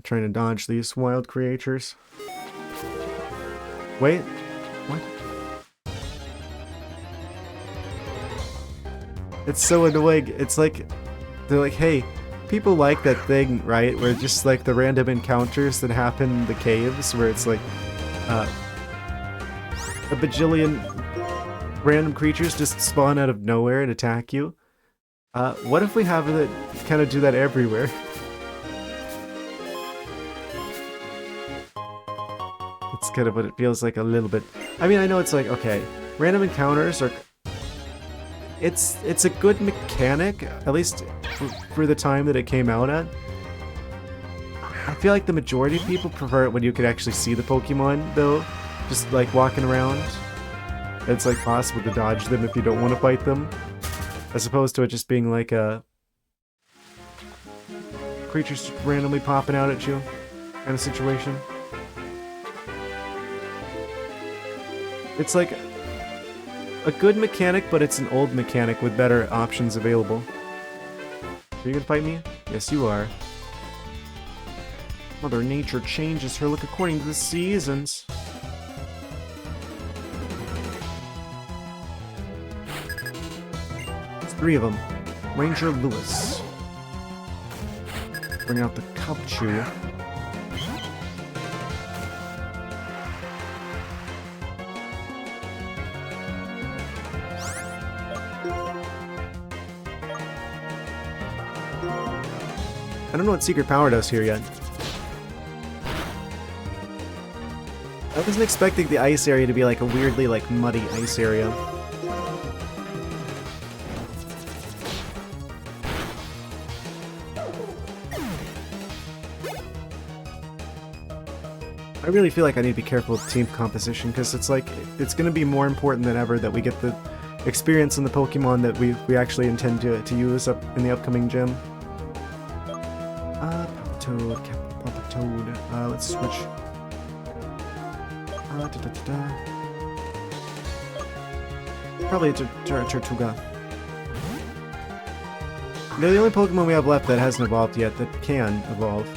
A: Trying to dodge these wild creatures. Wait, what? It's so annoying. It's like they're like, hey, people like that thing, right? Where just like the random encounters that happen in the caves, where it's like a bajillion random creatures just spawn out of nowhere and attack you. What if we have it kind of do that everywhere? It's kind of what it feels like a little bit. I mean, I know it's like, okay, random encounters are... It's a good mechanic, at least for the time that it came out at. I feel like the majority of people prefer it when you can actually see the Pokemon, though. Just like walking around. It's like possible to dodge them if you don't want to fight them. As opposed to it just being like a... creatures just randomly popping out at you kind of situation. It's like a good mechanic, but it's an old mechanic with better options available. Are you gonna fight me? Yes, you are. Mother Nature changes her look according to the seasons. There's 3 of them. Ranger Lewis. Bring out the Cubchoo. I don't know what Secret Power does here yet. I wasn't expecting the ice area to be like a weirdly like muddy ice area. I really feel like I need to be careful with team composition because it's like it's going to be more important than ever that we get the experience in the Pokemon that we actually intend to use up in the upcoming gym. Papa Toad. Let's switch. Probably Tortuga. They're the only Pokemon we have left that hasn't evolved yet that can evolve.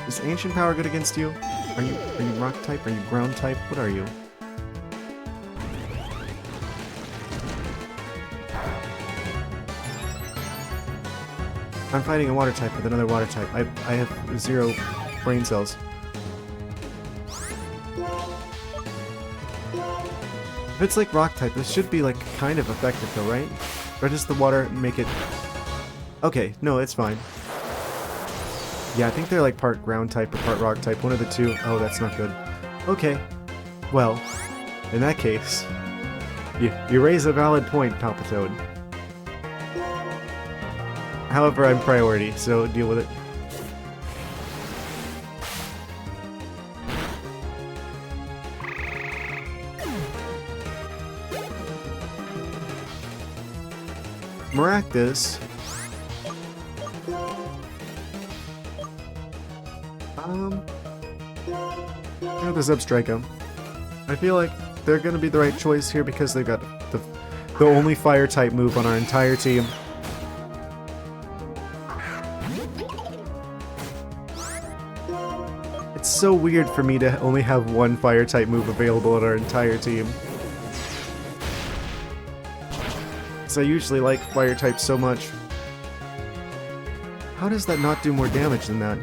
A: Is Ancient Power good against you? Are you Rock type? Are you Ground type? What are you? I'm fighting a Water type with another Water type. I have 0 brain cells. If it's like Rock type, this should be like kind of effective though, right? Or does the Water make it... Okay, no, it's fine. Yeah, I think they're like part Ground type or part Rock type, one of the two. Oh, that's not good. Okay. Well, in that case, you raise a valid point, Palpitoad. However, I'm priority, so deal with it. Maractus. I'm gonna Zebstrike him. I feel like they're gonna be the right choice here because they've got the only fire type move on our entire team. It's so weird for me to only have one fire type move available on our entire team. Because I usually like fire types so much. How does that not do more damage than that?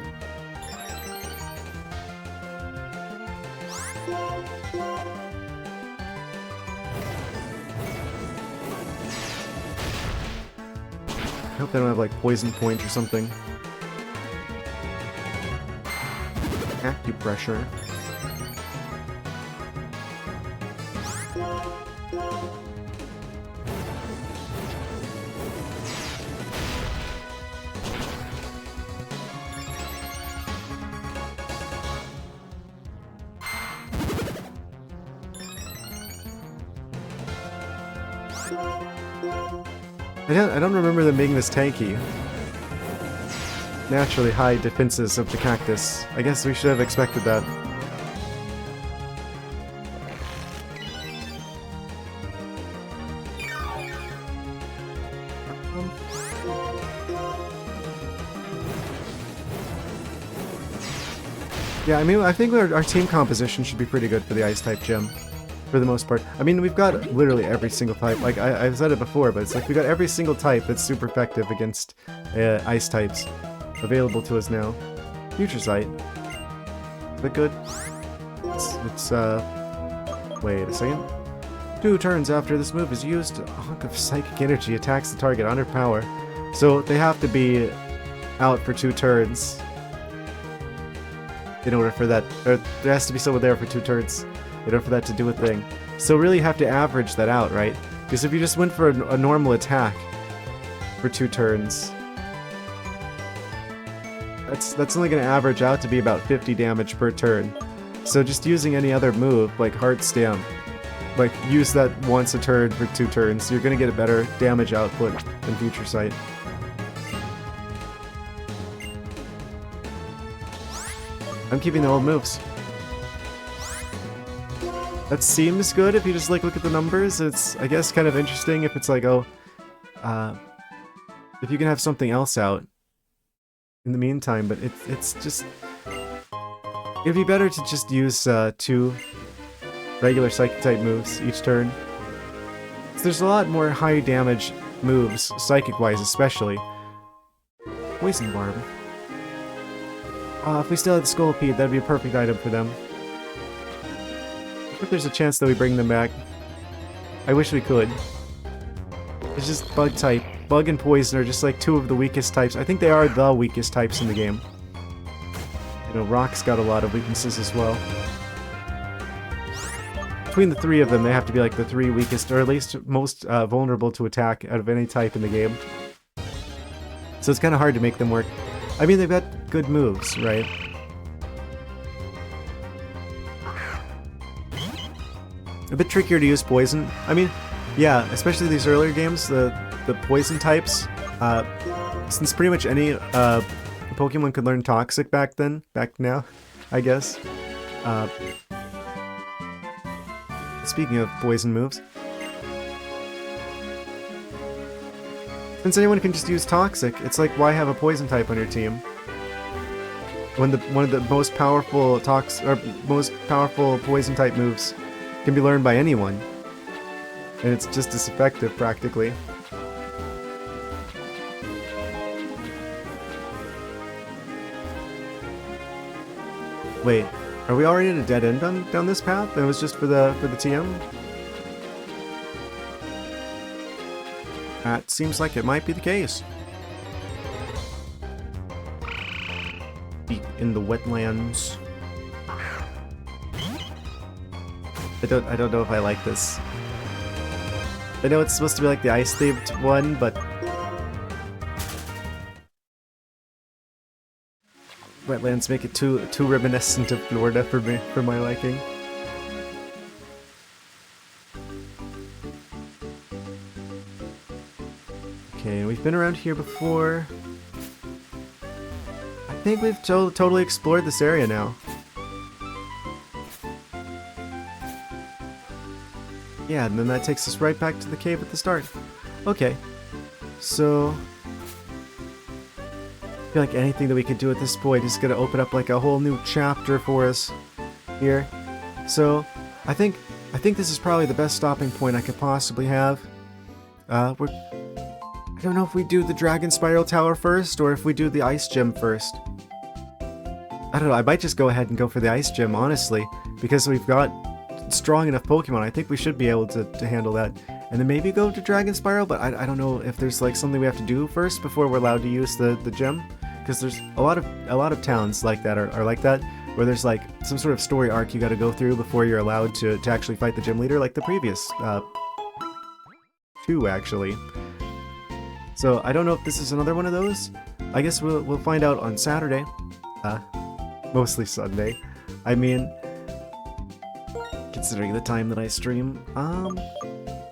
A: I hope they don't have like poison point or something. Acupressure. I don't remember them being this tanky. Naturally high defenses of the cactus. I guess we should have expected that. Yeah, I mean, I think our team composition should be pretty good for the Ice-type gym. For the most part. I mean, we've got literally every single type. Like, I've said it before, but it's like we got every single type that's super effective against ice types available to us now. Future Sight. Is that good? It's wait a second. 2 turns after this move is used, a hunk of psychic energy attacks the target under power. So they have to be out for 2 turns in order for that, or there has to be someone there for 2 turns in order for that to do a thing. So really you have to average that out, right? Because if you just went for a normal attack for 2 turns, that's only going to average out to be about 50 damage per turn. So just using any other move, like Heart Stamp, like use that once a turn for 2 turns, you're going to get a better damage output than Future Sight. I'm keeping the old moves. That seems good if you just like look at the numbers. It's, I guess, kind of interesting if it's like, oh, if you can have something else out in the meantime, but it's just... It'd be better to just use 2 regular Psychic-type moves each turn. There's a lot more high damage moves, Psychic-wise especially. Poison Barb. If we still had the Scolipede, that'd be a perfect item for them. I think there's a chance that we bring them back. I wish we could. It's just Bug type. Bug and Poison are just like 2 of the weakest types. I think they are the weakest types in the game. You know, Rock's got a lot of weaknesses as well. Between the 3 of them, they have to be like the 3 weakest, or at least most vulnerable to attack out of any type in the game. So it's kind of hard to make them work. I mean, they've got good moves, right? A bit trickier to use Poison. I mean, yeah, especially these earlier games, the Poison types, since pretty much any Pokemon could learn Toxic back now, I guess. Speaking of poison moves, since anyone can just use Toxic, it's like, why have a poison type on your team? When one of the most powerful poison type moves can be learned by anyone, and it's just as effective practically. Wait, are we already at a dead end down this path? That was just for the TM? That seems like it might be the case. Deep in the wetlands. I don't know if I like this. I know it's supposed to be like the ice-themed one, but wetlands make it too reminiscent of Florida for me, for my liking. Okay, we've been around here before. I think we've totally explored this area now. Yeah, and then that takes us right back to the cave at the start. Okay, so I feel like anything that we could do at this point is going to open up like a whole new chapter for us here. So I think this is probably the best stopping point I could possibly have. I don't know if we do the Dragon Spiral Tower first or if we do the Ice Gym first. I don't know, I might just go ahead and go for the Ice Gym, honestly, because we've got strong enough Pokemon. I think we should be able to handle that. And then maybe go to Dragon Spiral, but I don't know if there's like something we have to do first before we're allowed to use the gym. Because there's a lot of towns like that are like that, where there's like some sort of story arc you gotta go through before you're allowed to actually fight the gym leader, like the previous 2 actually. So I don't know if this is another one of those. I guess we'll find out on Saturday. Mostly Sunday. I mean, considering the time that I stream,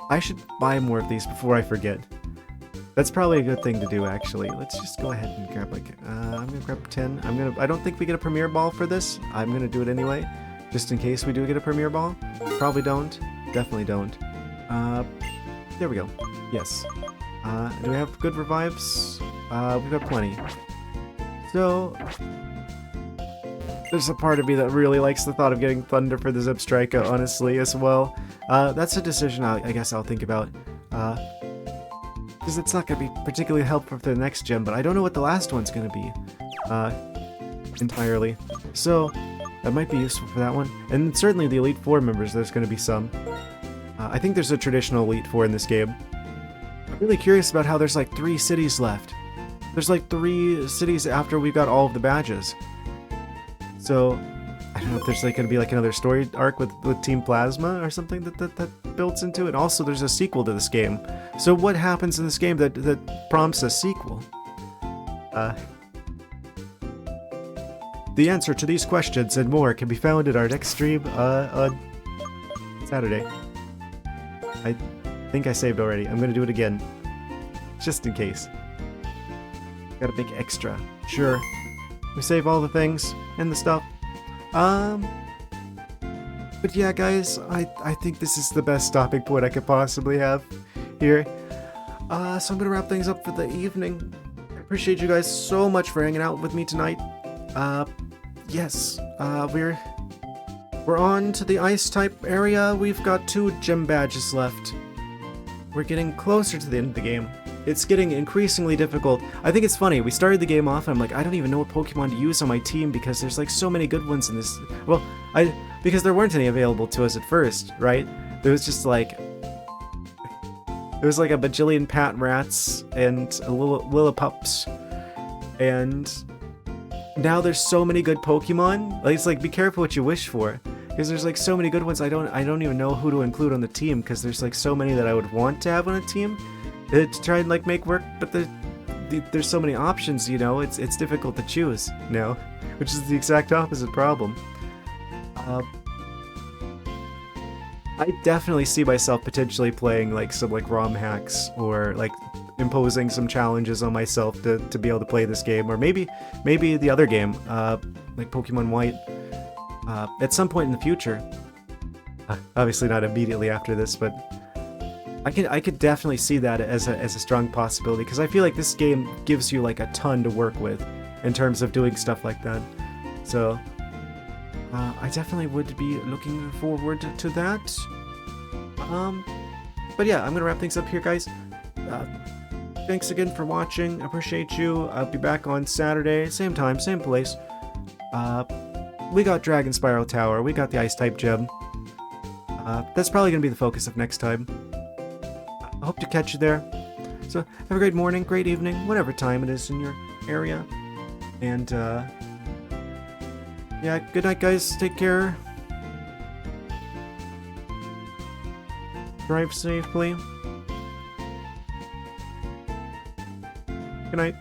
A: I should buy more of these before I forget. That's probably a good thing to do, actually. Let's just go ahead and grab like, I'm gonna grab 10. I don't think we get a Premier Ball for this. I'm gonna do it anyway, just in case we do get a Premier Ball. Probably don't. Definitely don't. There we go. Yes. Do we have good revives? We've got plenty. So, there's a part of me that really likes the thought of getting Thunder for the Zebstrika, honestly, as well. That's a decision I guess I'll think about. Because it's not going to be particularly helpful for the next gym, but I don't know what the last one's going to be. Entirely. So, that might be useful for that one. And certainly the Elite Four members, there's going to be some. I think there's a traditional Elite Four in this game. I'm really curious about how there's like 3 cities left. There's like 3 cities after we got all of the badges. So, I don't know if there's like going to be like another story arc with Team Plasma or something that builds into it. Also, there's a sequel to this game. So what happens in this game that prompts a sequel? The answer to these questions and more can be found in our next stream on Saturday. I think I saved already. I'm going to do it again. Just in case. Gotta make extra. Sure. We save all the things and the stuff. But But yeah, guys, I think this is the best stopping point I could possibly have here. So I'm gonna wrap things up for the evening. I appreciate you guys so much for hanging out with me tonight. Yes, we're on to the ice type area. We've got 2 gym badges left. We're getting closer to the end of the game. It's getting increasingly difficult. I think it's funny, we started the game off and I'm like, I don't even know what Pokemon to use on my team because there's like so many good ones in this. Well, because there weren't any available to us at first, right? There was just like, there was like a bajillion Patrats and a Lillipups. And now there's so many good Pokemon. Like, it's like, be careful what you wish for. Because there's like so many good ones, I don't even know who to include on the team because there's like so many that I would want to have on a team to try and like make work, but there's so many options, you know, it's difficult to choose, you know, which is the exact opposite problem. I definitely see myself potentially playing like some like ROM hacks or like imposing some challenges on myself to be able to play this game, or maybe the other game, like Pokemon White, at some point in the future. Obviously not immediately after this, but I could definitely see that as a strong possibility, because I feel like this game gives you like a ton to work with in terms of doing stuff like that. So I definitely would be looking forward to that. But yeah, I'm gonna wrap things up here, guys. Thanks again for watching. I appreciate you. I'll be back on Saturday, same time, same place. We got Dragon Spiral Tower. We got the Ice type gem. That's probably gonna be the focus of next time. I hope to catch you there. So have a great morning, great evening, whatever time it is in your area. And yeah, good night, guys. Take care. Drive safely. Good night.